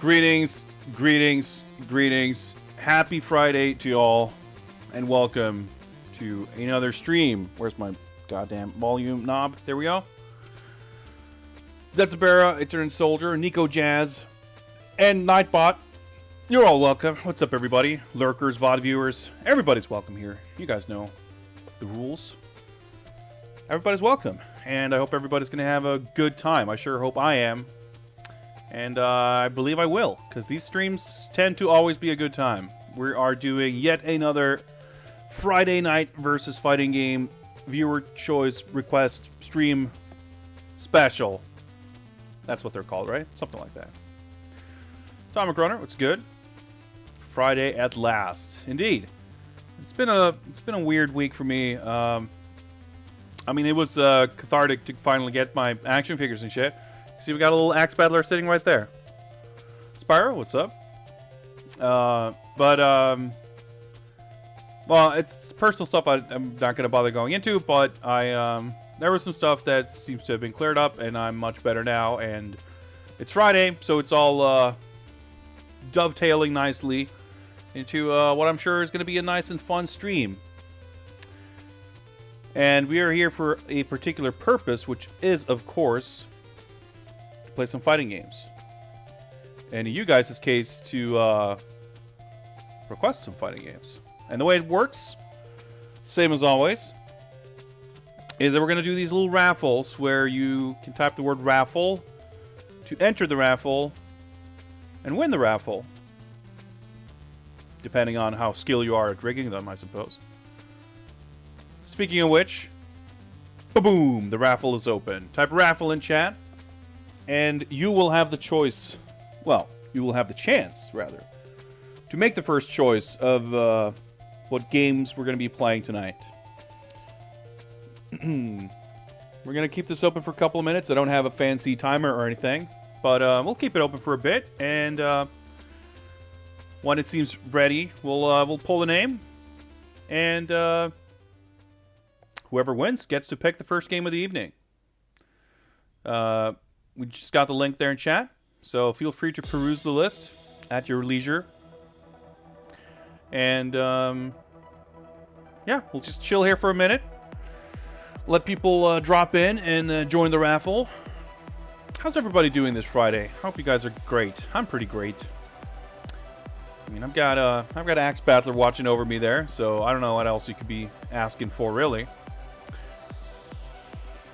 Greetings, greetings, greetings. Happy Friday to y'all, and welcome to another stream. Where's my goddamn volume knob? There we go. Zetsubera, Eternal Soldier, Nico Jazz, and Nightbot. You're all welcome. What's up, everybody? Lurkers, VOD viewers, everybody's welcome here. You guys know the rules. Everybody's welcome, and I hope everybody's going to have a good time. I sure hope I am. And I believe I will, because these streams tend to always be a good time. We are doing yet another Friday night versus fighting game viewer choice request stream special. That's what they're called, right? Something like that. Tom McRunner, what's good? Friday at last, indeed. It's been a weird week for me. I mean, it was cathartic to finally get my action figures and shit. See, we got a little axe battler sitting right there. Spyro, what's up? Well, it's personal stuff I'm not going to bother going into, but there was some stuff that seems to have been cleared up, and I'm much better now, and it's Friday, so it's all dovetailing nicely into what I'm sure is going to be a nice and fun stream. And we are here for a particular purpose, which is, of course, play some fighting games, and in you guys' case to request some fighting games. And the way it works, same as always, is that we're going to do these little raffles where you can type the word raffle to enter the raffle and win the raffle, depending on how skilled you are at rigging them, I suppose. Speaking of which, boom, the raffle is open. Type raffle in chat, and you will have the choice, well, you will have the chance, rather, to make the first choice of what games we're going to be playing tonight. We're going to keep this open for a couple of minutes. I don't have a fancy timer or anything, but we'll keep it open for a bit, and when it seems ready, we'll pull the name, and whoever wins gets to pick the first game of the evening. We just got the link there in chat, so feel free to peruse the list at your leisure. And, yeah, we'll just chill here for a minute. Let people drop in and join the raffle. How's everybody doing this Friday? I hope you guys are great. I'm pretty great. I mean, I've got Axe Battler watching over me there, so I don't know what else you could be asking for, really.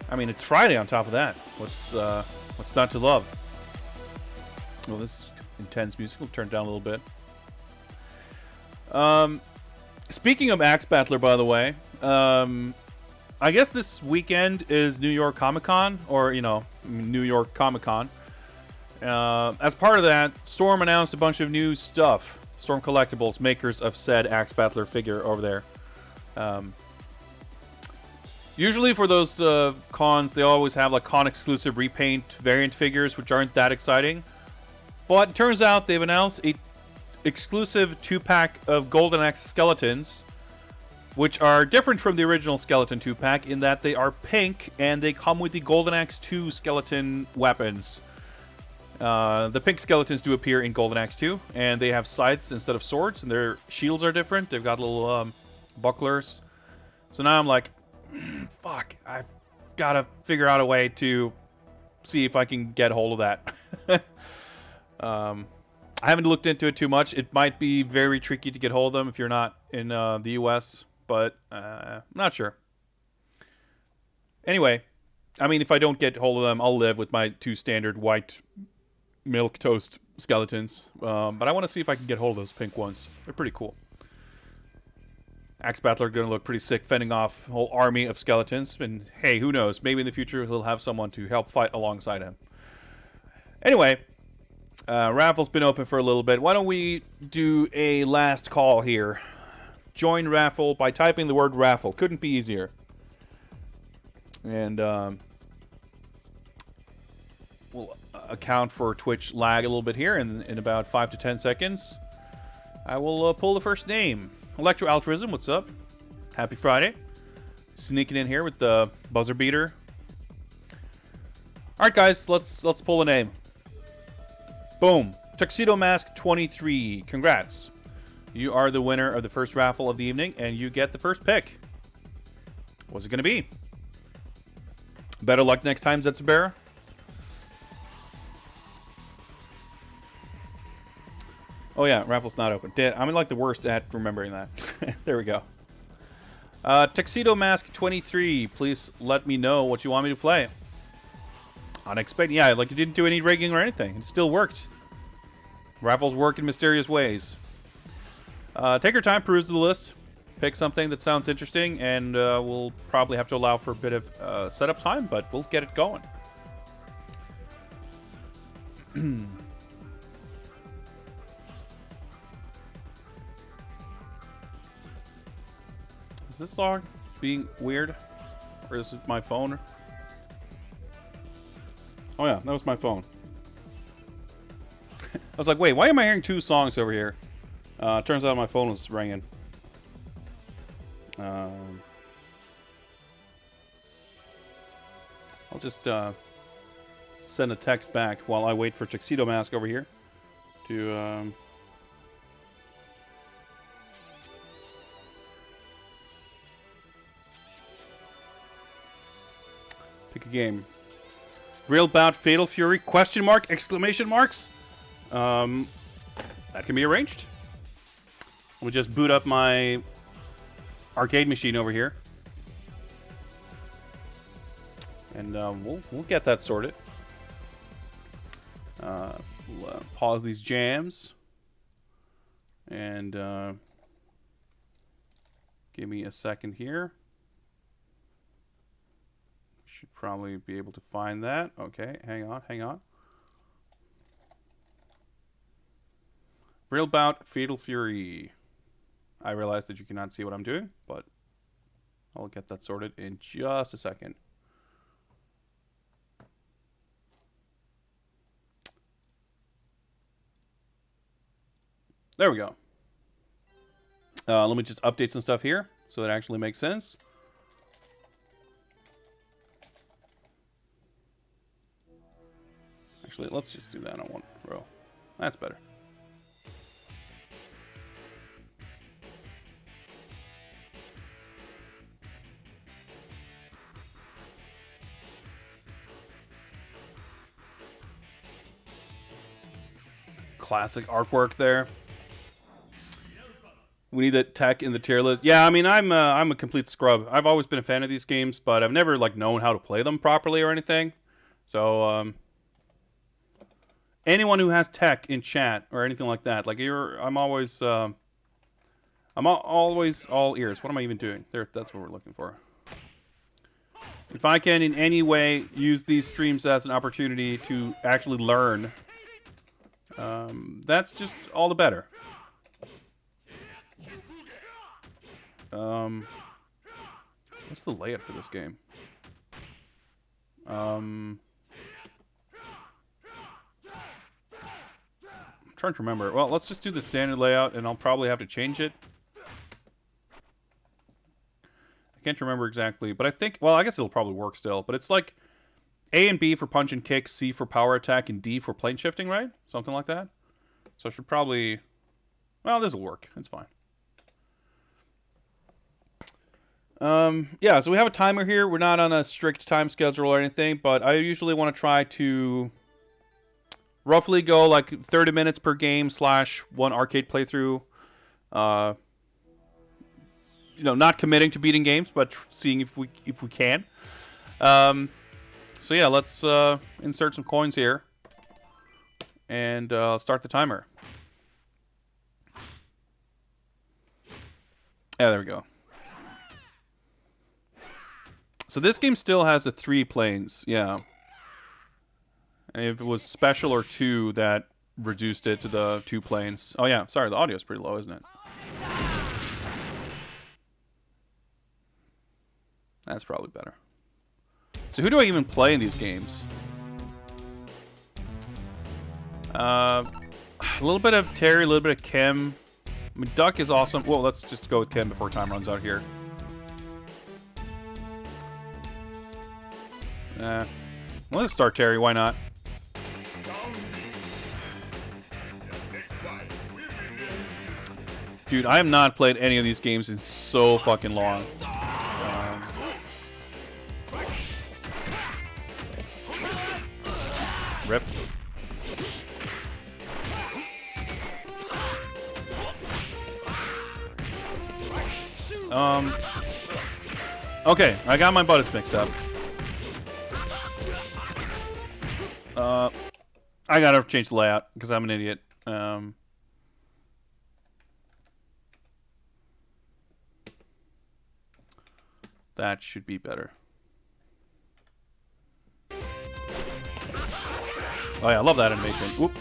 I mean, it's Friday on top of that. What's not to love? Well, this intense music. We'll turn it down a little bit. Speaking of Axe Battler, by the way, I guess this weekend is New York Comic Con, or, you know, New York Comic Con. As part of that, Storm announced a bunch of new stuff. Storm Collectibles, makers of said Axe Battler figure over there. Usually for those cons, they always have like con-exclusive repaint variant figures, which aren't that exciting. But it turns out they've announced a exclusive 2-pack of Golden Axe skeletons, which are different from the original skeleton 2-pack in that they are pink and they come with the Golden Axe 2 skeleton weapons. The pink skeletons do appear in Golden Axe 2, and they have scythes instead of swords, and their shields are different. They've got little bucklers. So now I'm like, fuck, I've got to figure out a way to see if I can get a hold of that. I haven't looked into it too much. It might be very tricky to get hold of them if you're not in the US, but I'm not sure. Anyway, I mean, if I don't get hold of them, I'll live with my 2 standard white milk toast skeletons. But I want to see if I can get hold of those pink ones. They're pretty cool. Axe Battler going to look pretty sick, fending off a whole army of skeletons. And hey, who knows? Maybe in the future he'll have someone to help fight alongside him. Anyway, raffle's been open for a little bit. Why don't we do a last call here? Join raffle by typing the word raffle. Couldn't be easier. And we'll account for Twitch lag a little bit here. In about 5 to 10 seconds, I will pull the first name. Electro Altruism, what's up? Happy Friday. Sneaking in here with the buzzer beater. Alright guys, let's pull a name. Boom. Tuxedo Mask 23. Congrats. You are the winner of the first raffle of the evening, and you get the first pick. What's it going to be? Better luck next time, Zetsubera. Oh yeah, raffle's not open. I'm like the worst at remembering that. There we go. Tuxedo Mask 23. Please let me know what you want me to play. Unexpected. Yeah, like you didn't do any rigging or anything. It still worked. Raffles work in mysterious ways. Take your time, peruse the list. Pick something that sounds interesting, and we'll probably have to allow for a bit of setup time, but we'll get it going. Is this song being weird? Or is it my phone? Oh yeah, that was my phone. I was like, wait, why am I hearing two songs over here? Turns out my phone was ringing. I'll just send a text back while I wait for Tuxedo Mask over here to... pick a game. Real Bout, Fatal Fury, question mark, exclamation marks. That can be arranged. We'll just boot up my arcade machine over here. And we'll get that sorted. We'll pause these jams. And give me a second here. Should probably be able to find that. Okay, hang on. Real Bout, Fatal Fury. I realize that you cannot see what I'm doing, but I'll get that sorted in just a second. There we go. Let me just update some stuff here so it actually makes sense. Actually, let's just do that on one row. That's better. Classic artwork there. We need that tech in the tier list. Yeah, I mean, I'm a complete scrub. I've always been a fan of these games, but I've never like known how to play them properly or anything. So, anyone who has tech in chat or anything like that, like I'm always all ears. What am I even doing? There, that's what we're looking for. If I can in any way use these streams as an opportunity to actually learn, that's just all the better. What's the layout for this game? I'm trying to remember. Well, let's just do the standard layout, and I'll probably have to change it. I can't remember exactly, but I think... Well, I guess it'll probably work still, but it's like A and B for punch and kick, C for power attack, and D for plane shifting, right? Something like that. So I should probably... Well, this will work. It's fine. Yeah, so we have a timer here. We're not on a strict time schedule or anything, but I usually want to try to roughly go like 30 minutes per game / one arcade playthrough. You know, not committing to beating games, but seeing if we can. So yeah, let's insert some coins here and start the timer. Yeah, there we go. So this game still has the 3 planes, yeah. And if it was special or 2 that reduced it to the 2 planes. Oh yeah, sorry, the audio's pretty low, isn't it? That's probably better. So who do I even play in these games? A little bit of Terry, a little bit of Kim. I mean, Duck is awesome. Well, let's just go with Kim before time runs out here. Let's start Terry. Why not? Dude, I have not played any of these games in so fucking long. Rip. Okay, I got my buttons mixed up. I gotta change the layout because I'm an idiot. That should be better. Oh yeah, I love that animation. Whoop.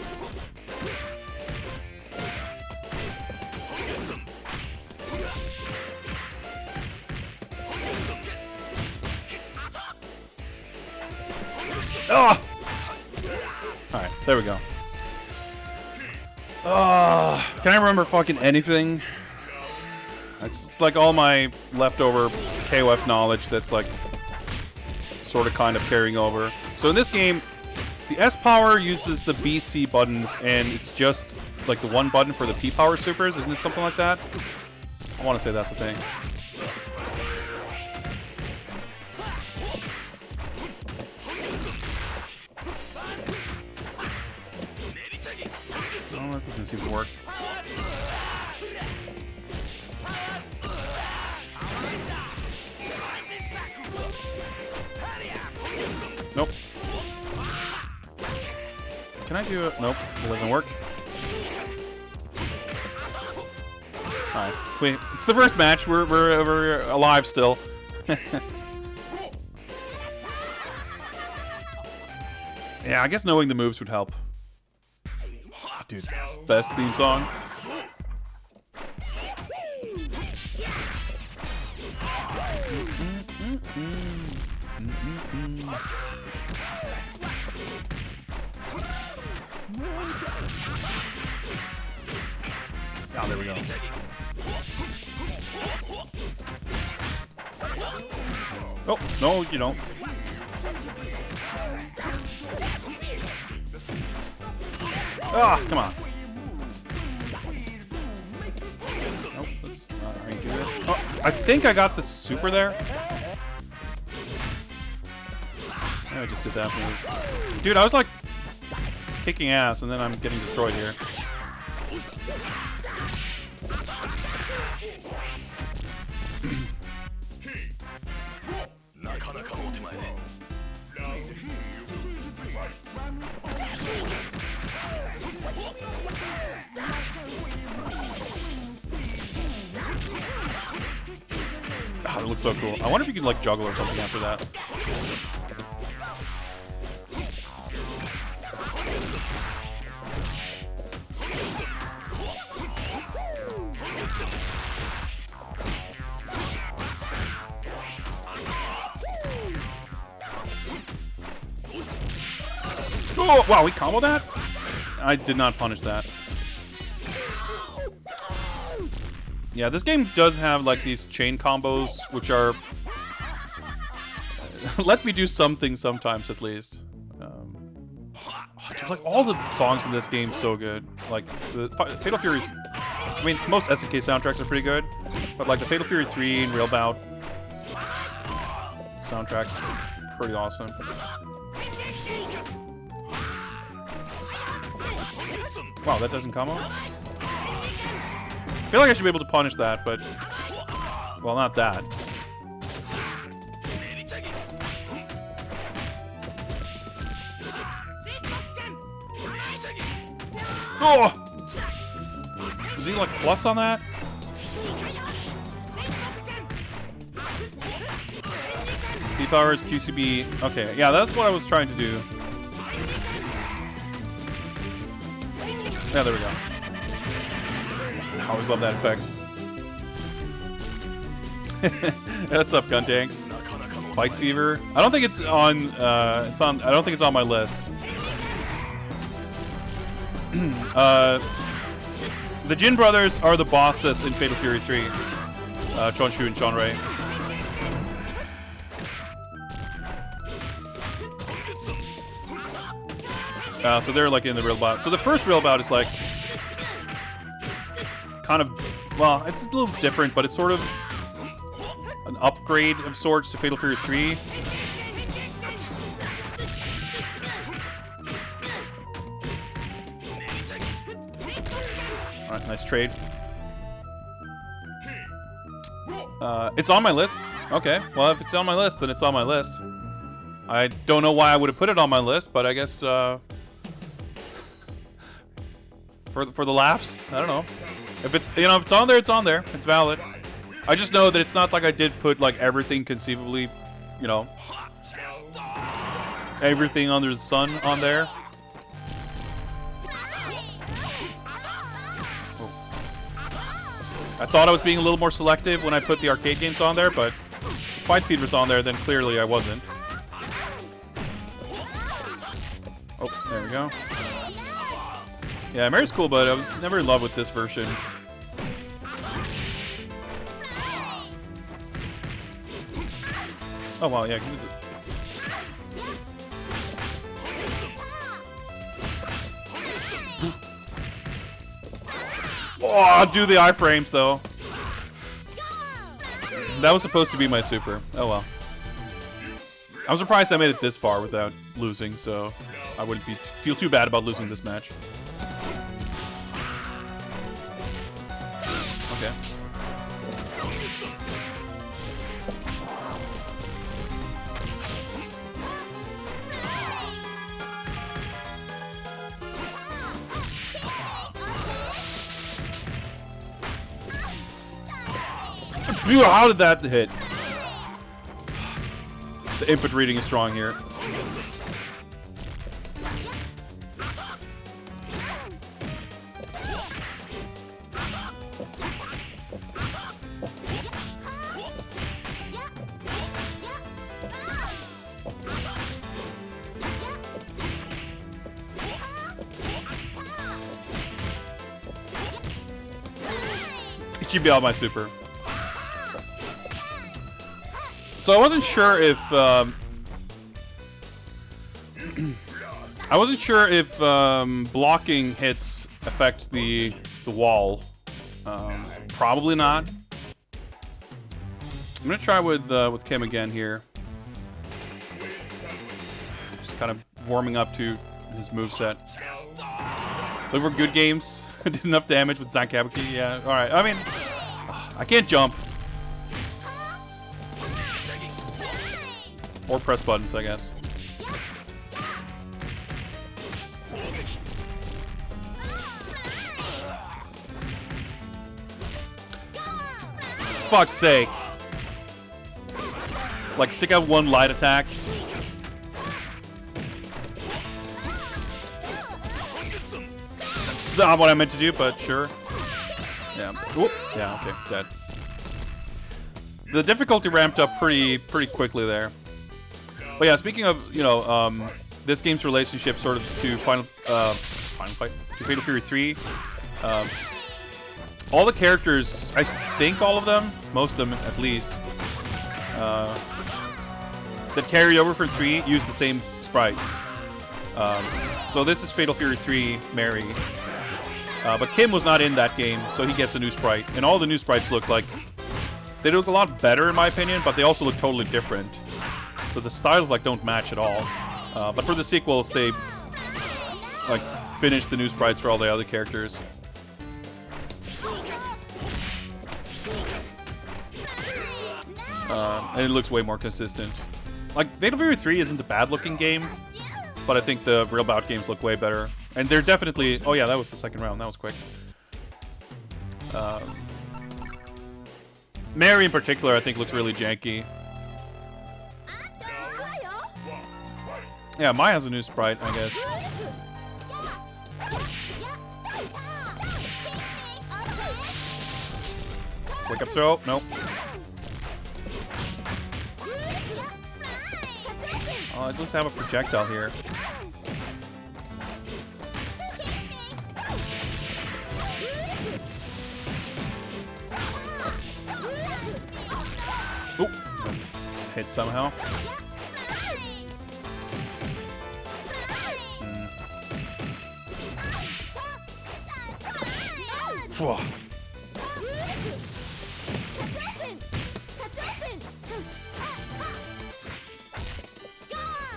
Oh! Alright, there we go. Can I remember fucking anything? It's like all my leftover KOF knowledge that's like sort of kind of carrying over. So in this game, the S power uses the BC buttons, and it's just like the one button for the P power supers. Isn't it something like that? I want to say that's the thing. Oh, that doesn't seem to work. Nope. Can I do it? Nope, it doesn't work. Alright, wait, it's the first match. We're alive still. Yeah, I guess knowing the moves would help. Dude, best theme song. Oh, there we go. Oh, no, you don't. Ah, come on. Nope, that's not how you do it. Oh, I think I got the super there. I just did that move. Dude, I was like kicking ass, and then I'm getting destroyed here. Oh, it looks so cool. I wonder if you could like juggle or something after that. Oh, wow, we comboed that? I did not punish that. Yeah, this game does have like these chain combos, which are let me do something sometimes at least. Like all the songs in this game so good. Like the Fatal Fury. I mean, most SNK soundtracks are pretty good, but like the Fatal Fury 3 and Real Bout soundtracks, pretty awesome. Wow, that doesn't combo? I feel like I should be able to punish that, but... well, not that. Oh! Is he like plus on that? P-Power is QCB. Okay, yeah, that's what I was trying to do. Yeah, there we go. I always love that effect. What's up, Guntanks? Fight Fever. I don't think it's on. I don't think it's on my list. The Jin brothers are the bosses in Fatal Fury 3. Chonshu and Chonrei. So they're like in the real bout. So the first real bout is like kind of well, it's a little different, but it's sort of an upgrade of sorts to Fatal Fury 3. Alright, nice trade. It's on my list. Okay, well, if it's on my list, then it's on my list. I don't know why I would have put it on my list, but I guess, for the laughs, I don't know. If it's, you know, if it's on there, it's on there. It's valid. I just know that it's not like I did put, like, everything conceivably, you know, everything under the sun on there. I thought I was being a little more selective when I put the arcade games on there, but if Fight Feed was on there, then clearly I wasn't. Oh, there we go. Yeah, Mary's cool, but I was never in love with this version. Oh, wow, yeah. Oh, do the iframes, though. That was supposed to be my super. Oh, well. I'm surprised I made it this far without losing, so I wouldn't feel too bad about losing this match. Okay. How did that hit? The input reading is strong here. It should be all my super. So I wasn't sure if blocking hits affect the wall. Probably not. I'm gonna try with Kim again here. Just kind of warming up to his moveset. Look for good games. Did enough damage with Zankabuki. Yeah. All right. I mean, I can't jump. Or press buttons, I guess. Fuck's sake. Like, stick out one light attack. That's not what I meant to do, but sure. Yeah. Whoop. Yeah, okay. Dead. The difficulty ramped up pretty quickly there. But yeah, speaking of, you know, this game's relationship sort of to Fatal Fury 3, all the characters, I think all of them, most of them at least, that carry over from 3 use the same sprites. So this is Fatal Fury 3 Mary. But Kim was not in that game, so he gets a new sprite. And all the new sprites look like... They look a lot better, in my opinion, but they also look totally different. So the styles like don't match at all. But for the sequels, they like finish the new sprites for all the other characters. And it looks way more consistent. Like Fatal Fury 3 isn't a bad-looking game, but I think the real bout games look way better. And they're definitely... Oh yeah, that was the second round. That was quick. Mary in particular, I think, looks really janky. Yeah, Mai has a new sprite, I guess. Wake up throw? Nope. Oh, it does have a projectile here. Oop! It's hit somehow.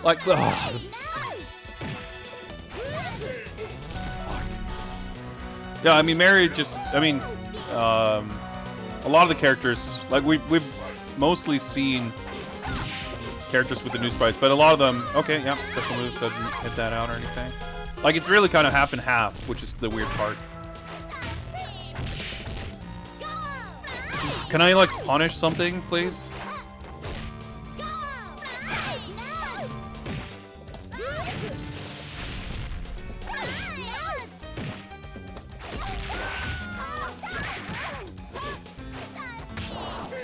Like, fuck. Yeah, I mean, Mary just, I mean, a lot of the characters, like, we've mostly seen characters with the new sprites, but a lot of them, okay, yeah, special moves doesn't hit that out or anything. Like, it's really kind of half and half, which is the weird part. Can I, like, punish something, please?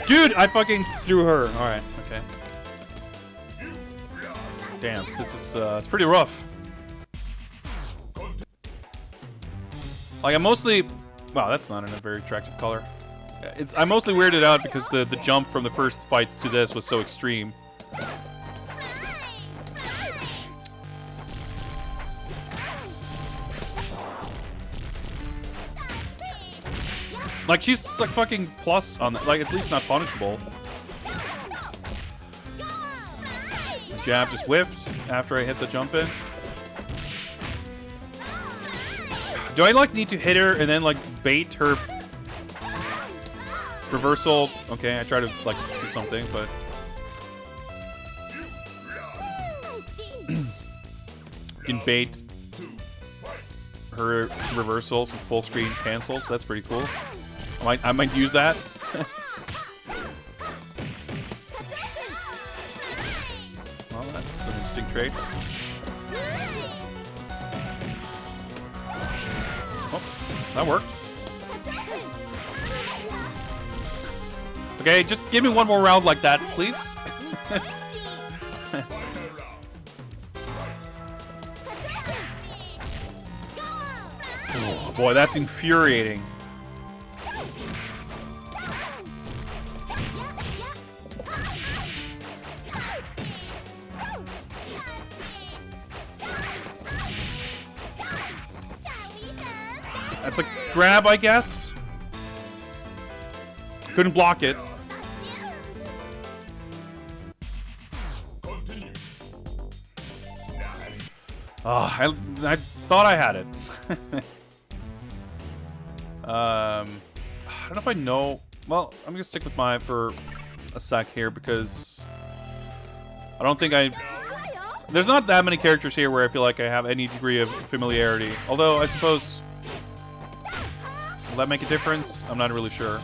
Dude, I fucking threw her. Alright, okay. Damn, this is, it's pretty rough. Like, I'm mostly... Wow, that's not in a very attractive color. I'm mostly weirded out because the jump from the first fights to this was so extreme. Like, she's, like, fucking plus on that. Like, at least not punishable. Jab just whiffed after I hit the jump in. Do I, like, need to hit her and then, like, bait her reversal? Okay, I try to, like, do something, but... you can bait her reversals with full screen cancels. That's pretty cool. I might use that. Well, that's an interesting trade. Oh, that worked. Okay, just give me one more round like that, please. Oh, boy, that's infuriating. That's a grab, I guess. Couldn't block it. Oh, I thought I had it. I don't know if I know. Well, I'm gonna stick with mine for a sec here because I don't think there's not that many characters here where I feel like I have any degree of familiarity. Although I suppose, will that make a difference? I'm not really sure.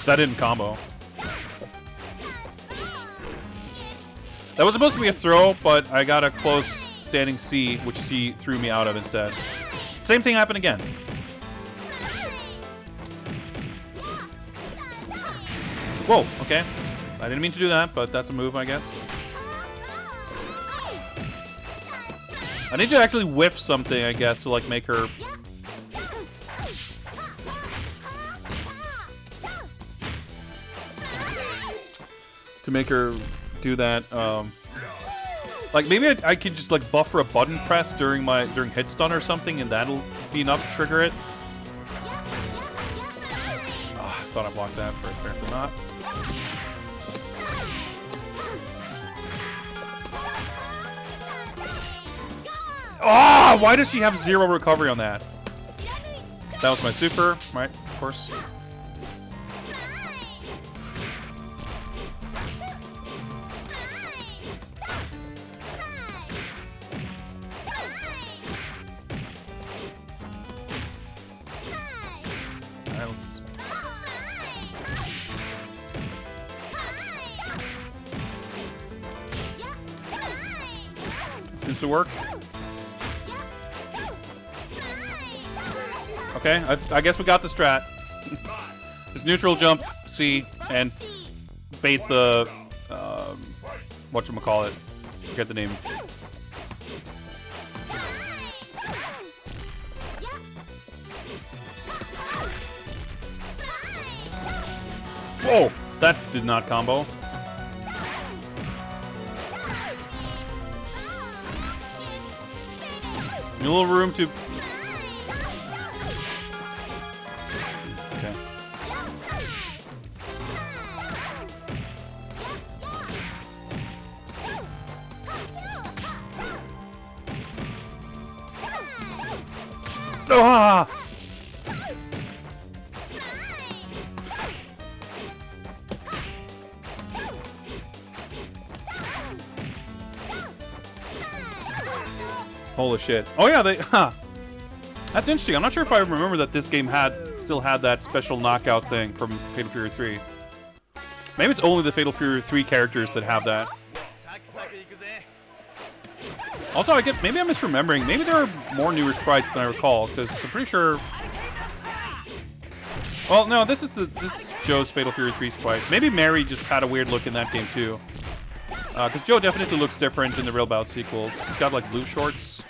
That didn't combo. That was supposed to be a throw, but I got a close standing C, which she threw me out of instead. Same thing happened again. Whoa, okay. I didn't mean to do that, but that's a move, I guess. I need to actually whiff something, I guess, to like make her... to make her do that. Like maybe I could just like buffer a button press during hit stun or something, and that'll be enough to trigger it. Oh, I thought I blocked that, but apparently not. Ah! Why does she have 0 recovery on that? That was my super, right? Of course. Alright, let's... Seems to work. Okay, I guess we got the strat. Just neutral jump C and bait the whatchamacallit. Forget the name. Whoa! That did not combo. A little room to... Okay. Ah! Holy shit. Oh yeah, they... Huh. That's interesting. I'm not sure if I remember that this game still had that special knockout thing from Fatal Fury 3. Maybe it's only the Fatal Fury 3 characters that have that. Also, maybe I'm misremembering. Maybe there are more newer sprites than I recall, because I'm pretty sure... Well, no, this is Joe's Fatal Fury 3 sprite. Maybe Mary just had a weird look in that game, too. Because Joe definitely looks different in the Real Bout sequels. He's got, like, blue shorts.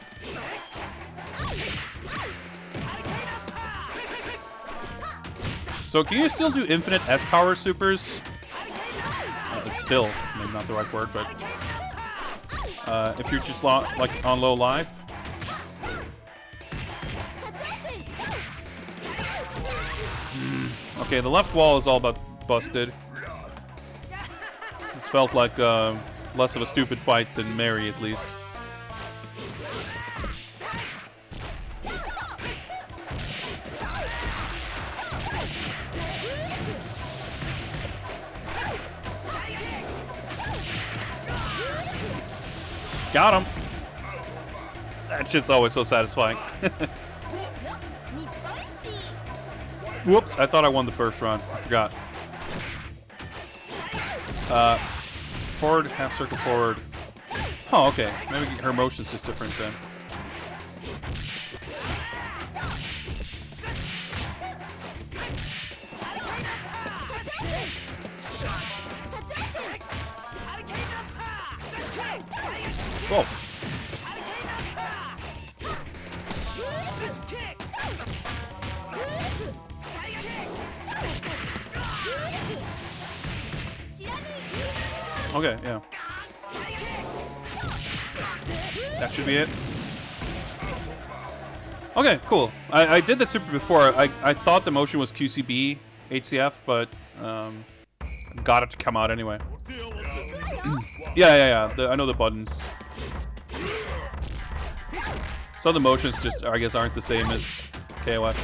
So, can you still do infinite S-Power supers? It's still, maybe not the right word, but... if you're just like on low life. Okay, the left wall is all about busted. This felt like less of a stupid fight than Mary, at least. Got him. That shit's always so satisfying. Whoops, I thought I won the first round. I forgot. Forward, half circle forward. Oh, okay. Maybe her motion's just different then. Whoa. Okay, yeah. That should be it. Okay, cool. I did that super before. I thought the motion was QCB HCF, but got it to come out anyway. Yeah. I know the buttons. Some of the motions just, I guess, aren't the same as KOF.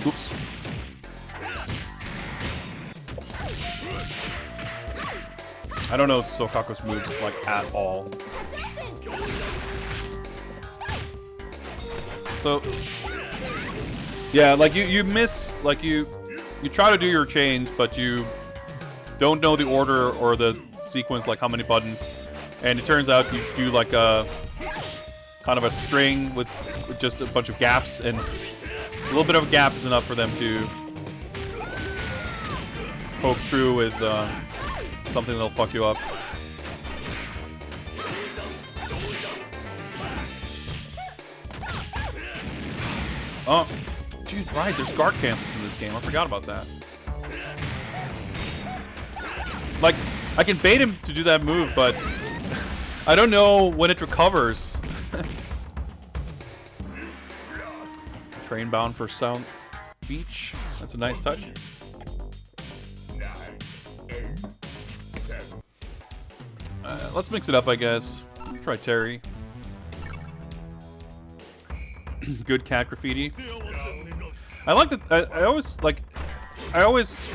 Oops. I don't know Sokaku's moves, like, at all. So... yeah, like, you miss... like, you try to do your chains, but you don't know the order or the sequence, like how many buttons. And it turns out you do, like, a... kind of a string with just a bunch of gaps, and a little bit of a gap is enough for them to poke through with something that'll fuck you up. Oh, dude, right, there's guard cancels in this game. I forgot about that. Like, I can bait him to do that move, but I don't know when it recovers. Train bound for Sound Beach. That's a nice touch. Let's mix it up, I guess. Try Terry. Good cat graffiti. I like that. I always,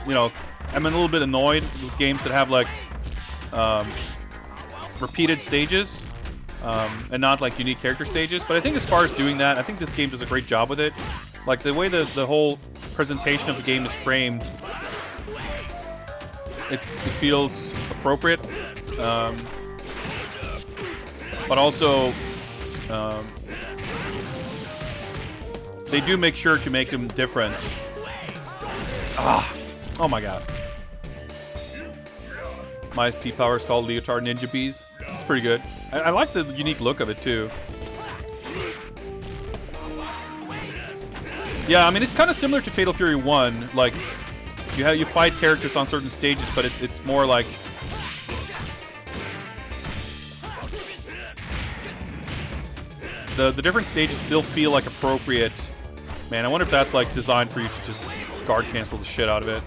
you know, I'm a little bit annoyed with games that have like repeated stages. And not like unique character stages, but I think as far as doing that, I think this game does a great job with it. Like the way the whole presentation of the game is framed, it feels appropriate, but also they do make sure to make them different. Oh my god. My SP power is called Leotard Ninja Bees. It's pretty good. I like the unique look of it too. Yeah, I mean it's kind of similar to Fatal Fury 1. Like you fight characters on certain stages, but it's more like the different stages still feel like appropriate. Man, I wonder if that's like designed for you to just guard cancel the shit out of it.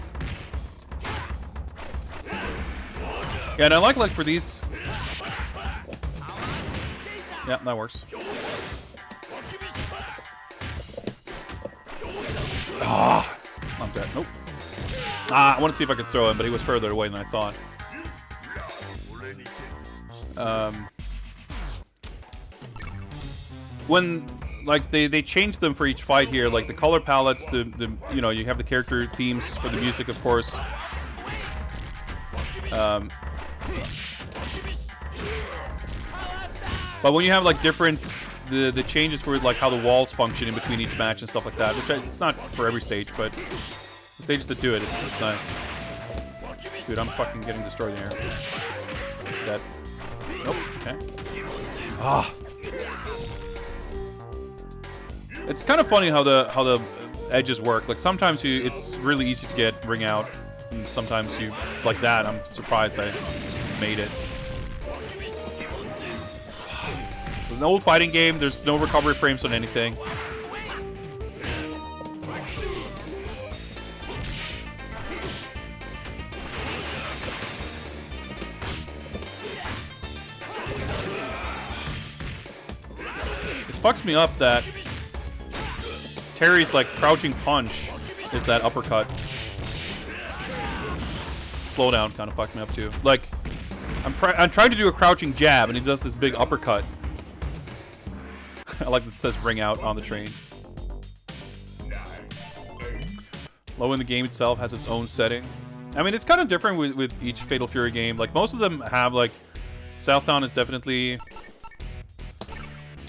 Yeah, and I like for these. Yeah, that works. Ah, I'm dead. Nope. Ah, I want to see if I could throw him, but he was further away than I thought. When like they changed them for each fight here, like the color palettes, the you know, you have the character themes for the music, of course. But when you have like different the changes for like how the walls function in between each match and stuff like that, which it's not for every stage, but the stages that do it, it's nice. Dude, I'm fucking getting destroyed here. Dead. Nope. Okay. Ah. It's kind of funny how the edges work. Like sometimes it's really easy to get ring out, and sometimes you like that. I'm surprised I made it. It's an old fighting game. There's no recovery frames on anything. It fucks me up that Terry's like crouching punch is that uppercut. Slowdown kind of fucked me up too. Like I'm trying to do a crouching jab and he does this big uppercut. I like that it says ring out on the train. Low in the game itself has its own setting. I mean, it's kind of different with each Fatal Fury game. Like most of them have like Southtown is definitely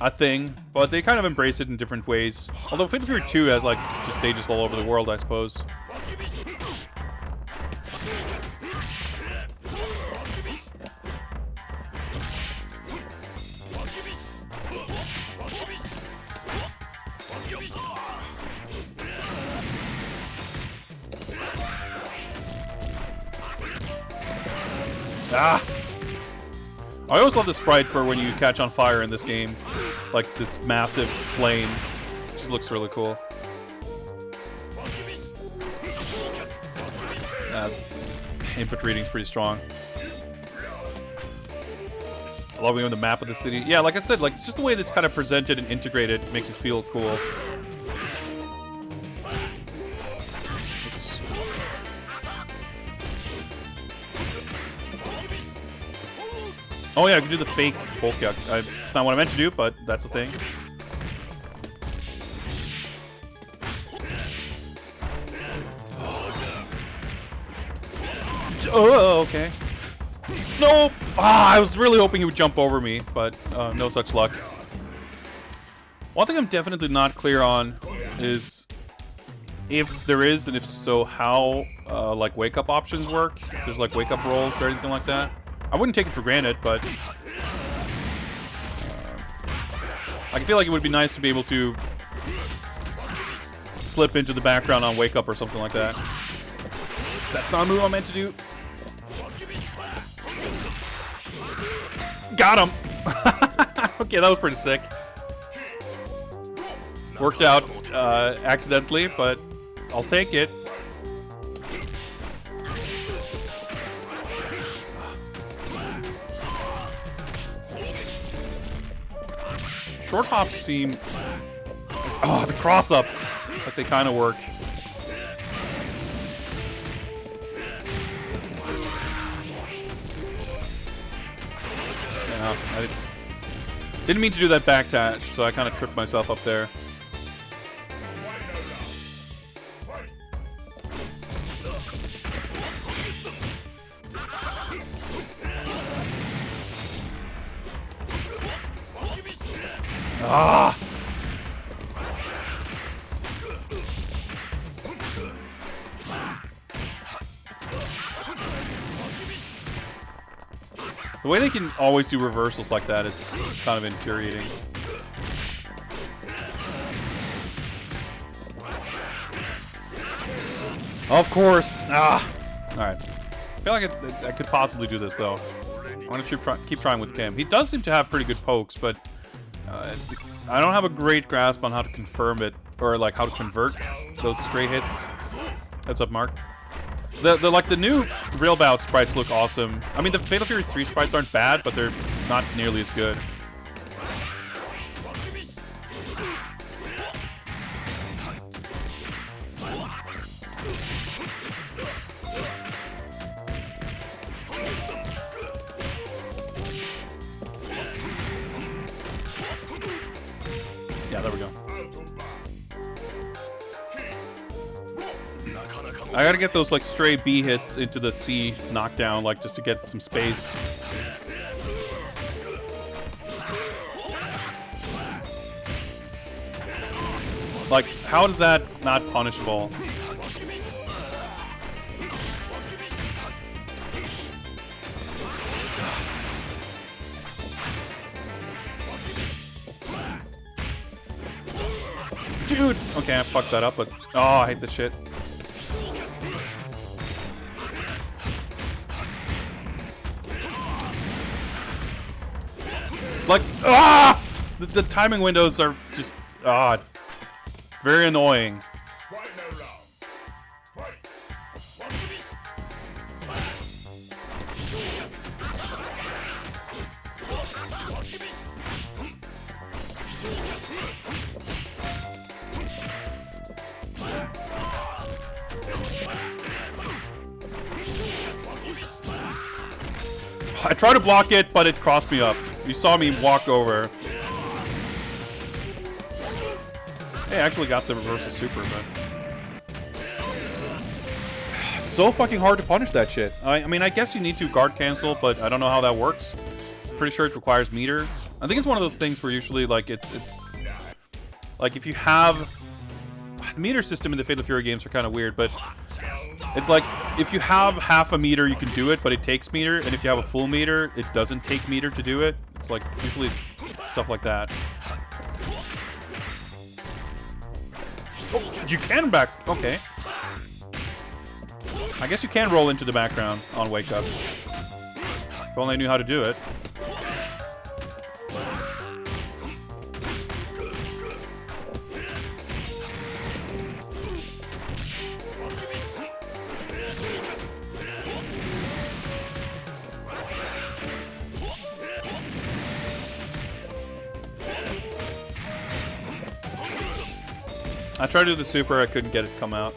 a thing, but they kind of embrace it in different ways. Although Fatal Fury 2 has like just stages all over the world, I suppose. Ah! I always love the sprite for when you catch on fire in this game. Like this massive flame. Just looks really cool. Input reading's pretty strong. I love the map of the city. Yeah, like I said, like it's just the way that's kind of presented and integrated makes it feel cool. Oh yeah, I can do the fake Polka. It's not what I meant to do, but that's the thing. Oh, okay. Nope! Ah, I was really hoping he would jump over me, but no such luck. One thing I'm definitely not clear on is if there is, and if so, how like wake-up options work. If there's like wake-up rolls or anything like that. I wouldn't take it for granted, but I feel like it would be nice to be able to slip into the background on Wake Up or something like that. That's not a move I meant to do. Got him! Okay, that was pretty sick. Worked out accidentally, but I'll take it. Short hops seem... Oh, the cross-up! Like they kind of work. Yeah, I didn't mean to do that back dash, so I kind of tripped myself up there. Ah! The way they can always do reversals like that is kind of infuriating. Of course! Ah! Alright. I feel like I could possibly do this, though. I'm gonna keep trying with Kim. He does seem to have pretty good pokes, but I don't have a great grasp on how to confirm it, or like how to convert those stray hits. Heads up, Mark. The new real Bout sprites look awesome. I mean, the Fatal Fury 3 sprites aren't bad, but they're not nearly as good. Yeah, there we go. I gotta get those like stray B hits into the C knockdown, like just to get some space. Like, how is that not punishable? Dude! Okay, I fucked that up, but... Oh, I hate this shit. Like, ah! The timing windows are just, very annoying. I tried to block it, but it crossed me up. You saw me walk over. Hey, I actually got the reversal super, but... It's so fucking hard to punish that shit. I mean, I guess you need to guard cancel, but I don't know how that works. Pretty sure it requires meter. I think it's one of those things where usually, like, it's... Like, if you have... The meter system in the Fatal Fury games are kind of weird, but... It's like, if you have half a meter, you can do it, but it takes meter. And if you have a full meter, it doesn't take meter to do it. It's like, usually stuff like that. Oh, you can back... Okay. I guess you can roll into the background on Wake Up. If only I knew how to do it. I tried to do the super, I couldn't get it to come out.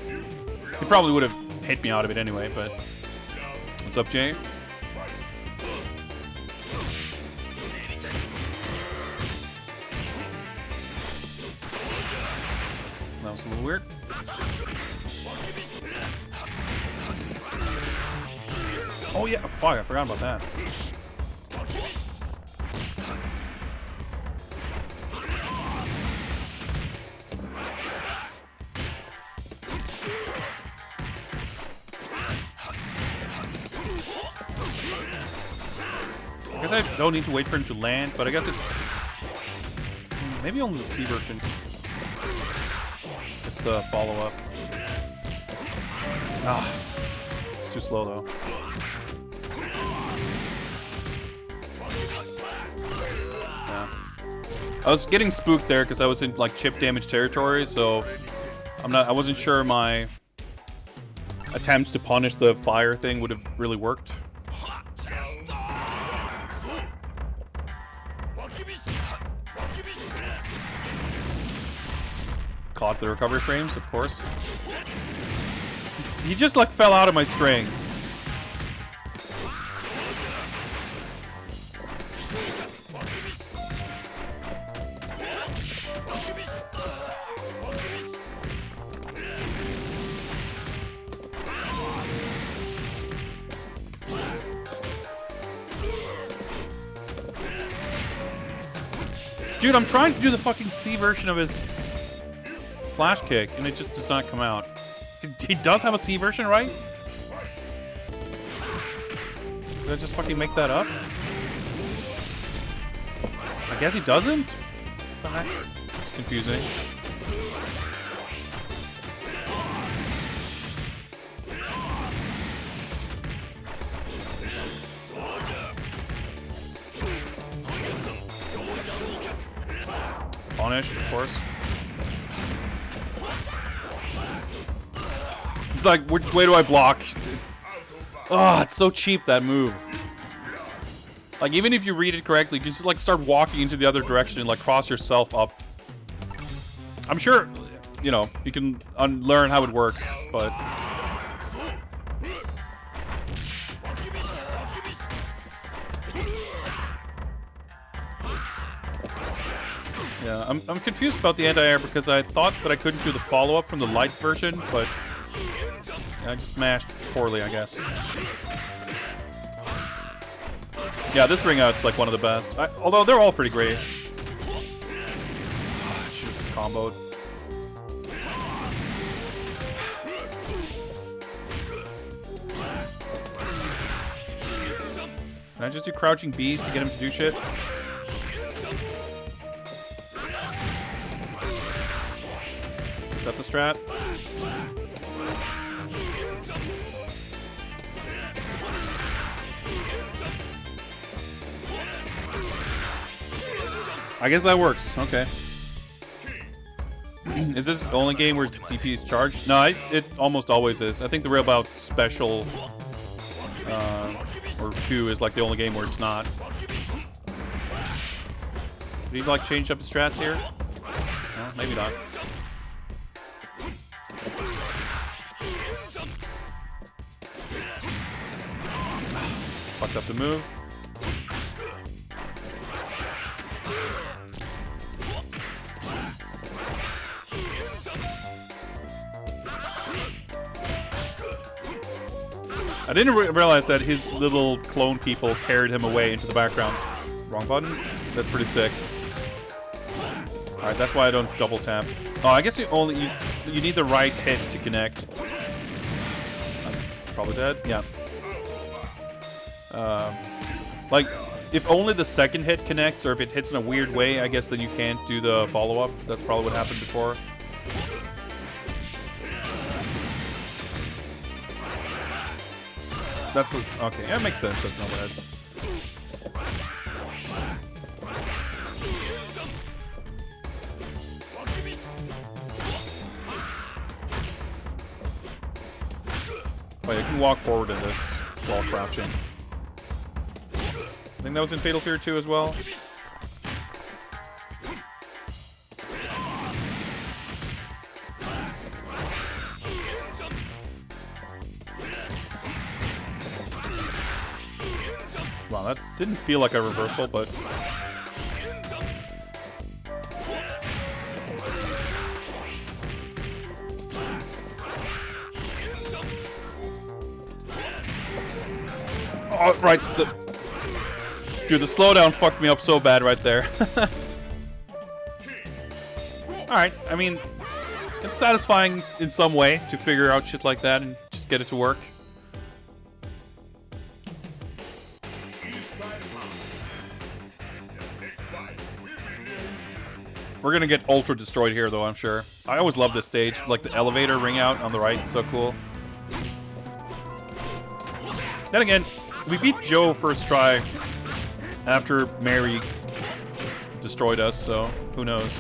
He probably would have hit me out of it anyway, but... What's up, Jay? That was a little weird. Oh yeah, fuck, I forgot about that. I guess I don't need to wait for him to land, but I guess it's... Maybe only the C version. It's the follow-up. Ah, it's too slow, though. Yeah. I was getting spooked there because I was in, like, chip damage territory, so... I wasn't sure my attempts to punish the fire thing would have really worked. Caught the recovery frames, of course. He just like fell out of my string. Dude, I'm trying to do the fucking C version of his flash kick, and it just does not come out. He does have a C version, right? Did I just fucking make that up? I guess he doesn't? What the heck? It's confusing. Punished, of course. It's like, which way do I block? Oh, it's so cheap, that move. Like, even if you read it correctly, you can just, like, start walking into the other direction and, like, cross yourself up. I'm sure, you know, you can learn how it works, but... Yeah, I'm confused about the anti-air because I thought that I couldn't do the follow-up from the light version, but yeah, I just mashed poorly, I guess. Yeah, this ring out's like one of the best. Although they're all pretty great. I should have comboed. Can I just do crouching Bs to get him to do shit? Is that the strat? I guess that works. Okay. Is this the only game where DP is charged? No, it almost always is. I think the Real Bout Special or 2 is like the only game where it's not. Did he like change up his strats here? No, maybe not. Fucked up the move. I didn't realize that his little clone people carried him away into the background. Wrong button? That's pretty sick. Alright, that's why I don't double tap. Oh, I guess you need the right hit to connect. I'm probably dead. Yeah. Like, if only the second hit connects, or if it hits in a weird way, I guess then you can't do the follow-up. That's probably what happened before. That's okay. That makes sense. That's not bad. Oh, you can walk forward in this while crouching. I think that was in Fatal Fury 2 as well. Wow, that didn't feel like a reversal, but... Oh, right, Dude, the slowdown fucked me up so bad right there. Alright, I mean, it's satisfying in some way to figure out shit like that and just get it to work. We're gonna get ultra destroyed here, though, I'm sure. I always love this stage. Like the elevator ring out on the right, so cool. Then again, we beat Joe first try after Mary destroyed us, so who knows.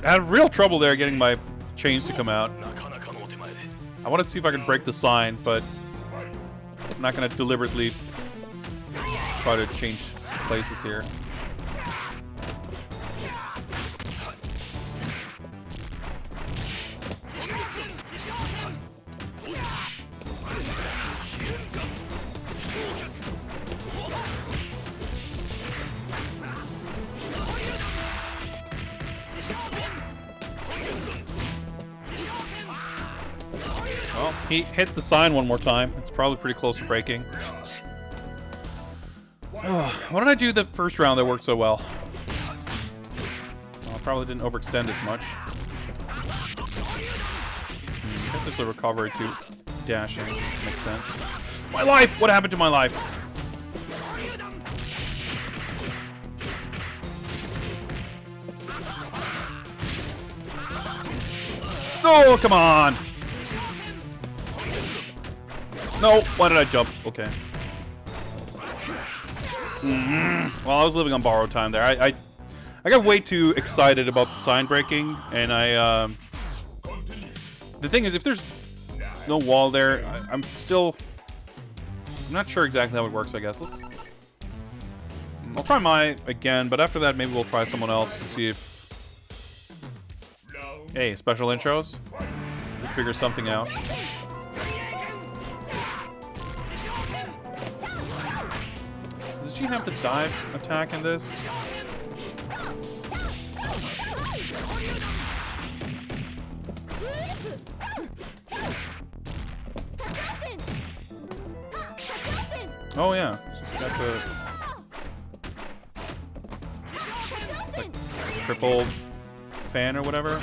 I had real trouble there getting my chains to come out. I wanted to see if I could break the sign, but I'm not going to deliberately try to change places here. Well, he hit the sign one more time. It's probably pretty close to breaking. Oh, what did I do the first round that worked so well? Well, I probably didn't overextend as much. I guess there's a recovery to dashing. Makes sense. My life! What happened to my life? No, come on! No, why did I jump? Okay. Well, I was living on borrowed time there. I got way too excited about the sign breaking, and the thing is, if there's no wall there, I'm not sure exactly how it works, I guess. I'll try Mai again, but after that, maybe we'll try someone else to see if... Hey, special intros? We'll figure something out. Does she have the dive attack in this? Oh yeah, she's got the like, triple fan or whatever.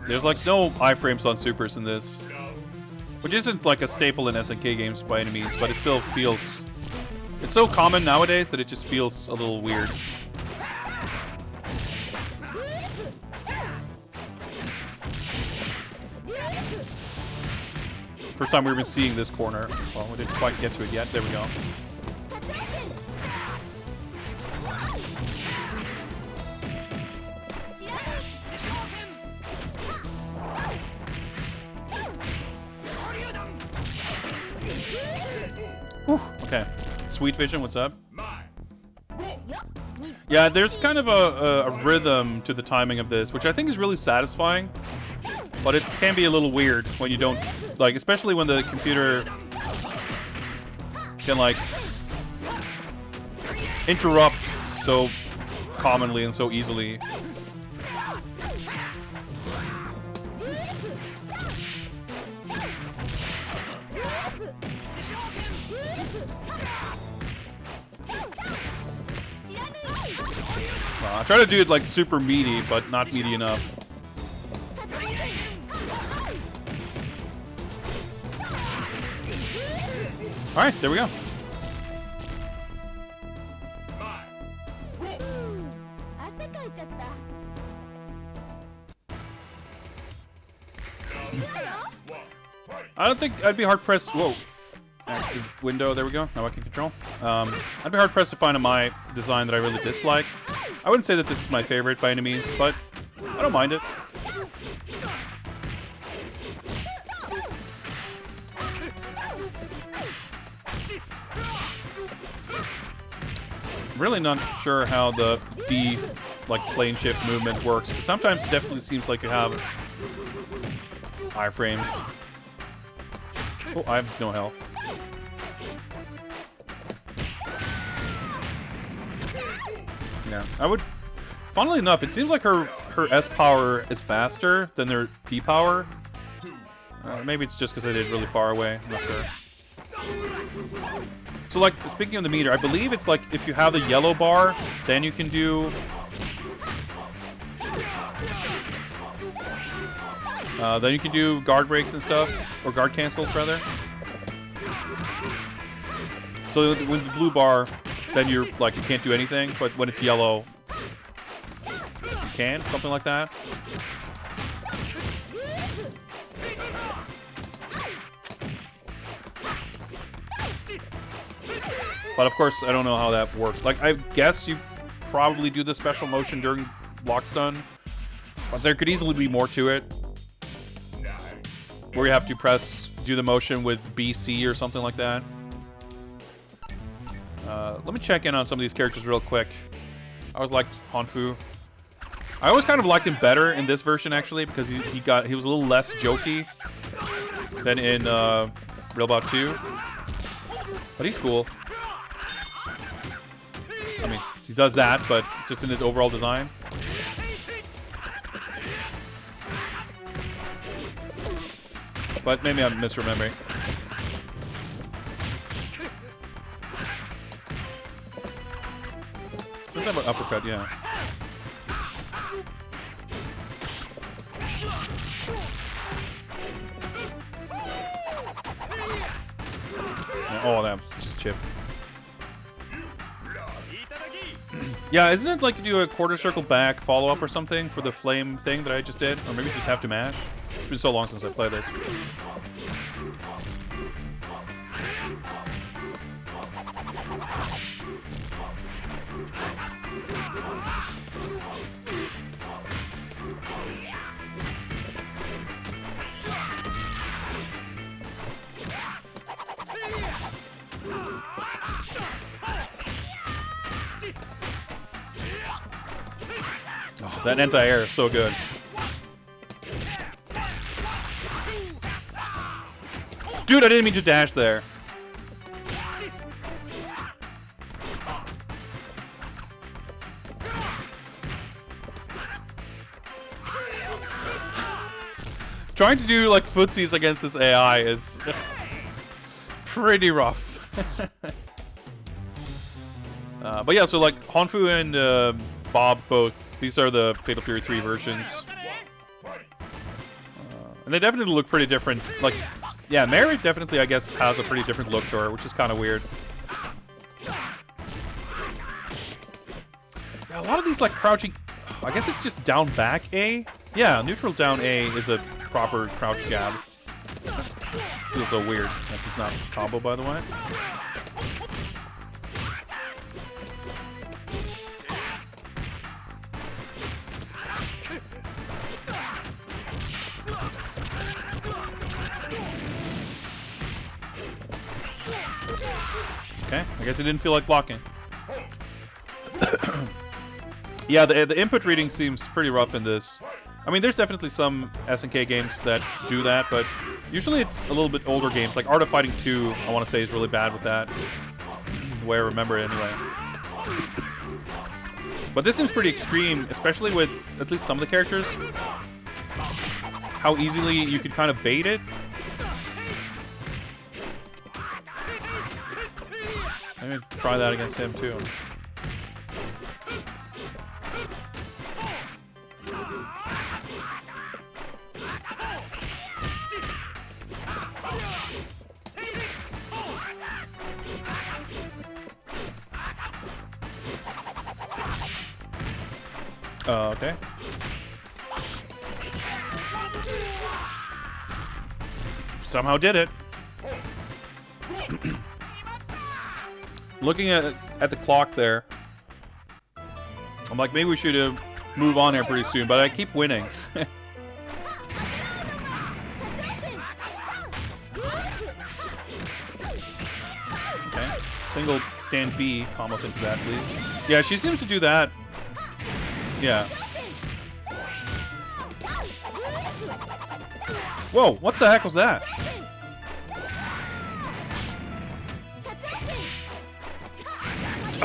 There's like no iframes on supers in this, which isn't like a staple in SNK games by any means, but it still feels... It's so common nowadays that it just feels a little weird. First time we've been seeing this corner. Well, we didn't quite get to it yet. There we go. Whew, okay. Sweet Vision, what's up? Yeah, there's kind of a rhythm to the timing of this, which I think is really satisfying. But it can be a little weird when you don't, like, especially when the computer can, like, interrupt so commonly and so easily. I try to do it, like, super meaty, but not meaty enough. Alright, there we go. I don't think I'd be hard-pressed... Whoa. Active window, there we go. Now I can control. I'd be hard-pressed to find a Mai design that I really dislike. I wouldn't say that this is my favorite by any means, but I don't mind it. I'm really not sure how the D, like, plane shift movement works, because sometimes it definitely seems like you have iframes. Oh, I have no health. Yeah, I would... Funnily enough, it seems like her S power is faster than their P power. Maybe it's just because I did really far away. I'm not sure. So, like, speaking of the meter, I believe it's like if you have the yellow bar, then you can do... then you can do guard breaks and stuff, or guard cancels rather. So with the blue bar, then you're like, you can't do anything, but when it's yellow, you can, something like that. But of course, I don't know how that works. Like, I guess you probably do the special motion during block stun, but there could easily be more to it, where you have to do the motion with BC or something like that. Let me check in on some of these characters real quick. I always liked Hanfu. I always kind of liked him better in this version, actually, because he was a little less jokey than in Real Bout 2. But he's cool. I mean, he does that, but just in his overall design. But maybe I'm misremembering. Does have an uppercut, yeah. Oh, that was just chip. Yeah, isn't it like to do a quarter circle back follow-up or something for the flame thing that I just did? Or maybe just have to mash? It's been so long since I played this. Oh, that anti-air is so good. Dude, I didn't mean to dash there. Trying to do like footsies against this AI is pretty rough. But yeah, so like Honfu and Bob both. These are the Fatal Fury 3 versions. And they definitely look pretty different. Like, yeah, Mary definitely, I guess, has a pretty different look to her, which is kind of weird. Yeah, a lot of these, like, crouching... I guess it's just down back A? Yeah, neutral down A is a proper crouch jab. That feels so weird. That is not a combo, by the way. Okay, I guess it didn't feel like blocking. Yeah, the input reading seems pretty rough in this. I mean, there's definitely some SNK games that do that, but usually it's a little bit older games. Like Art of Fighting 2, I want to say, is really bad with that. The way I remember it, anyway. But this seems pretty extreme, especially with at least some of the characters. How easily you could kind of bait it. I'm gonna try that against him too. Okay. Somehow did it. Looking at the clock there, I'm like, maybe we should move on here pretty soon, but I keep winning. Okay, single stand B, almost into that, please. Yeah, she seems to do that. Yeah. Whoa, what the heck was that?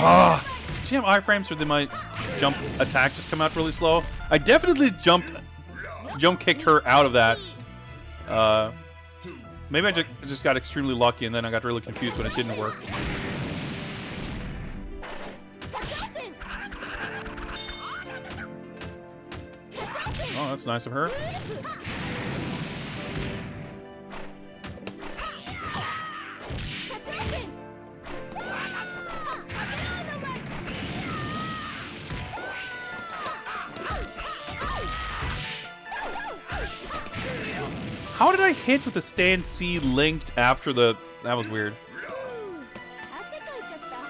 Ah, do you have iframes or did my jump attack just come out really slow? I definitely jump kicked her out of that. Maybe I just got extremely lucky and then I got really confused when it didn't work. Oh, that's nice of her. How did I hit with the stand C linked after the... That was weird.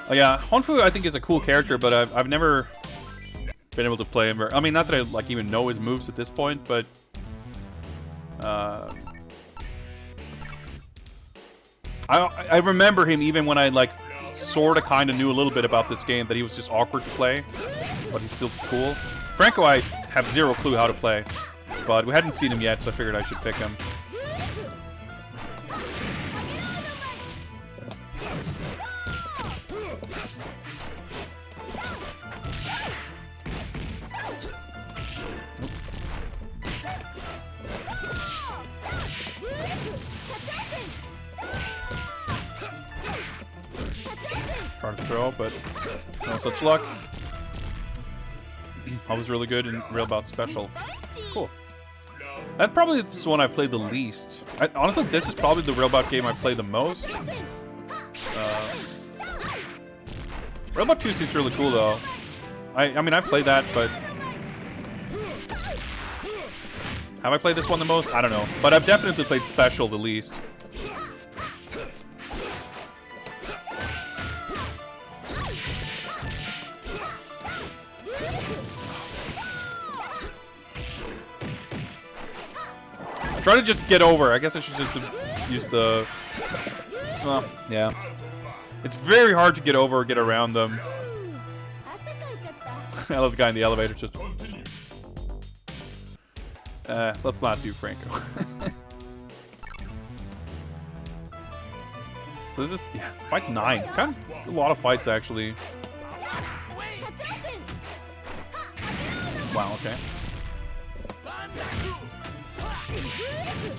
Oh yeah, Honfu I think is a cool character, but I've never been able to play him. I mean, not that I like even know his moves at this point, but... I remember him even when I like sort of kind of knew a little bit about this game, that he was just awkward to play, but he's still cool. Franco I have zero clue how to play, but we hadn't seen him yet, so I figured I should pick him. Try to throw, but no such luck. I was really good in Real Bout Special. Cool. That probably is the one I've played the least. Honestly, this is probably the Real Bout game I play the most. Real Bout 2 seems really cool, though. I mean, I played that, but... Have I played this one the most? I don't know. But I've definitely played Special the least. I'm trying to just get over. I guess I should just use the... Well, yeah. It's very hard to get over or get around them. I love the guy in the elevator just... let's not do Franco. So this is... Yeah, fight 9. Kind of a lot of fights, actually. Wow, okay.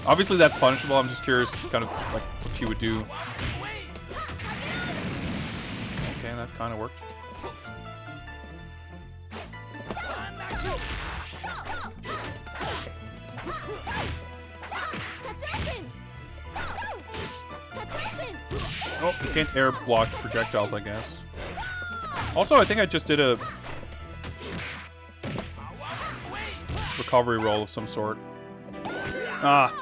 Obviously that's punishable. I'm just curious kind of like what she would do. Okay, that kind of worked. Oh, you can't air block projectiles, I guess. Also, I think I just did a recovery roll of some sort. Ah.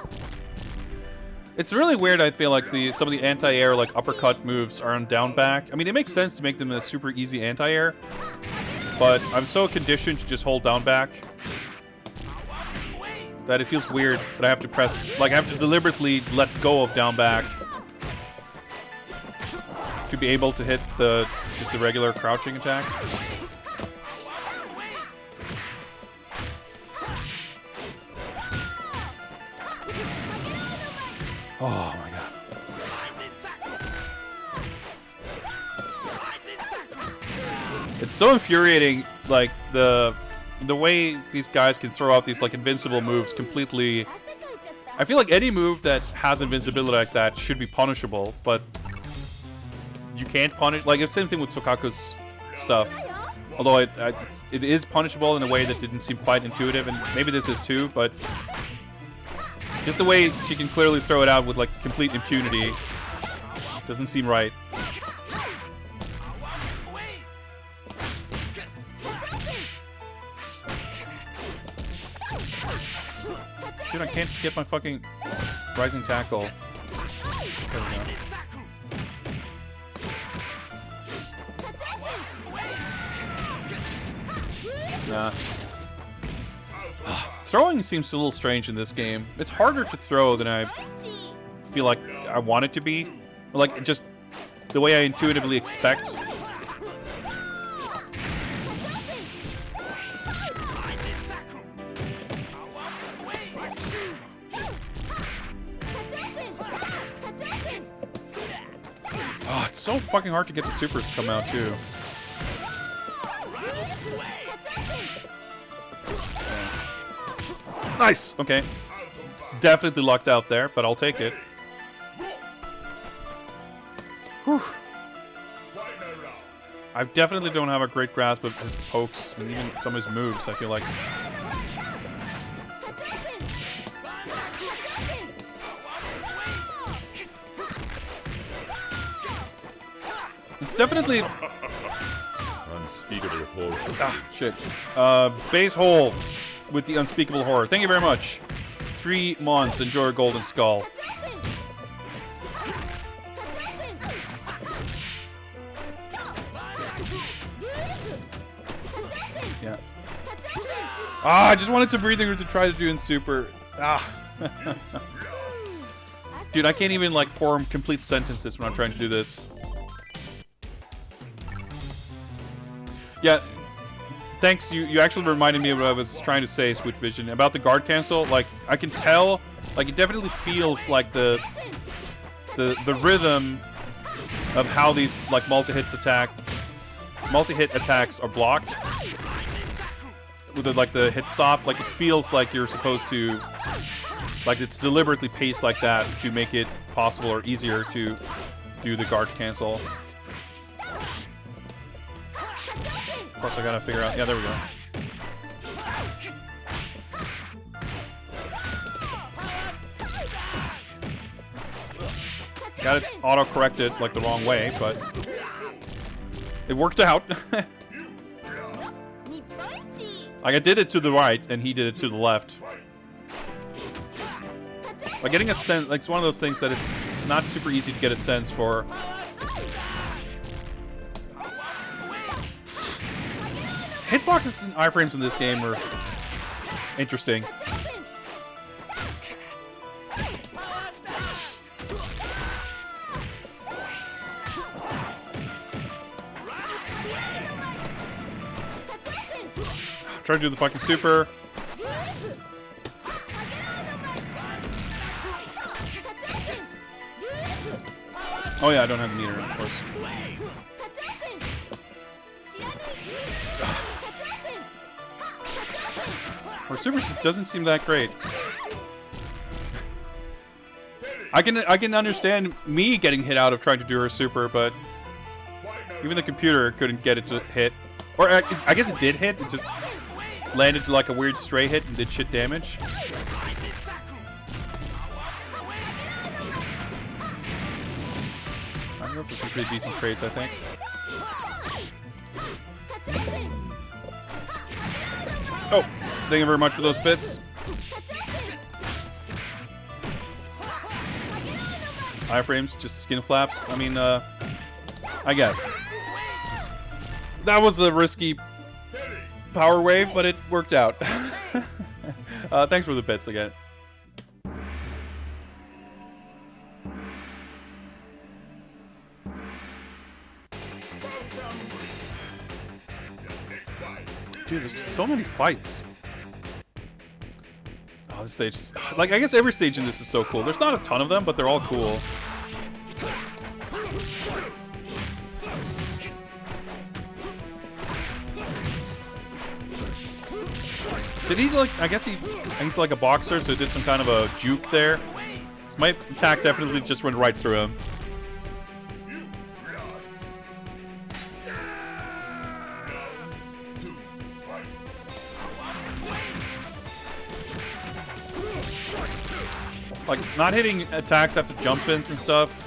It's really weird, I feel like some of the anti-air like uppercut moves are on down back. I mean, it makes sense to make them a super easy anti-air, but I'm so conditioned to just hold down back that it feels weird that I have to press, like I have to deliberately let go of down back to be able to hit just the regular crouching attack. Oh my god. It's so infuriating, like the way these guys can throw out these like invincible moves completely. I feel like any move that has invincibility like that should be punishable, but you can't punish. Like it's the same thing with Sokaku's stuff. Although it is punishable in a way that didn't seem quite intuitive, and maybe this is too, but just the way she can clearly throw it out with like complete impunity doesn't seem right. Dude, I can't get my fucking rising tackle. There we go. Nah. Throwing seems a little strange in this game. It's harder to throw than I feel like I want it to be. Like, just the way I intuitively expect. Oh, it's so fucking hard to get the supers to come out, too. Nice! Okay. Definitely lucked out there, but I'll take it. Whew. I definitely don't have a great grasp of his pokes and even some of his moves, I feel like. It's definitely... Unspeakable horror. Ah, shit. Base hole with the unspeakable horror. Thank you very much. 3 months. Enjoy your golden skull. Yeah. Ah, I just wanted some breathing room to try to do in super. Ah. Dude, I can't even like form complete sentences when I'm trying to do this. Yeah. Thanks, you actually reminded me of what I was trying to say, Switch Vision, about the guard cancel. Like, I can tell, like, it definitely feels like the rhythm of how these, like, multi-hit attacks are blocked. With, the hit stop, like, it feels like you're supposed to, like, it's deliberately paced like that to make it possible or easier to do the guard cancel. Of course, I gotta figure out. Yeah, there we go. Got it auto-corrected like the wrong way, but it worked out. Like I did it to the right, and he did it to the left. Like getting a sense, like it's one of those things that it's not super easy to get a sense for. Hitboxes and iframes in this game are interesting. Try to do the fucking super. Oh yeah, I don't have the meter, of course. Her super doesn't seem that great. I can understand me getting hit out of trying to do her super, but even the computer couldn't get it to hit. Or I guess it did hit. It just landed to like a weird stray hit and did shit damage. Those are some pretty decent trades, I think. Oh, thank you very much for those bits. Iframes, just skin flaps. I mean, I guess. That was a risky power wave, but it worked out. Thanks for the bits again. Dude, there's so many fights. Oh, this stage... Like, I guess every stage in this is so cool. There's not a ton of them, but they're all cool. Did he, like... I guess he's like a boxer, so he did some kind of a juke there. So my attack definitely just went right through him. Like, not hitting attacks after jump-ins and stuff.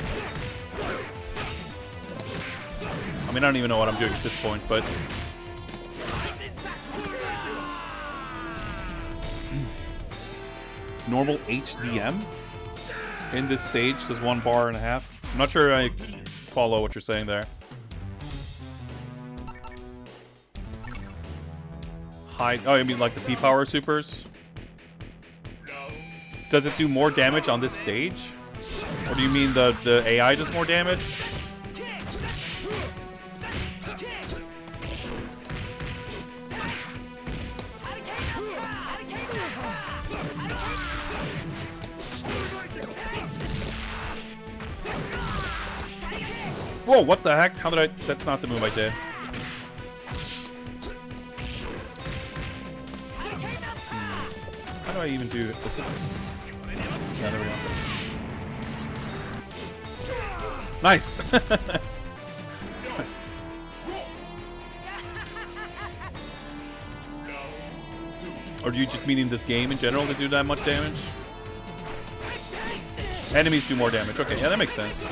I mean, I don't even know what I'm doing at this point, but... Normal HDM? In this stage, does 1.5 bars. I'm not sure I follow what you're saying there. High... Oh, you mean like the P-Power supers? Does it do more damage on this stage? Or do you mean the AI does more damage? Whoa, what the heck? How did I... That's not the move I did. How do I even do this? Yeah, there we go. Nice! Or do you just mean in this game in general to do that much damage? Enemies do more damage. Okay, yeah, that makes sense.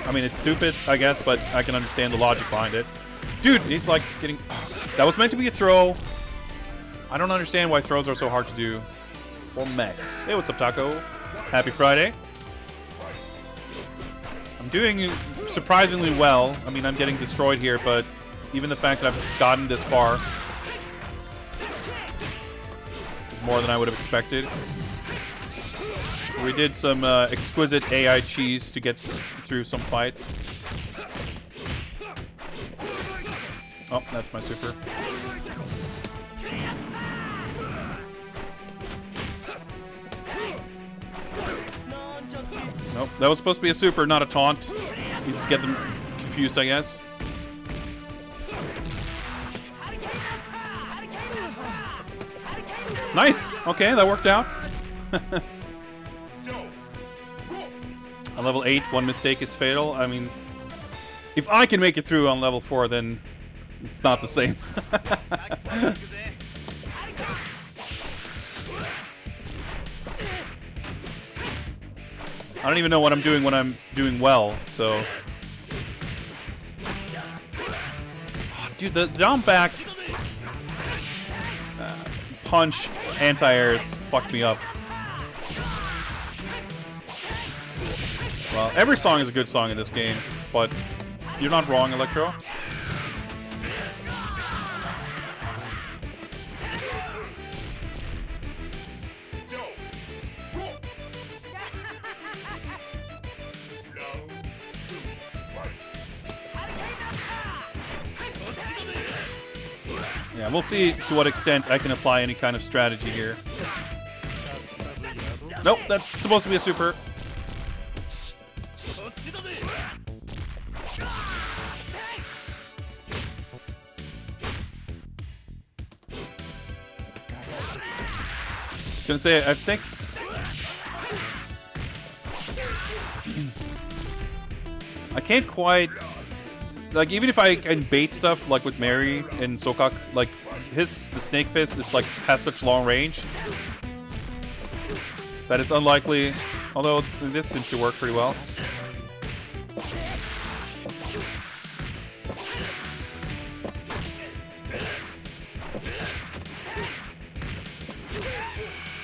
I mean, it's stupid, I guess, but I can understand the logic behind it. Dude, he's like getting... That was meant to be a throw. I don't understand why throws are so hard to do. For mechs. Hey, what's up, Taco? Happy Friday. I'm doing surprisingly well. I mean, I'm getting destroyed here, but even the fact that I've gotten this far is more than I would have expected. We did some exquisite AI cheese to get through some fights. Oh, that's my super. Nope, that was supposed to be a super, not a taunt. Easy to get them confused, I guess. Nice! Okay, that worked out. On level 8, one mistake is fatal. I mean, if I can make it through on level 4, then it's not the same. I don't even know what I'm doing when I'm doing well, so... Oh, dude, the down back punch anti-airs fucked me up. Well, every song is a good song in this game, but you're not wrong, Electro. Yeah, we'll see to what extent I can apply any kind of strategy here. Nope, that's supposed to be a super. I was gonna say, I think... I can't quite... Like, even if I can bait stuff, like with Mary and Sokak, like, the Snake Fist is, like, has such long range that it's unlikely, although this seems to work pretty well.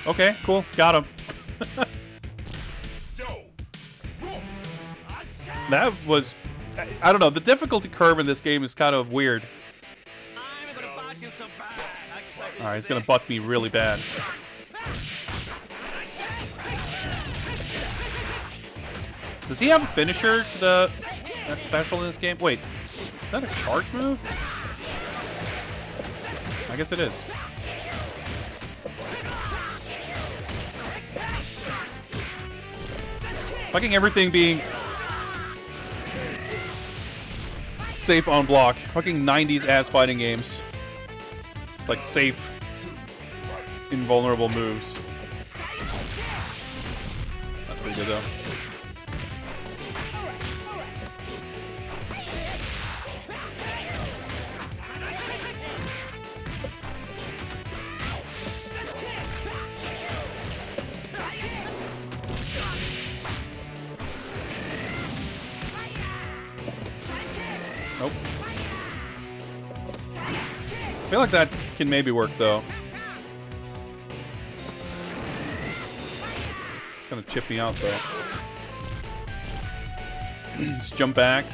Okay, cool. Got him. That was... I don't know. The difficulty curve in this game is kind of weird. Alright, he's gonna butt me really bad. Does he have a finisher to that special in this game? Wait, is that a charge move? I guess it is. Fucking everything being safe on block. Fucking 90s ass fighting games. Like safe, invulnerable moves. That's pretty good though. Nope. I feel like that can maybe work though. It's gonna chip me out though. Just jump back.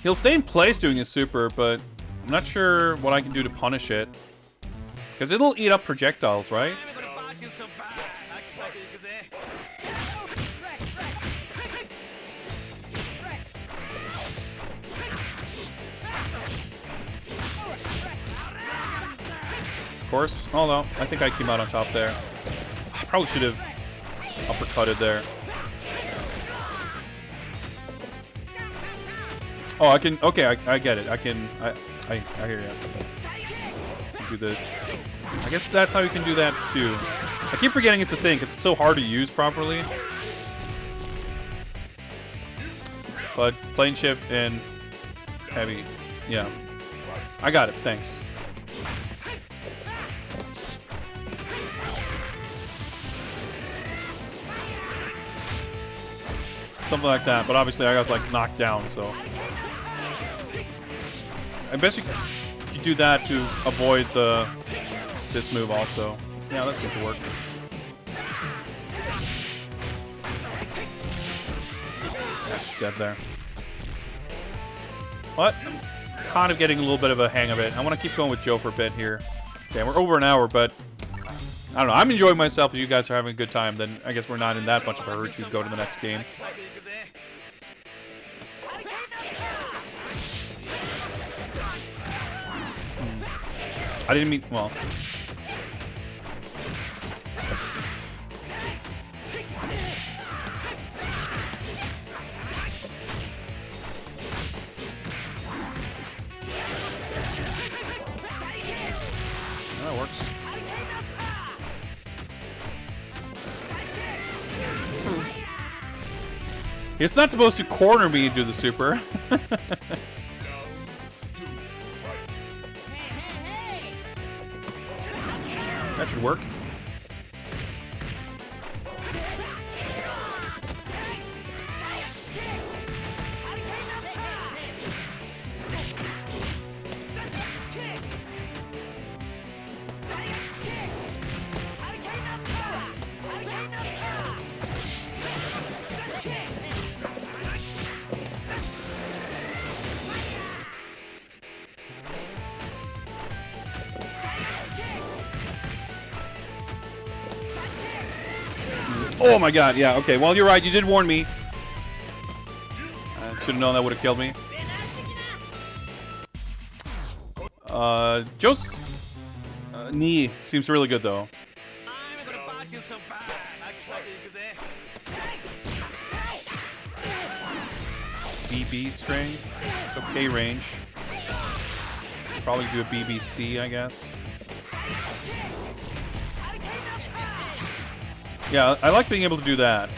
He'll stay in place doing his super, but I'm not sure what I can do to punish it. Because it'll eat up projectiles, right? Course, although I think I came out on top there. I probably should have uppercutted there. Oh, I can. Okay, I get it. I can. I hear you. Do the. I guess that's how you can do that too. I keep forgetting it's a thing because it's so hard to use properly. But plane shift and heavy, yeah. I got it. Thanks. Something like that, but obviously I got like knocked down, so I bet you could do that to avoid this move also. Yeah, that seems to work. Dead there. But I'm kind of getting a little bit of a hang of it. I want to keep going with Joe for a bit here. Okay, we're over an hour, but I don't know. I'm enjoying myself. If you guys are having a good time, then I guess we're not in that much of a hurry to go to the next game. I didn't mean... well... that works. It's not supposed to corner me into the super. That should work. Oh my god, yeah, okay. Well, you're right. You did warn me. I should have known that would have killed me. Joe's knee seems really good, though. BB string. It's okay range. Probably do a BBC, I guess. Yeah, I like being able to do that.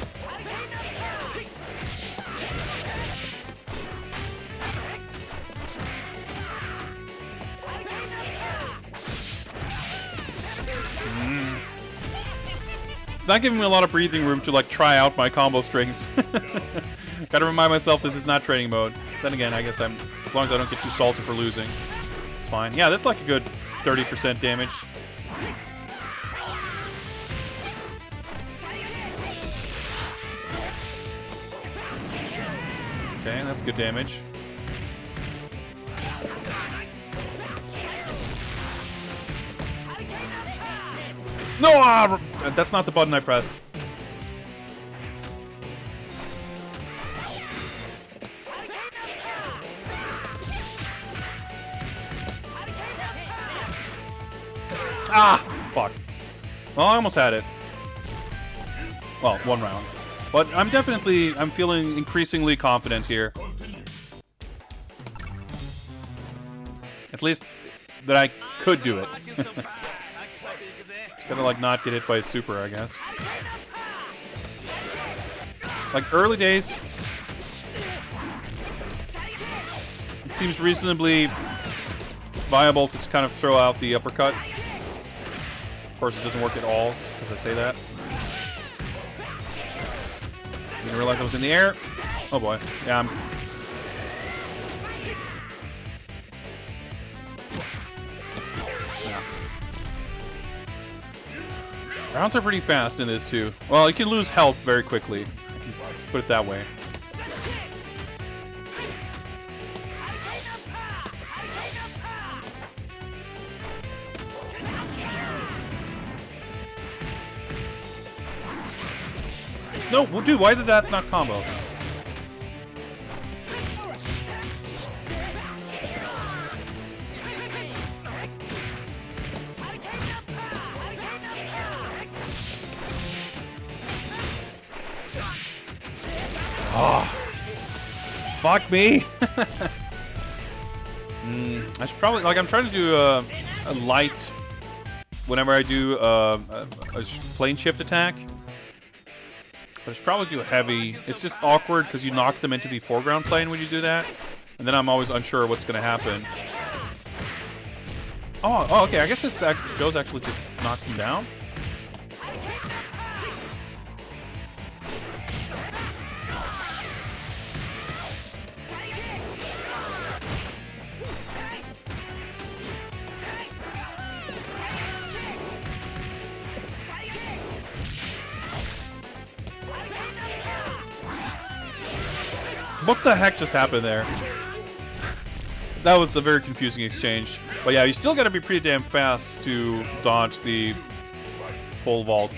It's not giving me a lot of breathing room to like try out my combo strings. Gotta remind myself this is not training mode. Then again, I guess as long as I don't get too salty for losing, it's fine. Yeah, that's like a good 30% damage. Okay, that's good damage. No, that's not the button I pressed. Ah, fuck. Well, I almost had it. Well, one round. But I'm feeling increasingly confident here. At least that I could do it. Just gotta, like, not get hit by a super, I guess. Like, early days, it seems reasonably viable to just kind of throw out the uppercut. Of course, it doesn't work at all, just because I say that. Didn't realize I was in the air. Oh boy. Yeah, I'm... Yeah. Rounds are pretty fast in this, too. Well, you can lose health very quickly. Let's put it that way. No, well, dude, why did that not combo? Oh, fuck me. I should probably, like, I'm trying to do a light whenever I do a plane shift attack. But I should probably do a heavy. It's just awkward because you knock them into the foreground plane when you do that. And then I'm always unsure what's going to happen. Oh, okay. I guess this Joe's actually just knocks them down. What the heck just happened there? That was a very confusing exchange. But yeah, you still gotta be pretty damn fast to dodge the pole vault.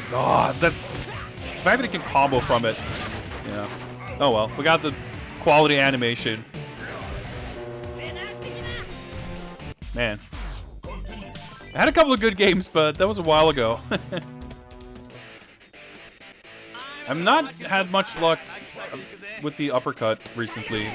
God, the fact that it can combo from it. Yeah. Oh well, we got the quality animation. Man. I had a couple of good games, but that was a while ago. I've not had much luck with the uppercut recently.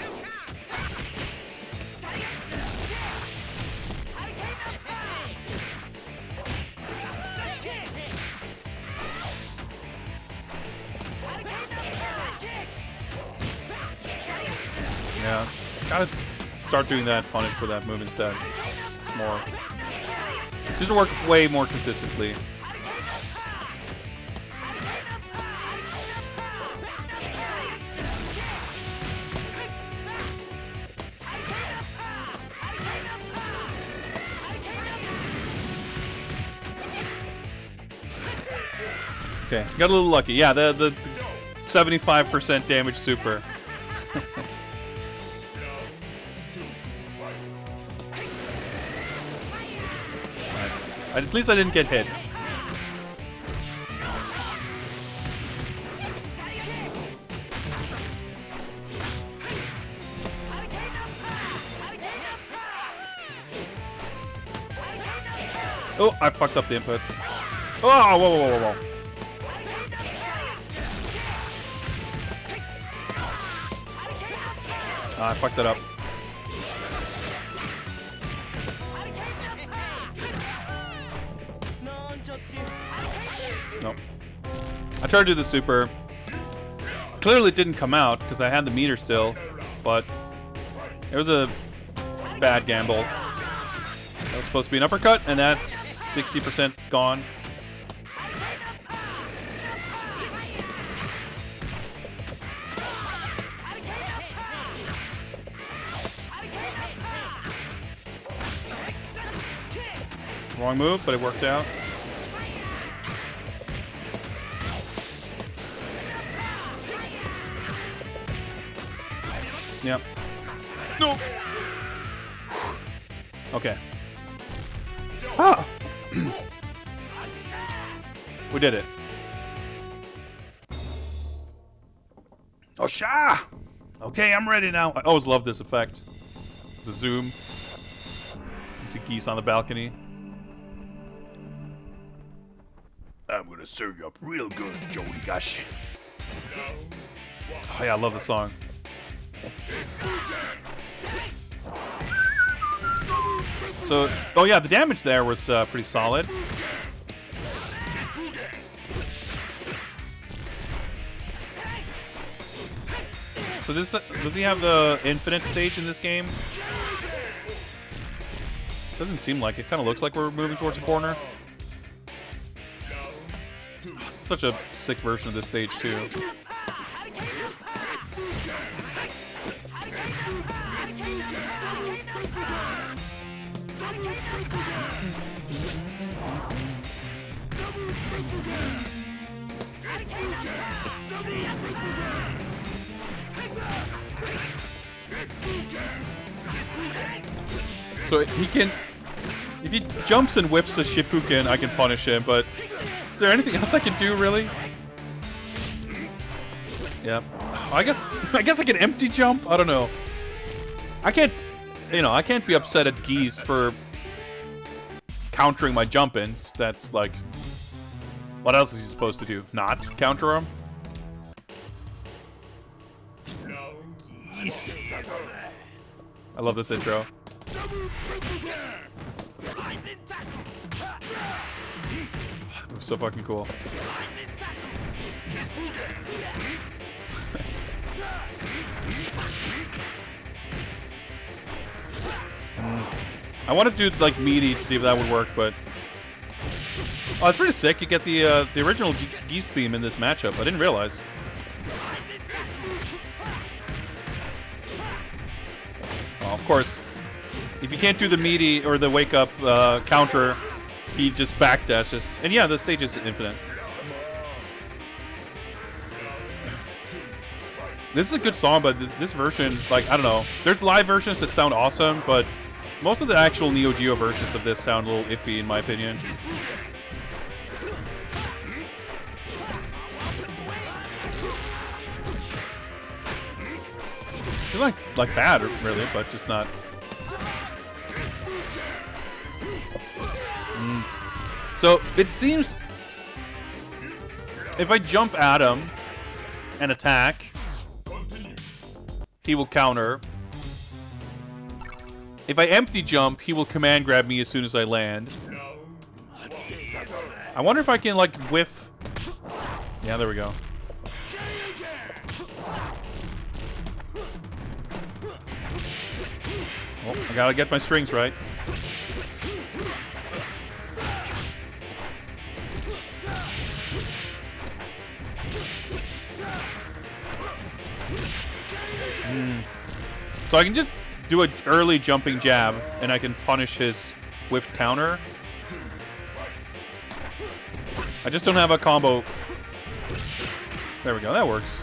Yeah, gotta start doing that punish for that move instead. It's more, just to work way more consistently. Okay, got a little lucky. Yeah, the 75% damage super. At least I didn't get hit. Oh, I fucked up the input. Oh, whoa, whoa, whoa, whoa. I fucked that up. Nope. I tried to do the super. Clearly it didn't come out because I had the meter still, but it was a bad gamble. That was supposed to be an uppercut, and that's 60% gone. Wrong move, but it worked out. Yep. No. Okay. Ah. We did it. Oh, sha! Okay, I'm ready now. I always love this effect. The zoom. You see geese on the balcony. I'm gonna serve you up real good, Joey Gosh. Oh yeah, I love the song. So, oh yeah, the damage there was pretty solid. So this, does he have the infinite stage in this game? Doesn't seem like it. Kind of looks like we're moving towards a corner. It's such a sick version of this stage too. So he can, if he jumps and whips the Shippuden, I can punish him, but is there anything else I can do, really? Yeah. I guess I can empty jump? I don't know. I can't, I can't be upset at Geese for countering my jump-ins. That's like, what else is he supposed to do? Not counter him? Geese. I love this intro. It was so fucking cool. I want to do like meaty to see if that would work, but oh, it's pretty sick. You get the original Geese theme in this matchup. I didn't realize. Well, of course, if you can't do the meaty or the wake up counter, he just backdashes. And yeah, the stage is infinite. This is a good song, but this version, like, I don't know. There's live versions that sound awesome, but most of the actual Neo Geo versions of this sound a little iffy, in my opinion. It's like bad, really, but just not. So it seems if I jump at him and attack, he will counter. If I empty jump, he will command grab me as soon as I land. I wonder if I can like whiff. Yeah, there we go. Oh, I gotta get my strings right. So I can just do an early jumping jab, and I can punish his whiffed counter. I just don't have a combo. There we go. That works.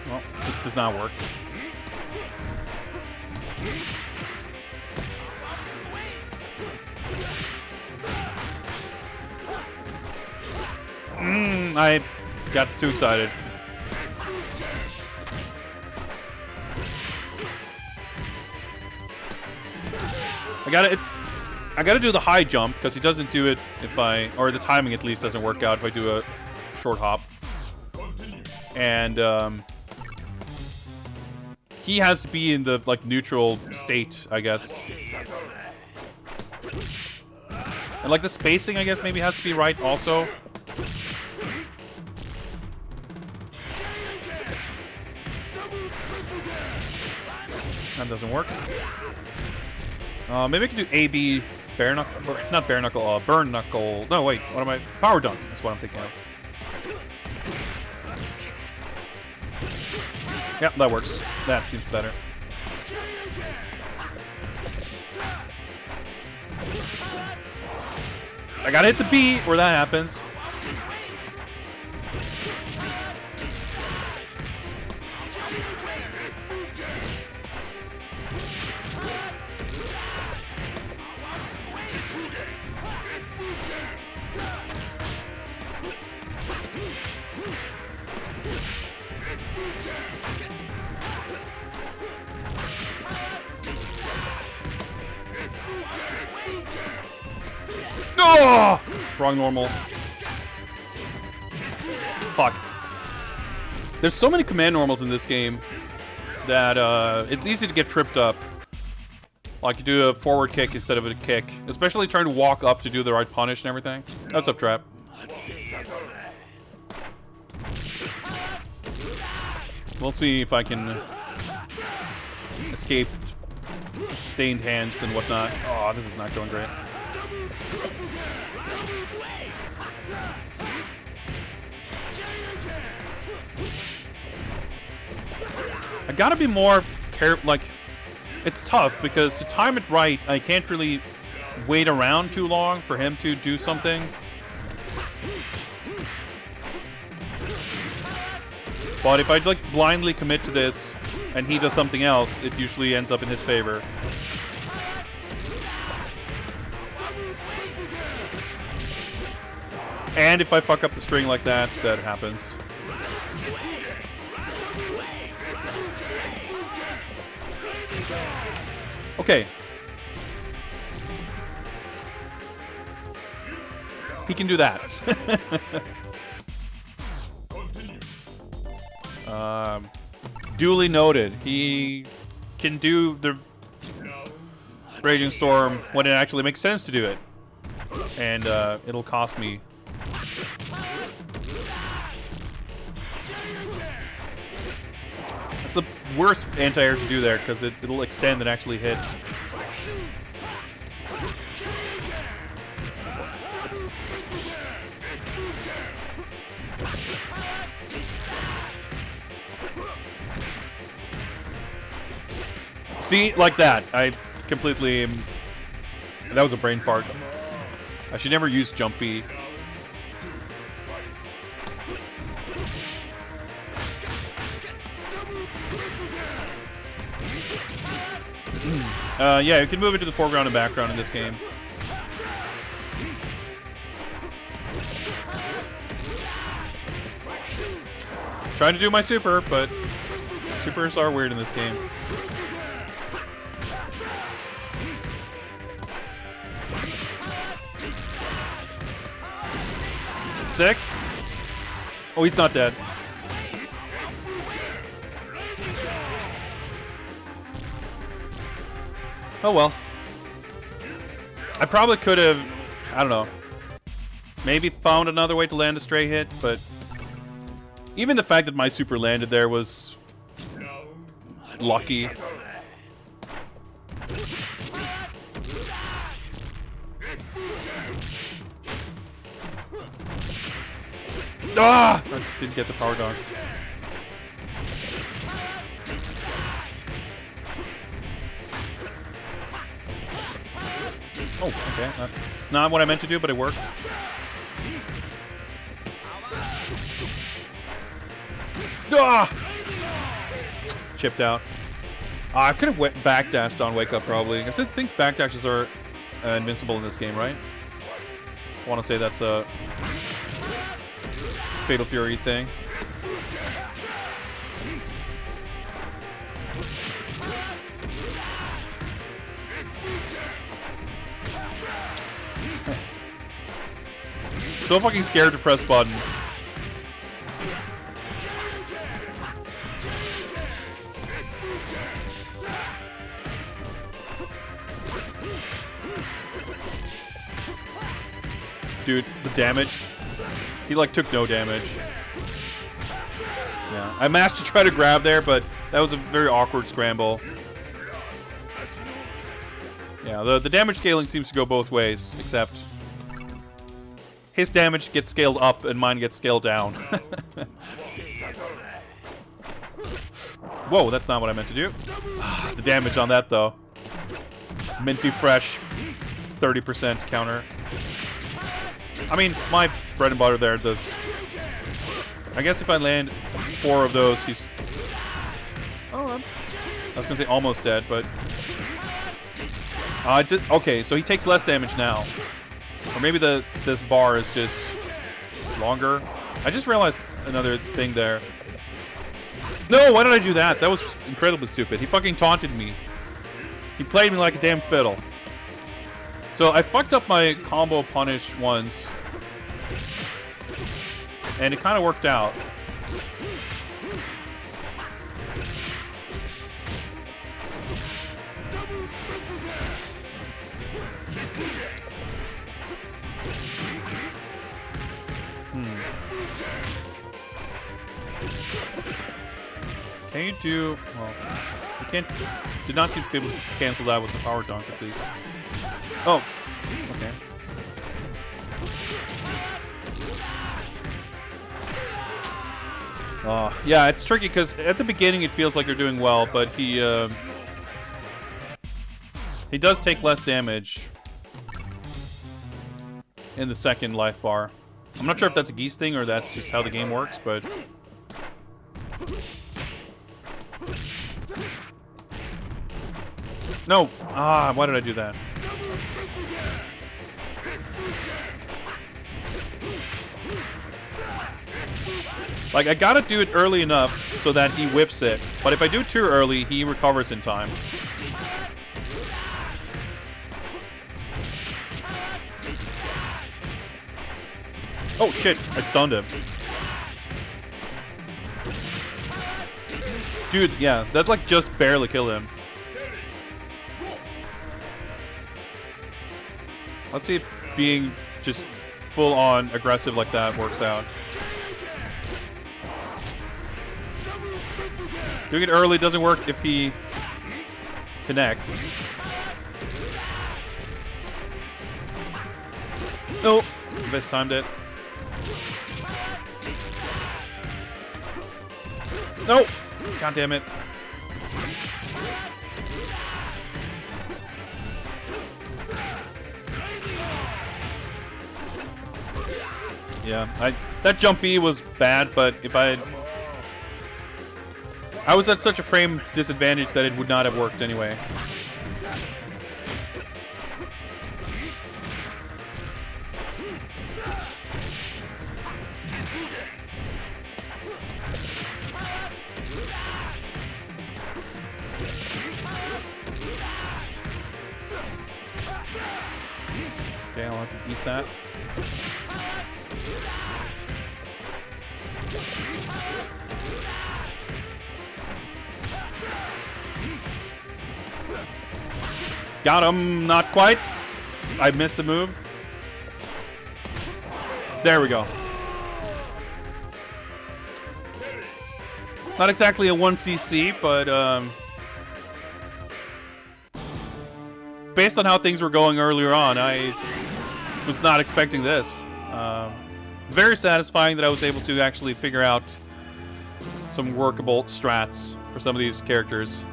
Well, it does not work. I got too excited. I gotta do the high jump because he doesn't do it or the timing at least doesn't work out if I do a short hop. And he has to be in the like neutral state, I guess. And like the spacing, I guess maybe has to be right also. That doesn't work. Maybe I can do AB bare knuckle, or not bare knuckle, burn knuckle. No, wait, what am I? Power dunk. That's what I'm thinking of. Yep, that works. That seems better. I gotta hit the B where that happens. Oh! Wrong normal. Fuck. There's so many command normals in this game that it's easy to get tripped up. Like you do a forward kick instead of a kick. Especially trying to walk up to do the right punish and everything. What's up, Trap? We'll see if I can escape stained hands and whatnot. Oh, this is not going great. I gotta be more careful. Like, it's tough because to time it right, I can't really wait around too long for him to do something. But if I like blindly commit to this and he does something else, it usually ends up in his favor. And if I fuck up the string like that, that happens. Okay. He can do that. Duly noted. He can do the Raging Storm when it actually makes sense to do it. And it'll cost me. That's the worst anti-air to do there because it'll extend and actually hit. See, like that. I completely... That was a brain fart. I should never use jump B. Yeah, you can move it to the foreground and background in this game. I was trying to do my super, but supers are weird in this game. Sick. Oh, he's not dead. Oh well. I probably could have, I don't know, maybe found another way to land a stray hit, but even the fact that my super landed there was lucky. Ah! I didn't get the power dunk. Oh, okay. It's not what I meant to do, but it worked. Ah! Chipped out. I could have backdashed on Wake Up, probably. I think backdashes are invincible in this game, right? I want to say that's a Fatal Fury thing. So fucking scared to press buttons. Dude, the damage. He like took no damage. Yeah, I mashed to try to grab there, but that was a very awkward scramble. Yeah, the damage scaling seems to go both ways, except his damage gets scaled up and mine gets scaled down. Whoa, that's not what I meant to do. The damage on that, though. Minty fresh, 30% counter. I mean, my bread and butter there does... I guess if I land 4 of those, he's... Oh, I was going to say almost dead, but... Okay, so he takes less damage now. Or maybe this bar is just longer. I just realized another thing there. No, why did I do that? That was incredibly stupid. He fucking taunted me. He played me like a damn fiddle. So I fucked up my combo punish once. And it kind of worked out. Can you do... Well, you can't... Did not seem to be able to cancel that with the power dunk, at least. Oh. Okay. Yeah, it's tricky, because at the beginning it feels like you're doing well, but he does take less damage in the second life bar. I'm not sure if that's a geese thing or that's just how the game works, but... No! Ah, why did I do that? Like, I gotta do it early enough so that he whiffs it. But if I do it too early, he recovers in time. Oh, shit. I stunned him. Dude, yeah. That's like just barely kill him. Let's see if being just full-on aggressive like that works out. Doing it early doesn't work if he connects. No! Best timed it. No! God damn it. Yeah, that jump B was bad, but if I was at such a frame disadvantage that it would not have worked anyway. Okay, I'll have to eat that. Got him, not quite. I missed the move. There we go. Not exactly a 1cc, but based on how things were going earlier on, I was not expecting this. Very satisfying that I was able to actually figure out some workable strats for some of these characters.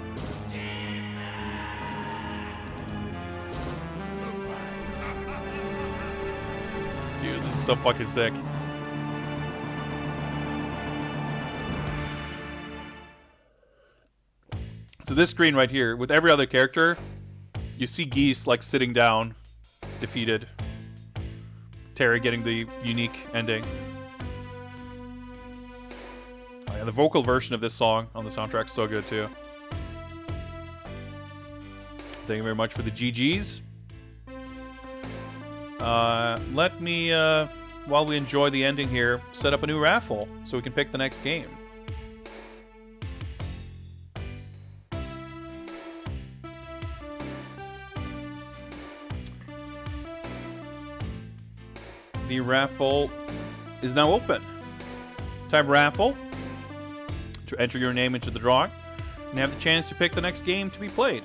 so fucking sick. So this screen right here, with every other character, you see Geese like sitting down, defeated. Terry getting the unique ending. Oh, yeah, the vocal version of this song on the soundtrack is so good too. Thank you very much for the GGs. Let me, while we enjoy the ending here, set up a new raffle so we can pick the next game. The raffle is now open. Type raffle to enter your name into the drawing and have the chance to pick the next game to be played.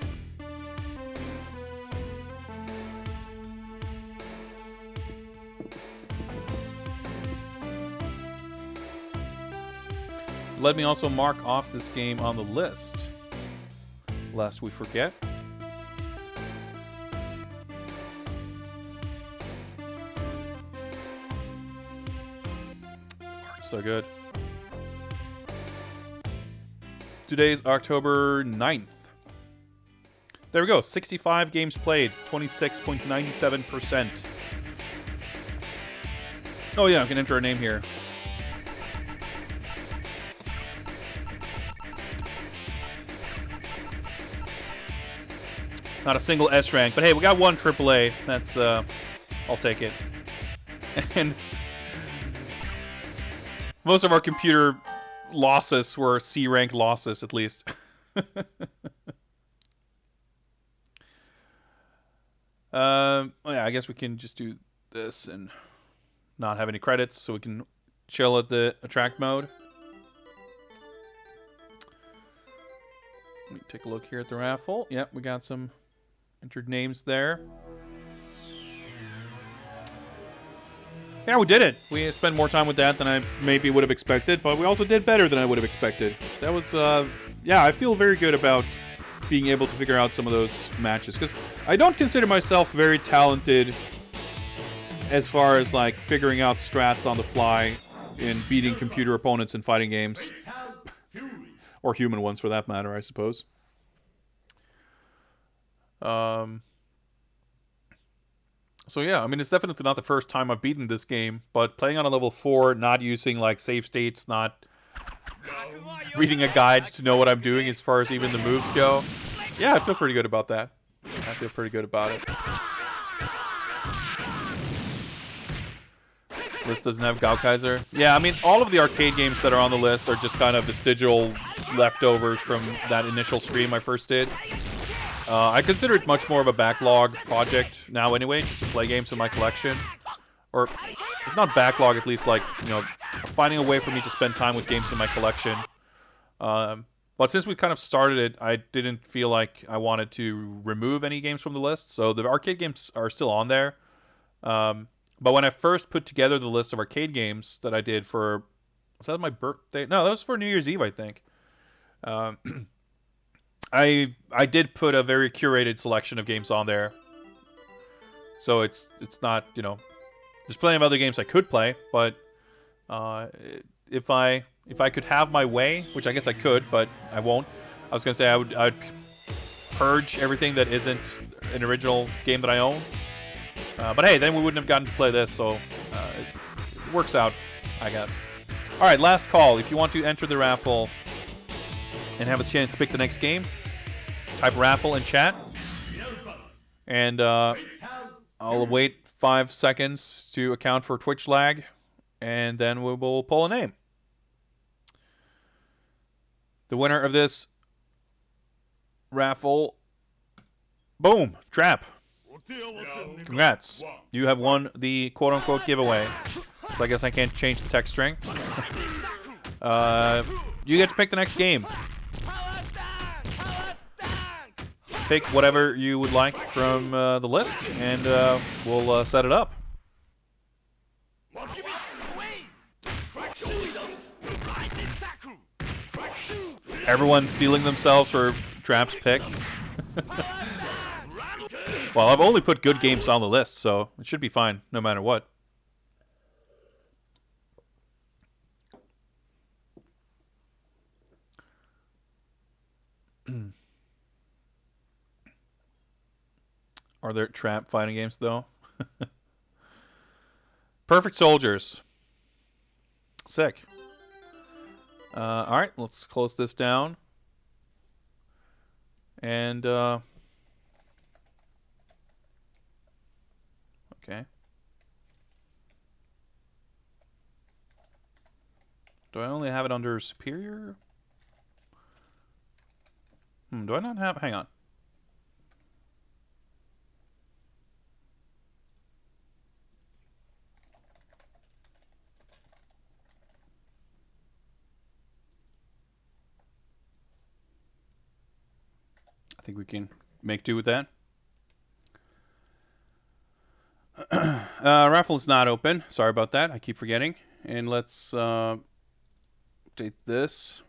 Let me also mark off this game on the list, lest we forget. So good. Today's October 9th. There we go. 65 games played. 26.97%. Oh yeah, I can enter a name here. Not a single S rank, but hey, we got one AAA. That's, I'll take it. And most of our computer losses were C rank losses, at least. Oh yeah, I guess we can just do this and not have any credits, so we can chill at the attract mode. Let me take a look here at the raffle. Yep, we got some entered names there. Yeah, we did it. We spent more time with that than I maybe would have expected, but we also did better than I would have expected. That was, yeah, I feel very good about being able to figure out some of those matches, because I don't consider myself very talented as far as, like, figuring out strats on the fly in beating computer opponents in fighting games. Or human ones, for that matter, I suppose. So yeah, I mean, it's definitely not the first time I've beaten this game, but playing on a level 4, not using like save states, not reading a guide to know what I'm doing as far as even the moves go. Yeah, I feel pretty good about that. I feel pretty good about it. List doesn't have Gaokaiser. Yeah, I mean, all of the arcade games that are on the list are just kind of vestigial leftovers from that initial stream I first did. I consider it much more of a backlog project now anyway, just to play games in my collection. Or, if not backlog, at least like, you know, finding a way for me to spend time with games in my collection. But since we kind of started it, I didn't feel like I wanted to remove any games from the list. So the arcade games are still on there. But when I first put together the list of arcade games that I did for... Was that my birthday? No, that was for New Year's Eve, I think. I did put a very curated selection of games on there. So it's not, you know... There's plenty of other games I could play, but... If I could have my way, which I guess I could, but I won't. I was going to say I'd purge everything that isn't an original game that I own. But hey, then we wouldn't have gotten to play this, so it works out, I guess. Alright, last call. If you want to enter the raffle and have a chance to pick the next game, type raffle in chat. And I'll wait 5 seconds to account for Twitch lag, and then we will pull a name. The winner of this raffle, boom, Trap. Congrats. You have won the quote-unquote giveaway. So I guess I can't change the text string. You get to pick the next game. Pick whatever you would like from the list, and we'll set it up. Everyone's stealing themselves for Trap's pick. Well, I've only put good games on the list, so it should be fine, no matter what. Are there trap fighting games, though? Perfect Soldiers. Sick. Alright, let's close this down. And, okay. Do I only have it under Superior? Do I not have... Hang on. I think we can make do with that. Raffle is not open. Sorry about that. I keep forgetting. And let's update this.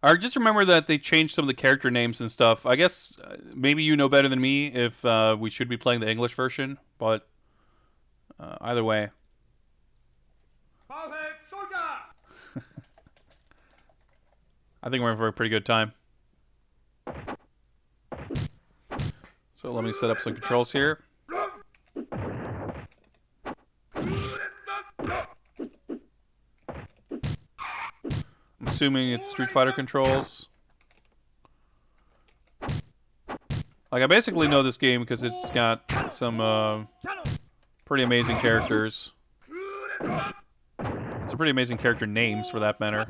I just remember that they changed some of the character names and stuff. I guess maybe you know better than me if we should be playing the English version, but either way. I think we're in for a pretty good time. So let me set up some controls here. I'm assuming it's Street Fighter controls. Like, I basically know this game because it's got some pretty amazing characters. Some pretty amazing character names, for that matter.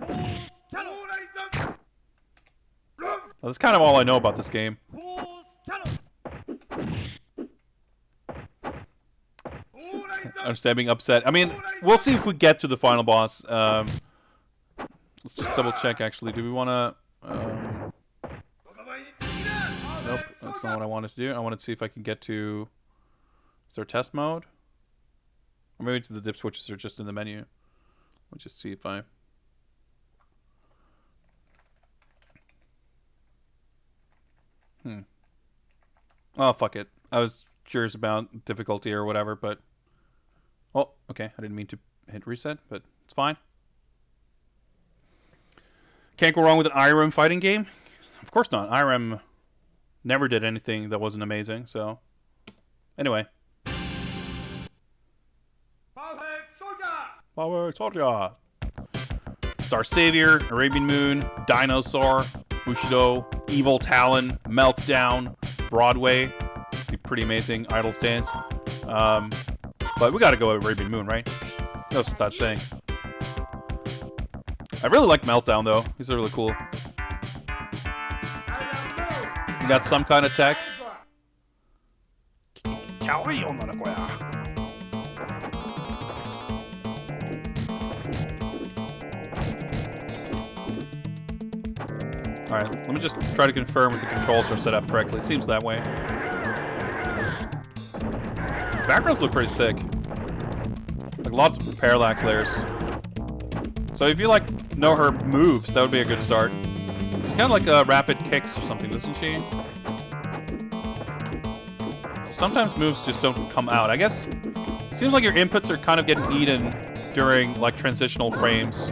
Well, that's kind of all I know about this game. I understand being upset. I mean, we'll see if we get to the final boss. Let's just double check, actually. Do we want to... Nope, that's not what I wanted to do. I wanted to see if I can get to... Is there test mode? Or maybe the dip switches are just in the menu. Let's just see if I... Oh, fuck it. I was curious about difficulty or whatever, but... Oh, okay. I didn't mean to hit reset, but it's fine. Can't go wrong with an IRM fighting game? Of course not. IRM never did anything that wasn't amazing, so... Anyway. Power Soldier! Star Savior, Arabian Moon, Dinosaur, Bushido, Evil Talon, Meltdown, Broadway, the pretty amazing Idol Dance. But we gotta go with Arabian Moon, right? That's what that's saying. I really like Meltdown, though. He's really cool. You got some kind of tech. Alright, let me just try to confirm if the controls are set up correctly. It seems that way. Backgrounds look pretty sick. Like lots of parallax layers. So if you like know her moves, that would be a good start. She's kind of like rapid kicks or something, isn't she? So sometimes moves just don't come out. I guess it seems like your inputs are kind of getting eaten during like transitional frames.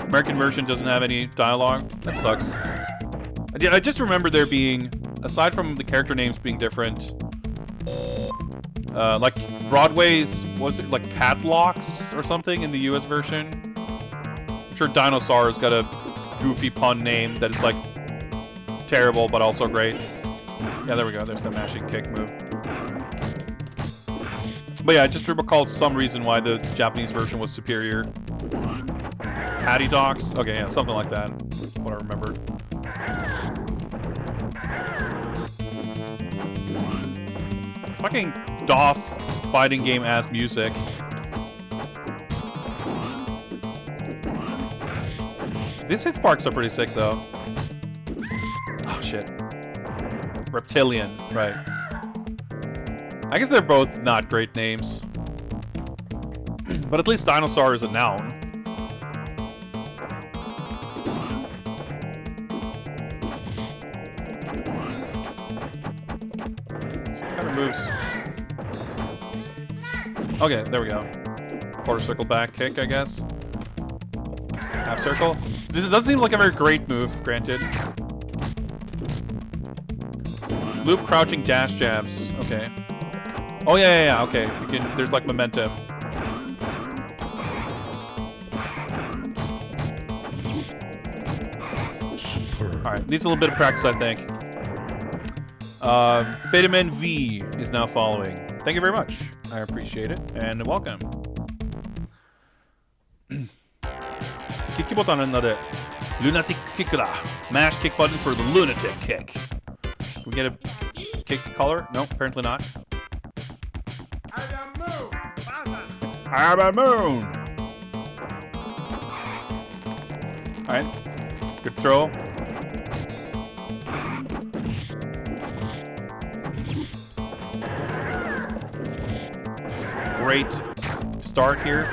American version doesn't have any dialogue. That sucks. I just remember there being, aside from the character names being different, like Broadway's, was it like Catlocks or something in the US version? I'm sure Dinosaur's got a goofy pun name that is like terrible but also great. Yeah, there we go. There's the mashing kick move. But yeah, I just recalled some reason why the Japanese version was superior. Patty Docs? Okay, yeah, something like that. What I remember. It's fucking DOS fighting game ass music. These hit sparks are pretty sick though. Oh shit. Reptilian, right. I guess they're both not great names. But at least Dinosaur is a noun. Different moves. Okay, there we go. Quarter circle back kick, I guess. Half circle. This doesn't seem like a very great move, granted. Loop crouching dash jabs. Okay. Oh yeah. Okay. You can. There's like momentum. All right. Needs a little bit of practice, I think. Vitamin V is now following. Thank you very much. I appreciate it and welcome. Kick button another lunatic kick. Mash kick button for the lunatic kick. Can we get a kick color? No, apparently not. I'm a moon. All right, good throw. Great start here.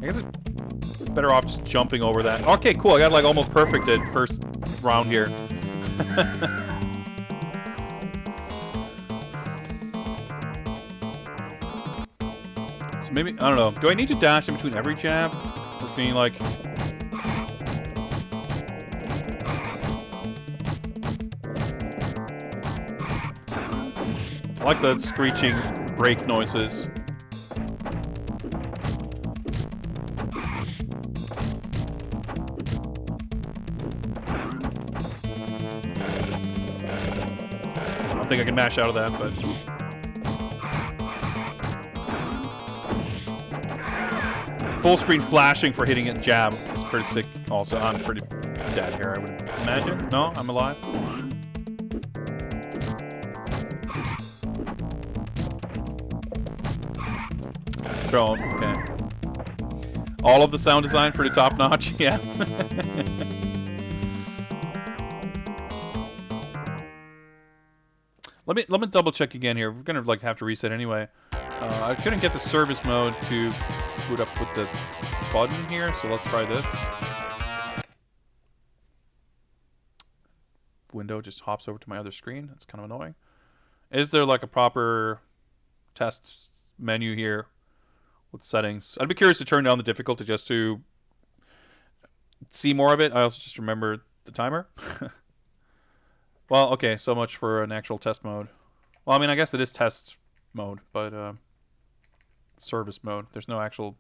I guess it's better off just jumping over that. Okay, cool. I got like almost perfected first round here. So maybe, I don't know. Do I need to dash in between every jab? Or being like... I like the screeching brake noises. I don't think I can mash out of that, but... Full screen flashing for hitting a jab is pretty sick also. I'm pretty dead here, I would imagine. No? I'm alive? Thrown, okay. All of the sound design pretty top notch, yeah. Let me double check again here. We're gonna like have to reset anyway. I couldn't get the service mode to boot up with the button here, so let's try this. Window just hops over to my other screen. That's kind of annoying. Is there like a proper test menu here with settings? I'd be curious to turn down the difficulty just to see more of it. I also just remember the timer. Well, okay, so much for an actual test mode. Well, I mean, I guess it is test mode, but service mode. There's no actual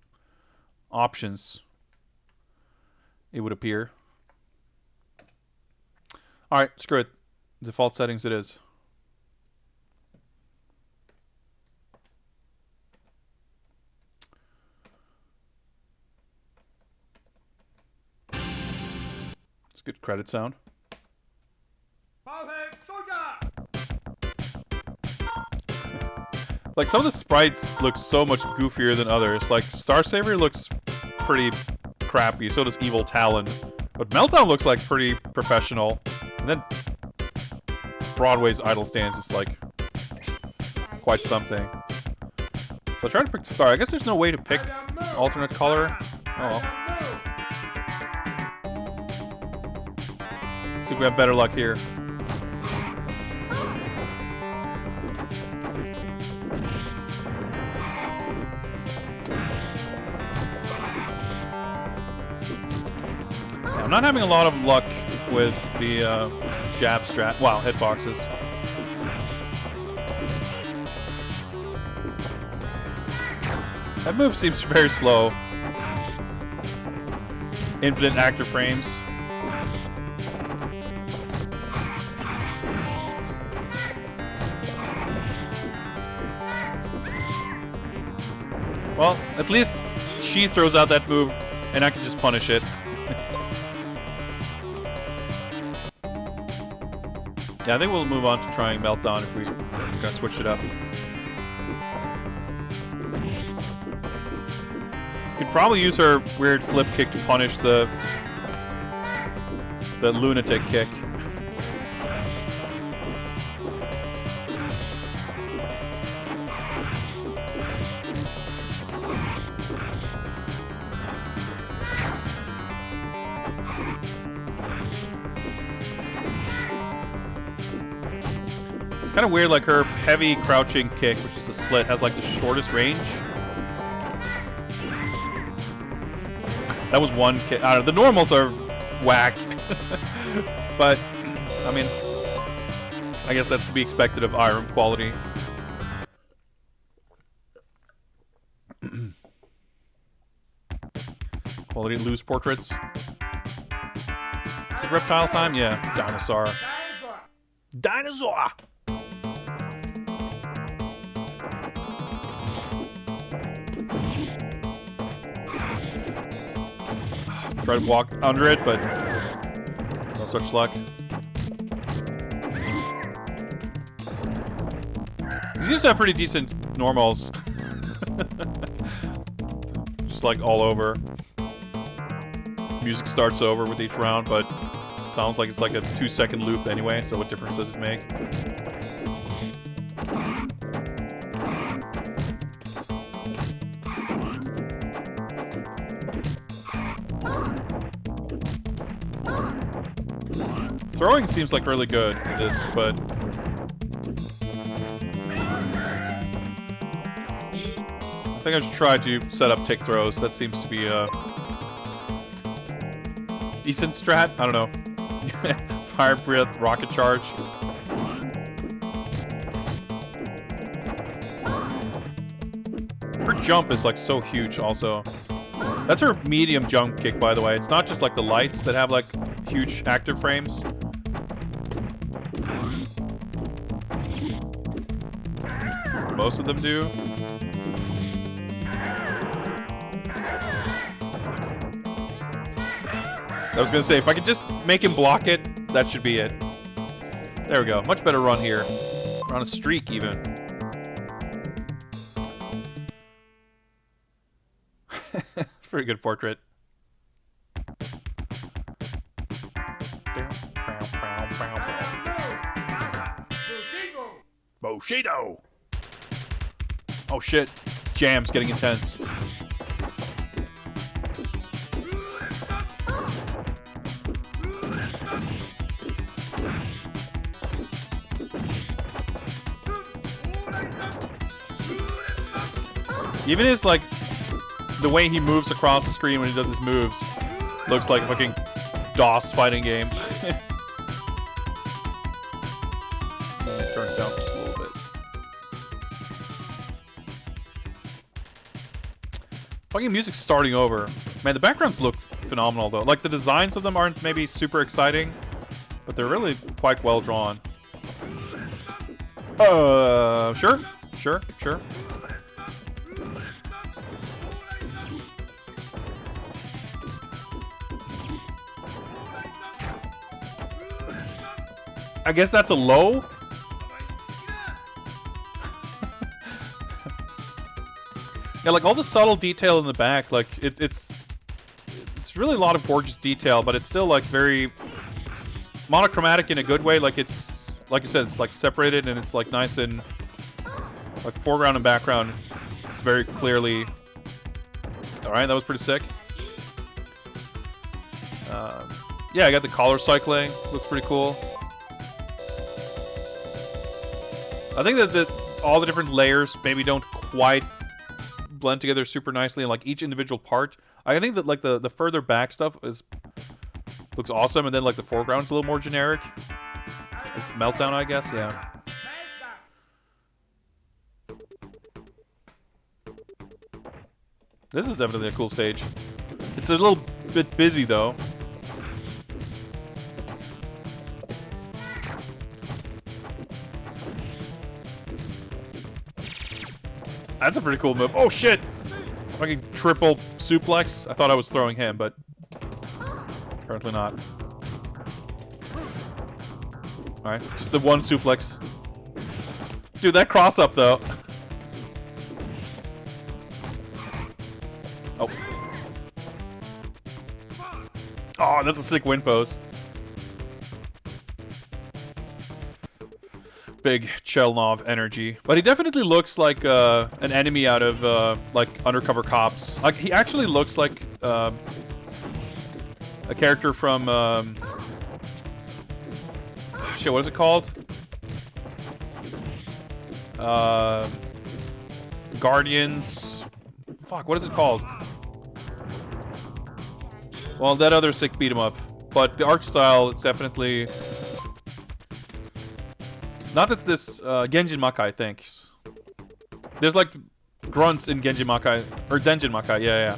options, it would appear. Alright, screw it. Default settings it is. It's good credit sound. Like, some of the sprites look so much goofier than others. Like, Star Saver looks pretty crappy, so does Evil Talon. But Meltdown looks like pretty professional. And then Broadway's Idle Stance is like quite something. So I tried to pick the star. I guess there's no way to pick alternate color. Oh well. Let's see if we have better luck here. I'm not having a lot of luck with the jab strat. Wow, hitboxes. That move seems very slow. Infinite actor frames. Well, at least she throws out that move and I can just punish it. Yeah, I think we'll move on to trying Meltdown if we gotta switch it up. Could probably use her weird flip kick to punish the lunatic kick. It's kind of weird, like her heavy crouching kick, which is the split, has like the shortest range. That was one kick. I don't know, the normals are whack. But, I mean, I guess that's to be expected of Irem quality. Quality loose portraits. Is it reptile time? Yeah, dinosaur. Dinosaur! Try to walk under it, but no such luck. He seems to have pretty decent normals. Just like all over. Music starts over with each round, but sounds like it's like a 2-second loop anyway, so what difference does it make? Throwing seems like really good at this, but I think I should try to set up tick throws. That seems to be a decent strat. I don't know. Fire breath, rocket charge. Her jump is like so huge also. That's her medium jump kick, by the way. It's not just like the lights that have like huge active frames. Most of them do. I was gonna say, if I could just make him block it, that should be it. There we go. Much better run here. We're on a streak, even. It's a pretty good portrait. Bushido! Oh shit. Jam's getting intense. Even his, like, the way he moves across the screen when he does his moves looks like a fucking DOS fighting game. Turn it down just a little bit. Fucking music's starting over. Man, the backgrounds look phenomenal, though. Like, the designs of them aren't maybe super exciting, but they're really quite well drawn. Sure. I guess that's a low? Yeah, like all the subtle detail in the back, like it's really a lot of gorgeous detail, but it's still like very monochromatic in a good way. Like it's, like you said, it's like separated and it's like nice and like foreground and background. It's very clearly. All right, that was pretty sick. Yeah, I got the collar cycling. Looks pretty cool. I think that all the different layers maybe don't quite blend together super nicely in like each individual part. I think that like the further back stuff looks awesome, and then like the foreground's a little more generic. It's Meltdown, I guess, yeah. This is definitely a cool stage. It's a little bit busy though. That's a pretty cool move. Oh shit! Fucking triple suplex. I thought I was throwing him, but apparently not. Alright, just the one suplex. Dude, that cross up though. Oh. Oh, that's a sick win pose. Big Chelnov energy, but he definitely looks like an enemy out of like Undercover Cops. Like he actually looks like a character from shit. What is it called? Guardians. Fuck, what is it called? Well, that other sick beat 'em up. But the art style, it's definitely... Not that this... Genjin Makai, I think. There's like grunts in Genjin Makai, or Denjin Makai, yeah.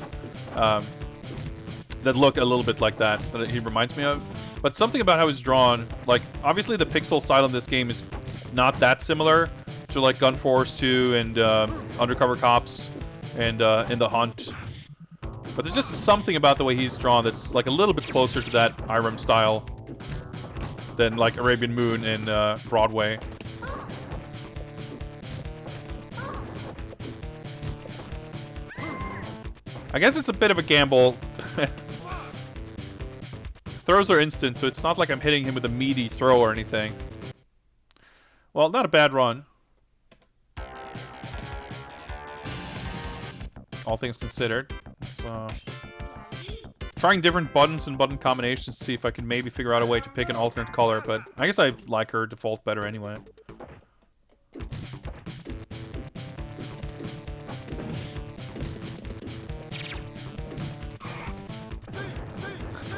That look a little bit like that he reminds me of. But something about how it's drawn, like, obviously the pixel style in this game is not that similar to like Gun Force 2 and Undercover Cops and In the Hunt. But there's just something about the way he's drawn that's like a little bit closer to that Irem style than like Arabian Moon and Broadway. I guess it's a bit of a gamble. Throws are instant, so it's not like I'm hitting him with a meaty throw or anything. Well, not a bad run. All things considered. So, trying different buttons and button combinations to see if I can maybe figure out a way to pick an alternate color, but I guess I like her default better anyway.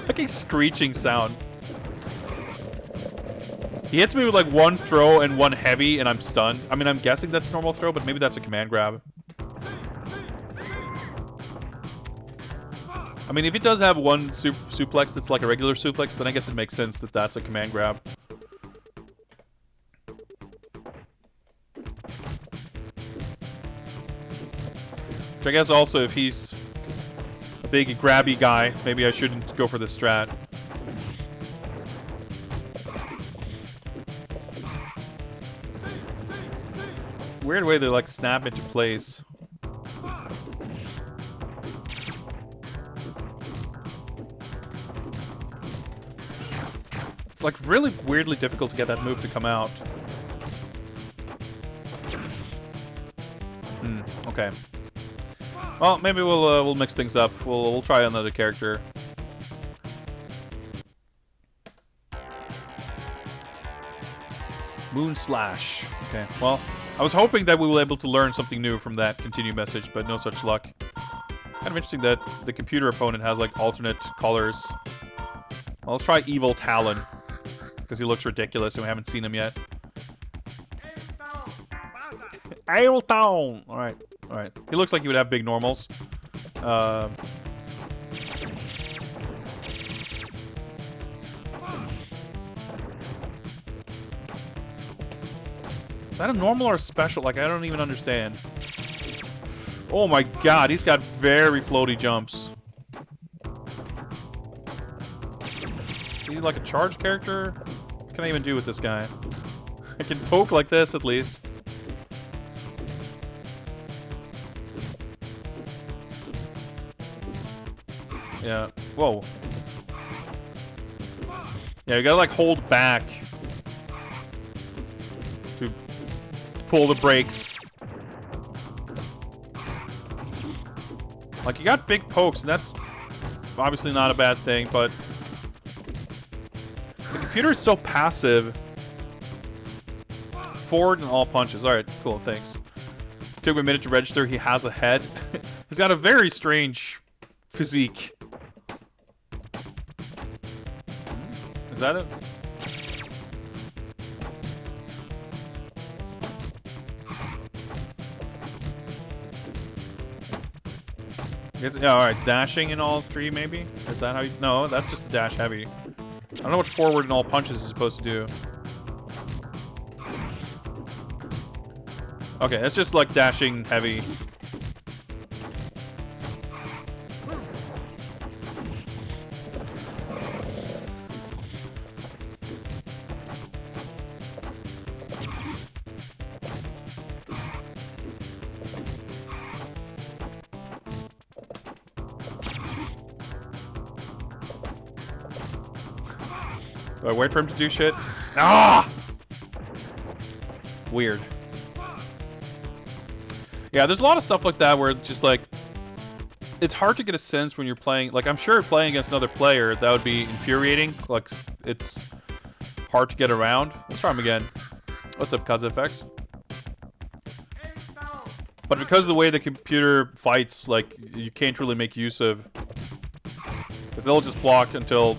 Fucking screeching sound. He hits me with like one throw and one heavy and I'm stunned. I mean, I'm guessing that's a normal throw, but maybe that's a command grab. I mean, if it does have one suplex that's like a regular suplex, then I guess it makes sense that that's a command grab. Which I guess also if he's a big grabby guy, maybe I shouldn't go for this strat. Weird way they like snap into place. It's like really weirdly difficult to get that move to come out. Okay. Well, maybe we'll mix things up. We'll try another character. Moon Slash. Okay. Well, I was hoping that we were able to learn something new from that continue message, but no such luck. Kind of interesting that the computer opponent has like alternate colors. Well, let's try Evil Talon, because he looks ridiculous and we haven't seen him yet. Evil Talon! Alright, alright. He looks like he would have big normals. Is that a normal or a special? Like, I don't even understand. Oh my god, he's got very floaty jumps. Is he like a charge character? What can I even do with this guy? I can poke like this, at least. Yeah. Whoa. Yeah, you gotta, like, hold back to pull the brakes. Like, you got big pokes, and that's obviously not a bad thing, but the computer is so passive. Forward and all punches. Alright, cool, thanks. Took me a minute to register he has a head. He's got a very strange physique. Is that it? Yeah, alright, dashing in all three, maybe? Is that how you... No, that's just a dash heavy. I don't know what forward and all punches is supposed to do. Okay, it's just like dashing heavy. Do I wait for him to do shit? Ah! Weird. Yeah, there's a lot of stuff like that where it's just like... It's hard to get a sense when you're playing... Like, I'm sure playing against another player, that would be infuriating. Like, it's hard to get around. Let's try him again. What's up, CosFX? But because of the way the computer fights, like, you can't really make use of... Because they'll just block until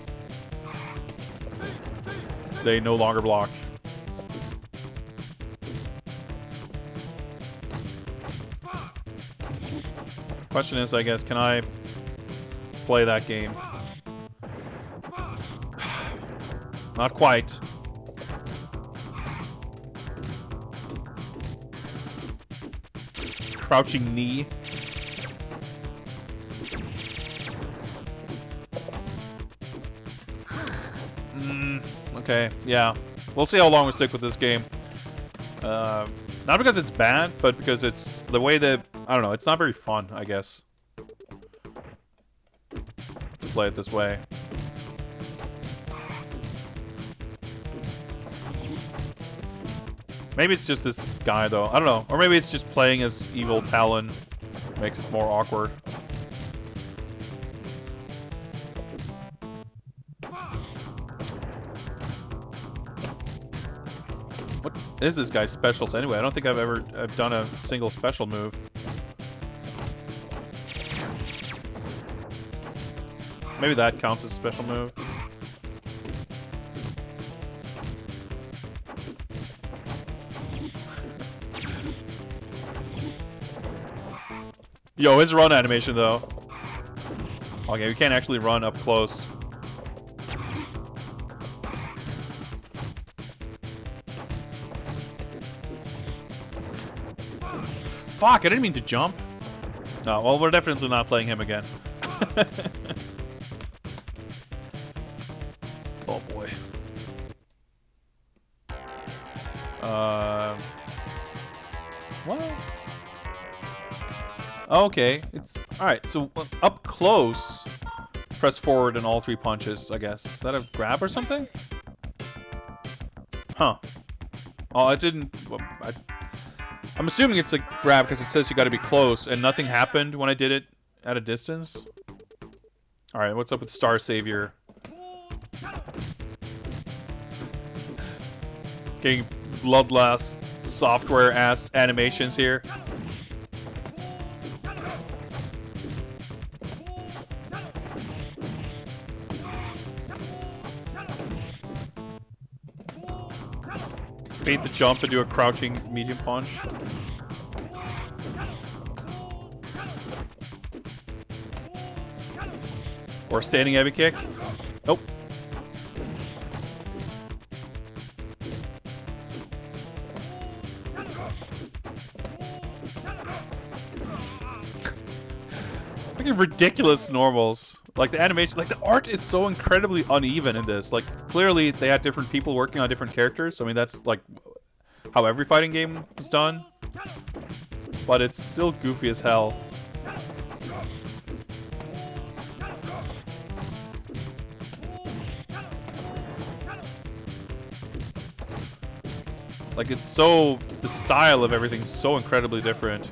they no longer block. Question is, I guess, can I play that game? Not quite. Crouching knee. Okay, yeah. We'll see how long we stick with this game. Not because it's bad, but because it's the way that... I don't know, it's not very fun, I guess. To play it this way. Maybe it's just this guy, though. I don't know. Or maybe it's just playing as Evil Talon makes it more awkward. What is this guy's specials anyway? I don't think I've done a single special move. Maybe that counts as a special move. Yo, his run animation, though. Okay, we can't actually run up close. Fuck, I didn't mean to jump. No, well, we're definitely not playing him again. Oh, boy. What? Okay, it's alright. So up close, press forward in all three punches, I guess. Is that a grab or something? Huh. Oh, I didn't. I'm assuming it's a grab because it says you got to be close, and nothing happened when I did it at a distance. Alright, what's up with Star Savior? Getting bloodlust software ass animations here. Bait the jump and do a crouching medium punch. Or standing heavy kick. Nope. Fucking ridiculous normals. Like the animation, like the art is so incredibly uneven in this. Like clearly they had different people working on different characters. I mean that's like how every fighting game is done. But it's still goofy as hell. Like it's so, the style of everything's so incredibly different.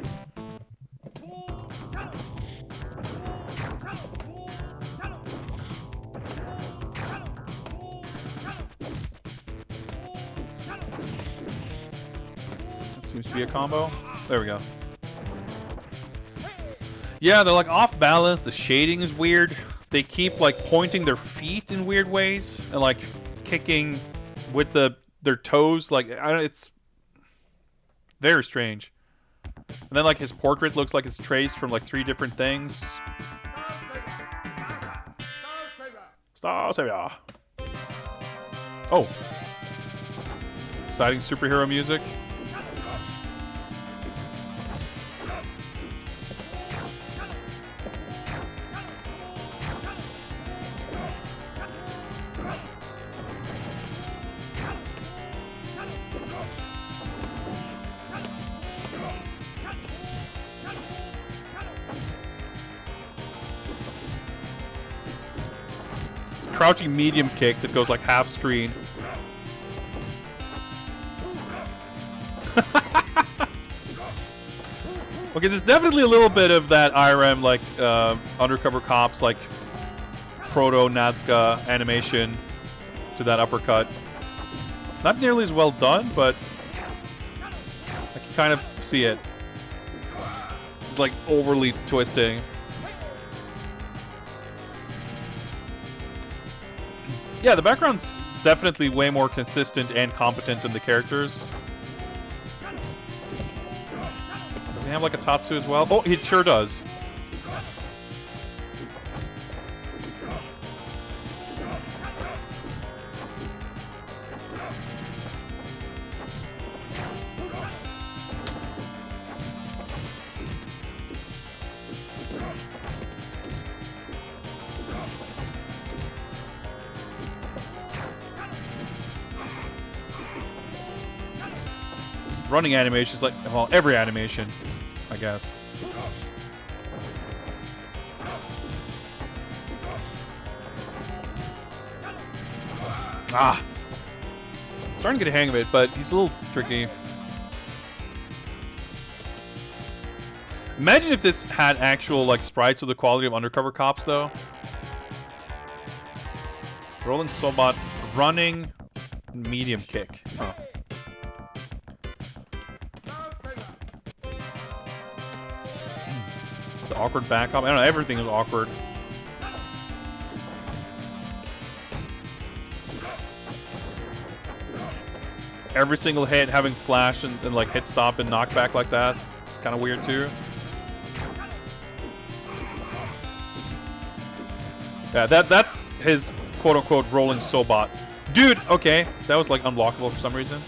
Seems to be a combo. There we go. Yeah, they're like off balance. The shading is weird. They keep like pointing their feet in weird ways and like kicking with their toes. Like it's very strange. And then like his portrait looks like it's traced from like 3 different things. Star Savior. Oh, exciting superhero music. Crouching medium kick that goes like half screen. Okay, there's definitely a little bit of that IRM like undercover cops like proto Nazca animation to that uppercut. Not nearly as well done, but I can kind of see it. It's like overly twisting. Yeah, the background's definitely way more consistent and competent than the characters. Does he have like a Tatsu as well? Oh, he sure does. Running animations, like, well, every animation, I guess. Ah! Starting to get a hang of it, but he's a little tricky. Imagine if this had actual, like, sprites of the quality of Undercover Cops, though. Rolling Sobot, running, medium kick. Huh. The awkward back up. I don't know, everything is awkward. Every single hit having flash and like hit stop and knockback like that. It's kind of weird too. Yeah, that's his quote-unquote rolling Sobot. Dude, okay. That was like unblockable for some reason.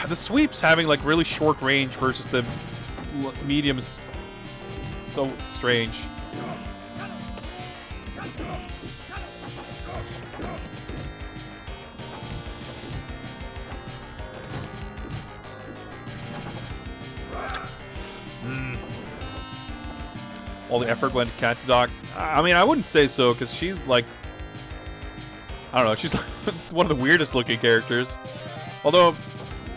The sweeps having like really short range versus the medium is so strange. All the effort went to Cat to Dog. I mean, I wouldn't say so, because she's like, I don't know, she's like one of the weirdest looking characters. Although,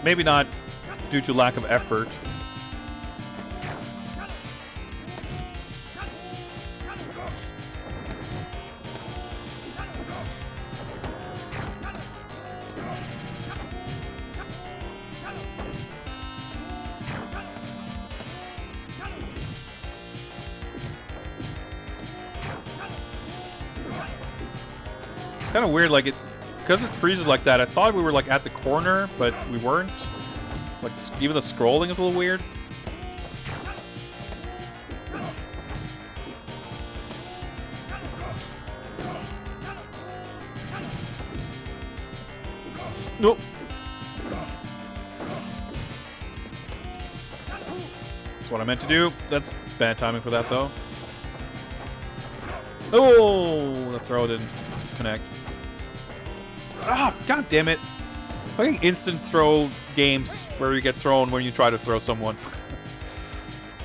maybe not due to lack of effort. Kind of weird, like it, because it freezes like that. I thought we were like at the corner, but we weren't. Like even the scrolling is a little weird. Nope. That's what I meant to do. That's bad timing for that, though. Oh, the throw didn't connect. Ah, oh, god damn it. Fucking instant throw games where you get thrown when you try to throw someone.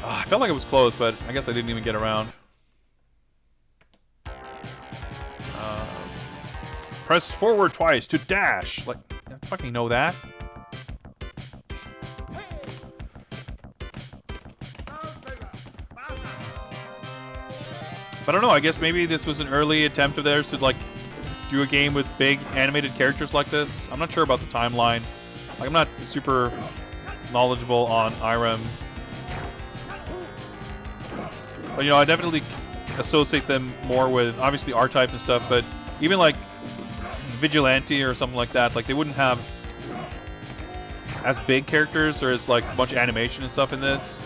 I felt like it was close, but I guess I didn't even get around. Press forward twice to dash. Like, I fucking know that. But I don't know, I guess maybe this was an early attempt of theirs to, like, do a game with big animated characters like this. I'm not sure about the timeline. Like, I'm not super knowledgeable on IREM. But, you know, I definitely associate them more with, obviously, R-Type and stuff, but even, like, Vigilante or something like that, like, they wouldn't have as big characters or as, like, a bunch of animation and stuff in this.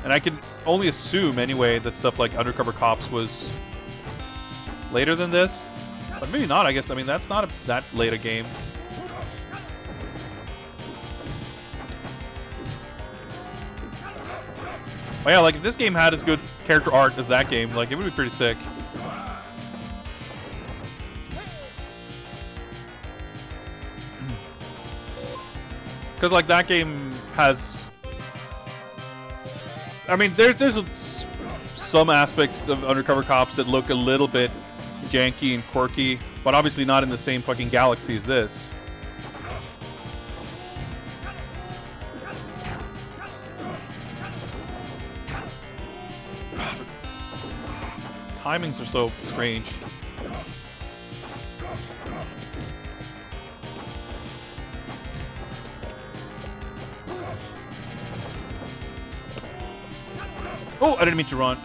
And I can only assume, anyway, that stuff like Undercover Cops was later than this. But maybe not, I guess. I mean, that's not that late a game. But yeah, like, if this game had as good character art as that game, like, it would be pretty sick. Because, like, that game has... I mean, there's some aspects of Undercover Cops that look a little bit janky and quirky, but obviously not in the same fucking galaxy as this. Timings are so strange. Oh, I didn't mean to run.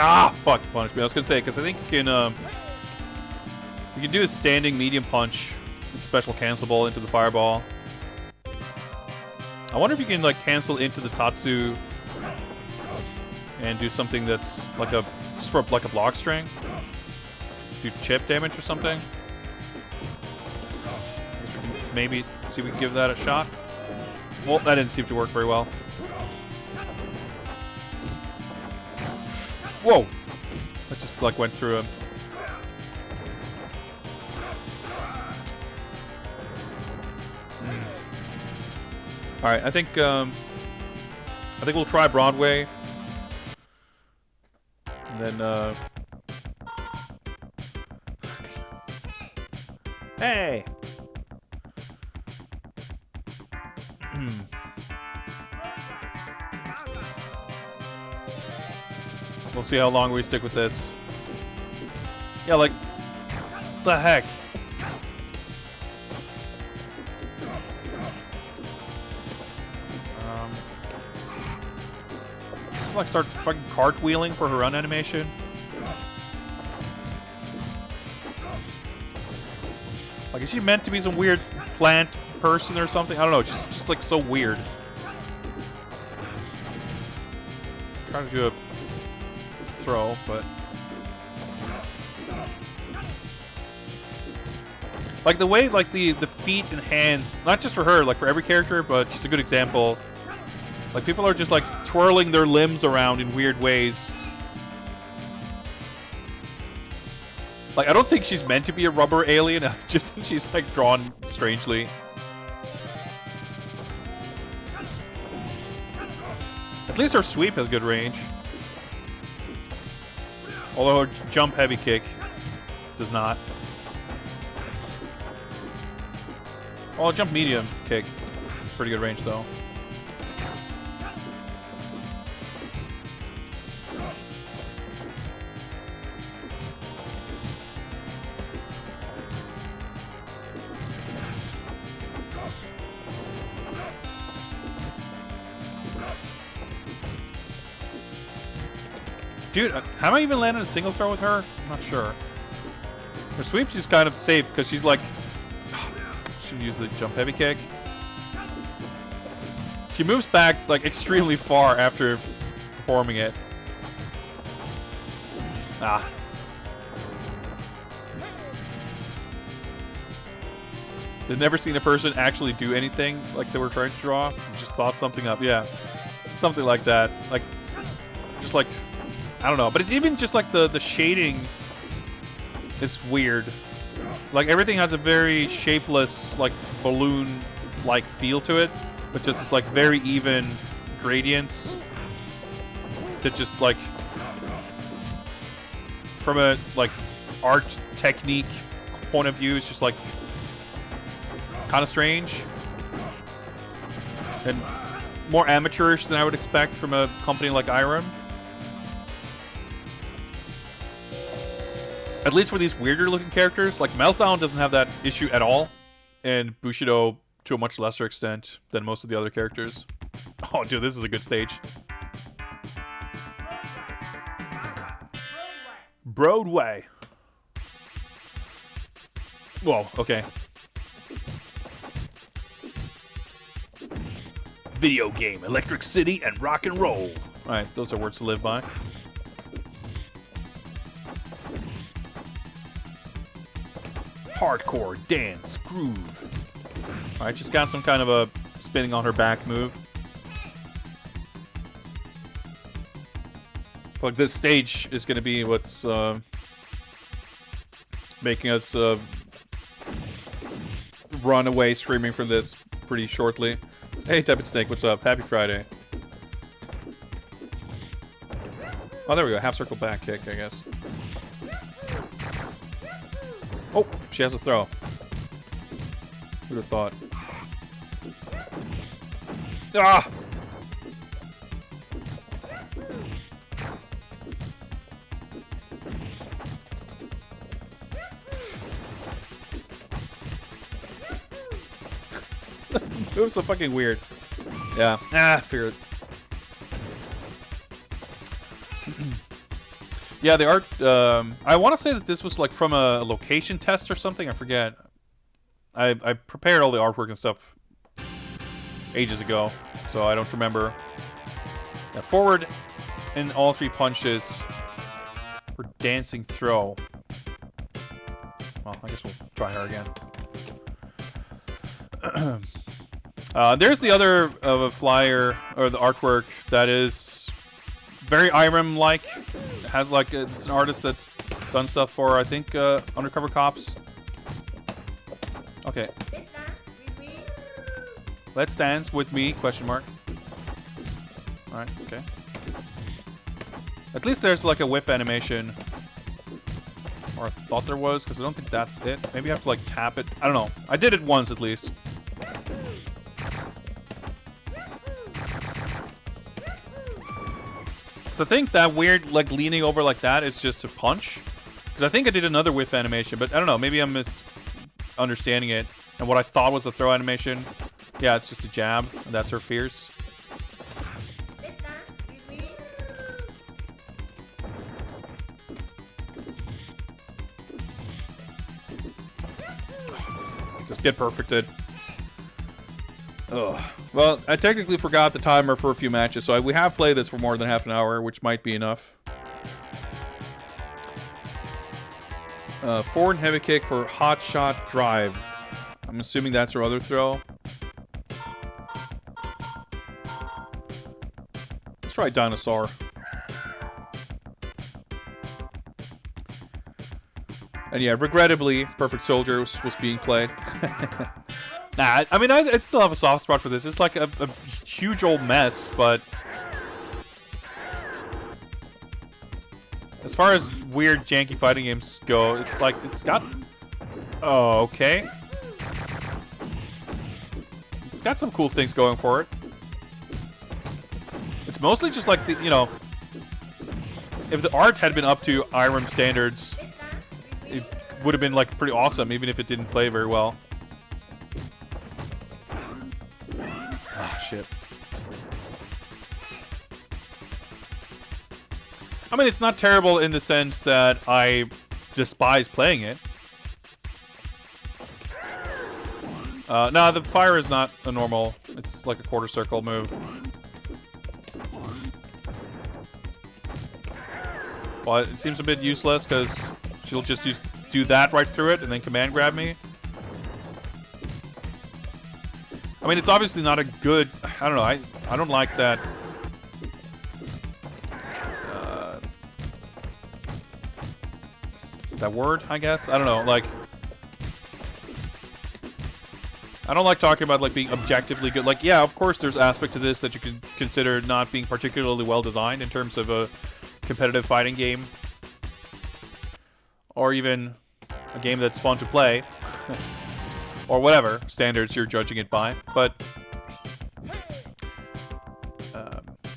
Ah, fuck, punish me. I was gonna say, because I think you can do a standing medium punch with special cancelable into the fireball. I wonder if you can like cancel into the Tatsu and do something that's like a just for like a block string. Do chip damage or something. Maybe see if we can give that a shot. Well, that didn't seem to work very well. Whoa! That just like went through him. All right, I think we'll try Broadway, and then hey. We'll see how long we stick with this. Yeah, like, the heck? Like start fucking cartwheeling for her run animation. Like, is she meant to be some weird plant person or something? I don't know. Just like so weird. I'm trying to do a throw, but like the way like the feet and hands, not just for her, like for every character, but just a good example. Like people are just like twirling their limbs around in weird ways. Like I don't think she's meant to be a rubber alien. I just think she's like drawn strangely. At least her sweep has good range. Although her jump heavy kick does not. Well, jump medium kick. Pretty good range though. Dude, how am I even landing a single throw with her? I'm not sure. Her sweep, she's kind of safe because she's like... Should use the jump heavy kick. She moves back like extremely far after performing it. Ah. They've never seen a person actually do anything like they were trying to draw. Just thought something up. Yeah. Something like that. Like, just like... I don't know, but it's even just like the shading is weird. Like everything has a very shapeless, like balloon-like feel to it, but just this like very even gradients that just like from a like art technique point of view is just like kind of strange and more amateurish than I would expect from a company like Irem. At least for these weirder looking characters, like Meltdown doesn't have that issue at all, and Bushido to a much lesser extent than most of the other characters. Oh, dude, this is a good stage. Broadway. Whoa, okay. Video game, Electric City, and rock and roll. Alright, those are words to live by. Hardcore dance groove. Alright, she's got some kind of a spinning on her back move. Like this stage is going to be what's making us run away screaming from this pretty shortly. Hey, Tepid Snake, what's up? Happy Friday. Oh, there we go. Half circle back kick, I guess. Oh, she has a throw. Who'd have thought? Ah! It was so fucking weird. Yeah. Ah, fear it. Yeah, the art. I want to say that this was like from a location test or something. I forget. I prepared all the artwork and stuff ages ago, so I don't remember. Yeah, forward in all 3 punches for dancing throw. Well, I guess we'll try her again. There's the other flyer or the artwork that is very Irem-like. It has like it's an artist that's done stuff for I think Undercover Cops. Okay. Let's dance with me? Question mark. All right. Okay. At least there's like a whip animation. Or I thought there was, because I don't think that's it. Maybe you have to like tap it. I don't know. I did it once at least. So I think that weird like leaning over like that is just to punch. Because I think I did another whiff animation, but I don't know. Maybe I'm misunderstanding it. And what I thought was a throw animation, yeah, it's just a jab. And that's her fierce. Just get perfected. Ugh. Well, I technically forgot the timer for a few matches, so we have played this for more than half an hour, which might be enough. Forward heavy kick for hot shot drive. I'm assuming that's her other throw. Let's try dinosaur. And yeah, regrettably, Perfect Soldier was being played. Nah, I mean, I still have a soft spot for this. It's like a huge old mess, but as far as weird, janky fighting games go, it's like, it's got... Oh, okay. It's got some cool things going for it. It's mostly just like, the, you know, if the art had been up to Irem standards, it would have been like pretty awesome, even if it didn't play very well. Ah, shit. I mean, it's not terrible in the sense that I despise playing it. No, the fire is not a normal. It's like a quarter circle move. But it seems a bit useless because she'll just do that right through it and then command grab me. I mean, it's obviously not a good... I don't know. I don't like that... that word, I guess? I don't know. Like... I don't like talking about like being objectively good. Like, yeah, of course there's aspect to this that you could consider not being particularly well designed in terms of a competitive fighting game. Or even a game that's fun to play. Or whatever standards you're judging it by. But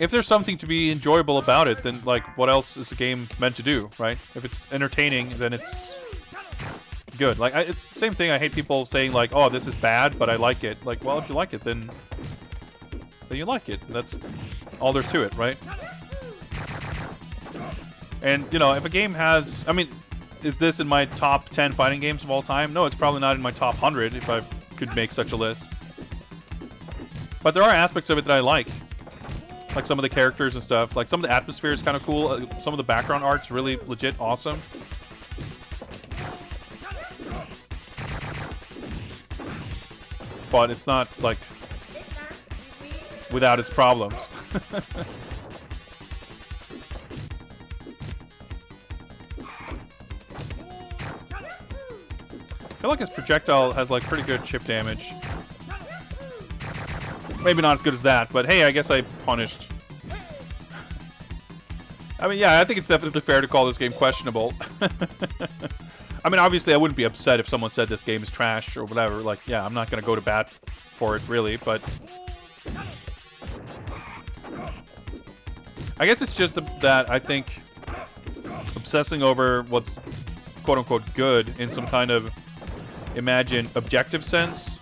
if there's something to be enjoyable about it, then like what else is a game meant to do, right? If it's entertaining, then it's good. Like it's the same thing. I hate people saying like, "Oh, this is bad, but I like it." Like, well, if you like it, then you like it. That's all there's to it, right? And you know, if a game has, I mean, is this in my top 10 fighting games of all time? No, it's probably not in my top 100 if I could make such a list. But there are aspects of it that I like some of the characters and stuff. Like some of the atmosphere is kind of cool. Some of the background art's really legit awesome. But it's not, like, without its problems. I feel like his projectile has, like, pretty good chip damage. Maybe not as good as that, but hey, I guess I punished. I mean, yeah, I think it's definitely fair to call this game questionable. I mean, obviously, I wouldn't be upset if someone said this game is trash or whatever. Like, yeah, I'm not going to go to bat for it, really, but... I guess it's just that I think obsessing over what's quote-unquote good in some kind of imagined objective sense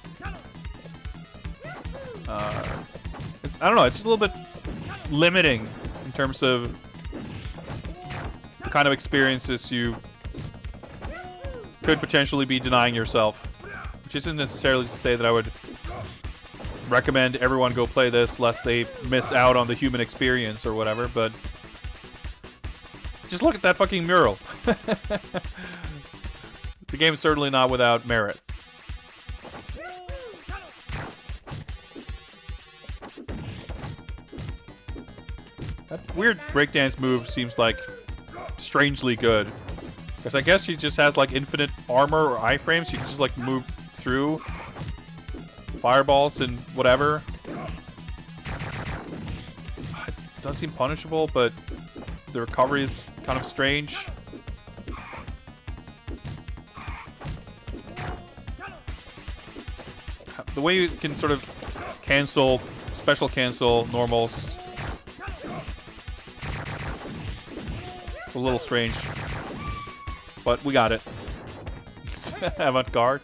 I don't know, it's just a little bit limiting in terms of the kind of experiences you could potentially be denying yourself. Which isn't necessarily to say that I would recommend everyone go play this lest they miss out on the human experience or whatever, but just look at that fucking mural. The game's certainly not without merit. That weird breakdance move seems like strangely good. Because I guess she just has like infinite armor or iframes. She can just like move through fireballs and whatever. It does seem punishable, but the recovery is kind of strange. The way you can sort of cancel, special cancel normals, it's a little strange, but we got it. Avant-garde.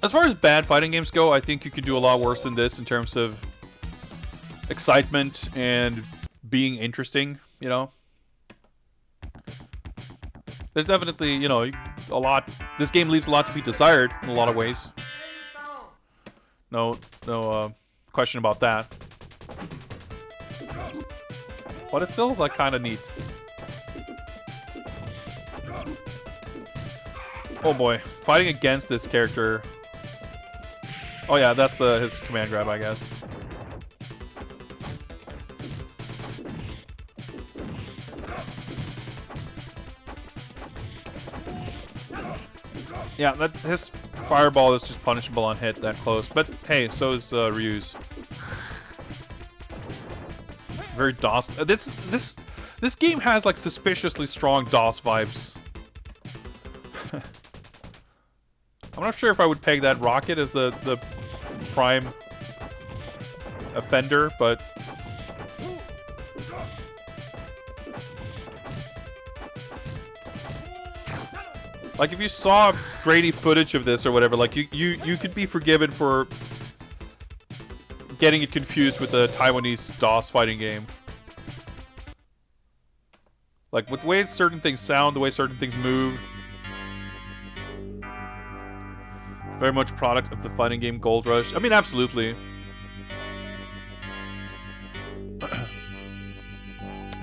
As far as bad fighting games go, I think you could do a lot worse than this in terms of excitement and being interesting, you know? There's definitely, you know, a lot. This game leaves a lot to be desired in a lot of ways. No question about that. But it's still like kind of neat. Oh boy, fighting against this character. Oh yeah, that's his command grab, I guess. Yeah, his fireball is just punishable on hit that close. But hey, so is Ryu's. Very DOS. This game has like suspiciously strong DOS vibes. I'm not sure if I would peg that rocket as the prime offender, but like if you saw grainy footage of this or whatever, like you could be forgiven for getting it confused with the Taiwanese DOS fighting game. Like with the way certain things sound, the way certain things move. Very much product of the fighting game Gold Rush. I mean, absolutely.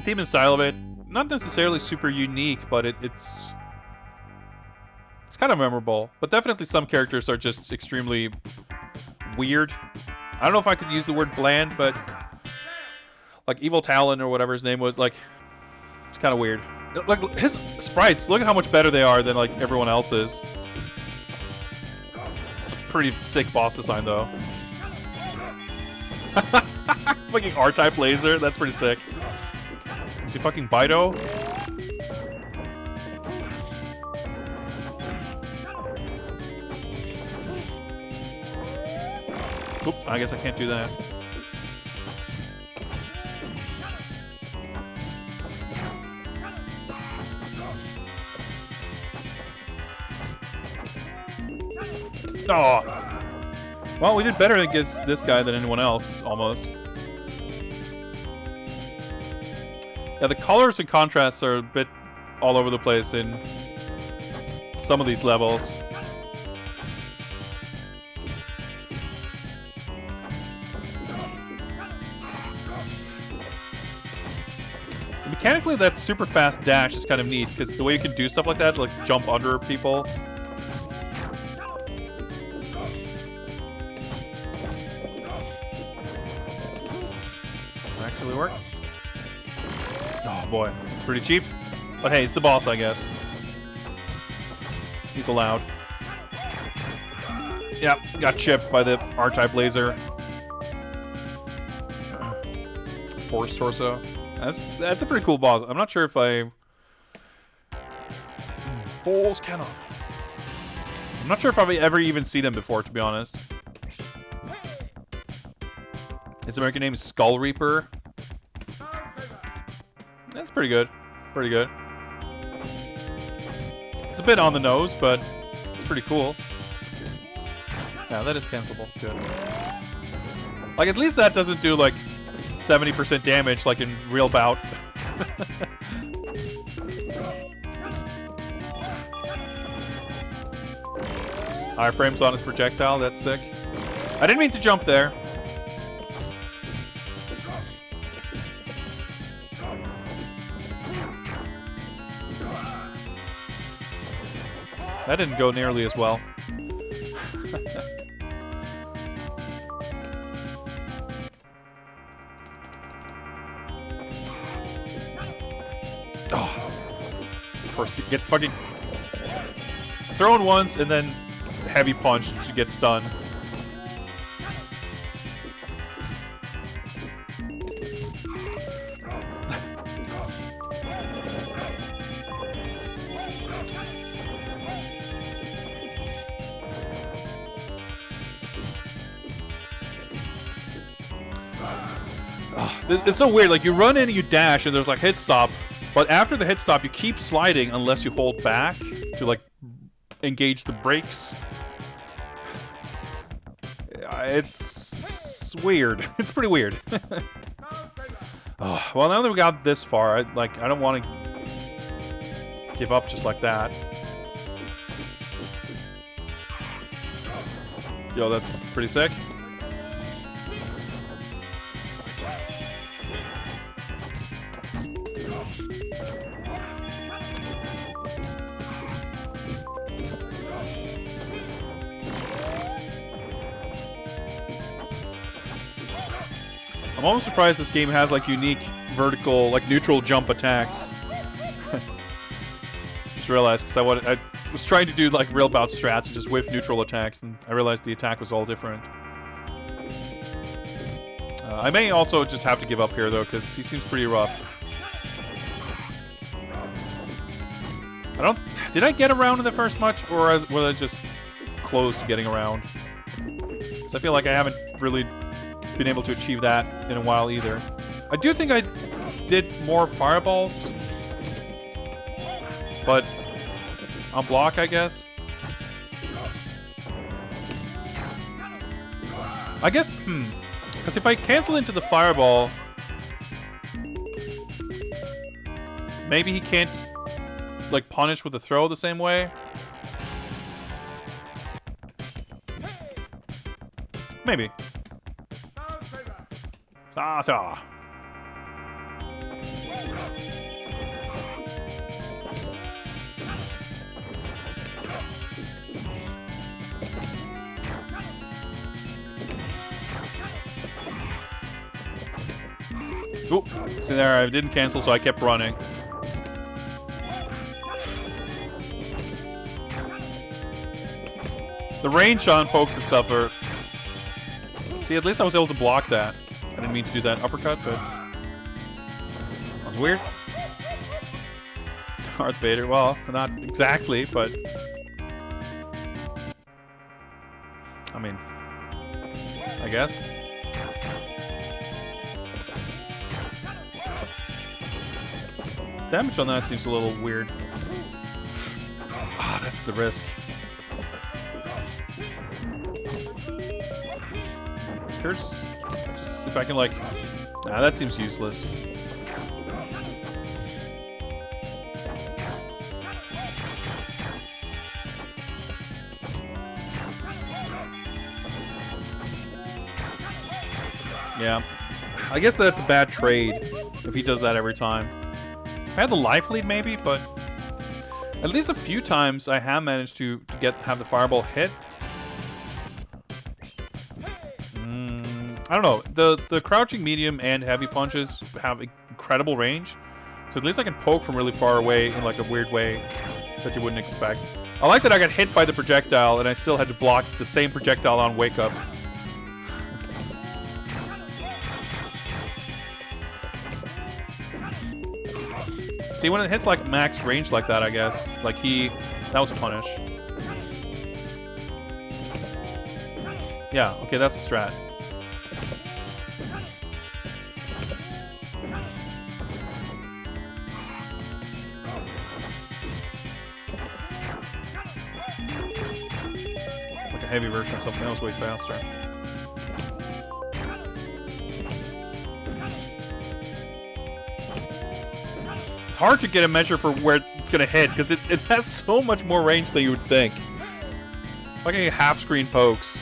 Theme and style of it, not necessarily super unique, but it's kind of memorable. But definitely some characters are just extremely weird. I don't know if I could use the word bland, but like Evil Talon or whatever his name was, like it's kind of weird. Like his sprites, look at how much better they are than like everyone else's. Pretty sick boss design though. Fucking R-type laser, that's pretty sick. Is he fucking Bido? Oop, I guess I can't do that. Oh, well, we did better against this guy than anyone else, almost. Yeah, the colors and contrasts are a bit all over the place in some of these levels. Mechanically, that super fast dash is kind of neat, because the way you can do stuff like that, like jump under people. Work. Oh boy, it's pretty cheap. But hey, he's the boss, I guess. He's allowed. Yep, got chipped by the R-type laser. Force torso. That's a pretty cool boss. I'm not sure if I... Fool's Cannon. I'm not sure if I've ever even seen him before, to be honest. His American name is Skull Reaper. That's pretty good. Pretty good. It's a bit on the nose, but it's pretty cool. Yeah, that is cancelable. Good. Like, at least that doesn't do, like, 70% damage, like in real Bout. Just iframes on his projectile, that's sick. I didn't mean to jump there. That didn't go nearly as well. Oh. First, you get fucking thrown once and then heavy punch to get stunned. It's so weird, like you run in and you dash and there's like hit stop, but after the hit stop you keep sliding unless you hold back to like engage the brakes. It's weird. It's pretty weird. Oh, well, now that we got this far, I don't want to give up just like that. Yo, that's pretty sick. I'm almost surprised this game has like unique vertical, like neutral jump attacks. Just realized because I was trying to do like real Bout strats, just with neutral attacks, and I realized the attack was all different. I may also just have to give up here though, because he seems pretty rough. Did I get around in the first much, or was I just close to getting around? Because I feel like I haven't really been able to achieve that in a while either. I do think I did more fireballs, but on block, I guess. I guess, because if I cancel into the fireball, maybe he can't like punish with a throw the same way. Maybe. Sa. Oop. See there, I didn't cancel, so I kept running. The range on pokes and stuff are... See, at least I was able to block that. I didn't mean to do that uppercut, but... That was weird. Darth Vader, well, not exactly, but... I mean... I guess. Damage on that seems a little weird. Ah, that's the risk. Just if I can like... Nah, that seems useless. Yeah. I guess that's a bad trade if he does that every time. I had the life lead maybe, but at least a few times I have managed to have the fireball hit. I don't know. The crouching medium and heavy punches have incredible range, so at least I can poke from really far away in like a weird way that you wouldn't expect. I like that I got hit by the projectile and I still had to block the same projectile on wake up. See, when it hits like max range like that, I guess, like that was a punish. Yeah, okay, that's the strat. It's like a heavy version of something else way faster. It's hard to get a measure for where it's gonna hit because it has so much more range than you would think. Like a half-screen pokes.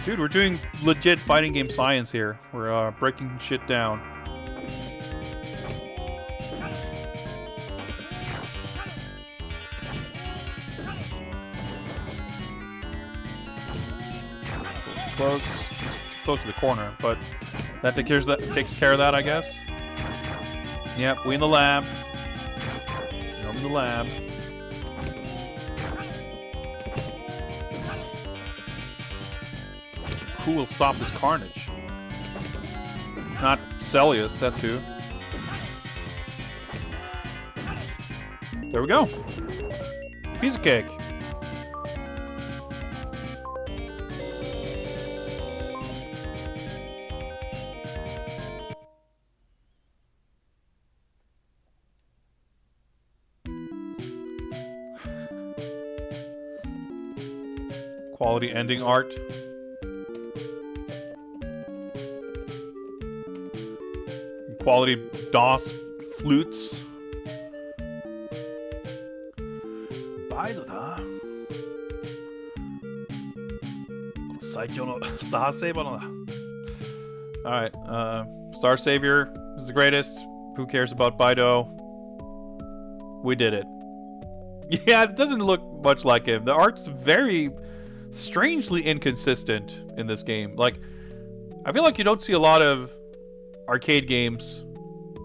Dude, we're doing legit fighting game science here. We're breaking shit down. That's a little too close. It's too close to the corner, but that takes care of that, I guess. Yep, we in the lab. You're in the lab. Who will stop this carnage? Not Celius, that's who. There we go. Piece of cake. Quality ending art. Quality DOS flutes. Alright, Star Savior is the greatest. Who cares about Baido? We did it. Yeah, it doesn't look much like him. The art's very strangely inconsistent in this game. Like, I feel like you don't see a lot of arcade games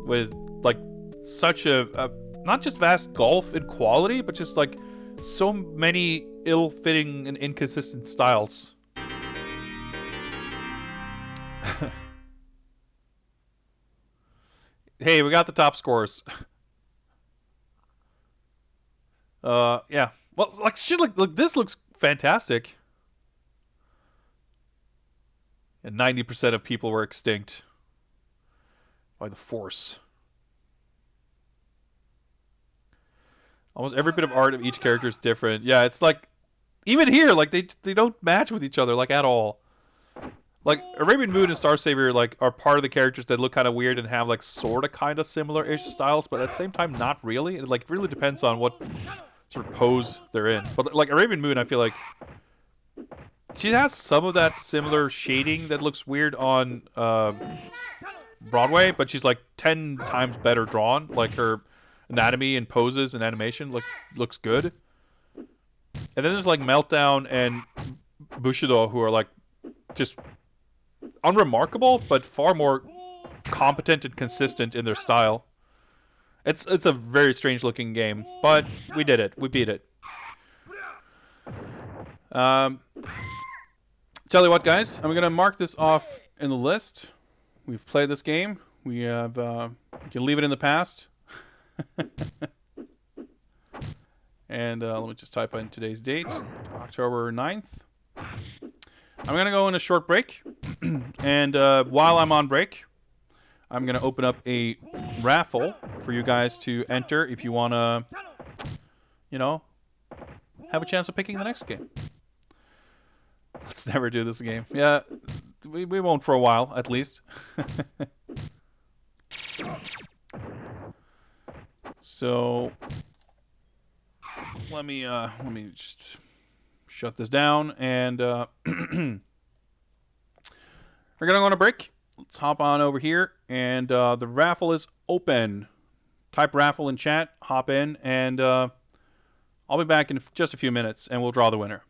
with like such a not just vast gulf in quality, but just like so many ill-fitting and inconsistent styles. Hey, we got the top scores. Yeah. Well, like shit, look, this looks fantastic. And 90% of people were extinct by the Force. Almost every bit of art of each character is different. Yeah, it's like, even here, like they don't match with each other like at all. Like Arabian Moon and Star Savior like are part of the characters that look kind of weird and have like sort of kind of similar-ish styles, but at the same time not really. It like really depends on what sort of pose they're in. But like Arabian Moon, I feel like she has some of that similar shading that looks weird on Broadway, but she's like 10 times better drawn. Like her anatomy and poses and animation looks good. And then there's like Meltdown and Bushido, who are like just unremarkable, but far more competent and consistent in their style. It's a very strange looking game, but we did it. We beat it. Tell you what, guys, I'm gonna mark this off in the list. We've played this game. We have we can leave it in the past. And let me just type in today's date, October 9th. I'm going to go on a short break. And while I'm on break, I'm going to open up a raffle for you guys to enter if you want to, you know, have a chance of picking the next game. Let's never do this game. Yeah, we won't for a while, at least. So let me just shut this down, and we're gonna go on a break. Let's hop on over here, and the raffle is open. Type raffle in chat, hop in, and I'll be back in just a few minutes, and we'll draw the winner.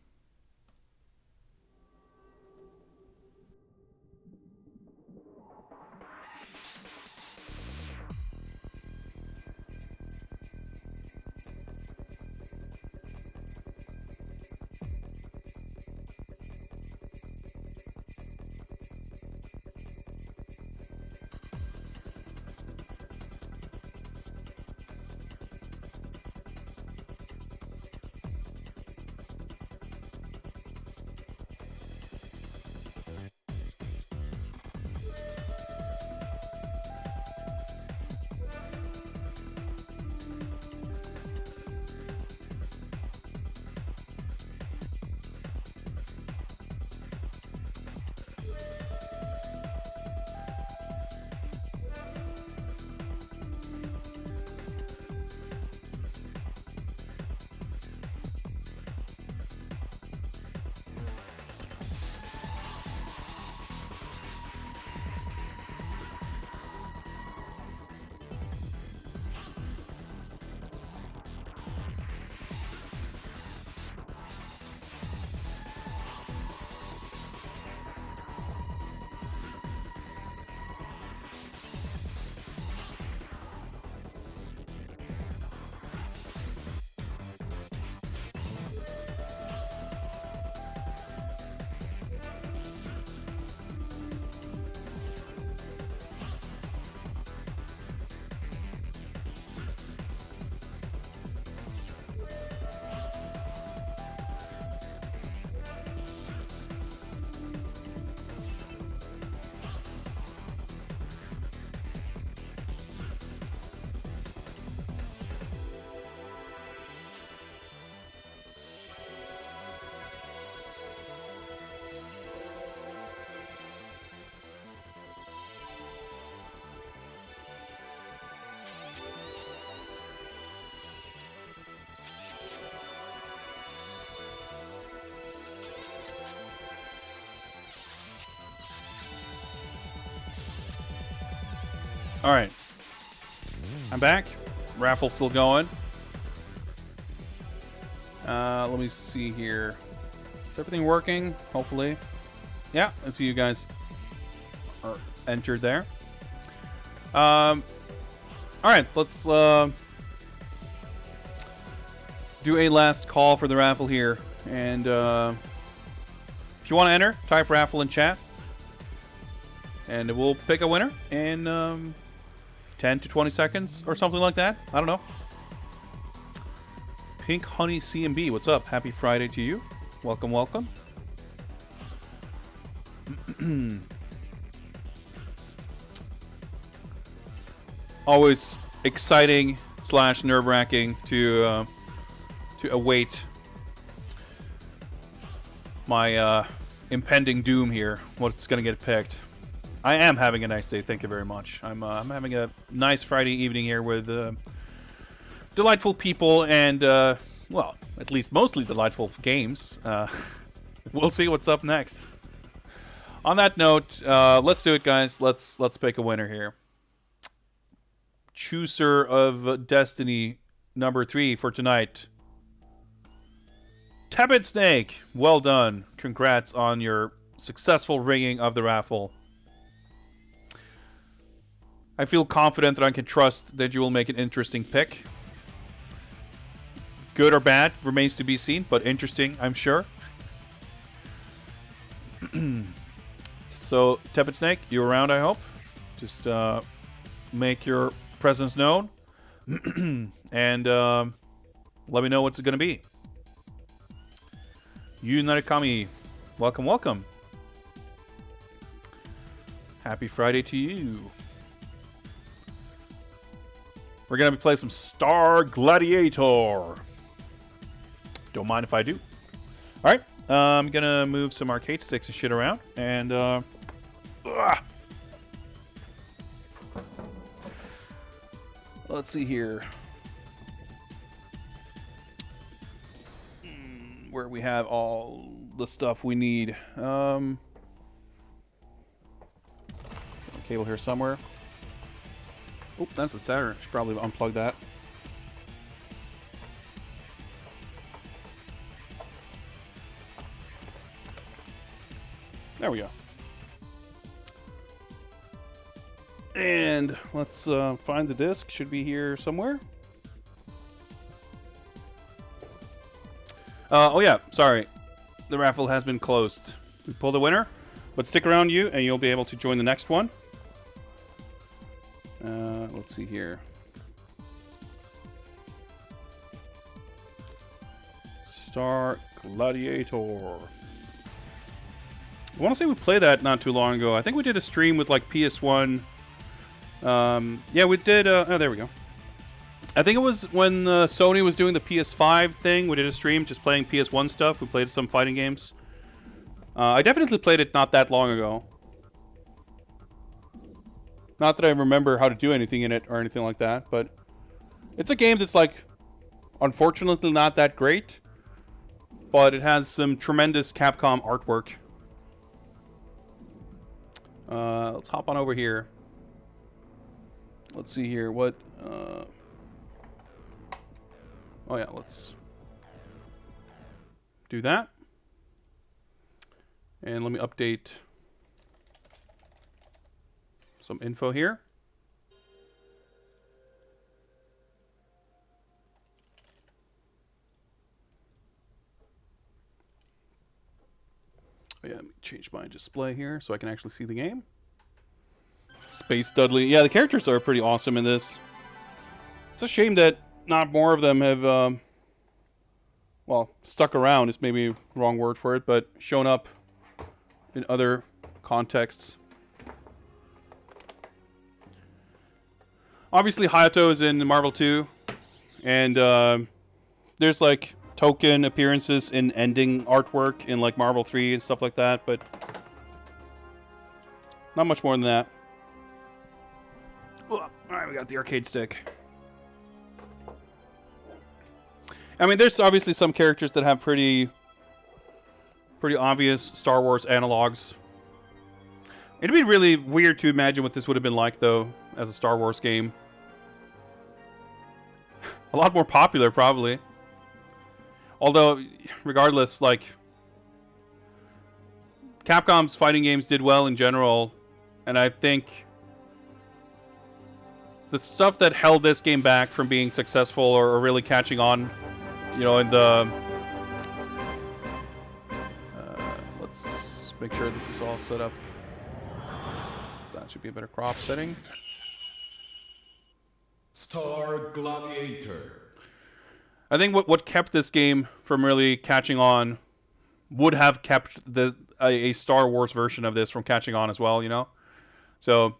All right. I'm back. Raffle's still going. Let me see here. Is everything working? Hopefully. Yeah, I see you guys are entered there. All right, let's do a last call for the raffle here. And if you want to enter, type raffle in chat. And we'll pick a winner in 10 to 20 seconds or something like that. I don't know. Pink Honey CMB, what's up? Happy Friday to you. Welcome, welcome. Always exciting / nerve-wracking to await my impending doom here. What's going to get picked? I am having a nice day. Thank you very much. I'm having a nice Friday evening here with delightful people and well, at least mostly delightful games. We'll see what's up next. On that note, let's do it, guys. Let's pick a winner here. Chooser of Destiny number 3 for tonight. Tepid Snake, well done. Congrats on your successful ringing of the raffle. I feel confident that I can trust that you will make an interesting pick. Good or bad remains to be seen, but interesting, I'm sure. So, Tepid Snake, you around, I hope. Just make your presence known. And let me know what's it going to be. Yu Narikami, welcome, welcome. Happy Friday to you. We're going to be playing some Star Gladiator. Don't mind if I do. All right. I'm going to move some arcade sticks and shit around. And, let's see here. Where we have all the stuff we need. Cable here somewhere. Oh, that's the Saturn. Should probably unplug that. There we go. And let's find the disc. Should be here somewhere. Oh yeah, sorry. The raffle has been closed. We pulled the winner, but stick around you and you'll be able to join the next one. Let's see here. Star Gladiator. I want to say we played that not too long ago. I think we did a stream with like PS1. Yeah, we did. Oh, there we go. I think it was when Sony was doing the PS5 thing. We did a stream just playing PS1 stuff. We played some fighting games. I definitely played it not that long ago. Not that I remember how to do anything in it or anything like that, but it's a game that's like, unfortunately not that great, but it has some tremendous Capcom artwork. Let's hop on over here. Let's see here. What? Oh yeah, let's do that. And let me update some info here. Oh yeah, let me change my display here so I can actually see the game. Space Dudley. Yeah, the characters are pretty awesome in this. It's a shame that not more of them have, well, stuck around is maybe the wrong word for it, but shown up in other contexts. Obviously, Hayato is in Marvel 2, and there's like token appearances in ending artwork in like Marvel 3 and stuff like that, but not much more than that. All right, we got the arcade stick. I mean, there's obviously some characters that have pretty obvious Star Wars analogs. It'd be really weird to imagine what this would have been like, though, as a Star Wars game. A lot more popular, probably. Although, regardless, like, Capcom's fighting games did well in general, and I think the stuff that held this game back from being successful or really catching on, you know, in the... let's make sure this is all set up. That should be a better crop setting. Star Gladiator. I think what kept this game from really catching on would have kept a Star Wars version of this from catching on as well, you know? So,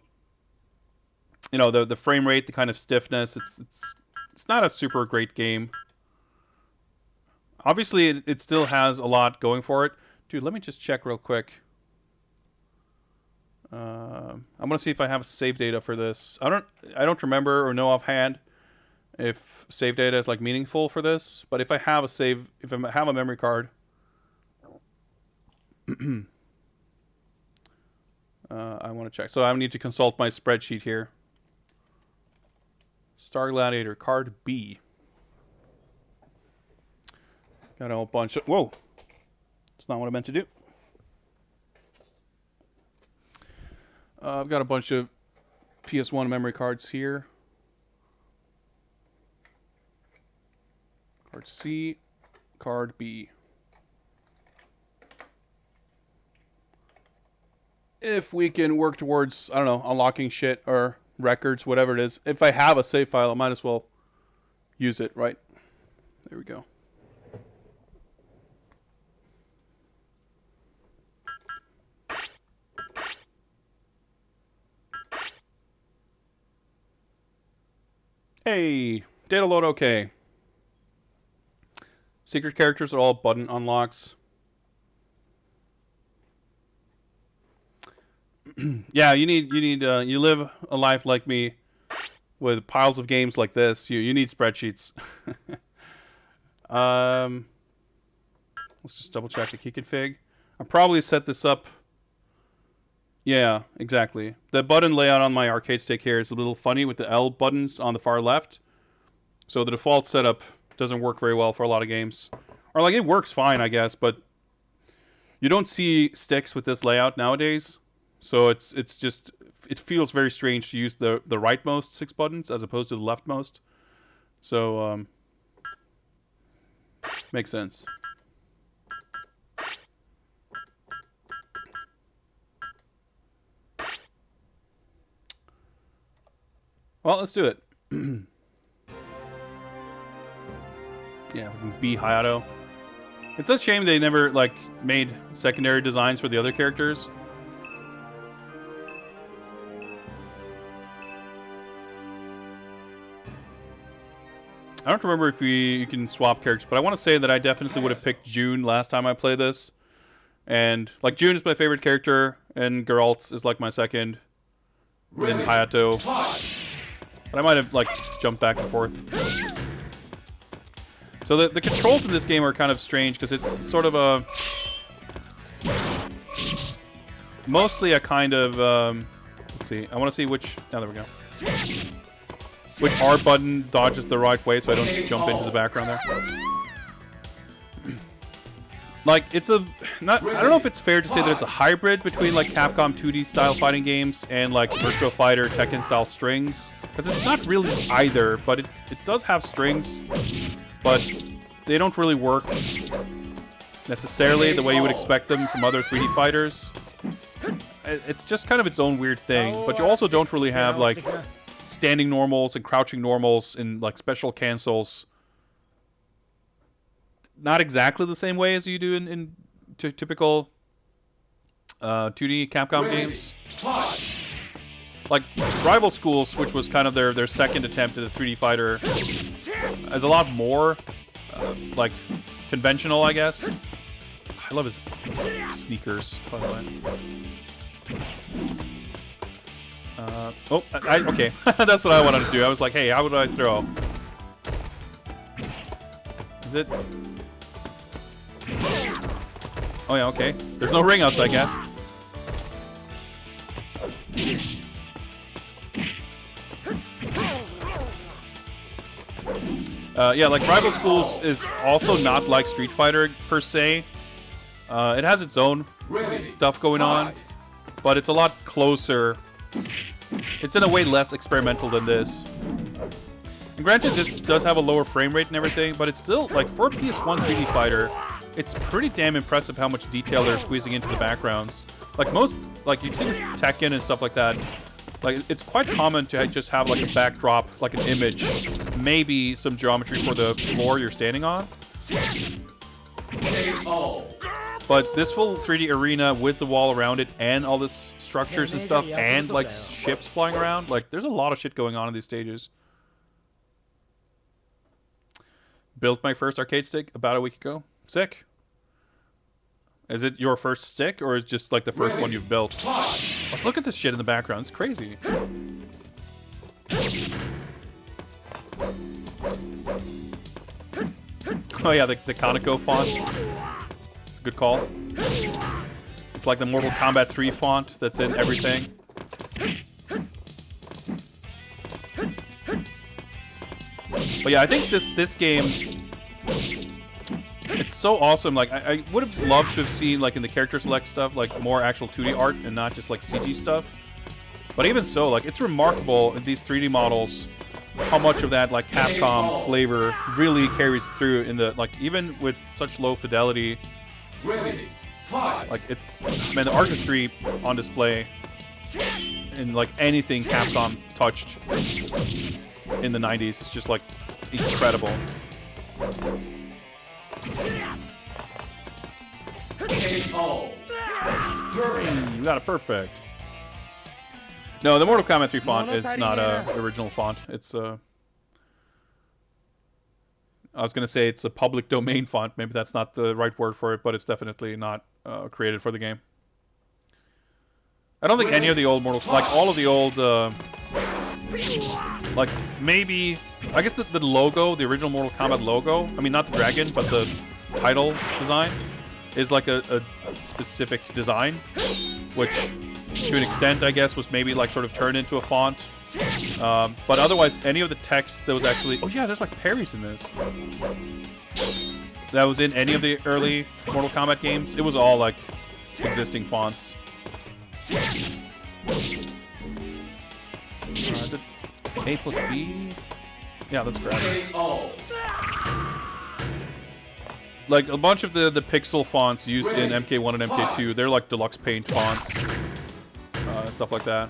you know, the frame rate, the kind of stiffness, it's not a super great game. Obviously, it still has a lot going for it. Dude, let me just check real quick. I'm gonna see if I have save data for this. I don't remember or know offhand if save data is like meaningful for this, but if I have a memory card, I want to check. So I need to consult my spreadsheet here. Star Gladiator card B. Got a whole bunch of... Whoa! That's not what I meant to do. I've got a bunch of PS1 memory cards here. Card C, card B. If we can work towards, I don't know, unlocking shit or records, whatever it is. If I have a save file, I might as well use it, right? There we go. Hey, data load okay. Secret characters are all button unlocks. Yeah, you live a life like me with piles of games like this. You need spreadsheets. Let's just double check the key config. I'll probably set this up. Yeah, exactly. The button layout on my arcade stick here is a little funny with the L buttons on the far left. So the default setup doesn't work very well for a lot of games. Or like it works fine, I guess, but you don't see sticks with this layout nowadays. So it's just, it feels very strange to use the rightmost 6 buttons as opposed to the leftmost. So makes sense. Well, let's do it. Yeah, B Hayato. It's a shame they never like made secondary designs for the other characters. I don't remember if you can swap characters, but I want to say that I definitely would have picked June last time I played this. And like June is my favorite character, and Geralt is like my second. And Hayato. But I might have like jumped back and forth. So the controls in this game are kind of strange because it's sort of a mostly a kind of let's see. I want to see which. Oh, there we go. Which R button dodges the right way so I don't just jump into the background there. Like it's a I don't know if it's fair to say that it's a hybrid between like Capcom 2D style fighting games and like Virtua Fighter Tekken style strings, because it's not really either, but it does have strings, but they don't really work necessarily the way you would expect them from other 3D fighters. It's just kind of its own weird thing, but you also don't really have like standing normals and crouching normals and like special cancels. Not exactly the same way as you do in typical 2D Capcom games. Like Rival Schools, which was kind of their second attempt at a 3D fighter, is a lot more like conventional, I guess. I love his sneakers, by the way. Okay, that's what I wanted to do. I was like, hey, how would I throw? Is it? Oh yeah, okay. There's no ring outs, I guess. Yeah, like Rival Schools is also not like Street Fighter per se. It has its own stuff going on, but it's a lot closer. It's in a way less experimental than this. And granted, this does have a lower frame rate and everything, but it's still, like, for a PS1 3D fighter, it's pretty damn impressive how much detail they're squeezing into the backgrounds. Like most, like you think of Tekken and stuff like that, like it's quite common to just have like a backdrop, like an image, maybe some geometry for the floor you're standing on. But this full 3D arena with the wall around it and all this structures and stuff and like ships flying around, like there's a lot of shit going on in these stages. Built my first arcade stick about a week ago. Sick. Is it your first stick, or is it just like the first one you've built? Like, look at this shit in the background. It's crazy. Oh yeah, the Conoco font. It's a good call. It's like the Mortal Kombat 3 font that's in everything. But yeah, I think this game, it's so awesome. Like, I would have loved to have seen, like, in the character select stuff, like, more actual 2D art and not just, like, CG stuff. But even so, like, it's remarkable in these 3D models how much of that, like, Capcom flavor really carries through in the, like, even with such low fidelity. Like, it's, man, the artistry on display in, like, anything Capcom touched in the 90s is just, like, incredible. You got it perfect. No, the Mortal Kombat 3 font is not a original font. It's I was gonna say it's a public domain font. Maybe that's not the right word for it, but it's definitely not created for the game. I don't think any of the old Mortal, like all of the old, like maybe, I guess the logo, the original Mortal Kombat logo, I mean not the dragon, but the title design, is like a specific design, which to an extent I guess was maybe like sort of turned into a font. But otherwise, any of the text that was actually, oh yeah, there's like parries in this. That was in any of the early Mortal Kombat games. It was all like existing fonts. Is it A plus B? Yeah, let's grab it. Like a bunch of the pixel fonts used in MK1 and MK2, they're like deluxe paint fonts, stuff like that.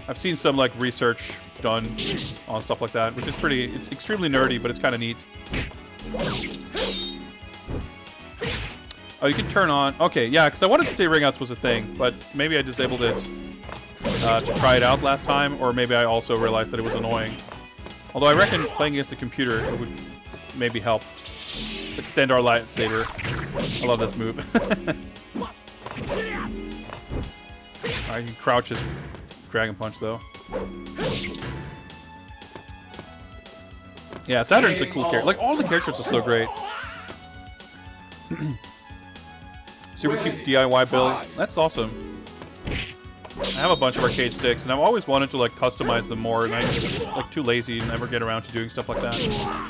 I've seen some like research done on stuff like that, which is pretty. It's extremely nerdy, but it's kind of neat. Oh, you can turn on. Okay, yeah, because I wanted to say ring outs was a thing, but maybe I disabled it to try it out last time, or maybe I also realized that it was annoying. Although I reckon playing against a computer it would maybe help. Let's extend our lightsaber. I love this move. I can crouch his Dragon Punch though. Yeah, Saturn's a cool character. Like all the characters are so great. Super cheap DIY build. That's awesome. I have a bunch of arcade sticks, and I've always wanted to like customize them more, and I'm like too lazy and never get around to doing stuff like that.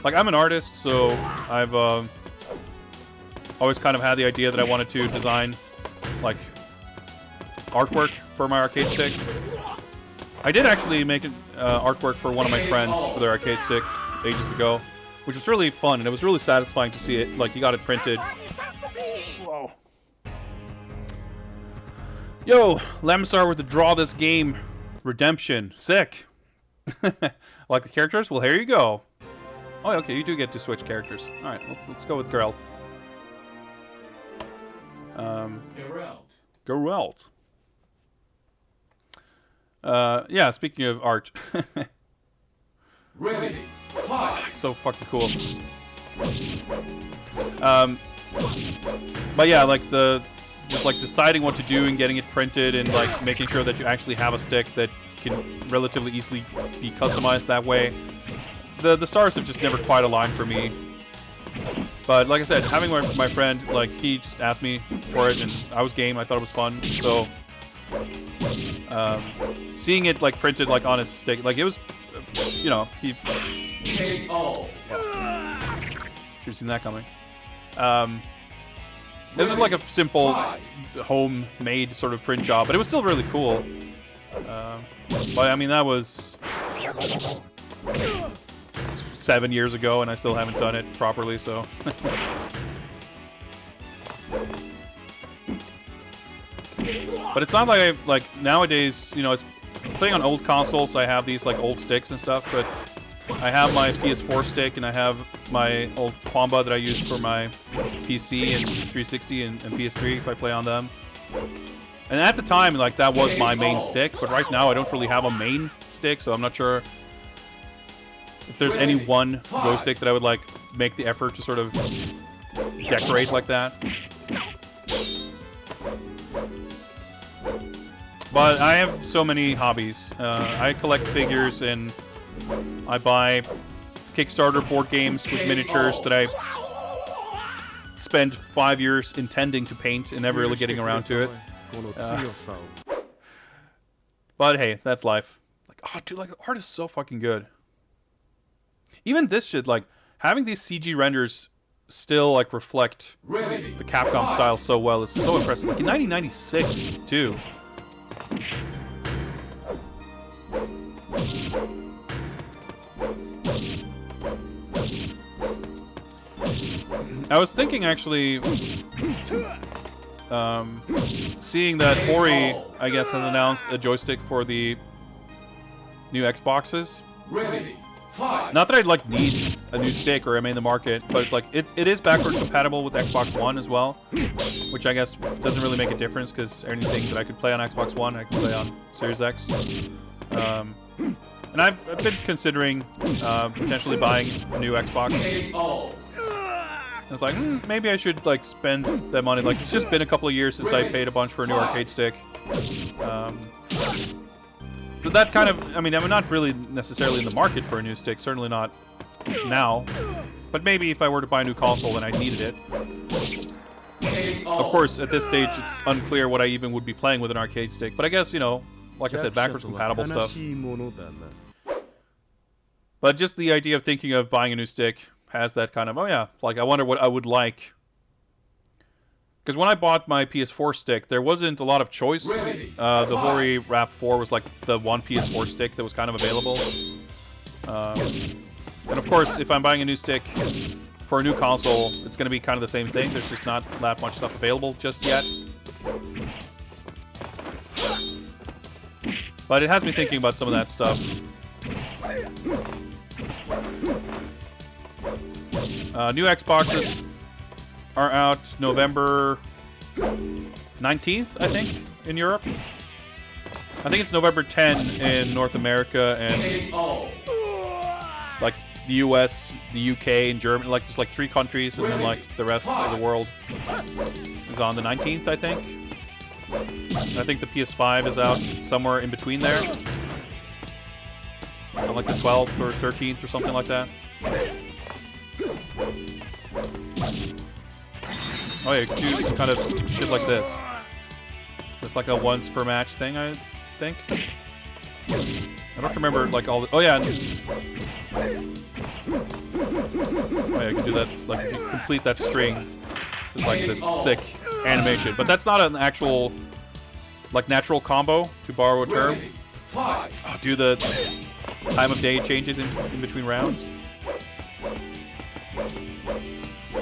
Like I'm an artist, so I've always kind of had the idea that I wanted to design like artwork for my arcade sticks. I did actually make artwork for one of my friends for their arcade stick ages ago, which was really fun, and it was really satisfying to see it. Like, you got it printed. Whoa. Yo, Lamisar with the Draw This Game Redemption. Sick. Like the characters? Well, here you go. Oh, okay, you do get to switch characters. Alright, let's go with Geralt. Geralt. Yeah, speaking of art. Ready, fight. So fucking cool. But yeah, like just like deciding what to do and getting it printed and like making sure that you actually have a stick that can relatively easily be customized that way. The stars have just never quite aligned for me. But like I said, having my friend, like he just asked me for it and I was game. I thought it was fun. So seeing it like printed like on his stick, like it was, you know, he. KO. have seen that coming. This is like a simple homemade sort of print job, but it was still really cool. But I mean, that was 7 years ago, and I still haven't done it properly, so. But it's not like nowadays, you know, it's playing on old consoles. I have these like old sticks and stuff, but I have my PS4 stick and I have my old Quamba that I use for my PC and 360 and PS3 if I play on them. And at the time, like, that was my main stick, but right now I don't really have a main stick, so I'm not sure if there's any one joystick that I would like make the effort to sort of decorate like that. But I have so many hobbies. I collect figures and I buy Kickstarter board games with miniatures that I spend 5 years intending to paint and never really getting around to it. But hey, that's life. Like, oh, dude, like, the art is so fucking good. Even this shit, like, having these CG renders still like reflect the Capcom style so well is so impressive. Like in 1996 too. I was thinking actually, seeing that Hori, I guess, has announced a joystick for the new Xboxes. Not that I'd like need a new stick or I'm in the market, but it's like it is backwards compatible with Xbox One as well, which I guess doesn't really make a difference because anything that I could play on Xbox One, I can play on Series X. And I've been considering potentially buying a new Xbox. I was like, maybe I should like spend that money. Like, it's just been a couple of years since I paid a bunch for a new arcade stick. So that kind of, I mean, I'm not really necessarily in the market for a new stick, certainly not now. But maybe if I were to buy a new console, then I needed it. Of course, at this stage, it's unclear what I even would be playing with an arcade stick. But I guess, you know, like I said, backwards compatible stuff. But just the idea of thinking of buying a new stick has that kind of, oh yeah, like I wonder what I would like. Because when I bought my PS4 stick, there wasn't a lot of choice. The Hori Wrap 4 was like the one PS4 stick that was kind of available. And of course, if I'm buying a new stick for a new console, it's going to be kind of the same thing. There's just not that much stuff available just yet. But it has me thinking about some of that stuff. New Xboxes are out November 19th, I think, in Europe. I think it's November 10 in North America and like the US, the UK, and Germany, like just like 3 countries, and then like the rest of the world is on the 19th, I think. I think the PS5 is out somewhere in between there. On like the 12th or 13th or something like that. Oh yeah, you can do some kind of shit like this. It's like a once per match thing, I think. I don't remember like all the... Oh yeah. Oh yeah, you can do that, like if you complete that string. It's like this sick animation. But that's not an actual, like, natural combo, to borrow a term. Oh, do the time of day changes in between rounds.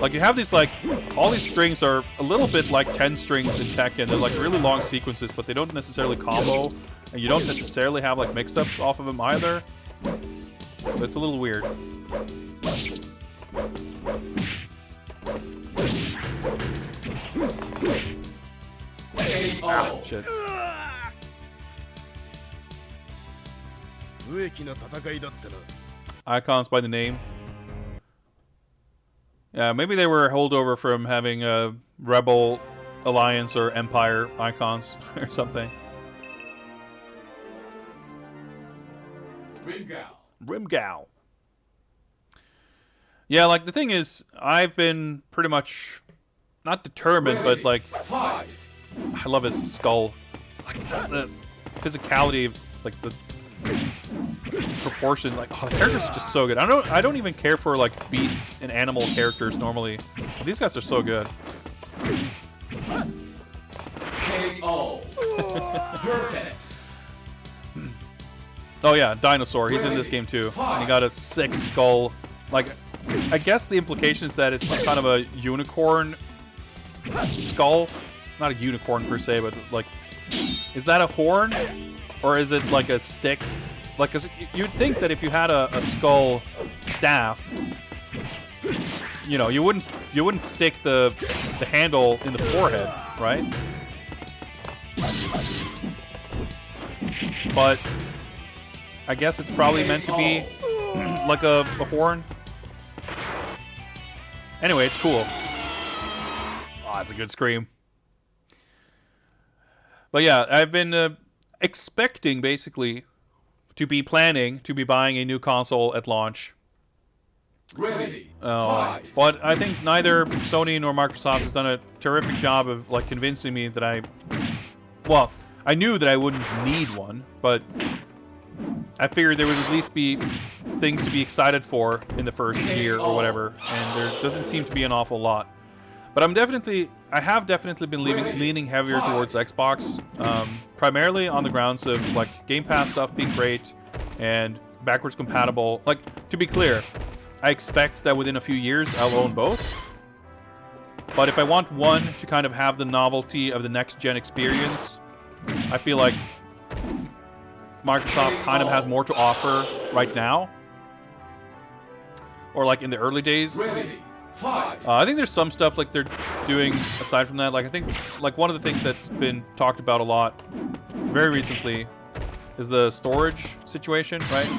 Like, you have these, like, all these strings are a little bit like 10 strings in Tekken. They're, like, really long sequences, but they don't necessarily combo. And you don't necessarily have, like, mix-ups off of them either. So it's a little weird. Ah, shit. Icons by the name. Yeah, maybe they were a holdover from having Rebel, Alliance, or Empire icons or something. Rimgao. Yeah, like, the thing is, I've been pretty much not determined, but like, I love his skull. Like the physicality of, like, This proportion, like, oh, the characters are just so good. I don't even care for like beast and animal characters normally. But these guys are so good. KO. Perfect. Oh yeah, Dinosaur. He's in this game too. And he got a sick skull. Like, I guess the implication is that it's kind of a unicorn skull. Not a unicorn per se, but like, is that a horn? Or is it like a stick? Like, you'd think that if you had a skull staff, you know, you wouldn't stick the handle in the forehead, right? But I guess it's probably meant to be like a horn. Anyway, it's cool. Oh, that's a good scream. But yeah, I've been expecting, basically, to be planning to be buying a new console at launch. Ready. But I think neither Sony nor Microsoft has done a terrific job of like convincing me that well, I knew that I wouldn't need one, but I figured there would at least be things to be excited for in the first year or whatever, and there doesn't seem to be an awful lot. But I have definitely been leaning heavier towards Xbox, primarily on the grounds of like Game Pass stuff being great and backwards compatible. Like, to be clear, I expect that within a few years I'll own both. But if I want one to kind of have the novelty of the next-gen experience, I feel like Microsoft kind of has more to offer right now. Or like in the early days. I think there's some stuff like they're doing aside from that. Like, I think like one of the things that's been talked about a lot very recently is the storage situation, right?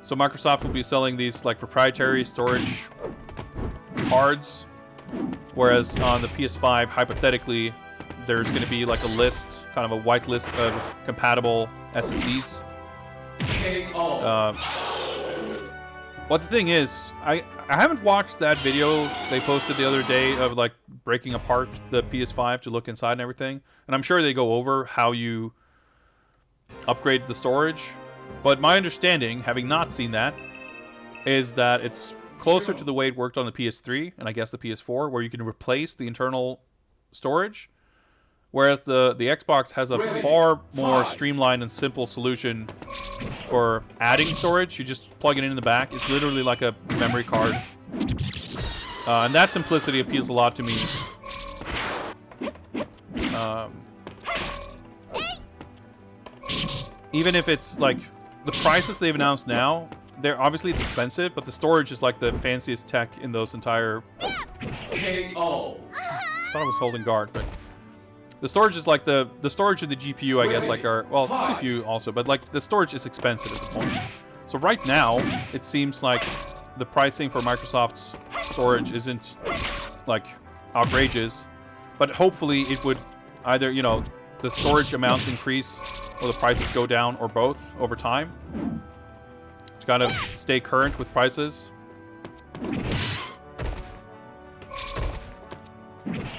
So Microsoft will be selling these like proprietary storage cards, whereas on the PS5, hypothetically, there's going to be like a list, kind of a white list of compatible SSDs. But the thing is, I haven't watched that video they posted the other day of like breaking apart the PS5 to look inside and everything. And I'm sure they go over how you upgrade the storage. But my understanding, having not seen that, is that it's closer to the way it worked on the PS3 and I guess the PS4, where you can replace the internal storage. Whereas the Xbox has a far more streamlined and simple solution for adding storage. You just plug it in the back. It's literally like a memory card. And that simplicity appeals a lot to me. Even if it's like the prices they've announced now, obviously it's expensive, but the storage is like the fanciest tech in those entire... KO. I thought I was holding guard, but... The storage is like the storage of the GPU, I guess, like CPU also, but like the storage is expensive at the point. So right now, it seems like the pricing for Microsoft's storage isn't like outrageous, but hopefully it would either, you know, the storage amounts increase or the prices go down or both over time to kind of stay current with prices.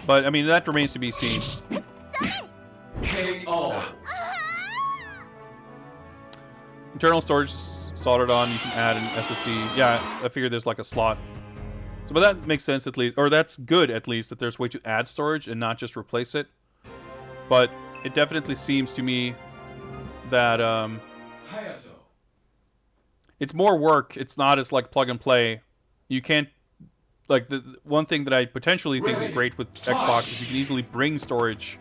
But I mean, that remains to be seen. KO. Internal storage soldered on, you can add an SSD. Yeah, I figured there's like a slot. So, but that makes sense at least, or that's good at least, that there's a way to add storage and not just replace it. But it definitely seems to me that it's more work. It's not as like plug and play. You can't, like, the one thing that I potentially think is great with Xbox is you can easily bring storage.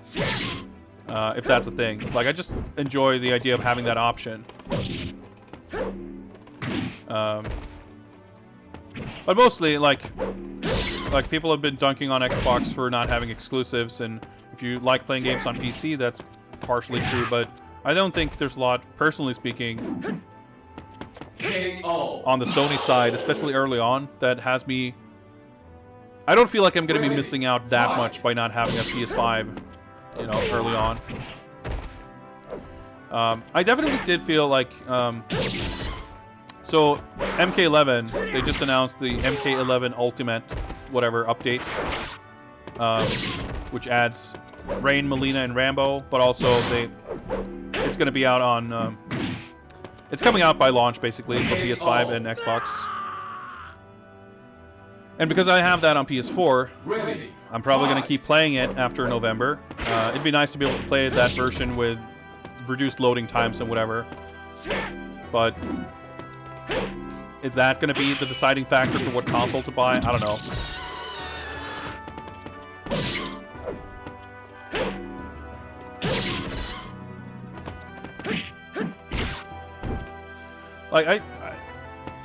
If that's a thing. Like, I just enjoy the idea of having that option. But mostly, like people have been dunking on Xbox for not having exclusives, and if you like playing games on PC, that's partially true, but I don't think there's a lot, personally speaking, on the Sony side, especially early on, that has me... I don't feel like I'm going to be missing out that much by not having a PS5. You know, early on. I definitely did feel like... so, MK11, they just announced the MK11 Ultimate, whatever, update. Which adds Rain, Melina, and Rambo, but also it's going to be out on It's coming out by launch, basically, for PS5 and Xbox. And because I have that on PS4, Ready. I'm probably going to keep playing it after November. It'd be nice to be able to play that version with reduced loading times and whatever. But is that going to be the deciding factor for what console to buy? I don't know. Like,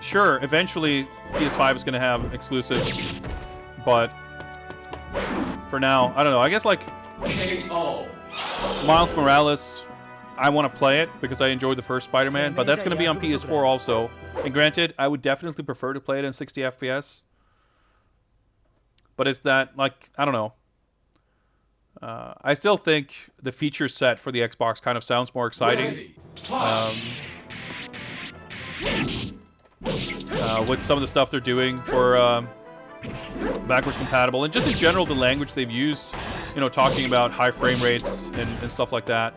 sure, eventually PS5 is going to have exclusives, but for now, I don't know. I guess, like, KO. Miles Morales, I want to play it because I enjoyed the first Spider-Man, but that's going to be on PS4 also. And granted, I would definitely prefer to play it in 60 FPS. But it's that, like, I don't know. I still think the feature set for the Xbox kind of sounds more exciting. With some of the stuff they're doing for backwards compatible, and just in general the language they've used, you know, talking about high frame rates and stuff like that.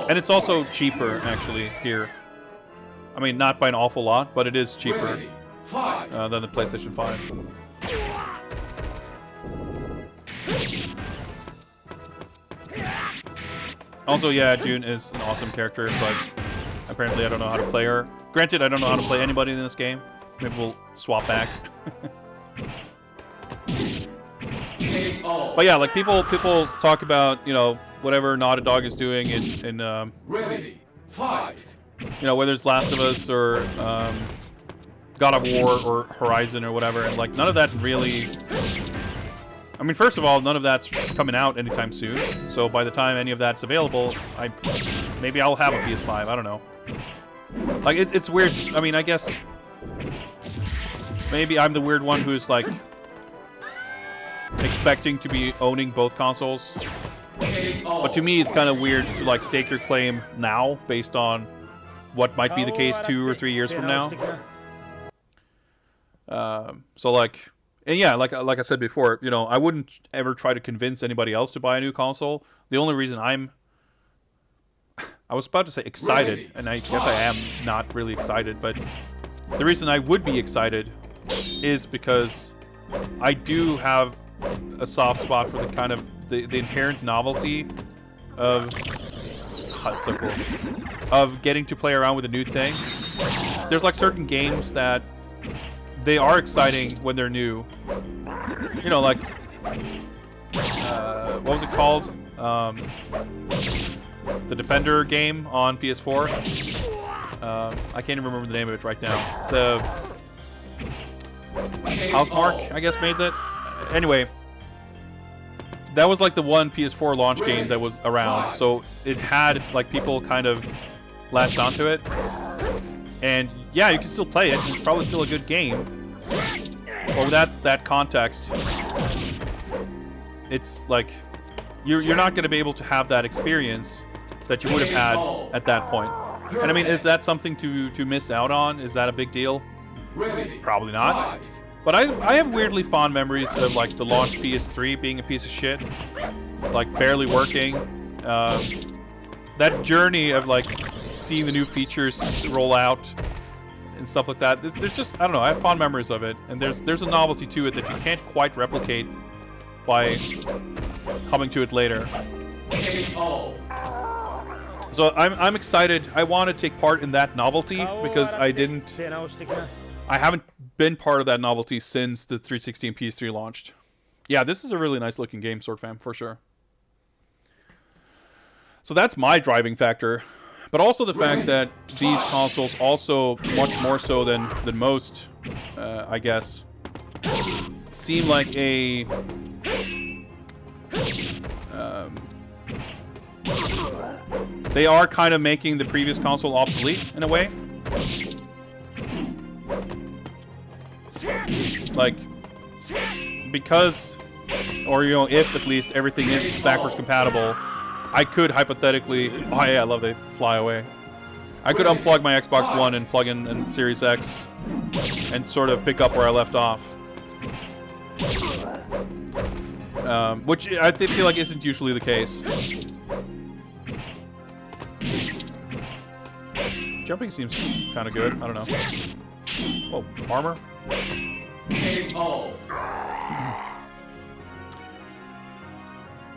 And it's also cheaper, actually, here. I mean, not by an awful lot, but it is cheaper than the PlayStation 5. Also, yeah, June is an awesome character, but apparently I don't know how to play her. Granted, I don't know how to play anybody in this game. Maybe we'll swap back. But yeah, like people talk about, you know, whatever Naughty Dog is doing in Ready. Fight. you know, whether it's Last of Us or God of War or Horizon or whatever, and like none of that really. I mean, first of all, none of that's coming out anytime soon. So by the time any of that's available, maybe I'll have a PS5. I don't know. Like it's weird. I mean, I guess maybe I'm the weird one who's like expecting to be owning both consoles. But to me, it's kind of weird to like stake your claim now based on what might be the case 2 or 3 years from now. So like, and yeah, like I said before, you know, I wouldn't ever try to convince anybody else to buy a new console. The only reason I was about to say excited, and I guess I am not really excited, but the reason I would be excited is because I do have a soft spot for the kind of the inherent novelty of that's so cool, of getting to play around with a new thing. There's like certain games that they are exciting when they're new. You know, like what was it called? The Defender game on PS4. I can't even remember the name of it right now. The Housemarque, I guess, made that. Anyway, that was like the one PS4 launch game that was around, so it had like people kind of latched onto it. And yeah, you can still play it. It's probably still a good game. But with that context, it's like you're not going to be able to have that experience that you would have had at that point. And I mean, is that something to miss out on? Is that a big deal? Probably not. But I have weirdly fond memories of like the launch PS3 being a piece of shit, like barely working. That journey of like seeing the new features roll out and stuff like that. There's just, I don't know, I have fond memories of it, and there's a novelty to it that you can't quite replicate by coming to it later. So I'm excited. I want to take part in that novelty because I haven't been part of that novelty since the 360 and PS3 launched. Yeah, this is a really nice looking game, Swordfam, for sure. So that's my driving factor. But also the fact that these consoles also, much more so than most, I guess, seem like a... they are kind of making the previous console obsolete, in a way. Like, because, or you know, if at least everything is backwards compatible, I could hypothetically, oh yeah, I love they fly away. I could unplug my Xbox One and plug in Series X and sort of pick up where I left off. Which I feel like isn't usually the case. Jumping seems kind of good. I don't know. Oh, armor. KO.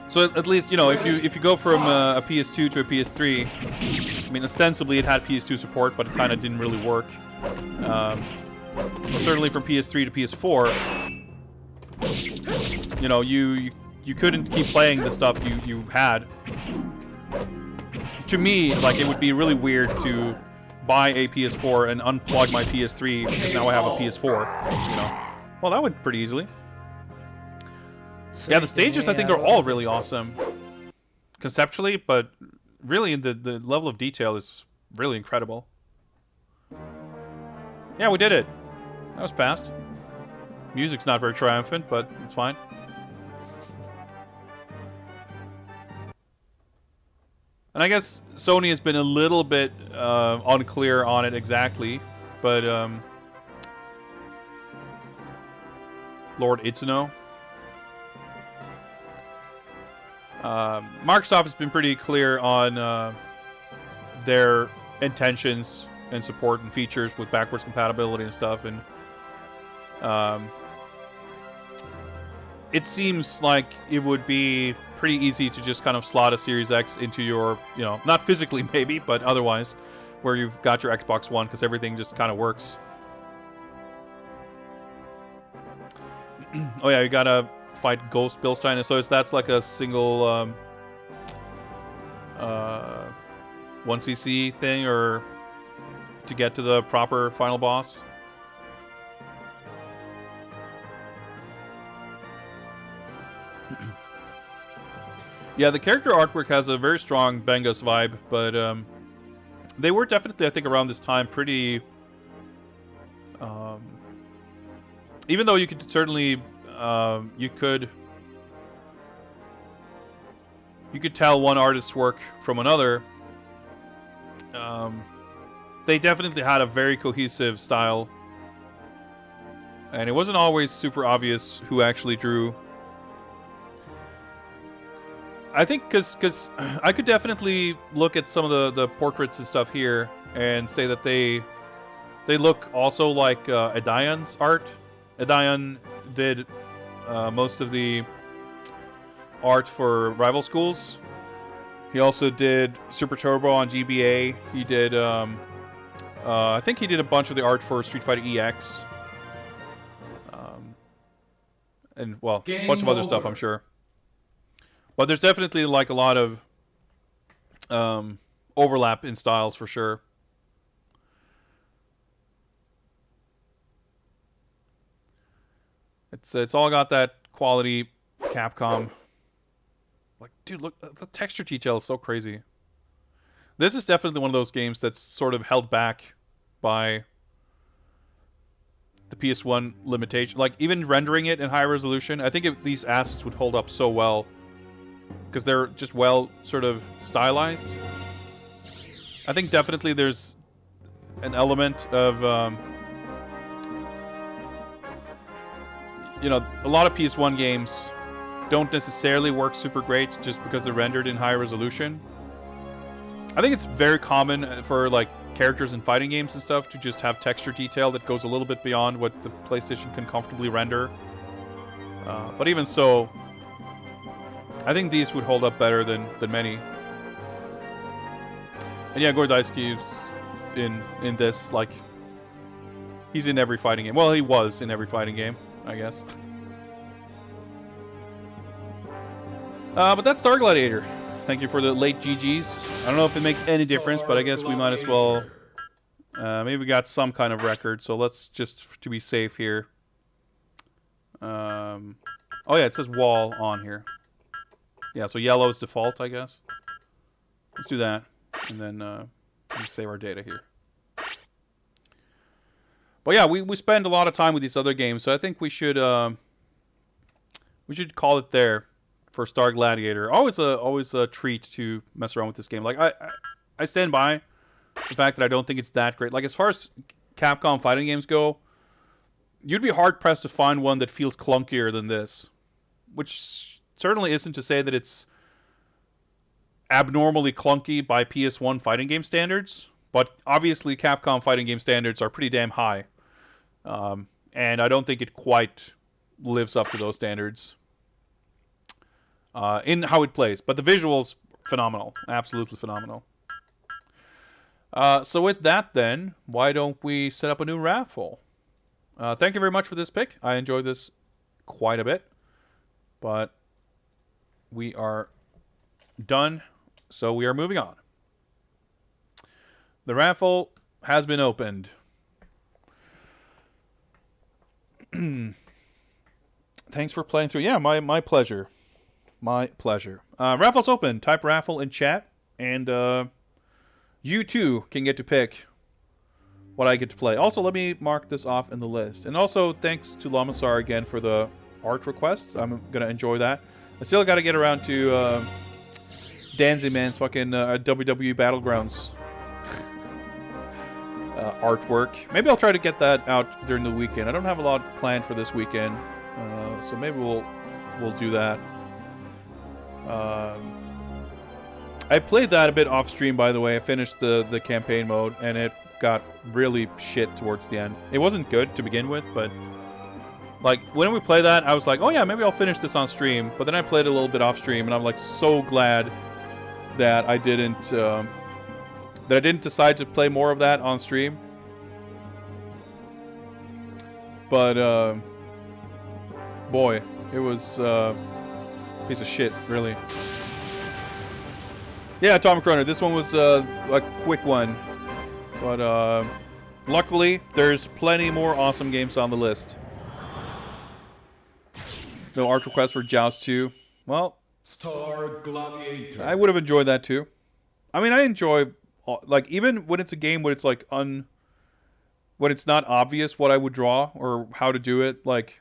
So at least, you know, if you go from a PS2 to a PS3, I mean, ostensibly it had PS2 support, but it kind of didn't really work. Well, certainly from PS3 to PS4, you know, you couldn't keep playing the stuff you had. To me, like, it would be really weird to buy a PS4 and unplug my PS3 because now I have a PS4, you know. Well, that went pretty easily. Yeah, the stages, I think, are all really awesome conceptually, but really the level of detail is really incredible. Yeah, we did it. That was fast. Music's not very triumphant, but it's fine. And I guess Sony has been a little bit unclear on it exactly, but Lord Itsuno. Microsoft has been pretty clear on their intentions and support and features with backwards compatibility and stuff, and it seems like it would be pretty easy to just kind of slot a Series X into your, you know, not physically maybe, but otherwise, where you've got your Xbox One, because everything just kind of works. Oh yeah, you gotta fight Ghost Bilstein, so that's like a single 1cc thing, or to get to the proper final boss. Yeah, the character artwork has a very strong Bengus vibe, but they were definitely, I think, around this time pretty... even though you could certainly... you could tell one artist's work from another. They definitely had a very cohesive style, and it wasn't always super obvious who actually drew. I think because I could definitely look at some of the portraits and stuff here and say that they look also like Edian's art. Edian did most of the art for Rival Schools. He also did Super Turbo on GBA. He did, I think he did a bunch of the art for Street Fighter EX. And, well, a bunch of other stuff, I'm sure. But there's definitely, like, a lot of overlap in styles, for sure. It's all got that quality Capcom. Like, dude, look, the texture detail is so crazy. This is definitely one of those games that's sort of held back by the PS1 limitation. Like, even rendering it in high resolution, I think these assets would hold up so well because they're just well sort of stylized. I think definitely there's an element of, you know, a lot of PS1 games don't necessarily work super great just because they're rendered in high resolution. I think it's very common for, like, characters in fighting games and stuff to just have texture detail that goes a little bit beyond what the PlayStation can comfortably render. But even so, I think these would hold up better than many. And yeah, Gordaisky's in this, like, he's in every fighting game. Well, he was in every fighting game, I guess. But that's Star Gladiator. Thank you for the late GGs. I don't know if it makes any difference, but I guess we might as well... maybe we got some kind of record, so let's just, to be safe here... oh yeah, it says wall on here. Yeah, so yellow is default, I guess. Let's do that, and then let me save our data here. But yeah, we spend a lot of time with these other games, so I think we should call it there for Star Gladiator. Always a treat to mess around with this game. Like I stand by the fact that I don't think it's that great. Like, as far as Capcom fighting games go, you'd be hard pressed to find one that feels clunkier than this. Which certainly isn't to say that it's abnormally clunky by PS1 fighting game standards, but obviously Capcom fighting game standards are pretty damn high. And I don't think it quite lives up to those standards in how it plays. But the visuals, phenomenal. Absolutely phenomenal. So with that then, why don't we set up a new raffle? Thank you very much for this pick. I enjoyed this quite a bit. But we are done, so we are moving on. The raffle has been opened. Thanks for playing through. Yeah, my pleasure. My pleasure. Raffle's open. Type raffle in chat, and you too can get to pick what I get to play. Also, let me mark this off in the list. And also, thanks to Lamasar again for the art requests. I'm gonna enjoy that. I still gotta get around to Danzy Man's fucking WWE Battlegrounds artwork. Maybe I'll try to get that out during the weekend. I don't have a lot planned for this weekend, so maybe we'll do that. I played that a bit off stream, by the way. I finished the campaign mode, and it got really shit towards the end. It wasn't good to begin with, but like when we play that, I was like, oh yeah, maybe I'll finish this on stream. But then I played it a little bit off stream, and I'm like so glad that I didn't decide to play more of that on stream. But boy, it was a piece of shit, really. Yeah, Atomic Runner. This one was a quick one, but luckily there's plenty more awesome games on the list. No art request for Joust 2. Well, Star Gladiator. I would have enjoyed that too. I mean, I enjoy like even when it's a game when it's like when it's not obvious what I would draw or how to do it, like,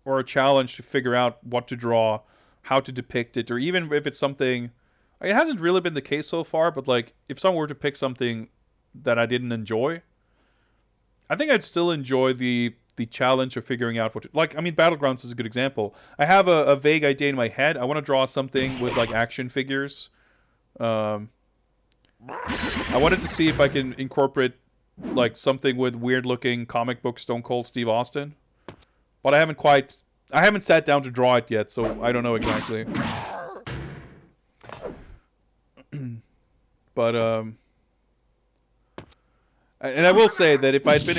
or a challenge to figure out what to draw, how to depict it, or even if it's something. It hasn't really been the case so far, but like if someone were to pick something that I didn't enjoy, I think I'd still enjoy the challenge of figuring out what to, like, I mean, Battlegrounds is a good example. I have a vague idea in my head. I want to draw something with like action figures. I wanted to see if I can incorporate like something with weird looking comic book Stone Cold Steve Austin, but I haven't sat down to draw it yet, so I don't know exactly. But and I will say that if I'd been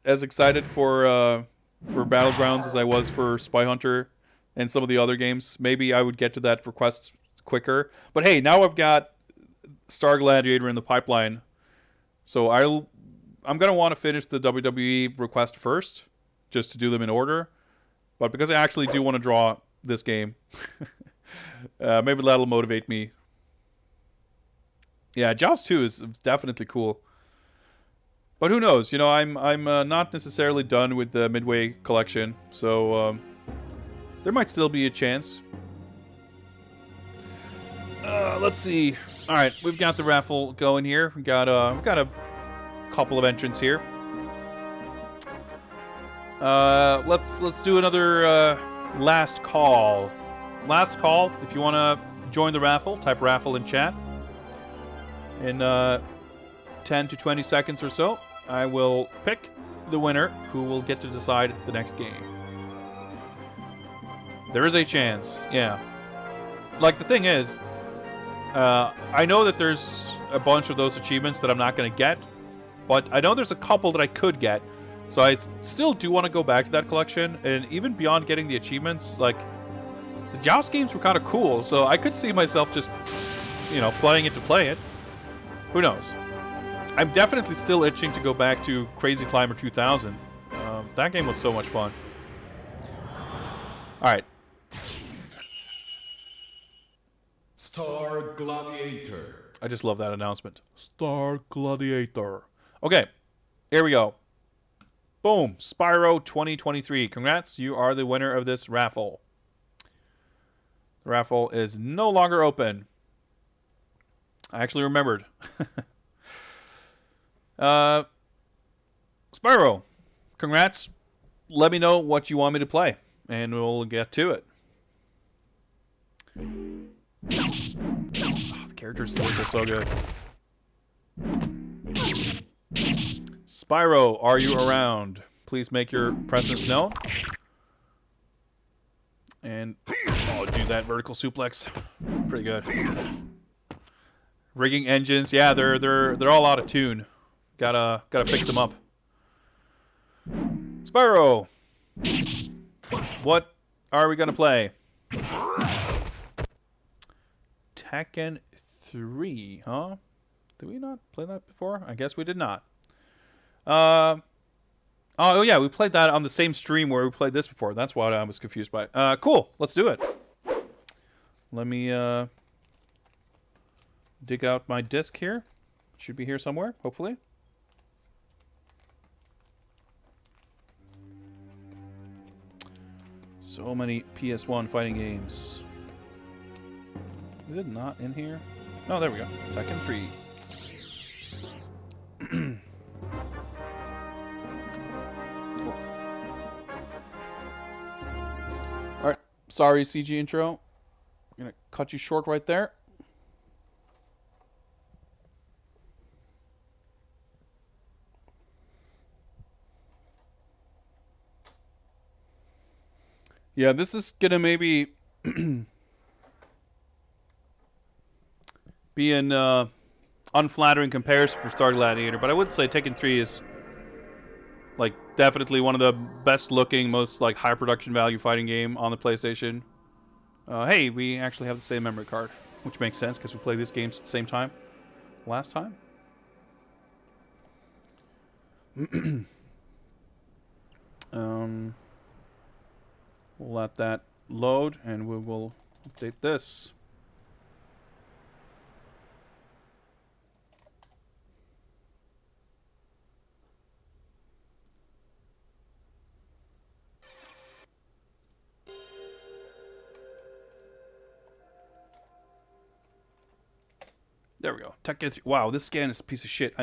as excited for Battlegrounds as I was for Spy Hunter and some of the other games, maybe I would get to that request quicker. But hey, now I've got Star Gladiator in the pipeline, so I'm gonna want to finish the WWE request first, just to do them in order. But because I actually do want to draw this game, maybe that'll motivate me. Yeah, Jaws 2 is definitely cool. But who knows? You know, I'm not necessarily done with the Midway collection, so there might still be a chance. Let's see. All right, we've got the raffle going here. We've got a couple of entrants here. Let's do another last call. Last call. If you want to join the raffle, type raffle in chat. In 10 to 20 seconds or so, I will pick the winner who will get to decide the next game. There is a chance, yeah. Like, the thing is, I know that there's a bunch of those achievements that I'm not going to get, but I know there's a couple that I could get, so I still do want to go back to that collection, and even beyond getting the achievements, like, the Joust games were kind of cool, so I could see myself just, you know, playing it to play it. Who knows? I'm definitely still itching to go back to Crazy Climber 2000. That game was so much fun. Alright. Star Gladiator. I just love that announcement. Star Gladiator. Okay. Here we go. Boom. Spyro 2023. Congrats. You are the winner of this raffle. The raffle is no longer open. I actually remembered. Spyro, congrats. Let me know what you want me to play, and we'll get to it. characters in this are so good. Spyro, are you around? Please make your presence known. And I'll do that vertical suplex. Pretty good. Rigging engines, yeah, they're all out of tune. Gotta fix them up. Spyro, what are we gonna play? Tekken 3, huh? Did we not play that before? I guess we did not. Oh yeah, we played that on the same stream where we played this before. That's what I was confused by. Cool, let's do it. Let me dig out my disc here. Should be here somewhere, hopefully. So many PS1 fighting games. Is it not in here? Oh, there we go. Tekken 3. Cool. Alright, sorry CG intro. I'm gonna cut you short right there. Yeah, this is gonna maybe be an unflattering comparison for Star Gladiator, but I would say Tekken 3 is like definitely one of the best looking, most like high production value fighting game on the PlayStation. Hey, we actually have the same memory card, which makes sense because we played these games at the same time last time. We'll let that load, and we will update this. There we go. Tekken 3. Wow, this scan is a piece of shit. I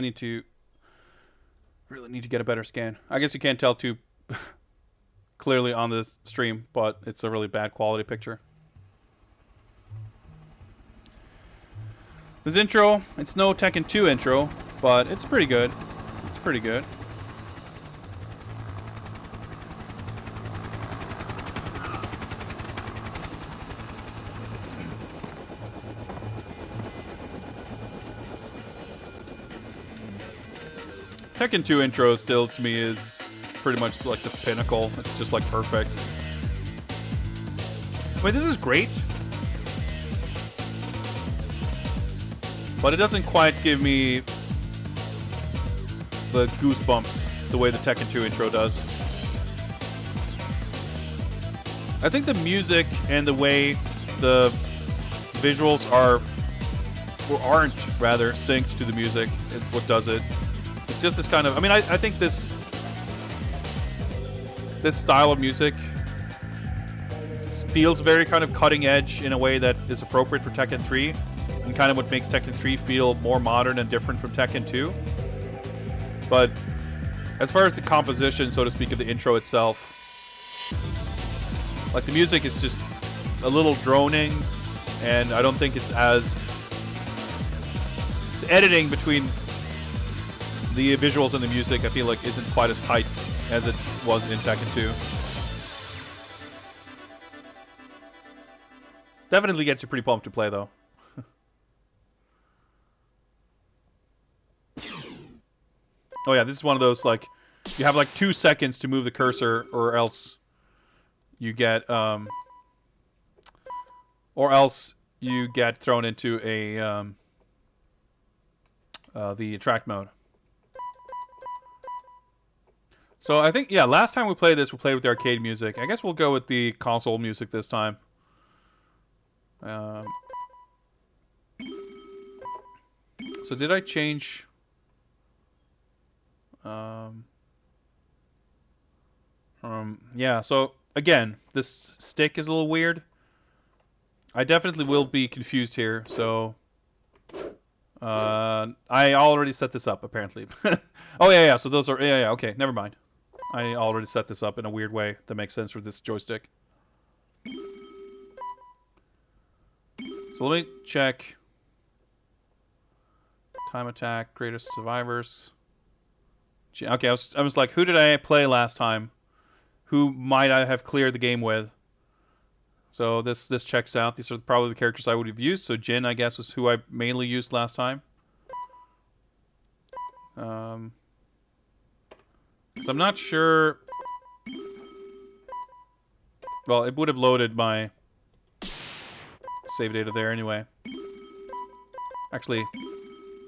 really need to get a better scan. I guess you can't tell too clearly on the stream, but it's a really bad quality picture. This intro, it's no Tekken 2 intro, but it's pretty good. It's pretty good. Tekken 2 intro still, to me, is pretty much like the pinnacle. It's just like perfect. Wait, this is great. But it doesn't quite give me the goosebumps the way the Tekken 2 intro does. I think the music and the way the visuals are, or aren't rather, synced to the music is what does it. It's just this kind of, I mean, I think this style of music feels very kind of cutting edge in a way that is appropriate for Tekken 3, and kind of what makes Tekken 3 feel more modern and different from Tekken 2. But as far as the composition, so to speak, of the intro itself, like the music is just a little droning, and I don't think it's as, the editing between the visuals and the music, I feel like, isn't quite as tight as it was in Tekken 2. Definitely gets you pretty pumped to play, though. Oh yeah, this is one of those, like, you have like 2 seconds to move the cursor, or else you get thrown into a the attract mode. So I think, yeah, last time we played this, we played with the arcade music. I guess we'll go with the console music this time. So did I change? Yeah, so again, this stick is a little weird. I definitely will be confused here, so I already set this up, apparently. Oh yeah, so those are, yeah, okay, never mind. I already set this up in a weird way that makes sense for this joystick. So let me check. Time attack, greatest survivors. Okay, I was like, who did I play last time? Who might I have cleared the game with? So this checks out. These are probably the characters I would have used. So Jin, I guess, was who I mainly used last time. Because I'm not sure. Well, it would have loaded my save data there anyway. Actually,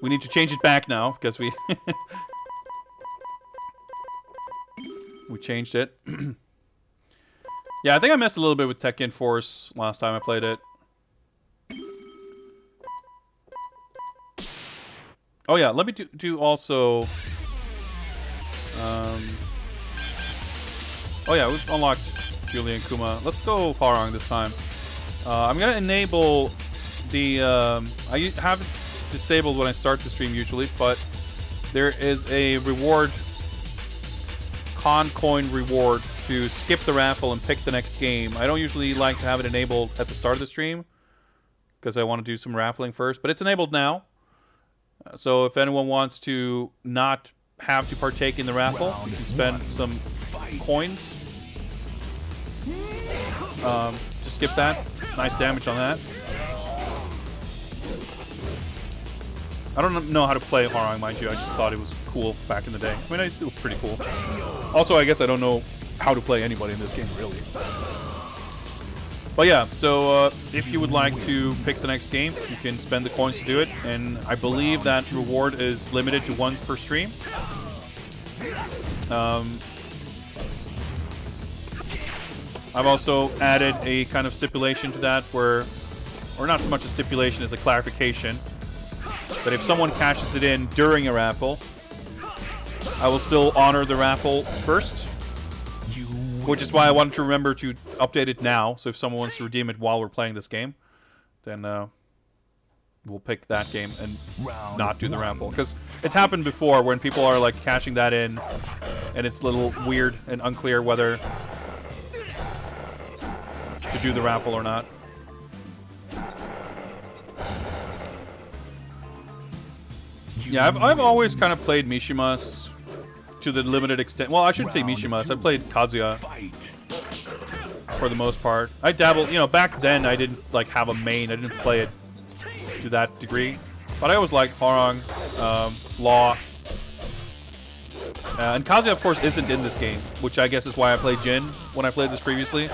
we need to change it back now because we we changed it. Yeah, I think I messed a little bit with Tekken Force last time I played it. Oh yeah, let me do also. Oh yeah, we've unlocked Julie and Kuma. Let's go Hwarang this time. I'm gonna enable the. I have it disabled when I start the stream usually, but there is a reward, con coin reward, to skip the raffle and pick the next game. I don't usually like to have it enabled at the start of the stream because I want to do some raffling first, but it's enabled now. So if anyone wants to not have to partake in the raffle, you can spend some coins to skip that. Nice damage on that. I don't know how to play Hwarang, mind you. I just thought it was cool back in the day. I mean, it's still pretty cool. Also, I guess I don't know how to play anybody in this game, really. But yeah, so if you would like to pick the next game, you can spend the coins to do it. And I believe that reward is limited to once per stream. I've also added a kind of stipulation to that where, or not so much a stipulation as a clarification, but if someone cashes it in during a raffle, I will still honor the raffle first. Which is why I wanted to remember to update it now. So if someone wants to redeem it while we're playing this game, then we'll pick that game and not do the raffle. Because it's happened before when people are like cashing that in, and it's a little weird and unclear whether to do the raffle or not. Yeah, I've always kind of played Mishimas to the limited extent. Well, I shouldn't say Mishimas. I played Kazuya for the most part. I dabbled, you know, back then I didn't like have a main. I didn't play it to that degree. But I always liked Hwarang, Law. And Kazuya, of course, isn't in this game, which I guess is why I played Jin when I played this previously.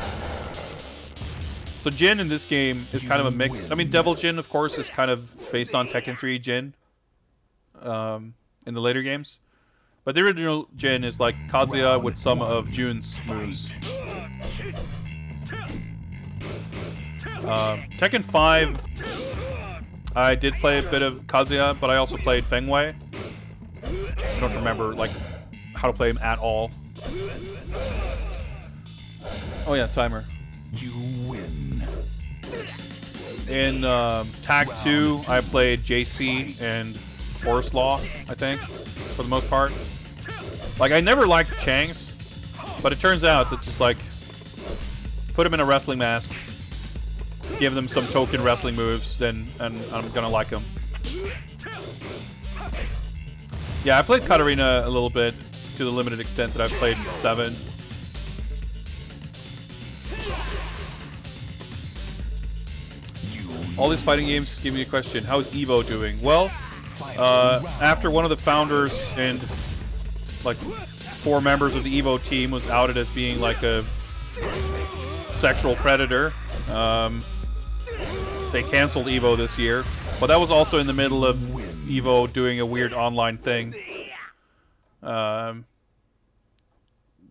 So Jin in this game is kind of a mix. I mean, Devil Jin, of course, is kind of based on Tekken 3 Jin in the later games. But the original Jin is like Kazuya with some of Jun's moves. Tekken 5, I did play a bit of Kazuya, but I also played Feng Wei. I don't remember like how to play him at all. Oh yeah, timer. You win. In Tag 2, I played JC and Horus Law, I think, for the most part. Like, I never liked Chang's, but it turns out that just, like, put him in a wrestling mask, give them some token wrestling moves, then and I'm gonna like him. Yeah, I played Katarina a little bit, to the limited extent that I've played 7. All these fighting games give me a question. How's Evo doing? Well, after one of the founders and like 4 members of the Evo team was outed as being like a sexual predator, they canceled Evo this year. But that was also in the middle of Evo doing a weird online thing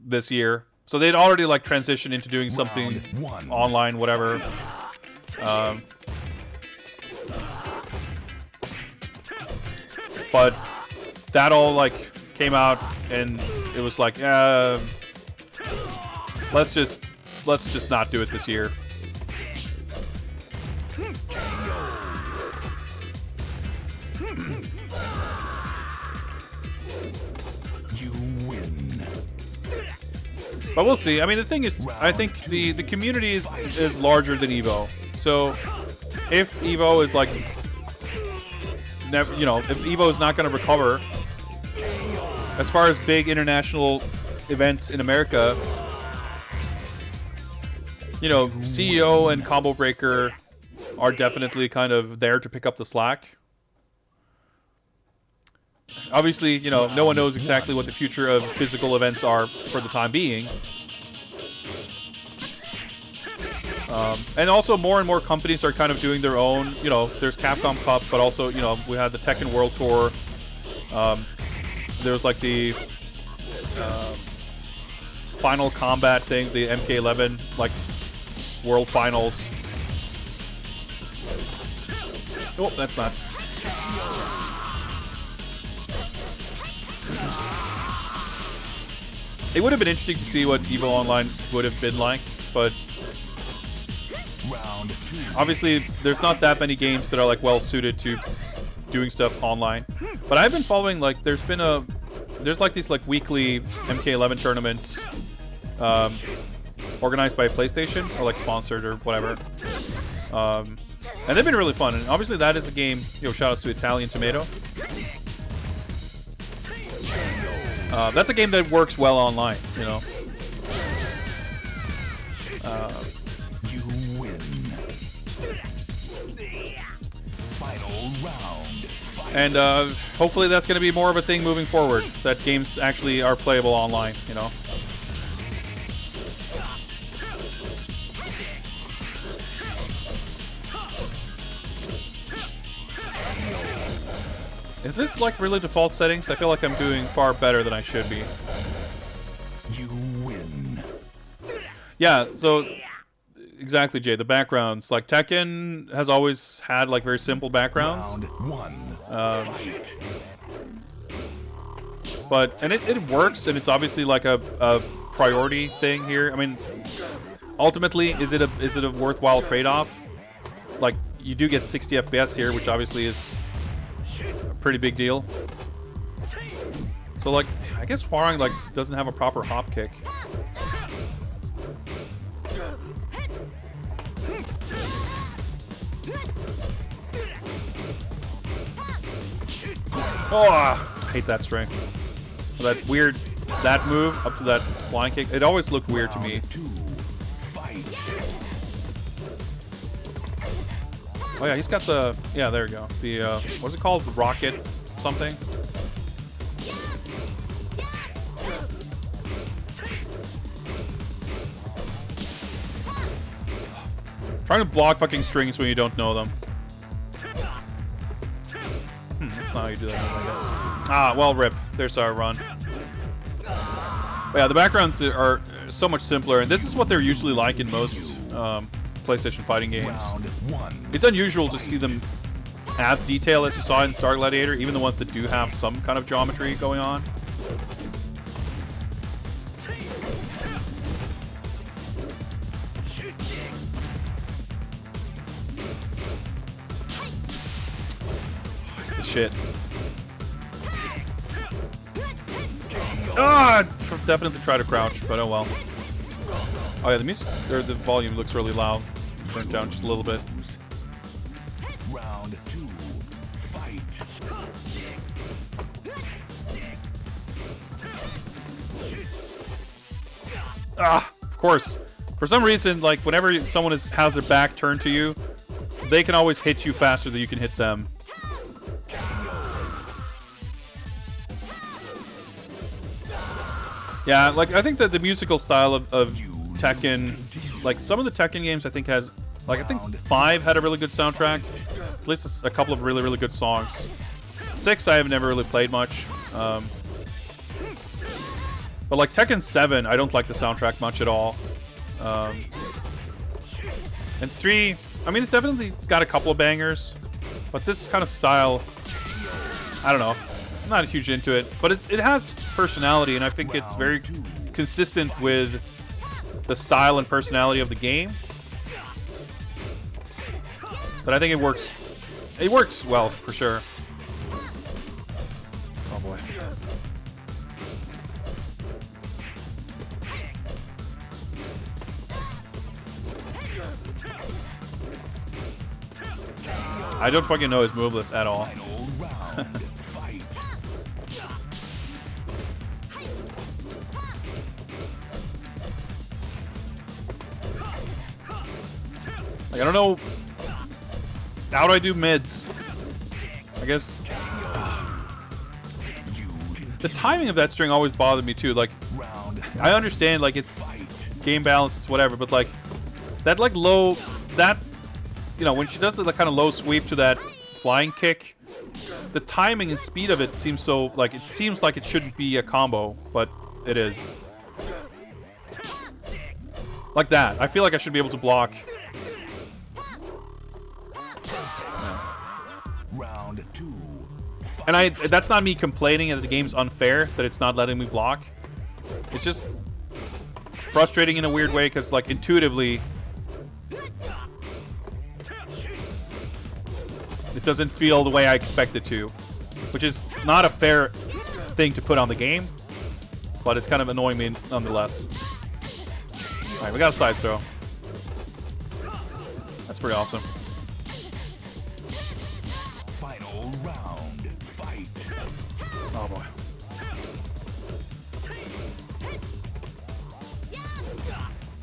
this year. So they'd already like transitioned into doing something online, whatever. But that all like came out, and it was like, let's just not do it this year. You win. But we'll see. I mean, the thing is, I think the community is larger than Evo. So if Evo is like never, you know, if Evo is not going to recover, as far as big international events in America, you know, CEO and Combo Breaker are definitely kind of there to pick up the slack. Obviously, you know, no one knows exactly what the future of physical events are for the time being. And also more and more companies are kind of doing their own, you know, there's Capcom Cup, but also, you know, we had the Tekken World Tour. There's like the Final Combat thing, the MK11, like, World Finals. Oh, that's not. It would have been interesting to see what EVO Online would have been like, but obviously there's not that many games that are like well suited to doing stuff online. But I've been following, like, there's like these like weekly MK11 tournaments organized by PlayStation or like sponsored or whatever. And they've been really fun, and obviously that is a game, you know, shout outs to Italian Tomato. That's a game that works well online, you know. You win. Final round. And hopefully that's going to be more of a thing moving forward, that games actually are playable online, you know. Is this like really default settings? I feel like I'm doing far better than I should be. You win. Yeah, so exactly, Jay. The backgrounds, like Tekken has always had like very simple backgrounds. Round one. But it works, and it's obviously like a priority thing here. I mean, ultimately, is it a worthwhile trade-off? Like, you do get 60 FPS here, which obviously is a pretty big deal. So like, I guess Hwarang like doesn't have a proper hop kick. Oh, I hate that string. That weird, that move up to that flying kick, it always looked weird to me. Oh yeah, he's got the, yeah, there we go. The, what's it called? The rocket something? Trying to block fucking strings when you don't know them. That's not how you do that, I guess. Ah, well, rip. There's our run. But yeah, the backgrounds are so much simpler, and this is what they're usually like in most PlayStation fighting games. It's unusual to see them as detailed as you saw in Star Gladiator, even the ones that do have some kind of geometry going on. Shit. Ah! Definitely try to crouch, but oh well. Oh yeah, the music, or the volume looks really loud. Turn it down just a little bit. Round two. Fight. Ah! Of course. For some reason, like, whenever someone has their back turned to you, they can always hit you faster than you can hit them. Yeah, like, I think that the musical style of Tekken, like, some of the Tekken games I think has, like, I think 5 had a really good soundtrack. At least a couple of really, really good songs. 6 I have never really played much. But, like, Tekken 7, I don't like the soundtrack much at all. And 3, I mean, it's got a couple of bangers. But this kind of style, I don't know. I'm not huge into it, but it has personality, and I think it's very consistent with the style and personality of the game. But I think it works. It works well, for sure. Oh boy. I don't fucking know his move list at all. Like, I don't know. How do I do mids? I guess the timing of that string always bothered me too. Like, I understand, like, it's game balance, it's whatever, but like that, like, low, that, you know, when she does the kind of low sweep to that flying kick, the timing and speed of it seems so, like, it seems like it shouldn't be a combo, but it is. Like that. I feel like I should be able to block. Round 2. And that's not me complaining that the game's unfair, that it's not letting me block. It's just frustrating in a weird way, because, like, intuitively it doesn't feel the way I expect it to. Which is not a fair thing to put on the game, but it's kind of annoying me nonetheless. Alright, we got a side throw. That's pretty awesome. Final round. Fight. Oh boy.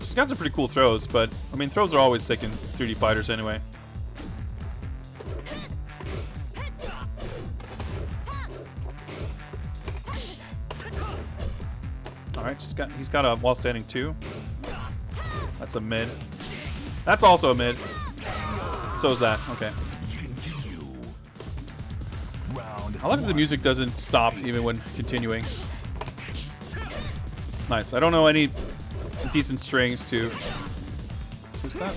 She's got some pretty cool throws, but I mean, throws are always sick in 3D fighters anyway. Alright, he's got a wall standing 2. That's a mid. That's also a mid. So is that. Okay. I like that the music doesn't stop even when continuing. Nice. I don't know any decent strings to... What's that?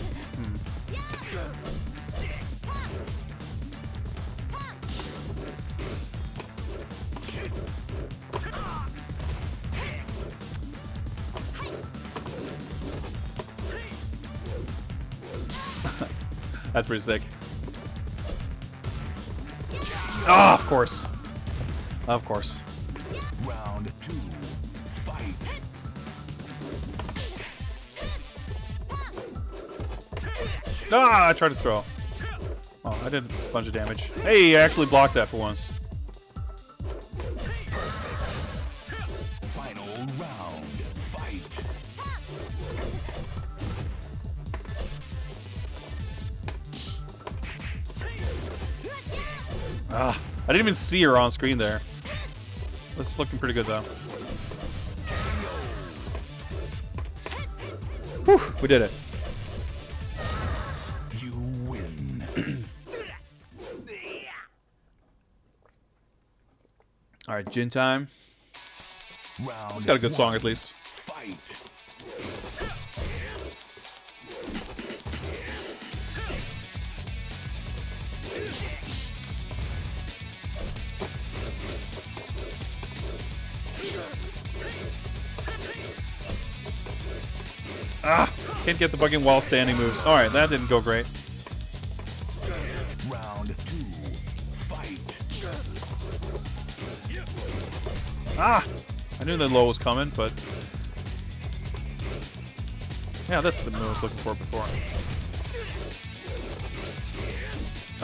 That's pretty sick. Ah, of course. Of course. Round 2. Fight. Ah, I tried to throw. Oh, I did a bunch of damage. Hey, I actually blocked that for once. Final round. Fight. Ah, I didn't even see her on screen there. This is looking pretty good, though. Whew, we did it. You win. All right, Jin time. Round It's got a good song, 1. at least. Fight. Ah, can't get the fucking wall standing moves. All right, that didn't go great. Round 2. Fight. Ah, I knew the low was coming, but yeah, that's the move I was looking for before.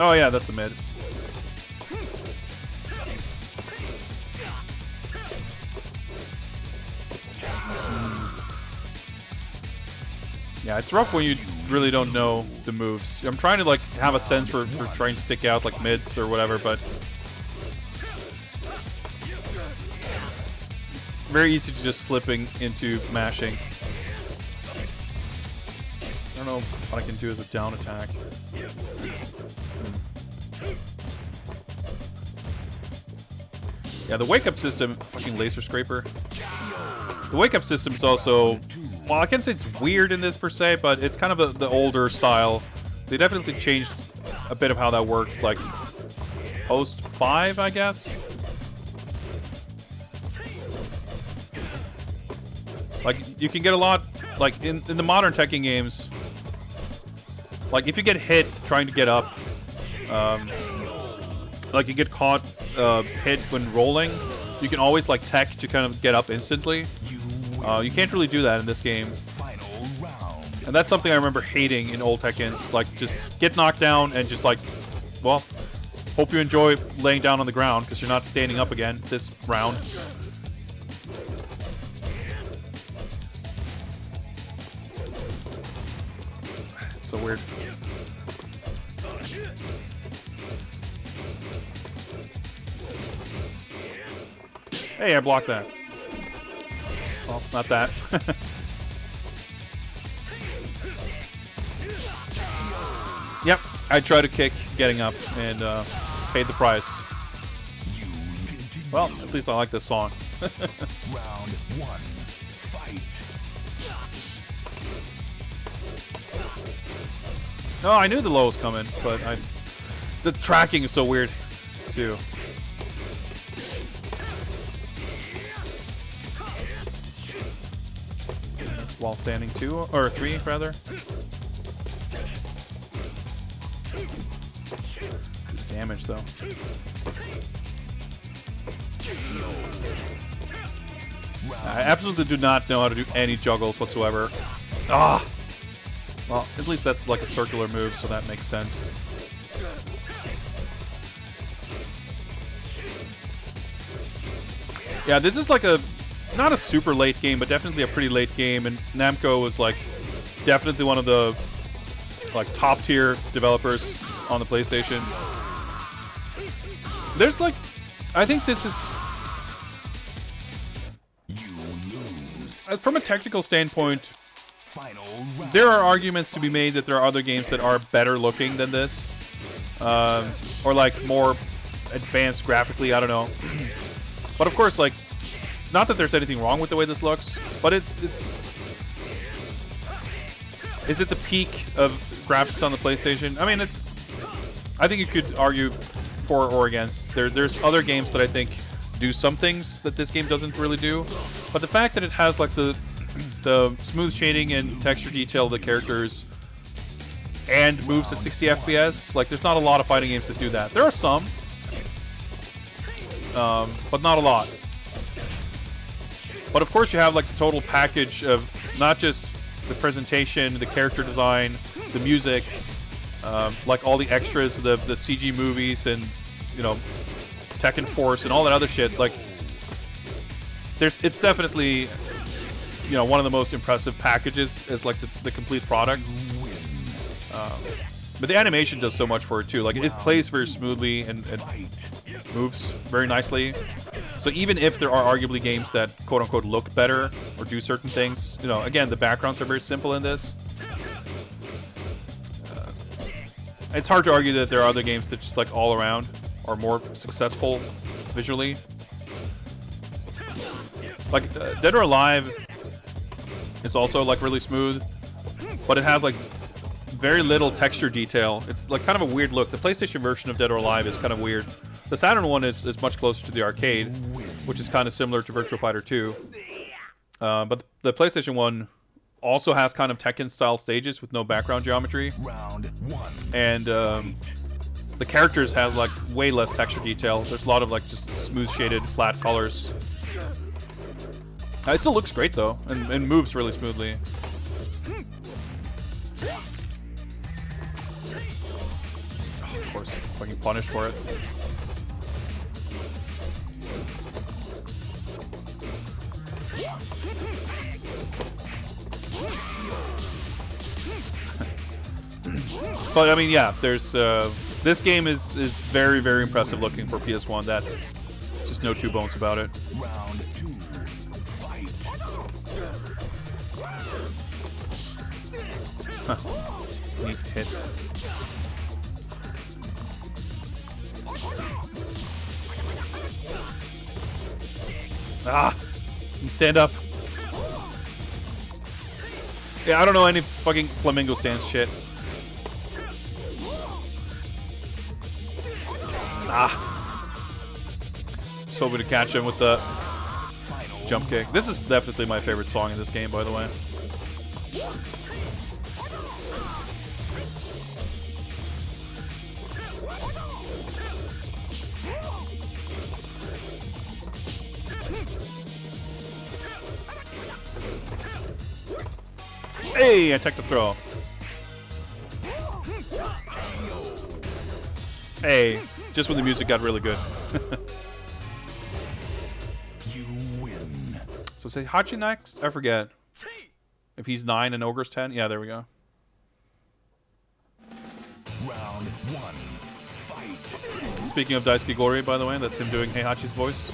Oh yeah, that's a mid. Yeah, it's rough when you really don't know the moves. I'm trying to, like, have a sense for trying to stick out, like, mids or whatever, but it's very easy to just slipping into mashing. I don't know what I can do as a down attack. Yeah, the wake-up system, fucking laser scraper. The wake-up system is also... Well, I can't say it's weird in this per se, but it's kind of the older style. They definitely changed a bit of how that worked, like post 5, I guess. Like, you can get a lot, like, in the modern Tekken games, like, if you get hit trying to get up, like, you get caught hit when rolling, you can always, like, tech to kind of get up instantly. You can't really do that in this game. Final round. And that's something I remember hating in old Tekkens. Like, just get knocked down and just, like, well, hope you enjoy laying down on the ground because you're not standing up again this round. So weird. Hey, I blocked that. Well, not that. Yep, I tried to kick getting up and paid the price. Well, at least I like this song. Round one. Fight. No, I knew the low was coming, but the tracking is so weird, too. While standing 2, or 3, rather. Damage, though. I absolutely do not know how to do any juggles whatsoever. Ah! Well, at least that's like a circular move, so that makes sense. Yeah, this is like not a super late game, but definitely a pretty late game, and Namco was like definitely one of the like top tier developers on the PlayStation. There's like, I think this is, from a technical standpoint, there are arguments to be made that there are other games that are better looking than this, or like more advanced graphically. I don't know, but of course, like, not that there's anything wrong with the way this looks, but it's is it the peak of graphics on the PlayStation? I mean, I think you could argue for or against. There's other games that I think do some things that this game doesn't really do, but the fact that it has like the smooth shading and texture detail of the characters and moves at 60 FPS, like there's not a lot of fighting games that do that. There are some, but not a lot. But of course you have like the total package of not just the presentation, the character design, the music, like all the extras, the CG movies, and you know, Tekken Force and all that other shit. Like, it's definitely, you know, one of the most impressive packages as like the complete product. But the animation does so much for it too. Like, it plays very smoothly and moves very nicely. So even if there are arguably games that quote unquote look better or do certain things, you know, again, the backgrounds are very simple in this. It's hard to argue that there are other games that just like all around are more successful visually. Like Dead or Alive is also like really smooth, but it has like very little texture detail. It's like kind of a weird look. The PlayStation version of Dead or Alive is kind of weird. The Saturn one is much closer to the arcade, which is kind of similar to Virtua Fighter 2. But the PlayStation one also has kind of Tekken-style stages with no background geometry. Round one. And the characters have like way less texture detail. There's a lot of like just smooth shaded, flat colors. It still looks great though, and moves really smoothly. Oh, of course, fucking punished for it. But I mean, yeah, there's this game is very, very impressive looking for PS1. That's just no two bones about it. Round two. Fight. Huh. Neat hit. Ah! You stand up. Yeah, I don't know any fucking flamingo stance shit. Ah. Just hoping to catch him with the jump kick. This is definitely my favorite song in this game, by the way. Hey, I took the throw. Hey, just when the music got really good. You win. So say Hachi next? I forget. If he's 9 and Ogre's 10? Yeah, there we go. Round one. Fight. Speaking of Daisuke Gori, by the way, that's him doing Heihachi's voice.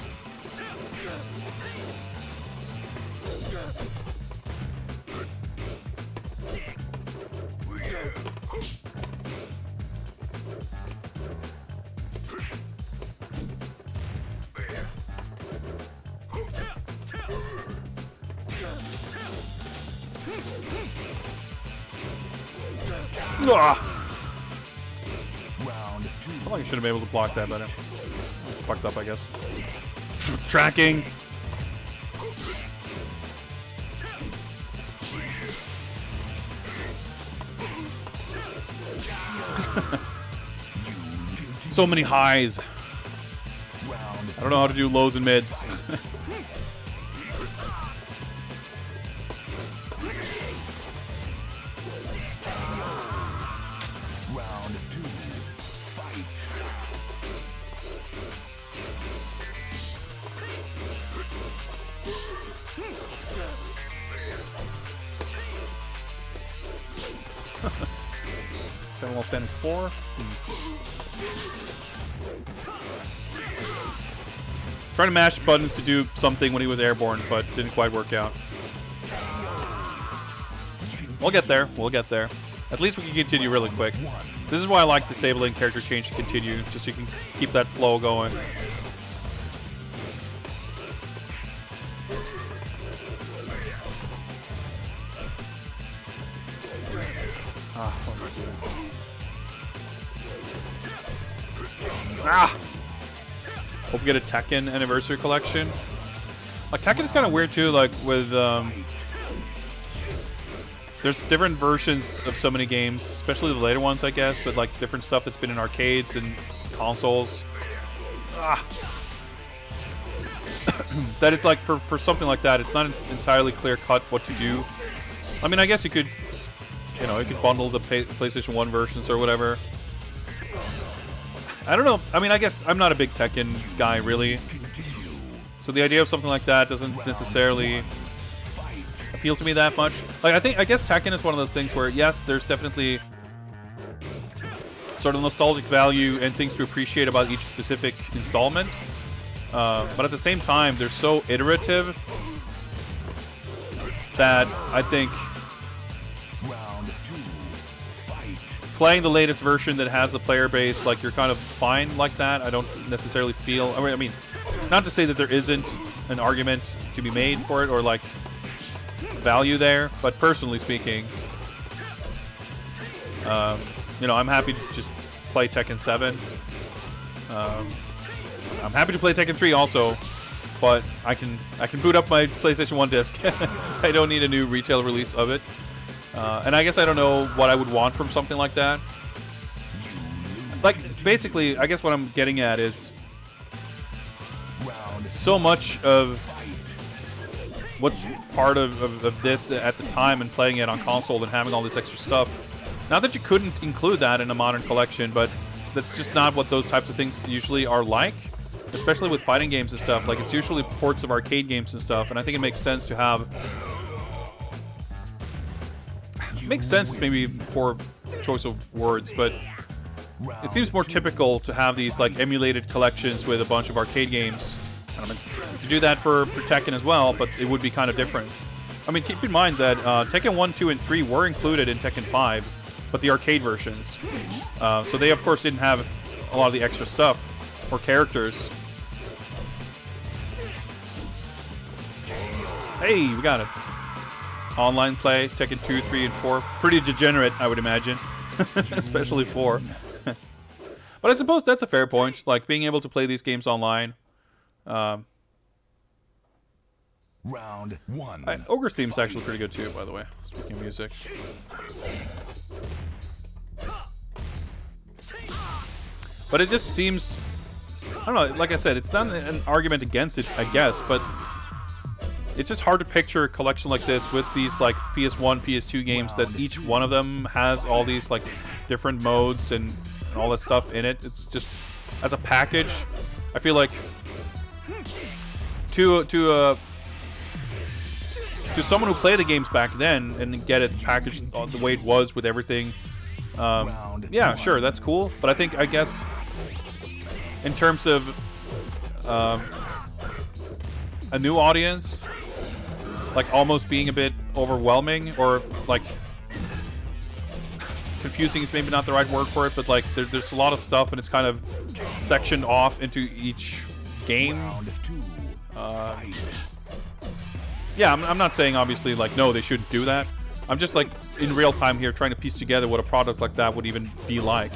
Ah! Round two. I feel like I should have been able to block that better. Fucked up, I guess. Tracking. So many highs. Round I don't know how to do lows and mids. round two. Fight. Seven while standing 4. Trying to mash buttons to do something when he was airborne, but didn't quite work out. We'll get there. We'll get there. At least we can continue really quick. This is why I like disabling character change to continue, just so you can keep that flow going. Ah, what am I doing? Ah! Hope we get a Tekken Anniversary Collection. Like, Tekken is kind of weird too, like, with, there's different versions of so many games, especially the later ones, I guess, but, like, different stuff that's been in arcades and consoles. Ah! That it's, like, for something like that, it's not entirely clear-cut what to do. I mean, I guess you could, you know, you could bundle the PlayStation 1 versions or whatever. I don't know. I mean, I guess I'm not a big Tekken guy, really. So the idea of something like that doesn't necessarily appeal to me that much. Like, I guess Tekken is one of those things where, yes, there's definitely sort of nostalgic value and things to appreciate about each specific installment. But at the same time, they're so iterative that I think playing the latest version that has the player base, like, you're kind of fine like that. I don't necessarily feel... I mean, not to say that there isn't an argument to be made for it or, like, value there, but personally speaking, you know, I'm happy to just play Tekken 7. I'm happy to play Tekken 3 also, but I can boot up my PlayStation 1 disc. I don't need a new retail release of it. And I guess I don't know what I would want from something like that. Like, basically, I guess what I'm getting at is so much of what's part of this at the time and playing it on console and having all this extra stuff. Not that you couldn't include that in a modern collection, but that's just not what those types of things usually are like. Especially with fighting games and stuff. Like, it's usually ports of arcade games and stuff, and I think it makes sense to have... Makes sense is maybe poor choice of words, but it seems more typical to have these, like, emulated collections with a bunch of arcade games. And I mean, to do that for Tekken as well, but it would be kind of different. I mean, keep in mind that Tekken 1, 2, and 3 were included in Tekken 5, but the arcade versions. So they, of course, didn't have a lot of the extra stuff or characters. Hey, we got it. Online play, Tekken 2, 3, and 4. Pretty degenerate, I would imagine. Especially 4. But I suppose that's a fair point. Like, being able to play these games online. Round one. Ogre's theme is actually pretty good too, by the way. Speaking of music. But it just seems... I don't know, like I said, it's not an argument against it, I guess, but... It's just hard to picture a collection like this with these, like, PS1, PS2 games that each one of them has all these, like, different modes and all that stuff in it. It's just, as a package, I feel like to someone who played the games back then and get it packaged the way it was with everything Yeah, sure, that's cool. But I guess, in terms of a new audience, like almost being a bit overwhelming, or like confusing is maybe not the right word for it, but like there's a lot of stuff and it's kind of sectioned off into each game. Yeah, I'm not saying obviously like no, they shouldn't do that. I'm just like in real time here trying to piece together what a product like that would even be like.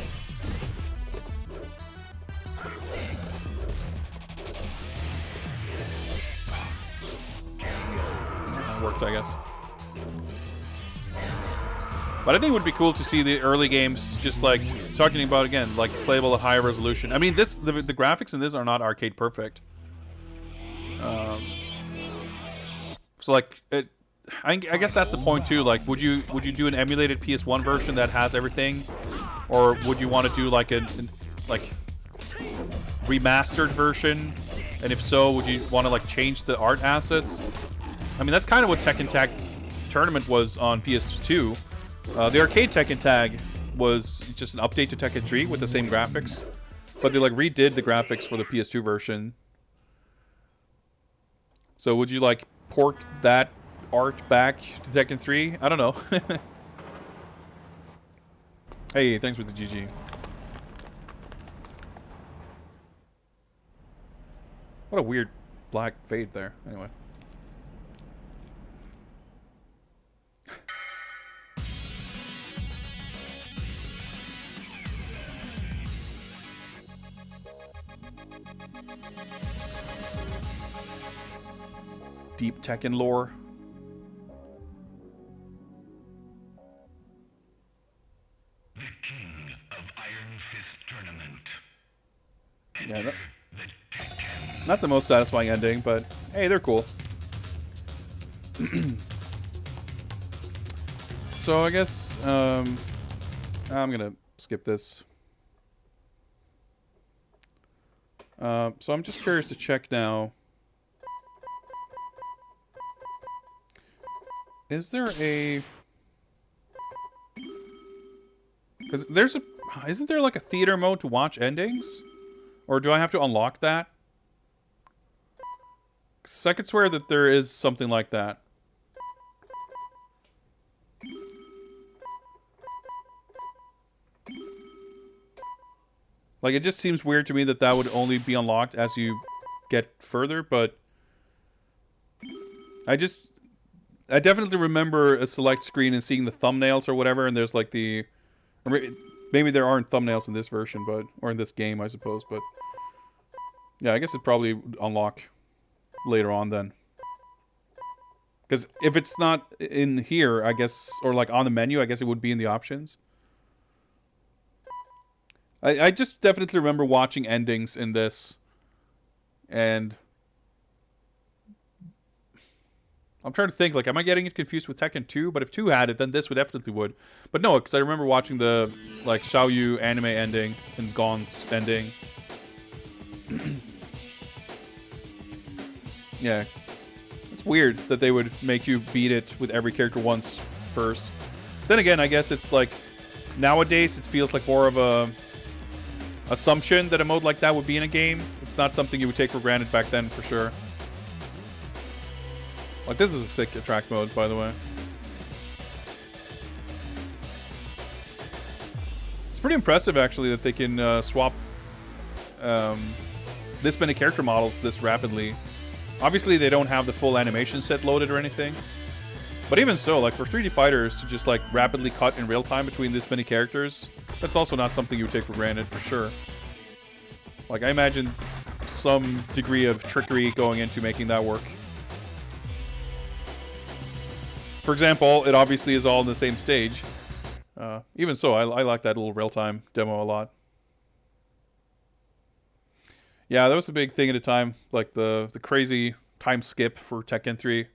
That worked, I guess. But I think it would be cool to see the early games just like talking about again, like playable at higher resolution. I mean, the graphics in this are not arcade perfect. So like I guess that's the point too. Like, would you do an emulated PS1 version that has everything, or would you want to do like a like remastered version? And if so, would you want to like change the art assets? I mean, that's kind of what Tekken Tag Tournament was on PS2. The arcade Tekken Tag was just an update to Tekken 3 with the same graphics, but they like redid the graphics for the PS2 version. So would you like port that art back to Tekken 3? I don't know. Hey, thanks for the GG. What a weird black fade there. Anyway. Deep Tekken lore. The king of Iron Fist Tournament. Yeah, not the most satisfying ending, but hey, they're cool. So I guess I'm gonna skip this. So I'm just curious to check now. Is there a... Because there's a... Isn't there like a theater mode to watch endings? Or do I have to unlock that? 'Cause I could swear that there is something like that. Like, it just seems weird to me that that would only be unlocked as you get further, but... I definitely remember a select screen and seeing the thumbnails or whatever, and there's like the... Or maybe there aren't thumbnails in this version, but... Or in this game, I suppose, but... Yeah, I guess it probably would unlock later on then. Because if it's not in here, I guess... Or like on the menu, I guess it would be in the options. I just definitely remember watching endings in this. And... I'm trying to think, like, am I getting it confused with Tekken 2? But if 2 had it, then this would definitely would. But no, because I remember watching the, like, Xiaoyu anime ending and Gon's ending. Yeah. It's weird that they would make you beat it with every character once first. Then again, I guess it's like, nowadays it feels like more of a assumption that a mode like that would be in a game. It's not something you would take for granted back then, for sure. Like, this is a sick track mode, by the way. It's pretty impressive, actually, that they can swap this many character models this rapidly. Obviously, they don't have the full animation set loaded or anything. But even so, like, for 3D fighters to just, like, rapidly cut in real time between this many characters, that's also not something you would take for granted, for sure. Like, I imagine some degree of trickery going into making that work. For example, it obviously is all in the same stage. Even so, I like that little real-time demo a lot. Yeah, that was a big thing at the time. Like, the crazy time skip for Tekken 3.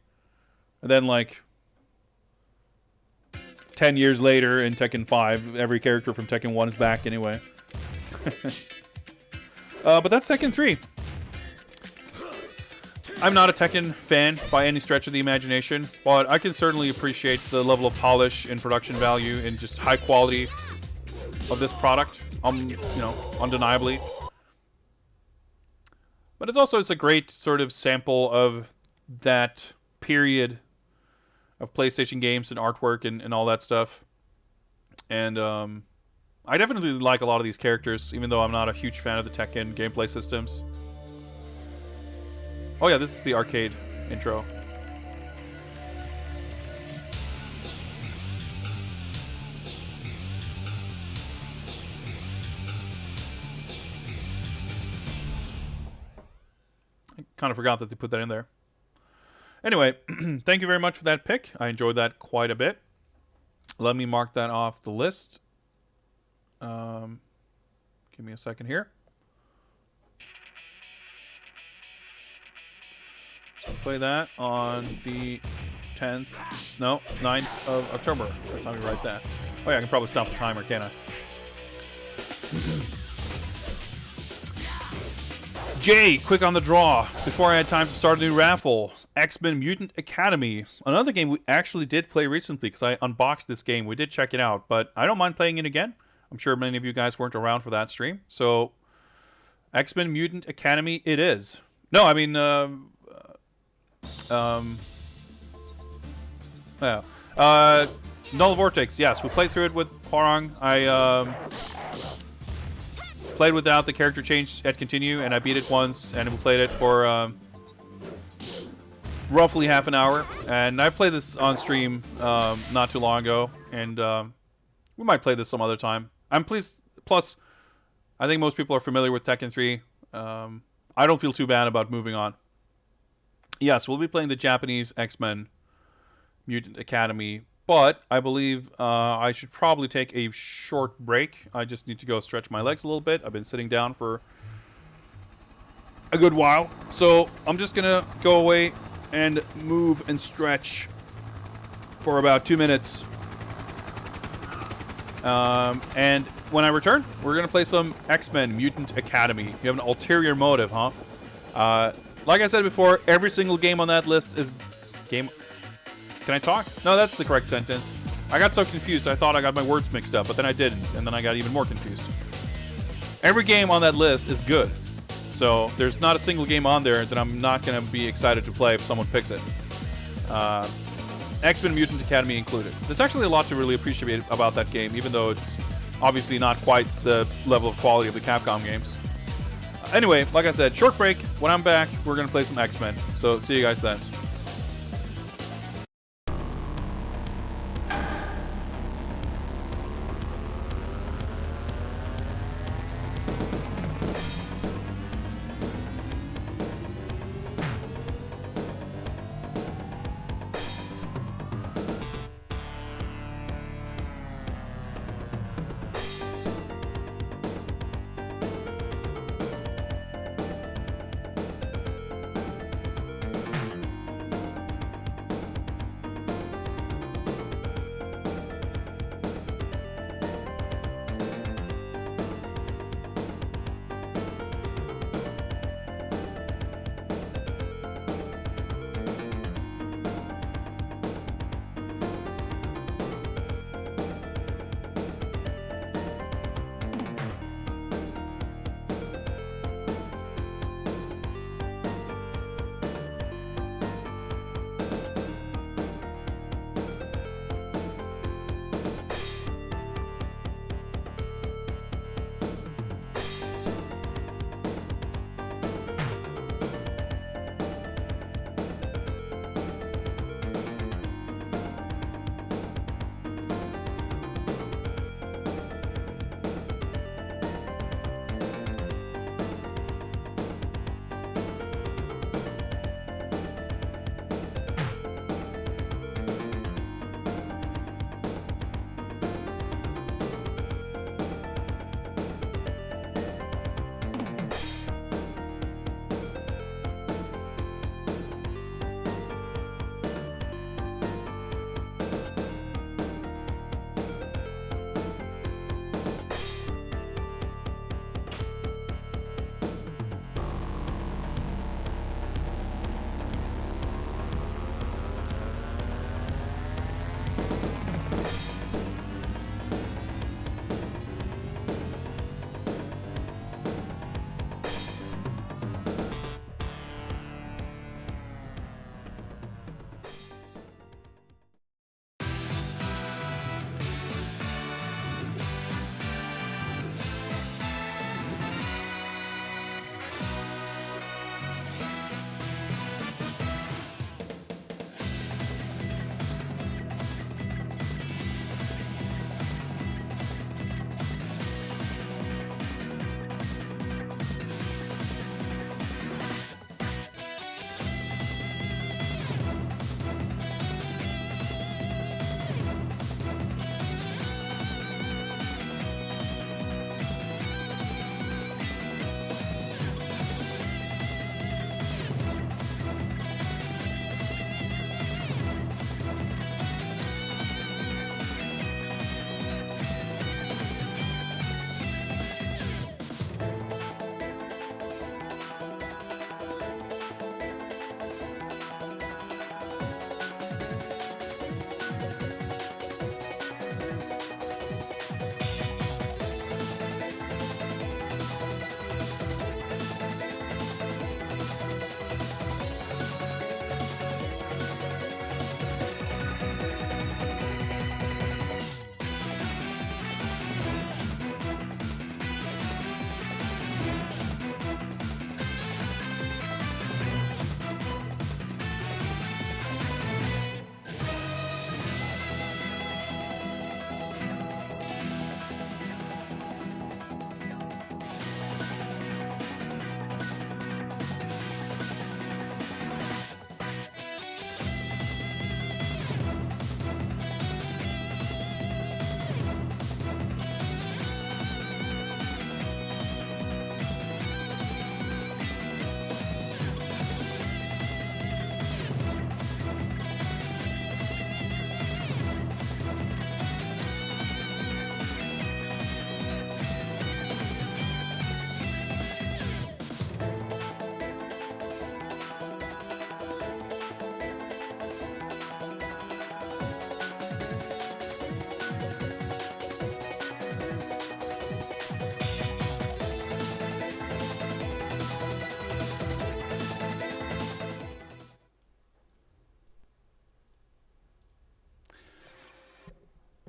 And then, like, 10 years later in Tekken 5, every character from Tekken 1 is back anyway. But that's Tekken 3. I'm not a Tekken fan by any stretch of the imagination, but I can certainly appreciate the level of polish and production value and just high quality of this product, you know, undeniably. But it's also a great sort of sample of that period of PlayStation games and artwork and all that stuff. And I definitely like a lot of these characters, even though I'm not a huge fan of the Tekken gameplay systems. Oh yeah, this is the arcade intro. I kind of forgot that they put that in there. Anyway, thank you very much for that pick. I enjoyed that quite a bit. Let me mark that off the list. Give me a second here. Play that on the 9th of October. That's how we write that. Oh yeah, I can probably stop the timer, can't I? Jay, quick on the draw. Before I had time to start a new raffle. X-Men Mutant Academy. Another game we actually did play recently because I unboxed this game. We did check it out, but I don't mind playing it again. I'm sure many of you guys weren't around for that stream. So, X-Men Mutant Academy it is. No, I mean, Null Vortex, yes. We played through it with Hwarang. I played without the character change at continue, and I beat it once, and we played it for roughly half an hour. And I played this on stream not too long ago, and we might play this some other time. I'm pleased. Plus, I think most people are familiar with Tekken 3. I don't feel too bad about moving on. Yes, we'll be playing the Japanese X-Men Mutant Academy, but I believe I should probably take a short break. I just need to go stretch my legs a little bit. I've been sitting down for a good while, so I'm just gonna go away and move and stretch for about 2 minutes. And when I return, we're going to play some X-Men Mutant Academy. You have an ulterior motive, huh? Like I said before, every single game on that list is game... Can I talk? No, that's the correct sentence. I got so confused, I thought I got my words mixed up, but then I didn't, and then I got even more confused. Every game on that list is good. So there's not a single game on there that I'm not going to be excited to play if someone picks it. X-Men Mutant Academy included. There's actually a lot to really appreciate about that game, even though it's obviously not quite the level of quality of the Capcom games. Anyway, like I said, short break. When I'm back, we're going to play some X-Men. So see you guys then.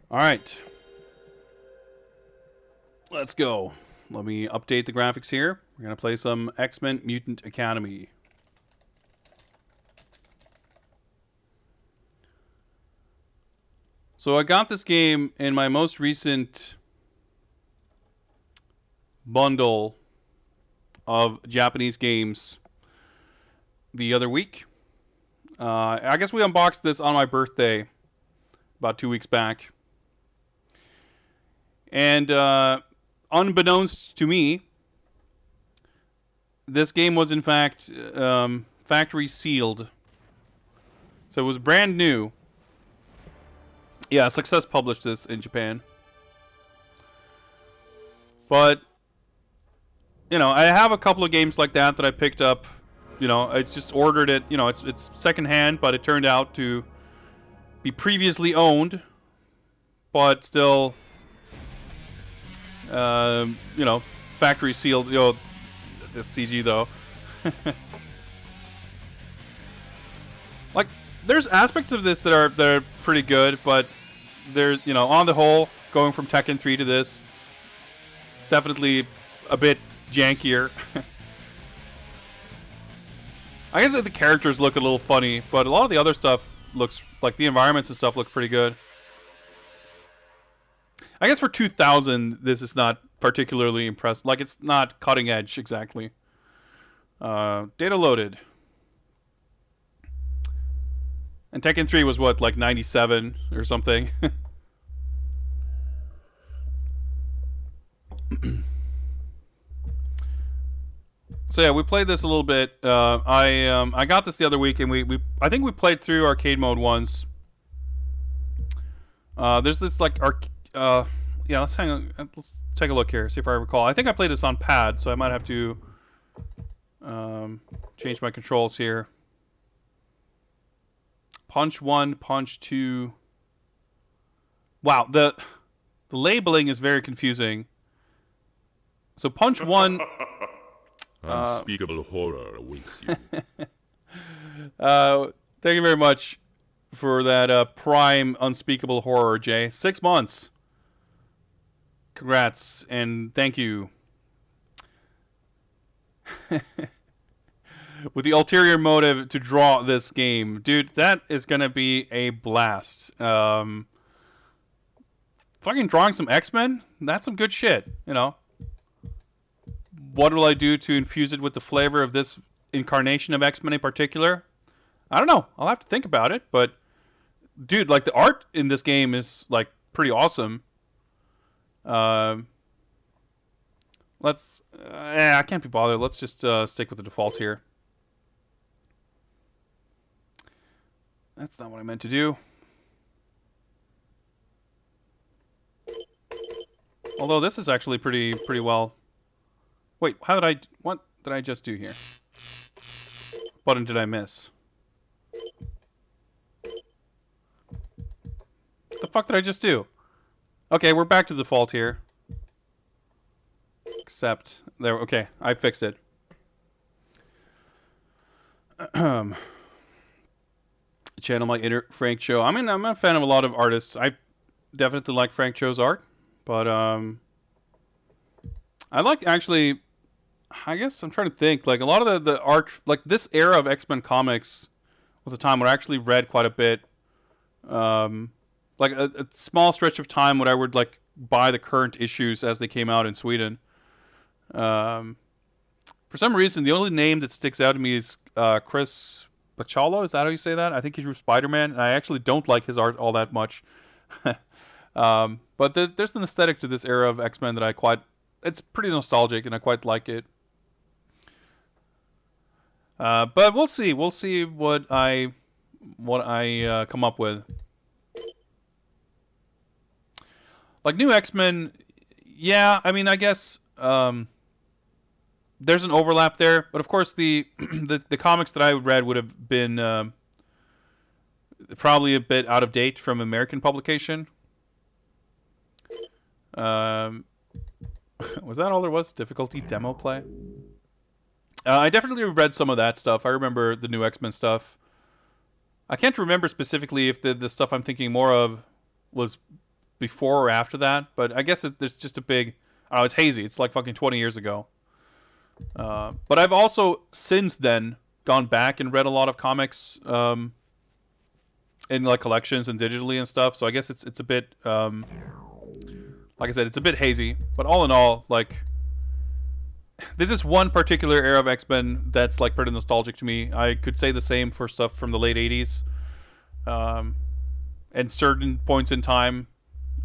All right. Let's go. Let me update the graphics here. We're going to play some X-Men Mutant Academy. So I got this game in my most recent bundle of Japanese games the other week. I guess we unboxed this on my birthday about 2 weeks back. And unbeknownst to me, this game was in fact factory sealed. So it was brand new. Yeah, Success published this in Japan. But, you know, I have a couple of games like that I picked up. You know, I just ordered it. You know, it's secondhand, but it turned out to be previously owned, but still, you know, factory sealed. You know, this CG though. Like, there's aspects of this that are pretty good, but they're, you know, on the whole, going from Tekken 3 to this, it's definitely a bit jankier. I guess the characters look a little funny, but a lot of the other stuff looks like the environments and stuff look pretty good. I guess for 2000, this is not particularly impressive. Like, it's not cutting edge exactly. Data loaded. And Tekken 3 was what, like 97 or something? So yeah, we played this a little bit. I got this the other week, and I think we played through arcade mode once. There's this like yeah. Let's take a look here, see if I recall. I think I played this on pad, so I might have to change my controls here. Punch 1, punch 2. Wow, the labeling is very confusing. So punch 1. Unspeakable horror awaits you. Thank you very much for that prime unspeakable horror, Jay. 6 months. Congrats and thank you. With the ulterior motive to draw this game, dude, that is gonna be a blast. Fucking drawing some X-Men, that's some good shit, you know. What will I do to infuse it with the flavor of this incarnation of X-Men in particular? I don't know. I'll have to think about it. But, dude, like, the art in this game is, like, pretty awesome. I can't be bothered. Let's just stick with the defaults here. That's not what I meant to do. Although this is actually pretty well. Wait, what did I just do here? What button did I miss? What the fuck did I just do? Okay, we're back to default here. Except, there, okay, I fixed it. Channel my inner Frank Cho. I mean, I'm a fan of a lot of artists. I definitely like Frank Cho's art, but I like actually. I guess I'm trying to think. Like a lot of the art, like this era of X-Men comics, was a time when I actually read quite a bit. Like a small stretch of time when I would like buy the current issues as they came out in Sweden. For some reason, the only name that sticks out to me is Chris Bachalo. Is that how you say that? I think he drew Spider-Man, and I actually don't like his art all that much. But there's an aesthetic to this era of X-Men that I quite. It's pretty nostalgic, and I quite like it. But we'll see. We'll see what I come up with. Like new X-Men, yeah. I mean, I guess there's an overlap there, but of course the comics that I read would have been probably a bit out of date from American publication. Was that all there was? Difficulty demo play. I definitely read some of that stuff. I remember the new X-Men stuff. I can't remember specifically if the stuff I'm thinking more of was before or after that, but I guess there's just a big. Oh, it's hazy. It's like fucking 20 years ago. But I've also since then gone back and read a lot of comics in like collections and digitally and stuff. So I guess it's a bit like I said, it's a bit hazy. But all in all, like this is one particular era of X-Men that's like pretty nostalgic to me. I could say the same for stuff from the late 80s. And certain points in time,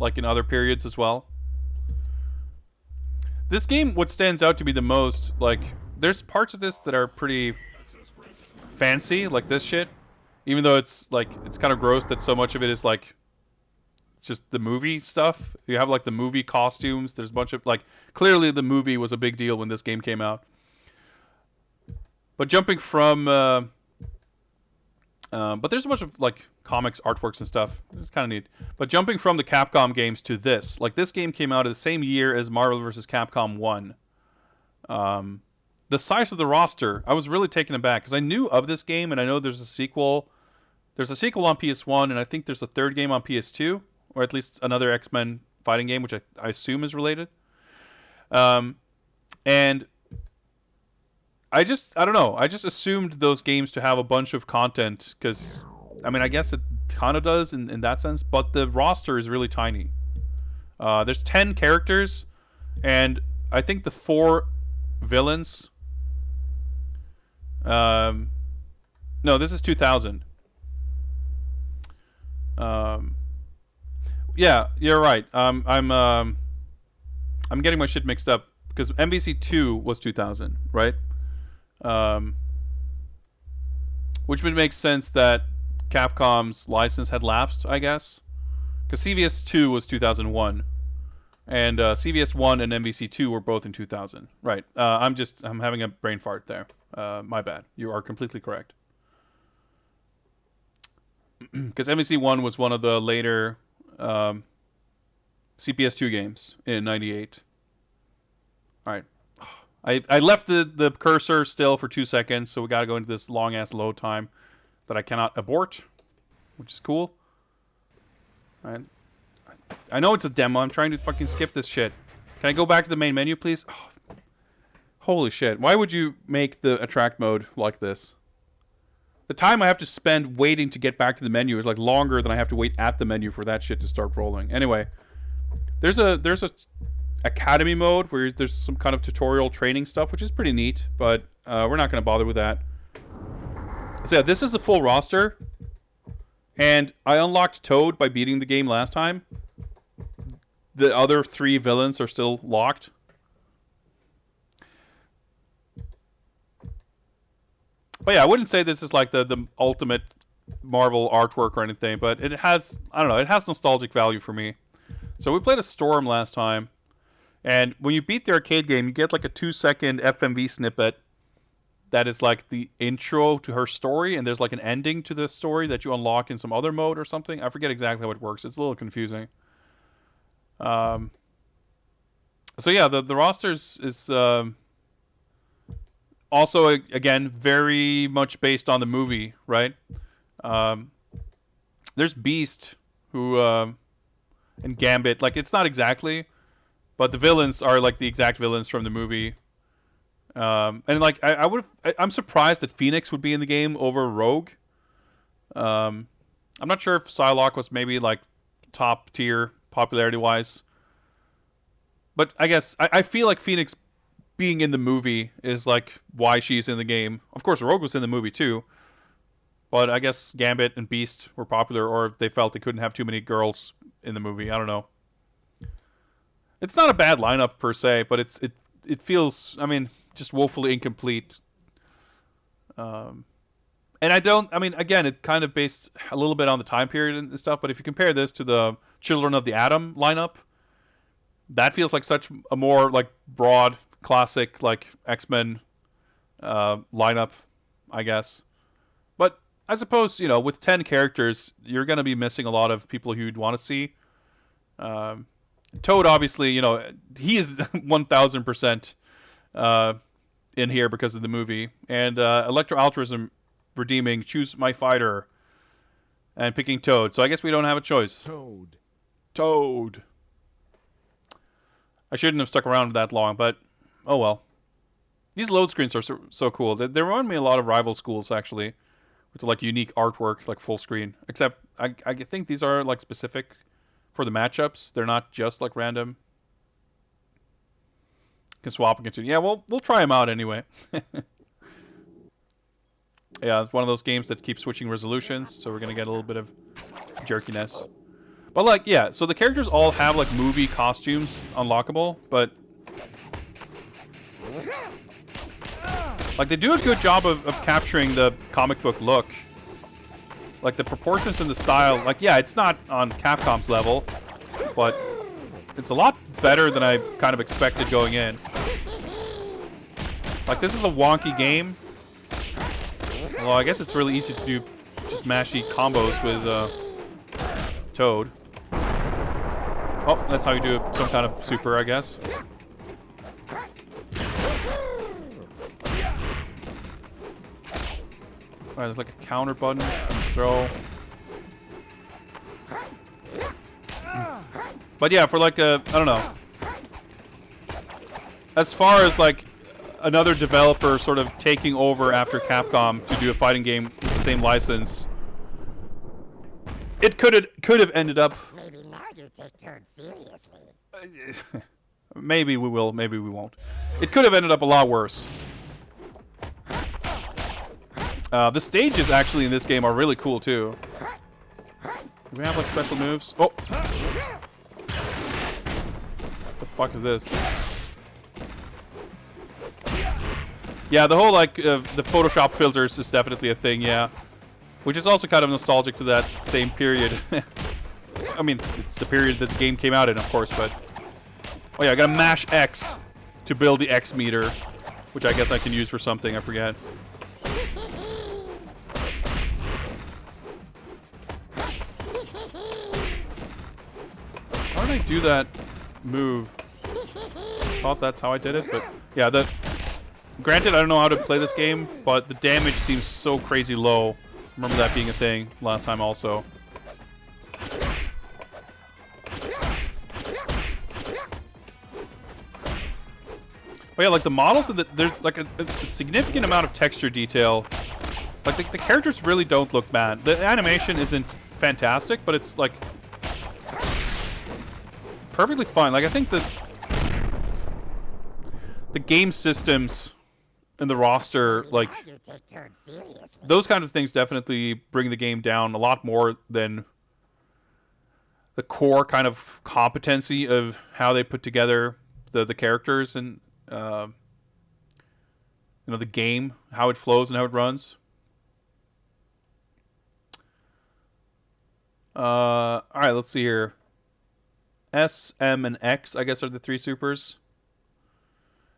like in other periods as well. This game, what stands out to me the most, like, there's parts of this that are pretty fancy, like this shit. Even though it's, like, it's kind of gross that so much of it is, like, just the movie stuff. You have, like, the movie costumes. There's a bunch of, like, clearly the movie was a big deal when this game came out. But jumping from, but there's a bunch of, like, comics, artworks, and stuff. It's kind of neat. But jumping from the Capcom games to this, like this game came out at the same year as Marvel vs. Capcom 1. The size of the roster, I was really taken aback because I knew of this game and I know there's a sequel. There's a sequel on PS1 and I think there's a third game on PS2, or at least another X-Men fighting game, which I assume is related. And I don't know. I just assumed those games to have a bunch of content because, I mean, I guess it kind of does in that sense, but the roster is really tiny. There's 10 characters, and I think the 4 villains... no, this is 2000. Yeah, you're right. I'm getting my shit mixed up because MVC2 was 2000, right? Which would make sense that Capcom's license had lapsed, I guess, because CVS2 was 2001, and CVS1 and MVC2 were both in 2000. Right? I'm having a brain fart there. My bad. You are completely correct. Because MVC1 was one of the later CPS2 games in '98. All right. I left the cursor still for 2 seconds, so we got to go into this long-ass load time that I cannot abort, which is cool. All right. I know it's a demo. I'm trying to fucking skip this shit. Can I go back to the main menu, please? Oh, holy shit. Why would you make the attract mode like this? The time I have to spend waiting to get back to the menu is like longer than I have to wait at the menu for that shit to start rolling. Anyway, there's a academy mode where there's some kind of tutorial training stuff, which is pretty neat, but we're not going to bother with that. So yeah, this is the full roster, and I unlocked Toad by beating the game last time. The other 3 villains are still locked. But yeah, I wouldn't say this is like the ultimate Marvel artwork or anything, but it has, I don't know, it has nostalgic value for me. So we played a Storm last time, and when you beat the arcade game, you get like a 2-second FMV snippet that is like the intro to her story, and there's like an ending to the story that you unlock in some other mode or something. I forget exactly how it works. It's a little confusing. So yeah, the roster is also, again, very much based on the movie, right? There's Beast, who and Gambit. Like, it's not exactly, but the villains are like the exact villains from the movie. And like, I'm surprised that Phoenix would be in the game over Rogue. I'm not sure if Psylocke was maybe like top tier popularity wise, but I guess I feel like Phoenix being in the movie is like why she's in the game. Of course, Rogue was in the movie too, but I guess Gambit and Beast were popular, or they felt they couldn't have too many girls in the movie. I don't know. It's not a bad lineup per se, but it feels, I mean, just woefully incomplete. And I mean, again, it kind of based a little bit on the time period and stuff, but if you compare this to the Children of the Atom lineup, that feels like such a more like broad, classic, like X-Men lineup, I guess. But I suppose, you know, with 10 characters, you're going to be missing a lot of people who you'd want to see. Toad, obviously, you know, he is 1,000% in here because of the movie. And Electro Altruism redeeming Choose My Fighter and picking Toad. So I guess we don't have a choice. Toad, Toad. I shouldn't have stuck around that long, but oh well. These load screens are so cool. They remind me a lot of rival schools, actually, with like unique artwork, like full screen. Except I think these are like specific for the matchups. They're not just like random. Can swap and continue. Yeah, we'll try them out anyway. Yeah, it's one of those games that keeps switching resolutions, so we're gonna get a little bit of jerkiness. But like, yeah, so the characters all have like movie costumes unlockable, but like they do a good job of capturing the comic book look. Like the proportions and the style, like yeah, it's not on Capcom's level, but it's a lot better than I kind of expected going in. Like this is a wonky game. Well, I guess it's really easy to do just mashy combos with Toad. Oh, that's how you do some kind of super, I guess. Alright, there's like a counter button. Throw. But yeah, for like a, I don't know. As far as like another developer sort of taking over after Capcom to do a fighting game with the same license, it could have ended up. Maybe now you take Toad seriously. Maybe we will, maybe we won't. It could have ended up a lot worse. The stages actually in this game are really cool too. Do we have like special moves? Oh! What the fuck is this? Yeah, the whole like the Photoshop filters is definitely a thing, yeah. Which is also kind of nostalgic to that same period. I mean, it's the period that the game came out in, of course, but... Oh yeah, I gotta mash X to build the X meter, which I guess I can use for something, I forget. How did I do that move? I thought that's how I did it, but... Yeah, granted, I don't know how to play this game, but the damage seems so crazy low. Remember that being a thing last time also. But yeah, like the models, there's like a significant amount of texture detail. Like the characters really don't look bad. The animation isn't fantastic, but it's like perfectly fine. Like I think the game systems and the roster, like those kind of things definitely bring the game down a lot more than the core kind of competency of how they put together the characters and you know, the game, how it flows and how it runs. All right, let's see here. S, M, and X, I guess, are the three supers.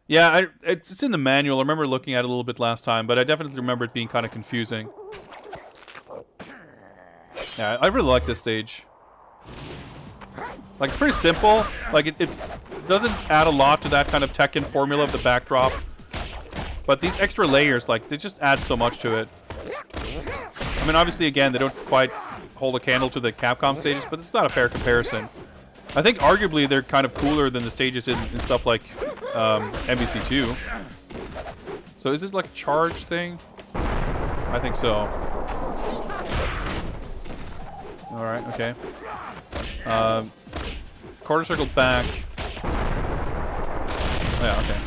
Yeah, it's in the manual. I remember looking at it a little bit last time, but I definitely remember it being kind of confusing. Yeah, I really like this stage. Like, it's pretty simple. Like, it doesn't add a lot to that kind of Tekken formula of the backdrop. But these extra layers, like, they just add so much to it. I mean, obviously, again, they don't quite hold a candle to the Capcom stages, but it's not a fair comparison. I think, arguably, they're kind of cooler than the stages in stuff like MBC2. So is it like a charge thing? I think so. Alright, okay. Quarter circle back. Oh, yeah, okay.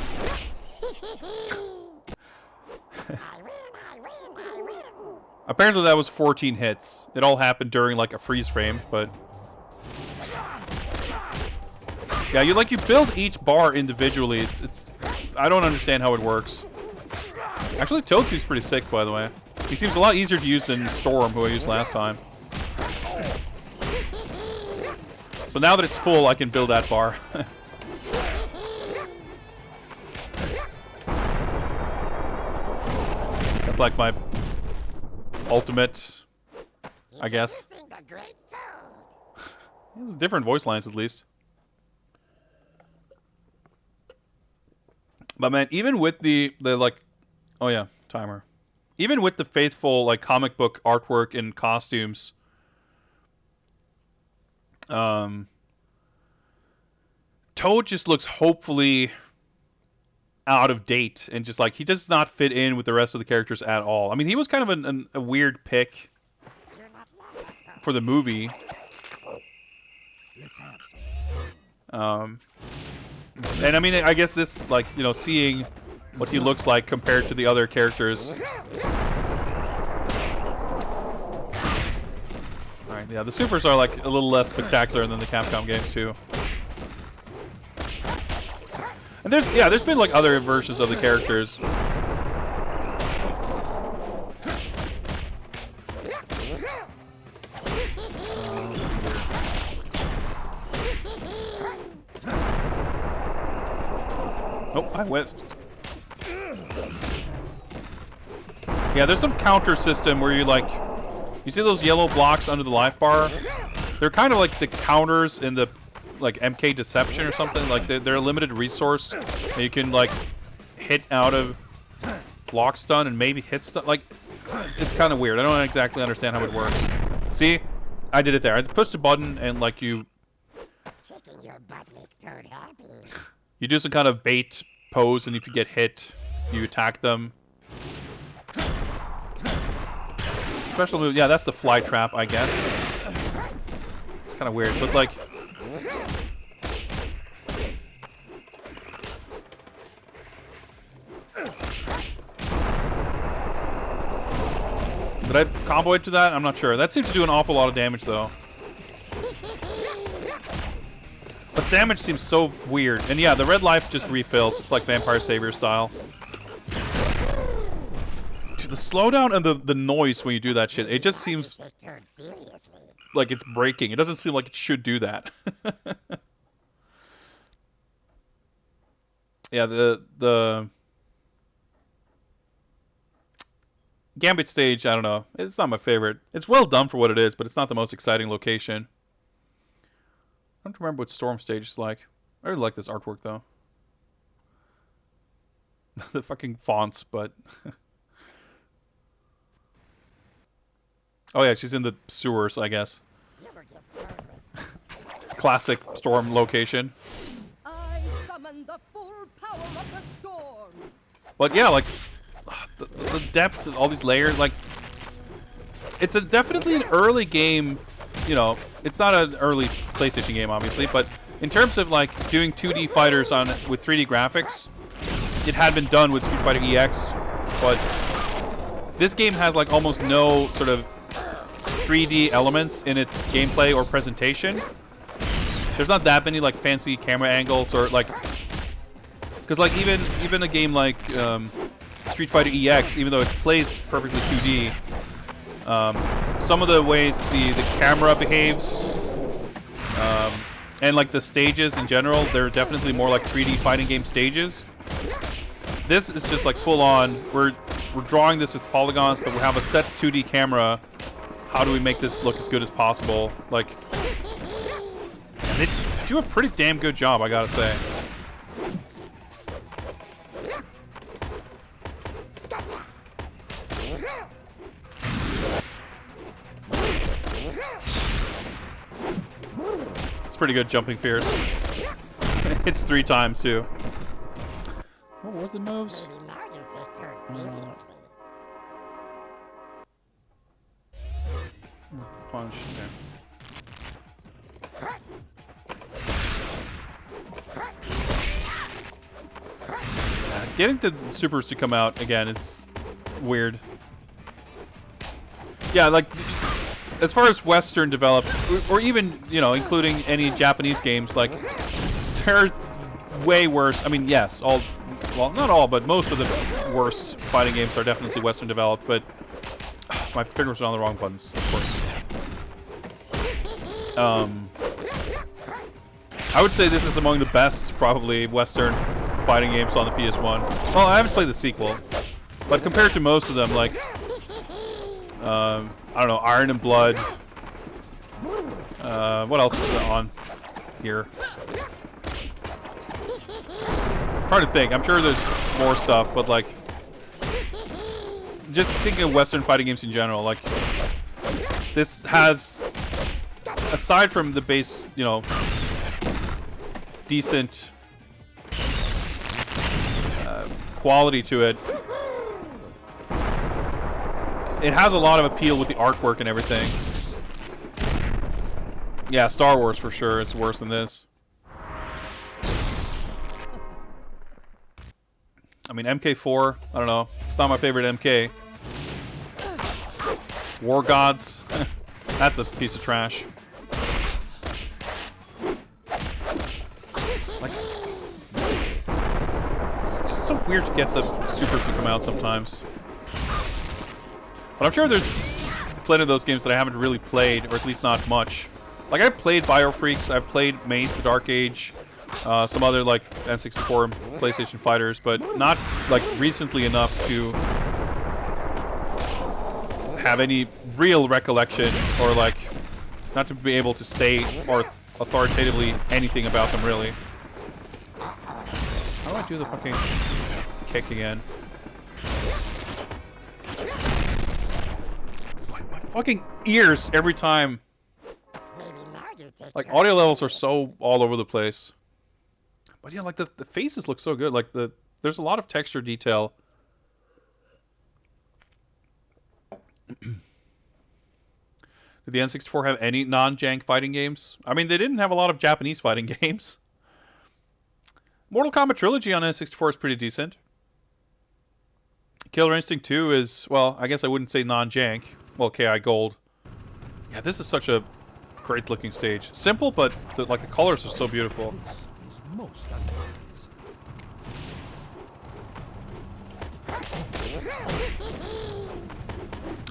Apparently that was 14 hits. It all happened during like a freeze frame, but... Yeah, you build each bar individually. It's I don't understand how it works. Actually, Toad seems pretty sick, by the way. He seems a lot easier to use than Storm, who I used last time. So now that it's full, I can build that bar. That's like my ultimate, I guess. There's different voice lines, at least. But man, even with the like, oh yeah, timer. Even with the faithful like comic book artwork and costumes, Toad just looks hopefully out of date and just like he does not fit in with the rest of the characters at all. I mean, he was kind of a weird pick for the movie. And I mean, I guess this, like, you know, seeing what he looks like compared to the other characters. Alright, yeah, the supers are like a little less spectacular than the Capcom games too. And there's been like other versions of the characters. Oh, I west. Yeah, there's some counter system where you like, you see those yellow blocks under the life bar? They're kind of like the counters in the like MK Deception or something. Like they're a limited resource. And you can like hit out of block stun and maybe hit stun. Like it's kind of weird. I don't exactly understand how it works. See, I did it there. I pushed a button and like you you do some kind of bait pose, and if you get hit, you attack them. Special move, yeah, that's the fly trap, I guess. It's kind of weird, but like, did I combo it to that? I'm not sure. That seems to do an awful lot of damage, though. But damage seems so weird. And yeah, the red life just refills. It's like Vampire Savior style. Dude, the slowdown and the noise when you do that shit, it just seems like it's breaking. It doesn't seem like it should do that. Yeah, the Gambit stage, I don't know. It's not my favorite. It's well done for what it is, but it's not the most exciting location. I don't remember what Storm stage is like. I really like this artwork, though. The fucking fonts, but... Oh yeah, she's in the sewers, I guess. Classic Storm location. I summon the full power of the storm. But yeah, like... The depth, all these layers, like... It's definitely an early game, you know... It's not an early PlayStation game, obviously, but in terms of like doing 2D fighters on with 3D graphics, it had been done with Street Fighter EX, but this game has like almost no sort of 3D elements in its gameplay or presentation. There's not that many like fancy camera angles or like, because like even a game like Street Fighter EX, even though it plays perfectly 2D. Some of the ways the camera behaves, and like the stages in general, they're definitely more like 3D fighting game stages. This is just like full on. We're drawing this with polygons, but we have a set 2D camera. How do we make this look as good as possible? Like, they do a pretty damn good job, I gotta say. Pretty good jumping fierce. It's 3 times too. What was the moves? Punch. Okay. Getting the supers to come out again is weird. Yeah, like. As far as Western developed, or even, you know, including any Japanese games, like, they're way worse. I mean, yes, all, well, not all, but most of the worst fighting games are definitely Western developed, but my fingers are on the wrong buttons, of course. I would say this is among the best, probably, Western fighting games on the PS1. Well, I haven't played the sequel, but compared to most of them, like, I don't know, Iron and Blood. What else is on here? I'm trying to think. I'm sure there's more stuff, but like, just thinking of Western fighting games in general, like, this has, aside from the base, you know, decent quality to it. It has a lot of appeal with the artwork and everything. Yeah, Star Wars for sure is worse than this. I mean, MK4, I don't know. It's not my favorite MK. War Gods, that's a piece of trash. Like, it's just so weird to get the supers to come out sometimes. But I'm sure there's plenty of those games that I haven't really played, or at least not much. Like, I've played Biofreaks, I've played Maze the Dark Age, some other, like, N64 and PlayStation fighters, but not, like, recently enough to have any real recollection, or, like, not to be able to say or authoritatively anything about them, really. How do I do the fucking kick again? My fucking ears every time. Maybe now you take Like, turns. audio levels are so all over the place. But yeah, like, the faces look so good. Like, there's a lot of texture detail. Did the N64 have any non-jank fighting games? I mean, they didn't have a lot of Japanese fighting games. Mortal Kombat Trilogy on N64 is pretty decent. Killer Instinct 2 is, well, I guess I wouldn't say non-jank. Well, KI Gold. Yeah, this is such a great-looking stage. Simple, but the colors are so beautiful. Is most unwise.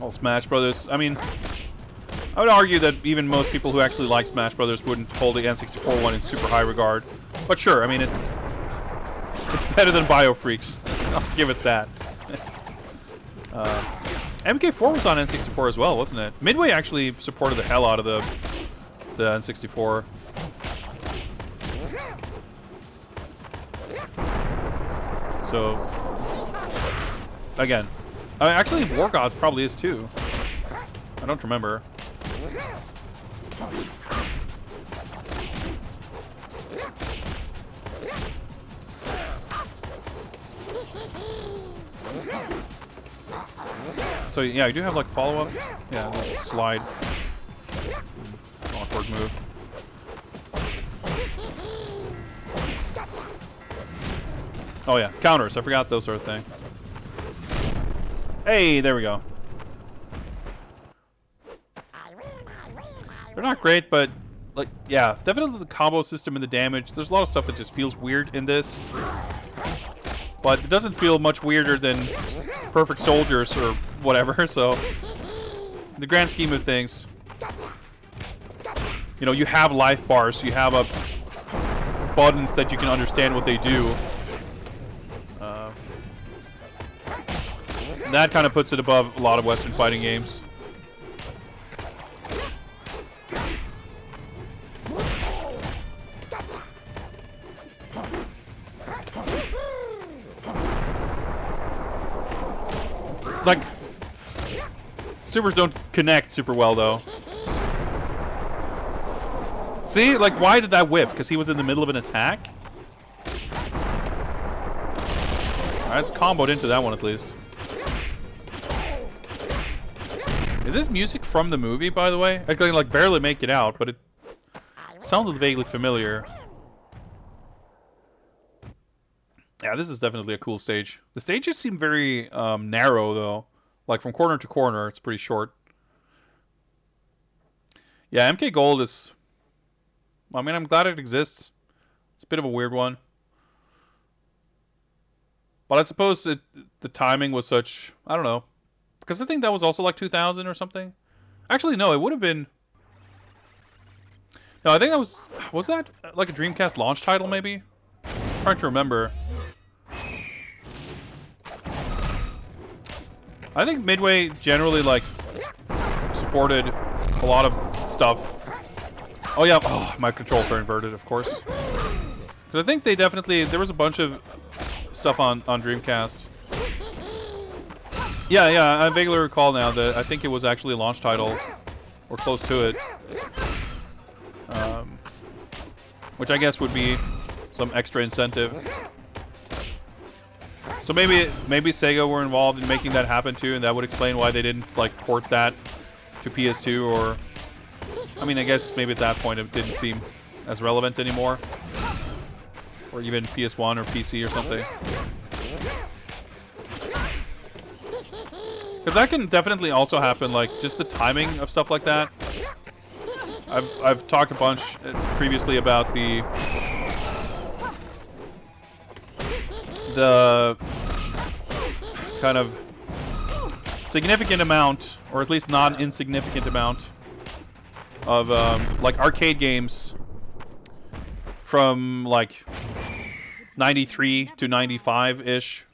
Oh, Smash Brothers. I mean, I would argue that even most people who actually like Smash Brothers wouldn't hold the N64 one in super high regard. But sure, I mean, it's better than Biofreaks. I'll give it that. MK4 was on N64 as well, wasn't it? Midway actually supported the hell out of the N64. So, again, actually War Gods probably is too. I don't remember. So yeah, you do have like follow-up. Yeah, little slide. Awkward move. Oh yeah, counters. I forgot those sort of thing. Hey, there we go. They're not great, but like, yeah, definitely the combo system and the damage. There's a lot of stuff that just feels weird in this, but it doesn't feel much weirder than Perfect Soldiers or whatever. So, in the grand scheme of things, you know, you have life bars, you have buttons that you can understand what they do. That kind of puts it above a lot of Western fighting games. Like, supers don't connect super well, though. See? Like, why did that whip? Because he was in the middle of an attack? Alright, comboed into that one at least. Is this music from the movie, by the way? I can, like, barely make it out, but it sounded vaguely familiar. Yeah, this is definitely a cool stage. The stages seem very narrow, though. Like, from corner to corner, it's pretty short. Yeah, MK Gold is... I mean, I'm glad it exists. It's a bit of a weird one. But I suppose the timing was such... I don't know. Because I think that was also like 2000 or something. Actually, no, it would have been... No, I think that was... Was that like a Dreamcast launch title, maybe? I'm trying to remember. I think Midway generally, like, supported a lot of stuff. Oh, yeah. Oh, my controls are inverted, of course. Because I think they definitely... There was a bunch of stuff on Dreamcast. Yeah, I vaguely recall now that I think it was actually a launch title. Or close to it. Which I guess would be some extra incentive. So maybe Sega were involved in making that happen too, and that would explain why they didn't like port that to PS2, or I mean, I guess maybe at that point it didn't seem as relevant anymore, or even PS1 or PC or something. Because that can definitely also happen, like just the timing of stuff like that. I've talked a bunch previously about the kind of significant amount, or at least not insignificant amount, of like arcade games from like 93 to 95-ish.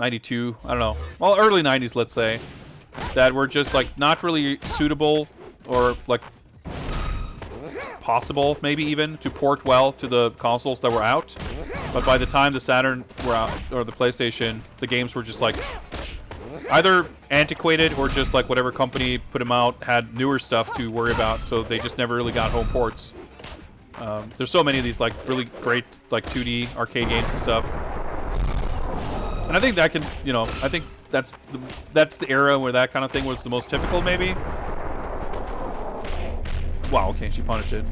92, I don't know. Well, early 90s, let's say, that were just like not really suitable or like possible, maybe even, to port well to the consoles that were out. But by the time the Saturn were out, or the PlayStation, the games were just like either antiquated or just like whatever company put them out had newer stuff to worry about, so they just never really got home ports. There's so many of these like really great like 2D arcade games and stuff. And I think that can, you know, I think that's the era where that kind of thing was the most typical, maybe. Wow, okay, she punished it.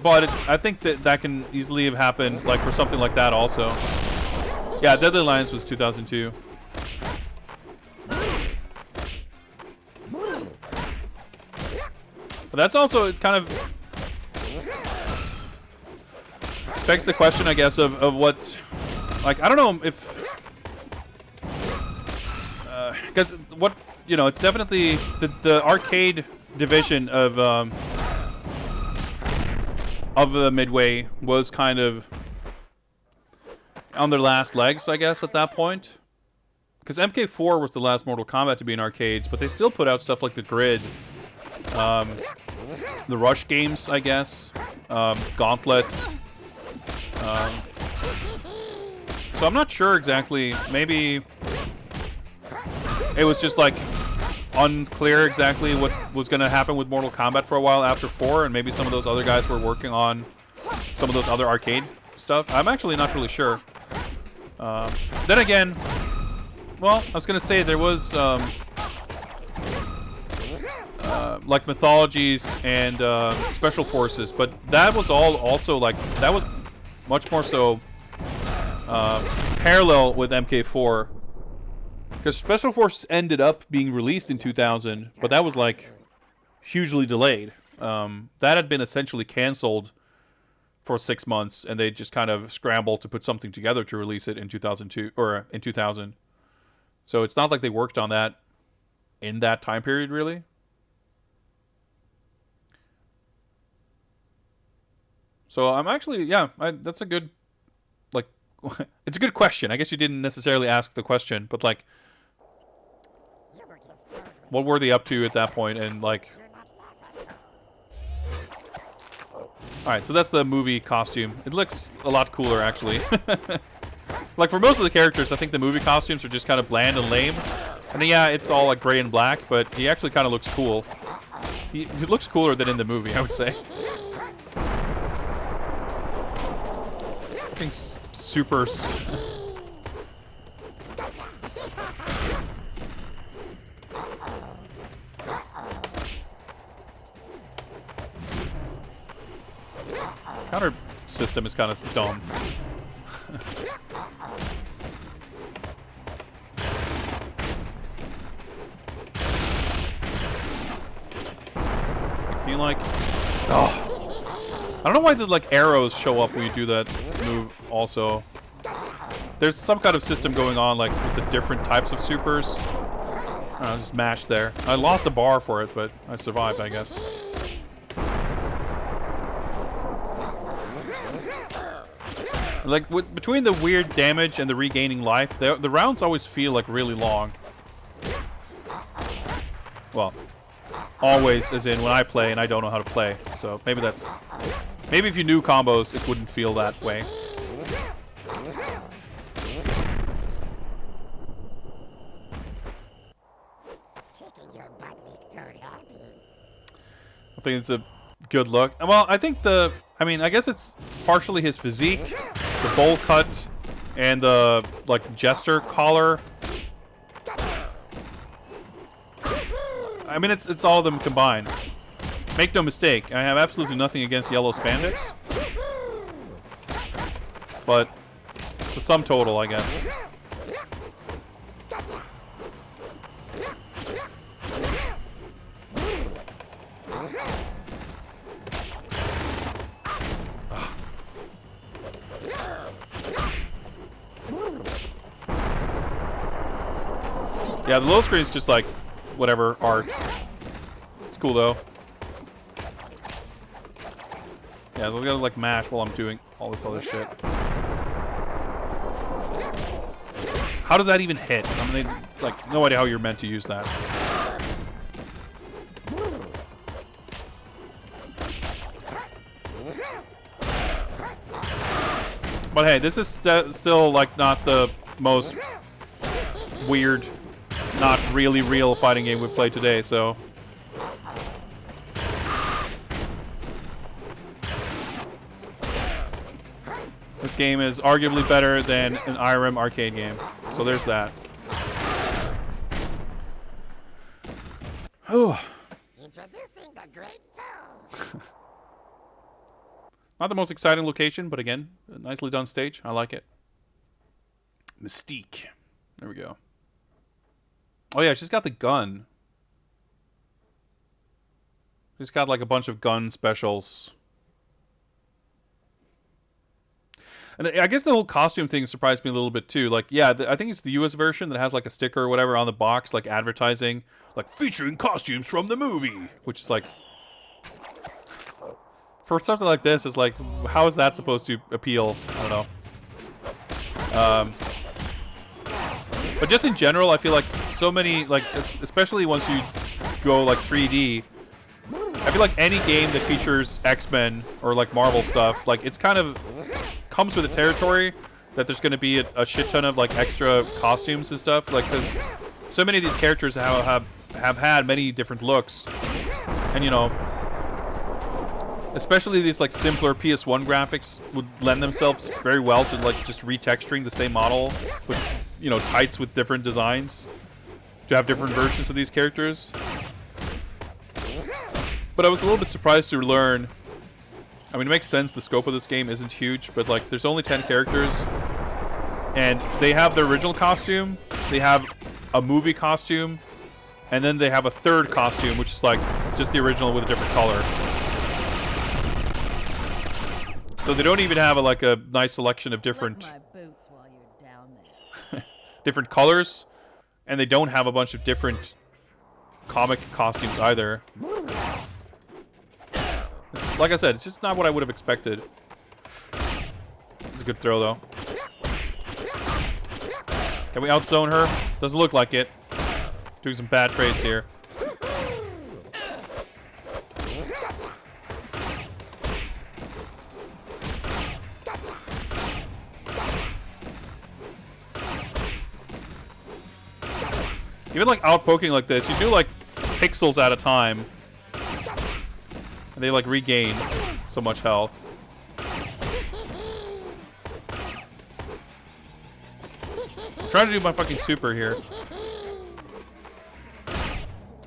But I think that can easily have happened, like, for something like that also. Yeah, Deadly Alliance was 2002. But that's also kind of begs the question, I guess, of what, like, I don't know if, because what, you know, it's definitely the arcade division of Midway was kind of on their last legs, I guess, at that point. Because MK4 was the last Mortal Kombat to be in arcades, but they still put out stuff like the Grid, the Rush games, I guess, Gauntlet. So I'm not sure exactly. Maybe it was just like unclear exactly what was going to happen with Mortal Kombat for a while after 4, and maybe some of those other guys were working on some of those other arcade stuff. I'm actually not really sure. Then again, well, I was going to say there was like Mythologies and Special Forces, but that was all also like, that was much more so parallel with MK4. Because Special Forces ended up being released in 2000, but that was like hugely delayed. That had been essentially canceled for 6 months, and they just kind of scrambled to put something together to release it in 2002 or in 2000. So it's not like they worked on that in that time period, really. So I'm actually, yeah, that's a good, like, it's a good question. I guess you didn't necessarily ask the question, but like, what were they up to at that point? And like, alright, so that's the movie costume. It looks a lot cooler, actually. Like, for most of the characters, I think the movie costumes are just kind of bland and lame. And yeah, it's all like gray and black, but he actually kind of looks cool. He looks cooler than in the movie, I would say. Looking super... Counter system is kind of dumb. I feel like... Oh. I don't know why the like arrows show up when you do that move also. There's some kind of system going on like with the different types of supers. I just mashed there. I lost a bar for it, but I survived, I guess. Like, between the weird damage and the regaining life, the rounds always feel like really long. Well, always, as in when I play and I don't know how to play. So maybe that's... Maybe if you knew combos, it wouldn't feel that way. I think it's a good look. Well, I think I mean, I guess it's partially his physique, the bowl cut, and the like jester collar. I mean, it's all of them combined. Make no mistake, I have absolutely nothing against yellow spandex, but it's the sum total, I guess. Yeah, the low screen is just like whatever art. It's cool though. Yeah, so we gotta like mash while I'm doing all this other shit. How does that even hit? I mean, like, no idea how you're meant to use that. But hey, this is still like not the most weird, not really real fighting game we've played today, so. This game is arguably better than an IRM arcade game. So there's that. Oh. Introducing the Great Toe. Not the most exciting location, but again, a nicely done stage. I like it. Mystique. There we go. Oh yeah, she's got the gun. She's got like a bunch of gun specials. And I guess the whole costume thing surprised me a little bit too. Like, yeah, I think it's the US version that has like a sticker or whatever on the box, like advertising, like featuring costumes from the movie, which is like, for something like this, is like, how is that supposed to appeal? I don't know. But just in general, I feel like so many, like, especially once you go like 3D, I feel like any game that features X-Men or like Marvel stuff, like it's kind of comes with the territory that there's going to be a shit ton of like extra costumes and stuff, like because so many of these characters have had many different looks, and you know, especially these like simpler PS1 graphics would lend themselves very well to like just retexturing the same model with, you know, tights with different designs to have different versions of these characters. But I was a little bit surprised to learn, I mean, it makes sense, the scope of this game isn't huge, but like there's only 10 characters, and they have their original costume, they have a movie costume, and then they have a third costume, which is like just the original with a different color. So they don't even have like a nice selection of different Lick my boots while you're down there. different colors, and they don't have a bunch of different comic costumes either. It's, like I said, it's just not what I would have expected. It's a good throw though. Can we outzone her? Doesn't look like it. Doing some bad trades here. Even like outpoking like this, you do like pixels at a time. And they like regain so much health. I'm trying to do my fucking super here.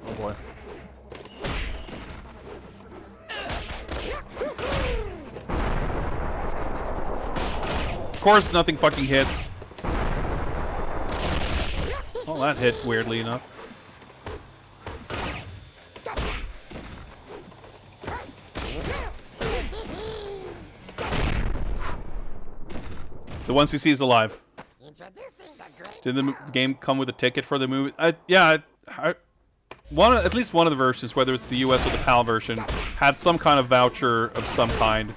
Oh boy. Of course nothing fucking hits. Well, that hit weirdly enough. The 1cc is alive. Did the game come with a ticket for the movie? Yeah, at least one of the versions, whether it's the US or the PAL version, had some kind of voucher of some kind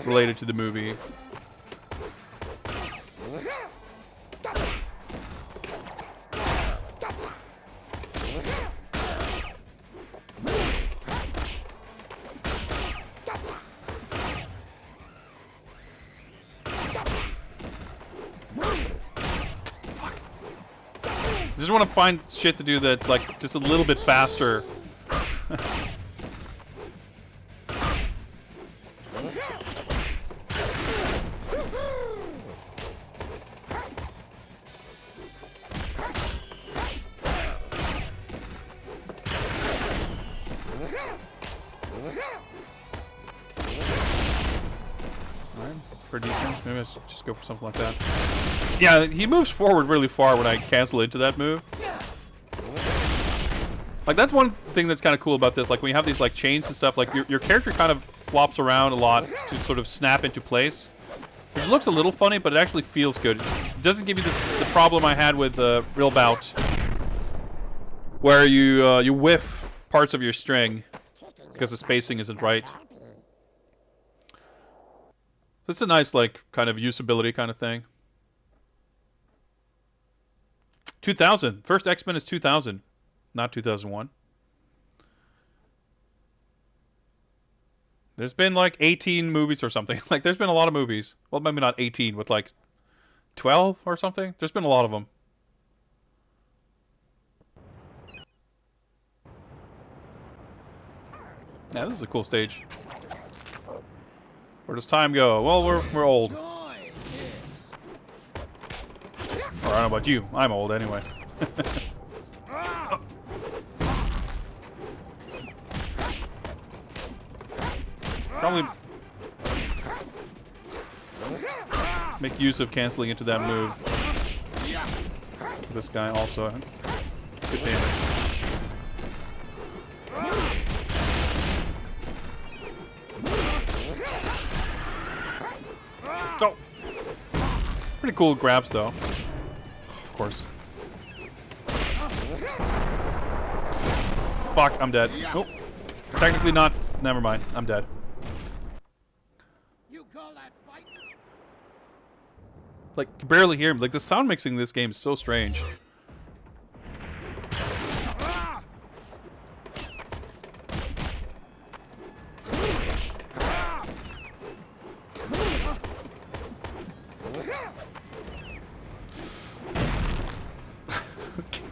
related to the movie. I just want to find shit to do that's like just a little bit faster That's pretty decent. Maybe I should just go for something like that. Yeah, he moves forward really far when I cancel into that move. Like, that's one thing that's kind of cool about this. Like, when you have these, like, chains and stuff, like, your character kind of flops around a lot to sort of snap into place. Which looks a little funny, but it actually feels good. It doesn't give you the problem I had with Real Bout, where you whiff parts of your string because the spacing isn't right. So it's a nice, like, kind of usability kind of thing. 2000. First X-Men is 2000, not 2001. There's been like 18 movies or something. Like, there's been a lot of movies. Well, maybe not 18, with like 12 or something. There's been a lot of them. Yeah, this is a cool stage. Where does time go? Well, we're old. Or I don't know about you. I'm old anyway. Probably make use of canceling into that move. This guy also good damage. Oh, pretty cool grabs though. Of course. Fuck, I'm dead. Oh, technically not. Never mind. I'm dead. Like, you can barely hear him. Like, the sound mixing in this game is so strange.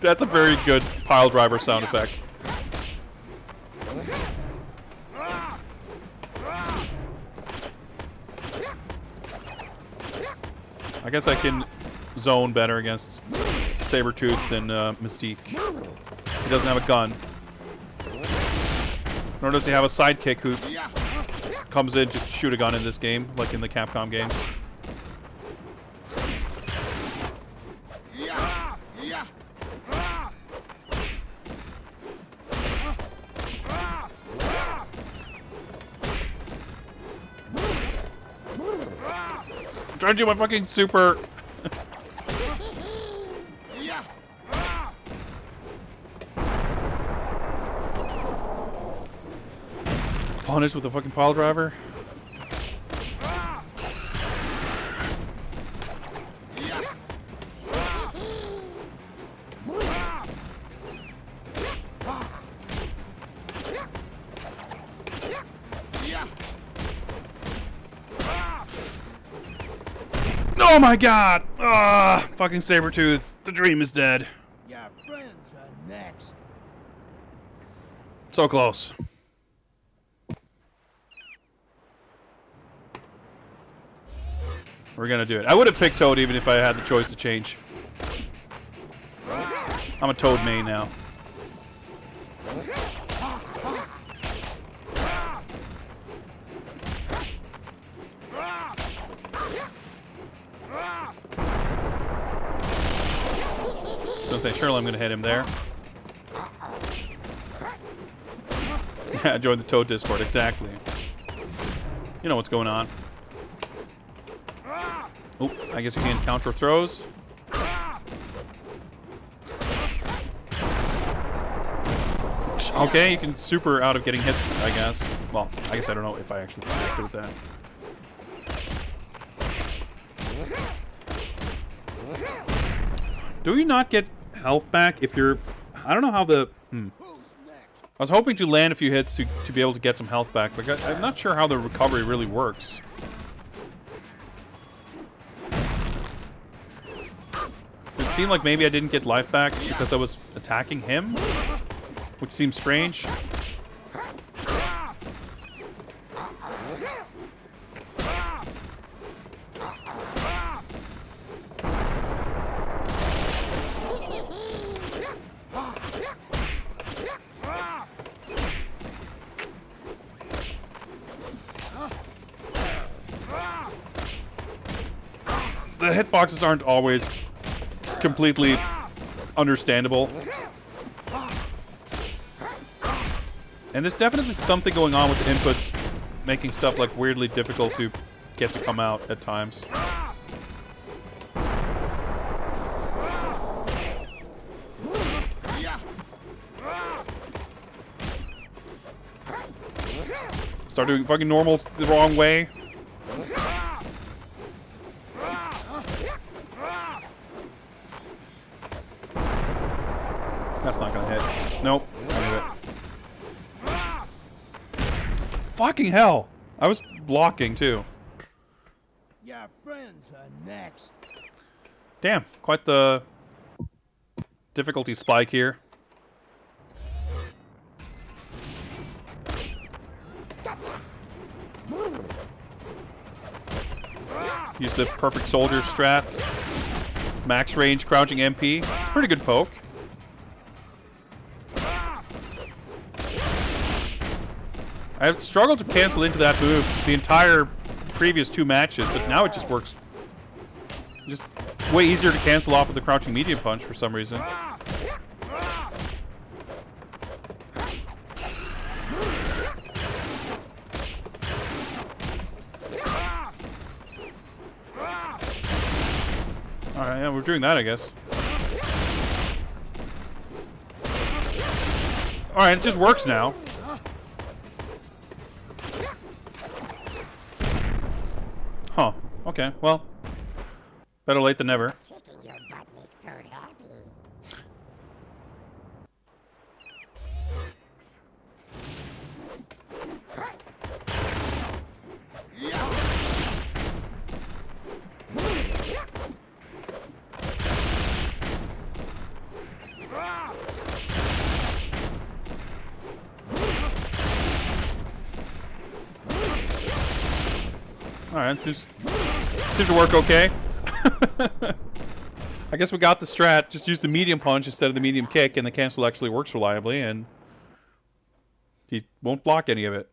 That's a very good pile driver sound effect. I guess I can zone better against Sabretooth than Mystique. He doesn't have a gun. Nor does he have a sidekick who comes in to shoot a gun in this game, like in the Capcom games. I'm trying to do my fucking super. Punish with the fucking pile driver. Oh my god! Ah, fucking Sabretooth. The dream is dead. Your friends are next. So close. We're gonna do it. I would have picked Toad even if I had the choice to change. I'm a Toad main now. I was gonna say, surely I'm gonna hit him there. Yeah, join the Toad Discord, exactly. You know what's going on. Oh, I guess you can counter throws. Okay, you can super out of getting hit, I guess. Well, I guess I don't know if I actually connected with that. Do you not get health back if you're... I don't know how the... I was hoping to land a few hits to be able to get some health back, but I'm not sure how the recovery really works. It seemed like maybe I didn't get life back because I was attacking him, which seems strange. the hitboxes aren't always completely understandable. And there's definitely something going on with the inputs, making stuff like weirdly difficult to get to come out at times. Start doing fucking normals the wrong way. That's not gonna hit. Nope. I knew it. Fucking hell! I was blocking too. Your friends are next. Damn, quite the difficulty spike here. Use the perfect soldier strats. Max range crouching MP. It's a pretty good poke. I've struggled to cancel into that move the entire previous 2 matches, but now it just works. Just way easier to cancel off with the crouching medium punch for some reason. Alright, yeah, we're doing that, I guess. Alright, it just works now. Huh. Okay, well. Better late than never. Kicking your butt makes Toad happy. Alright, seems to work okay. I guess we got the strat. Just use the medium punch instead of the medium kick, and the cancel actually works reliably, and he won't block any of it.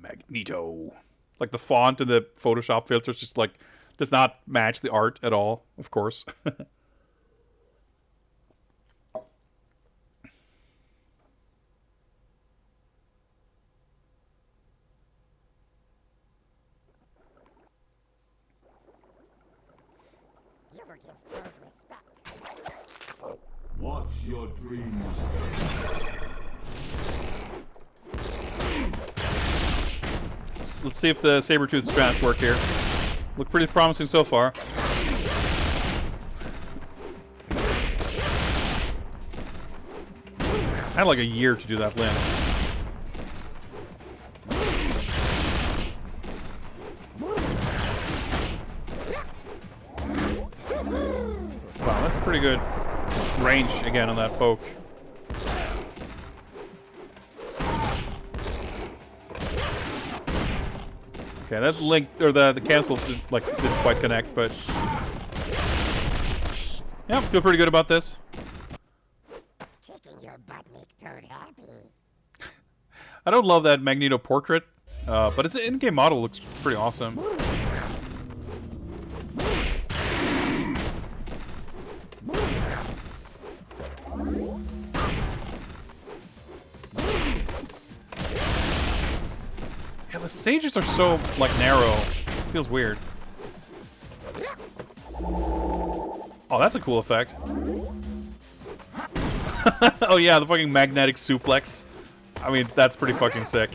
Magneto. Like the font and the Photoshop filters just like does not match the art at all, of course. You will give Toad respect. What's your dreams? Let's see if the saber-tooth strats work here. Look pretty promising so far. I had like a year to do that limb. Wow, that's pretty good range again on that poke. Okay, that link or the cancel didn't quite connect, but yeah, feel pretty good about this. Kicking your butt makes Toad happy. I don't love that Magneto portrait, but its in-game model looks pretty awesome. Yeah, the stages are so, like, narrow. It feels weird. Oh, that's a cool effect. Oh yeah, the fucking magnetic suplex. I mean, that's pretty fucking sick.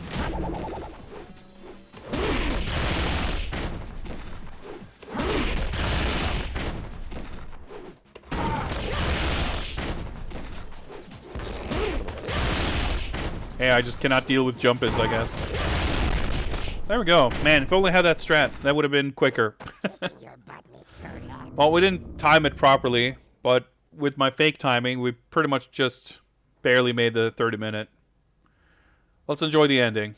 Hey, I just cannot deal with jump-ins, I guess. There we go. Man, if I only had that strat, that would have been quicker. Your butt makes Toad happy. Well, we didn't time it properly, but with my fake timing, we pretty much just barely made the 30-minute. Let's enjoy the ending.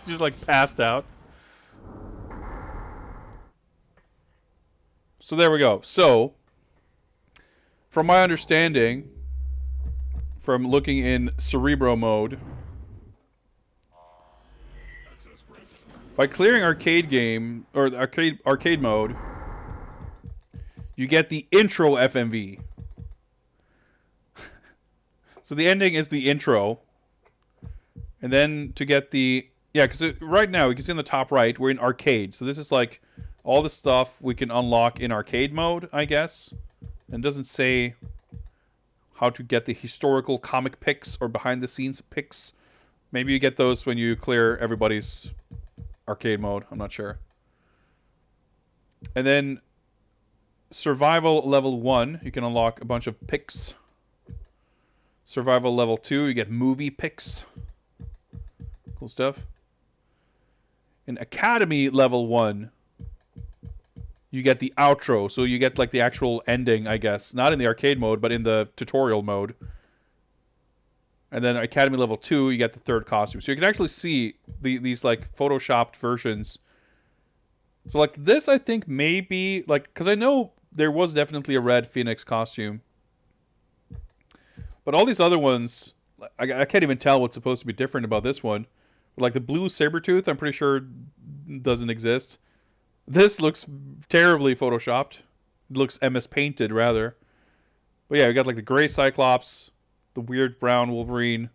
Just like passed out. So there we go. So, from my understanding, from looking in Cerebro mode, by clearing arcade game or the arcade mode, you get the intro FMV. So the ending is the intro, and then to get the because right now you can see in the top right we're in arcade. So this is like all the stuff we can unlock in arcade mode, I guess. And it doesn't say how to get the historical comic pics or behind the scenes pics. Maybe you get those when you clear everybody's arcade mode. I'm not sure. And then survival level 1, you can unlock a bunch of pics. Survival level 2, you get movie pics. Cool stuff. In academy level 1, you get the outro. So you get like the actual ending, I guess. Not in the arcade mode, but in the tutorial mode. And then academy level 2, you get the third costume. So you can actually see these like photoshopped versions. So like this, I think maybe like, because I know there was definitely a red Phoenix costume. But all these other ones, I can't even tell what's supposed to be different about this one. Like the blue Sabretooth, I'm pretty sure doesn't exist. This looks terribly photoshopped. It looks MS painted, rather. But yeah, we got like the gray Cyclops, the weird brown Wolverine,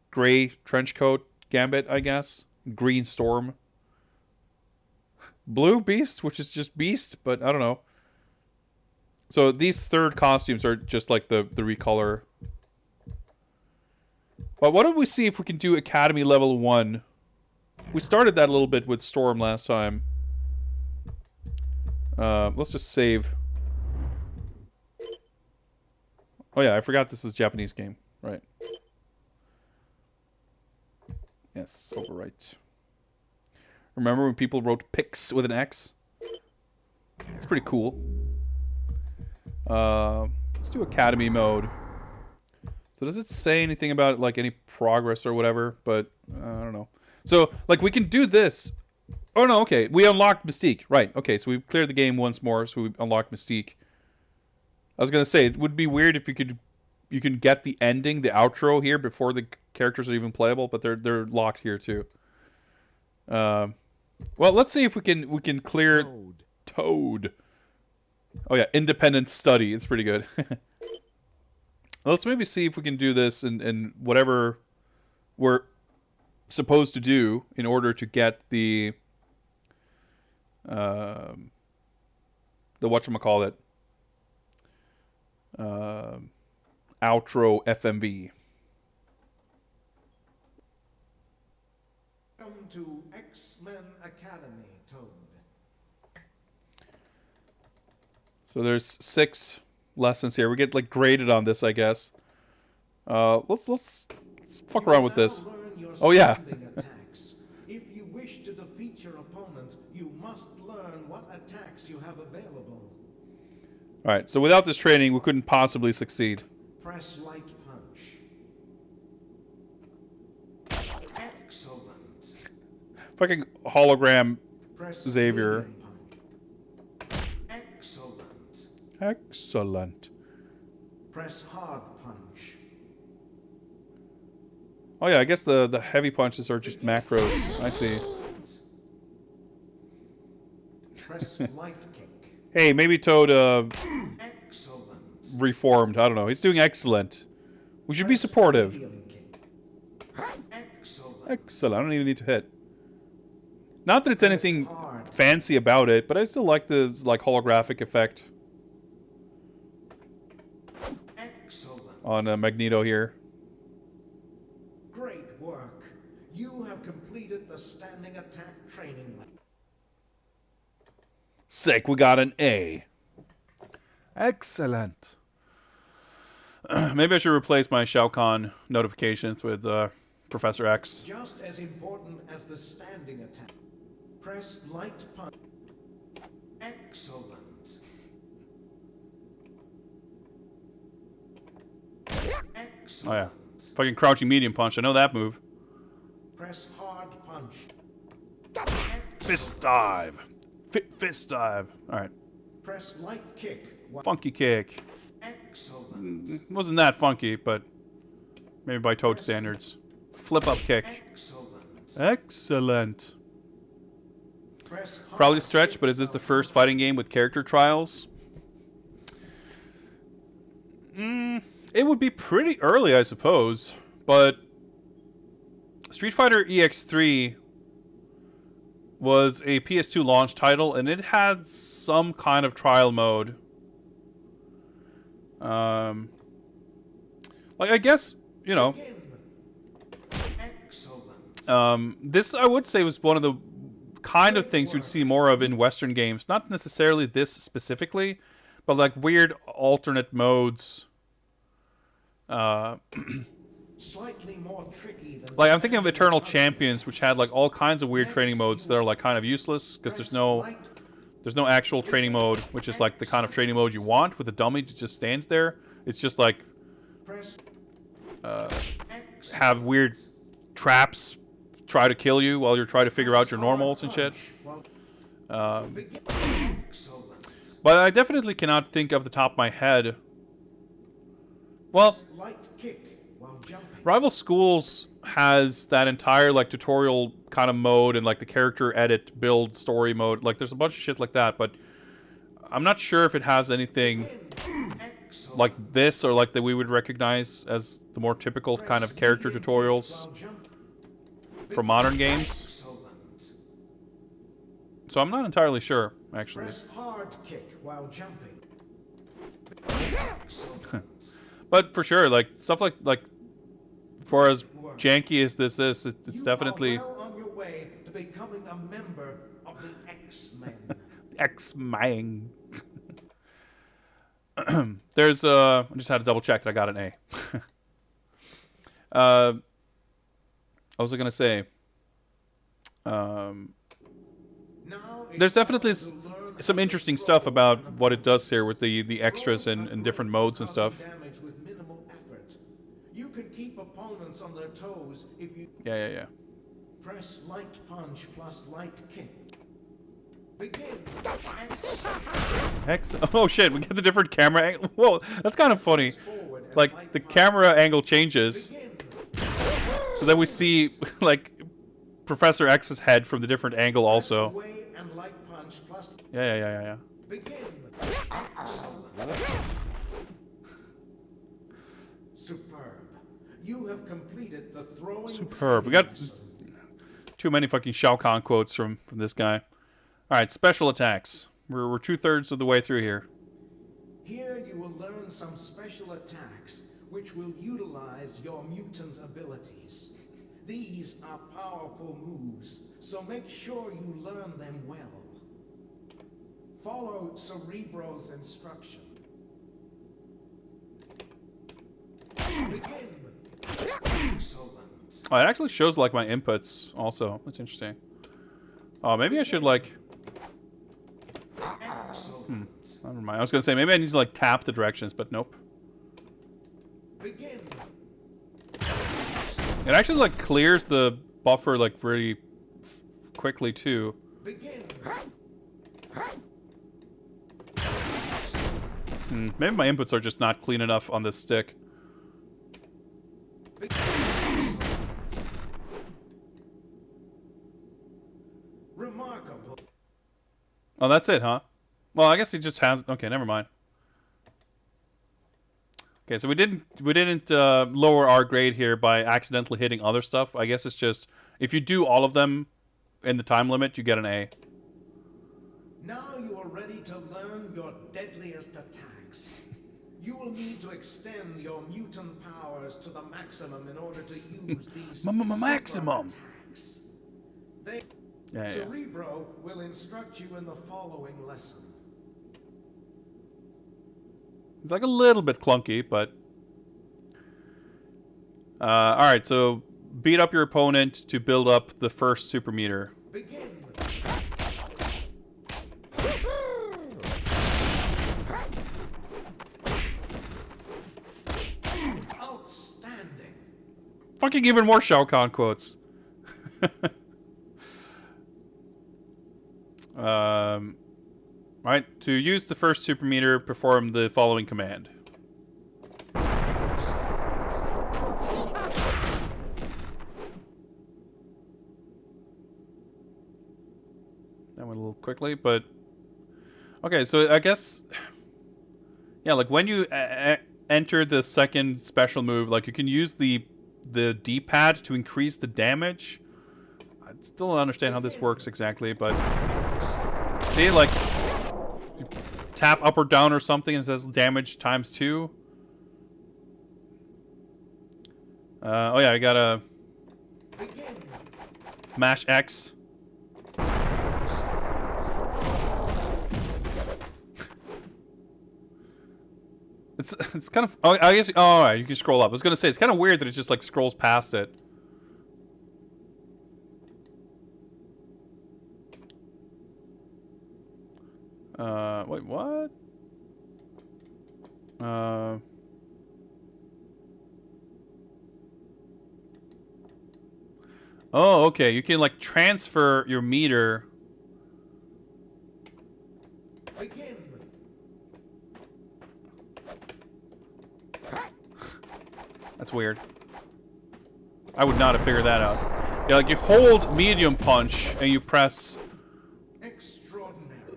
gray trench coat Gambit, I guess, green Storm, blue Beast, which is just Beast, but I don't know. So these third costumes are just like the recolor. But what do we see if we can do Academy level 1? We started that a little bit with Storm last time. Let's just save. Oh yeah, I forgot this is a Japanese game. Right. Yes, overwrite. Remember when people wrote pics with an X? It's pretty cool. Let's do Academy mode. So does it say anything about like any progress or whatever? But I don't know. So like we can do this. Oh no, okay. We unlocked Mystique. Right. Okay, so we cleared the game once more, so we unlocked Mystique. I was gonna say it would be weird if you can get the ending, the outro here before the characters are even playable, but they're locked here too. Well, let's see if we can clear Toad. Oh yeah, independent study. It's pretty good. Let's maybe see if we can do this and whatever we're supposed to do in order to get the whatchamacallit, outro FMV. Welcome to X-Men Academy, Toad. So there's 6 lessons here. We get like graded on this, I guess. Let's fuck around with this. Oh yeah. If you wish to defeat your opponent, you must learn what attacks you have available. All right. So without this training, we couldn't possibly succeed. Press light punch. Excellent. Fucking hologram Press Xavier. medium punch. Excellent. Excellent. Press hard punch. Oh yeah, I guess the heavy punches are just macros. I see. Press light kick. Hey, maybe Toad Excellent. reformed. I don't know. He's doing excellent. We should be supportive. Medium kick. Excellent. Excellent. I don't even need to hit. Not that it's anything fancy about it, but I still like the holographic effect Excellent. on Magneto here. Great work. You have completed the standing attack training lab. Sick, we got an A. Excellent. Maybe I should replace my Shao Kahn notifications with Professor X. Just as important as the standing attack. Press light punch. Excellent. Oh yeah. Fucking crouching medium punch. I know that move. Press hard punch. Fist dive. Fist dive. All right. Press light kick. Funky kick. Excellent. Wasn't that funky, but maybe by Toad standards. Flip up kick. Excellent. Excellent. Press hard Probably stretch, kick but is this the while first fighting game with character trials? It would be pretty early, I suppose. But Street Fighter EX3 was a PS2 launch title, and it had some kind of trial mode. Like, I guess, you know, Excellent. this, I would say, was one of the kind of things you'd see more of in Western games. Not necessarily this specifically, but like weird alternate modes. Slightly more tricky than Like, I'm thinking of Eternal Champions, which had like all kinds of weird training modes that are like kind of useless because there's no actual training mode, which is like the kind of training mode you want with the dummy that just stands there. It's just like press have weird traps try to kill you while you're trying to figure out your normals and shit. Excellent. But I definitely cannot think off the top of my head. Well, Light kick while jumping. Rival Schools has that entire like tutorial kind of mode and like the character edit build story mode. Like there's a bunch of shit like that, but I'm not sure if it has anything Excellent. like this or like that we would recognize as the more typical kind of character tutorials While jumping. from modern games. Excellent. So I'm not entirely sure, actually. Press hard kick while jumping. Excellent. But for sure, like stuff like for as janky as this is, it's You definitely are well on your way to becoming a member of the X-Men. X-Mang. There's I just had to double check that I got an A. I was gonna say, Now there's it's definitely time to learn some how to interesting throw stuff about an what it opponent. does here with the extras and different modes and Causing stuff. damage with minimal effort. You can keep opponents on their toes if you Yeah. press light punch plus light kick. Begin. Oh shit, we get the different camera angle. Whoa, that's kind of funny. Forward and Like light the punch. camera angle changes, Begin. so then we see like Professor X's head from the different angle also. Away and light punch plus Yeah. begin. Excellent. Superb. You have completed the throwing. Superb. We training got lesson. too many fucking Shao Kahn quotes from this guy. All right, special attacks. We're 2/3 of the way through here. Here you will learn some special attacks which will utilize your mutant abilities. These are powerful moves, so make sure you learn them well. Follow Cerebro's instruction. Begin. Excellent. Oh, it actually shows like my inputs also. That's interesting. Oh, maybe I should like. Excellent. Never mind. I was gonna say maybe I need to like tap the directions, but nope. Begin. It actually like clears the buffer like very quickly too. Begin. Maybe my inputs are just not clean enough on this stick. Remarkable. Oh, that's it, huh? Well, I guess he just has. Okay, never mind. Okay, so we didn't lower our grade here by accidentally hitting other stuff. I guess it's just if you do all of them in the time limit, you get an A. Now you are ready to learn your deadliest attacks. You will need to extend your mutant powers to the maximum in order to use these Maximum. super attacks. They Yeah. Cerebro will instruct you in the following lesson. It's like a little bit clunky, but all right. So beat up your opponent to build up the first super meter. Begin. Outstanding. Fucking even more Shao Kahn quotes. Right, to use the first super meter, perform the following command. That went a little quickly, but okay. So I guess, yeah, like when you enter the second special move, like you can use the D-pad to increase the damage. I still don't understand how this works exactly, but see, like you tap up or down or something, and it says damage times 2. Oh yeah, I gotta mash X. It's kind of, oh, I guess, oh, all right, you can scroll up. I was gonna say it's kind of weird that it just like scrolls past it. Wait, what? Oh, okay. You can like transfer your meter. Begin. That's weird. I would not have figured that out. Yeah, like you hold medium punch and you press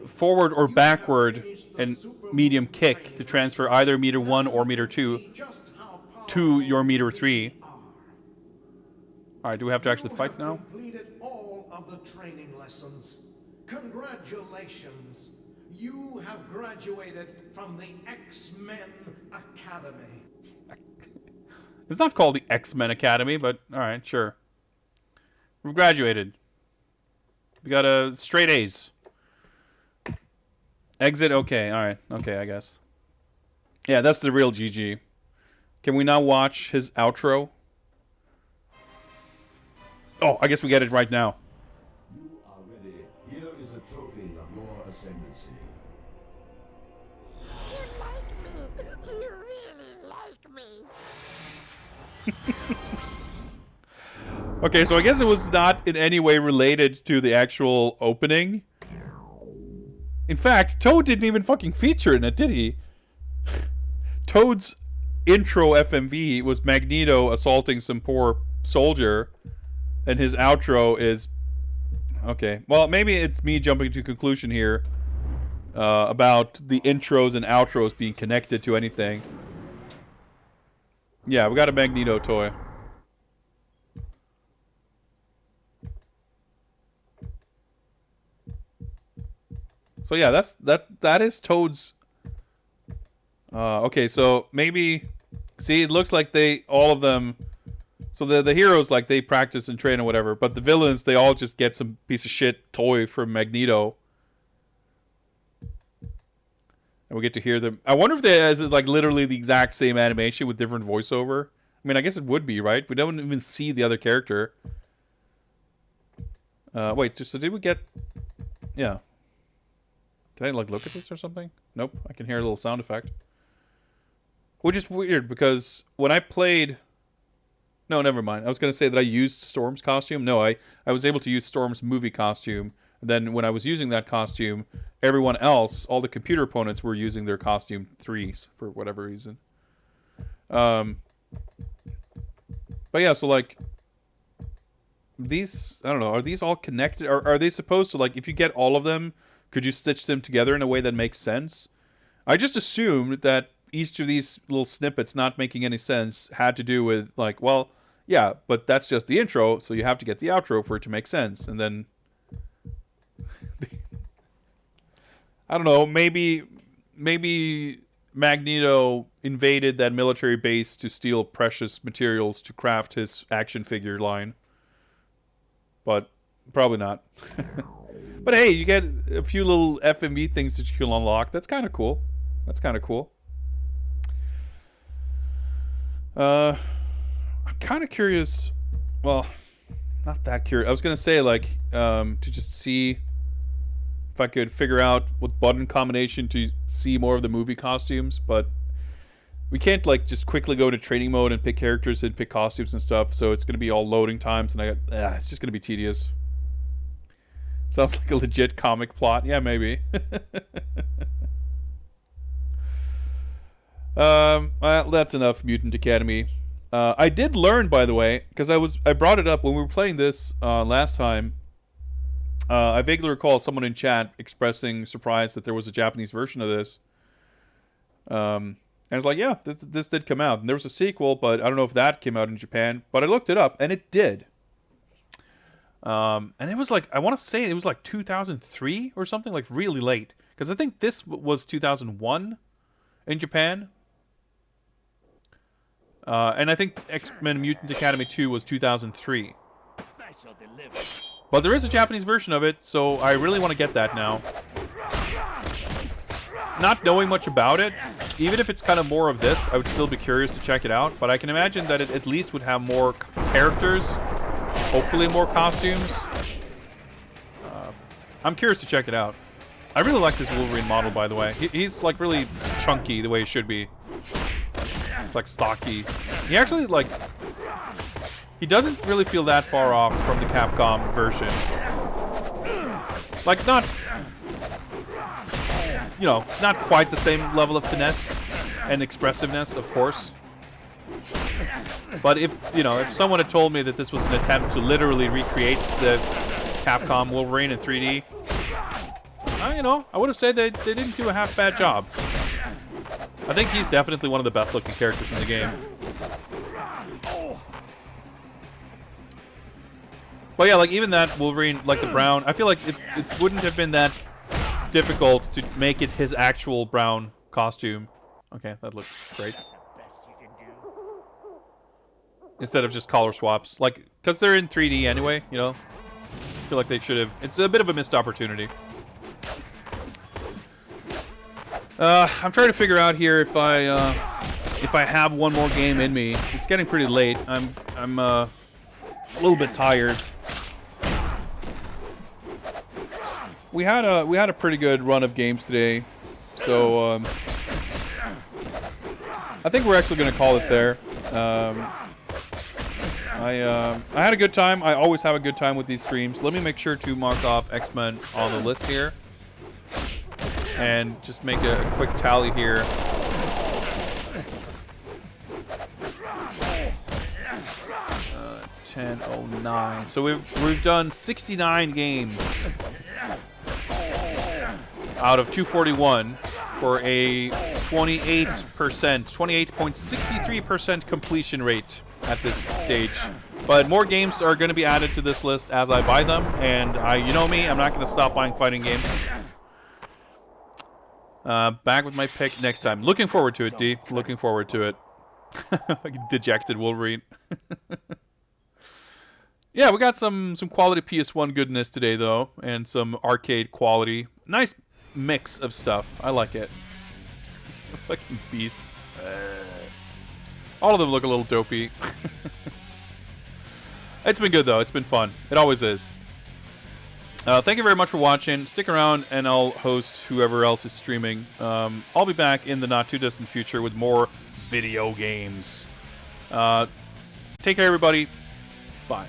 forward or backward and medium kick to transfer either meter 1 or meter 2 to your meter 3. Alright, do we have to actually fight now? Completed all of the training lessons. Congratulations. You have graduated from the X-Men Academy. It's not called the X-Men Academy, but alright, sure. We've graduated. We got a straight A's. Exit, okay, alright. Okay, I guess. Yeah, that's the real GG. Can we now watch his outro? Oh, I guess we get it right now. You are ready. Here is a trophy of your ascendancy. You like me. You really like me. Okay, so I guess it was not in any way related to the actual opening. In fact, Toad didn't even fucking feature in it, did he? Toad's intro FMV was Magneto assaulting some poor soldier, and his outro is... Okay, well, maybe it's me jumping to a conclusion here about the intros and outros being connected to anything. Yeah, we got a Magneto toy. So yeah, that is Toad's. Okay, so maybe, see, it looks like they all of them. So the heroes, like, they practice and train or whatever, but the villains, they all just get some piece of shit toy from Magneto, and we get to hear them. I wonder if they is like literally the exact same animation with different voiceover. I mean, I guess it would be, right? We don't even see the other character. Wait, so did we get? Yeah. Can I, like, look at this or something? Nope. I can hear a little sound effect. Which is weird, because when I played... No, never mind. I was going to say that I used Storm's costume. No, I was able to use Storm's movie costume. And then when I was using that costume, everyone else, all the computer opponents, were using their costume 3s for whatever reason. But yeah, so, like... These... I don't know. Are these all connected? Are they supposed to, like, if you get all of them... Could you stitch them together in a way that makes sense? I just assumed that each of these little snippets not making any sense had to do with, like, well, yeah, but that's just the intro, so you have to get the outro for it to make sense. And then... I don't know, maybe Magneto invaded that military base to steal precious materials to craft his action figure line. But probably not. But hey, you get a few little FMV things that you can unlock. That's kind of cool. That's kind of cool. I'm kind of curious. Well, not that curious. I was going to say, like, to just see if I could figure out what button combination to see more of the movie costumes. But we can't like just quickly go into training mode and pick characters and pick costumes and stuff. So it's gonna be all loading times, and it's just gonna be tedious. Sounds like a legit comic plot. Yeah, maybe. Well, that's enough Mutant Academy. I did learn, by the way, because I brought it up when we were playing this last time. I vaguely recall someone in chat expressing surprise that there was a Japanese version of this. And I was like, yeah, this did come out. And there was a sequel, but I don't know if that came out in Japan. But I looked it up, and it did. And it was like, I want to say it was like 2003 or something, like really late. Because I think this was 2001 in Japan. And I think X-Men Mutant Academy 2 was 2003. But there is a Japanese version of it, so I really want to get that now. Not knowing much about it, even if it's kind of more of this, I would still be curious to check it out. But I can imagine that it at least would have more characters, hopefully more costumes. I'm curious to check it out. I really like this Wolverine model, by the way. He's like really chunky the way he should be. It's like stocky. He actually like... He doesn't really feel that far off from the Capcom version. Like, not... You know, not quite the same level of finesse and expressiveness, of course. But if, you know, if someone had told me that this was an attempt to literally recreate the Capcom Wolverine in 3D, you know, I would have said they didn't do a half-bad job. I think he's definitely one of the best-looking characters in the game. But yeah, like even that Wolverine, like the brown, I feel like it wouldn't have been that difficult to make it his actual brown costume. Okay, that looks great. Instead of just color swaps. Like, because they're in 3D anyway, you know? I feel like they should have... It's a bit of a missed opportunity. I'm trying to figure out here if I have one more game in me. It's getting pretty late. I'm a little bit tired. We had a pretty good run of games today, so I think we're actually gonna call it there. I had a good time. I always have a good time with these streams. Let me make sure to mark off X-Men on the list here. And just make a quick tally here. Uh, 10:09. So we've done 69 games out of 241 for a 28.63% completion rate at this stage. But more games are going to be added to this list as I buy them, and you know me, I'm not going to stop buying fighting games. Back with my pick next time. Looking forward to it, D. Looking forward to it. Like a dejected Wolverine. Yeah, we got some quality PS1 goodness today, though, and some arcade quality. Nice mix of stuff. I like it. Fucking beast. All of them look a little dopey. It's been good, though. It's been fun. It always is. Thank you very much for watching. Stick around, and I'll host whoever else is streaming. I'll be back in the not-too-distant future with more video games. Take care, everybody. Bye.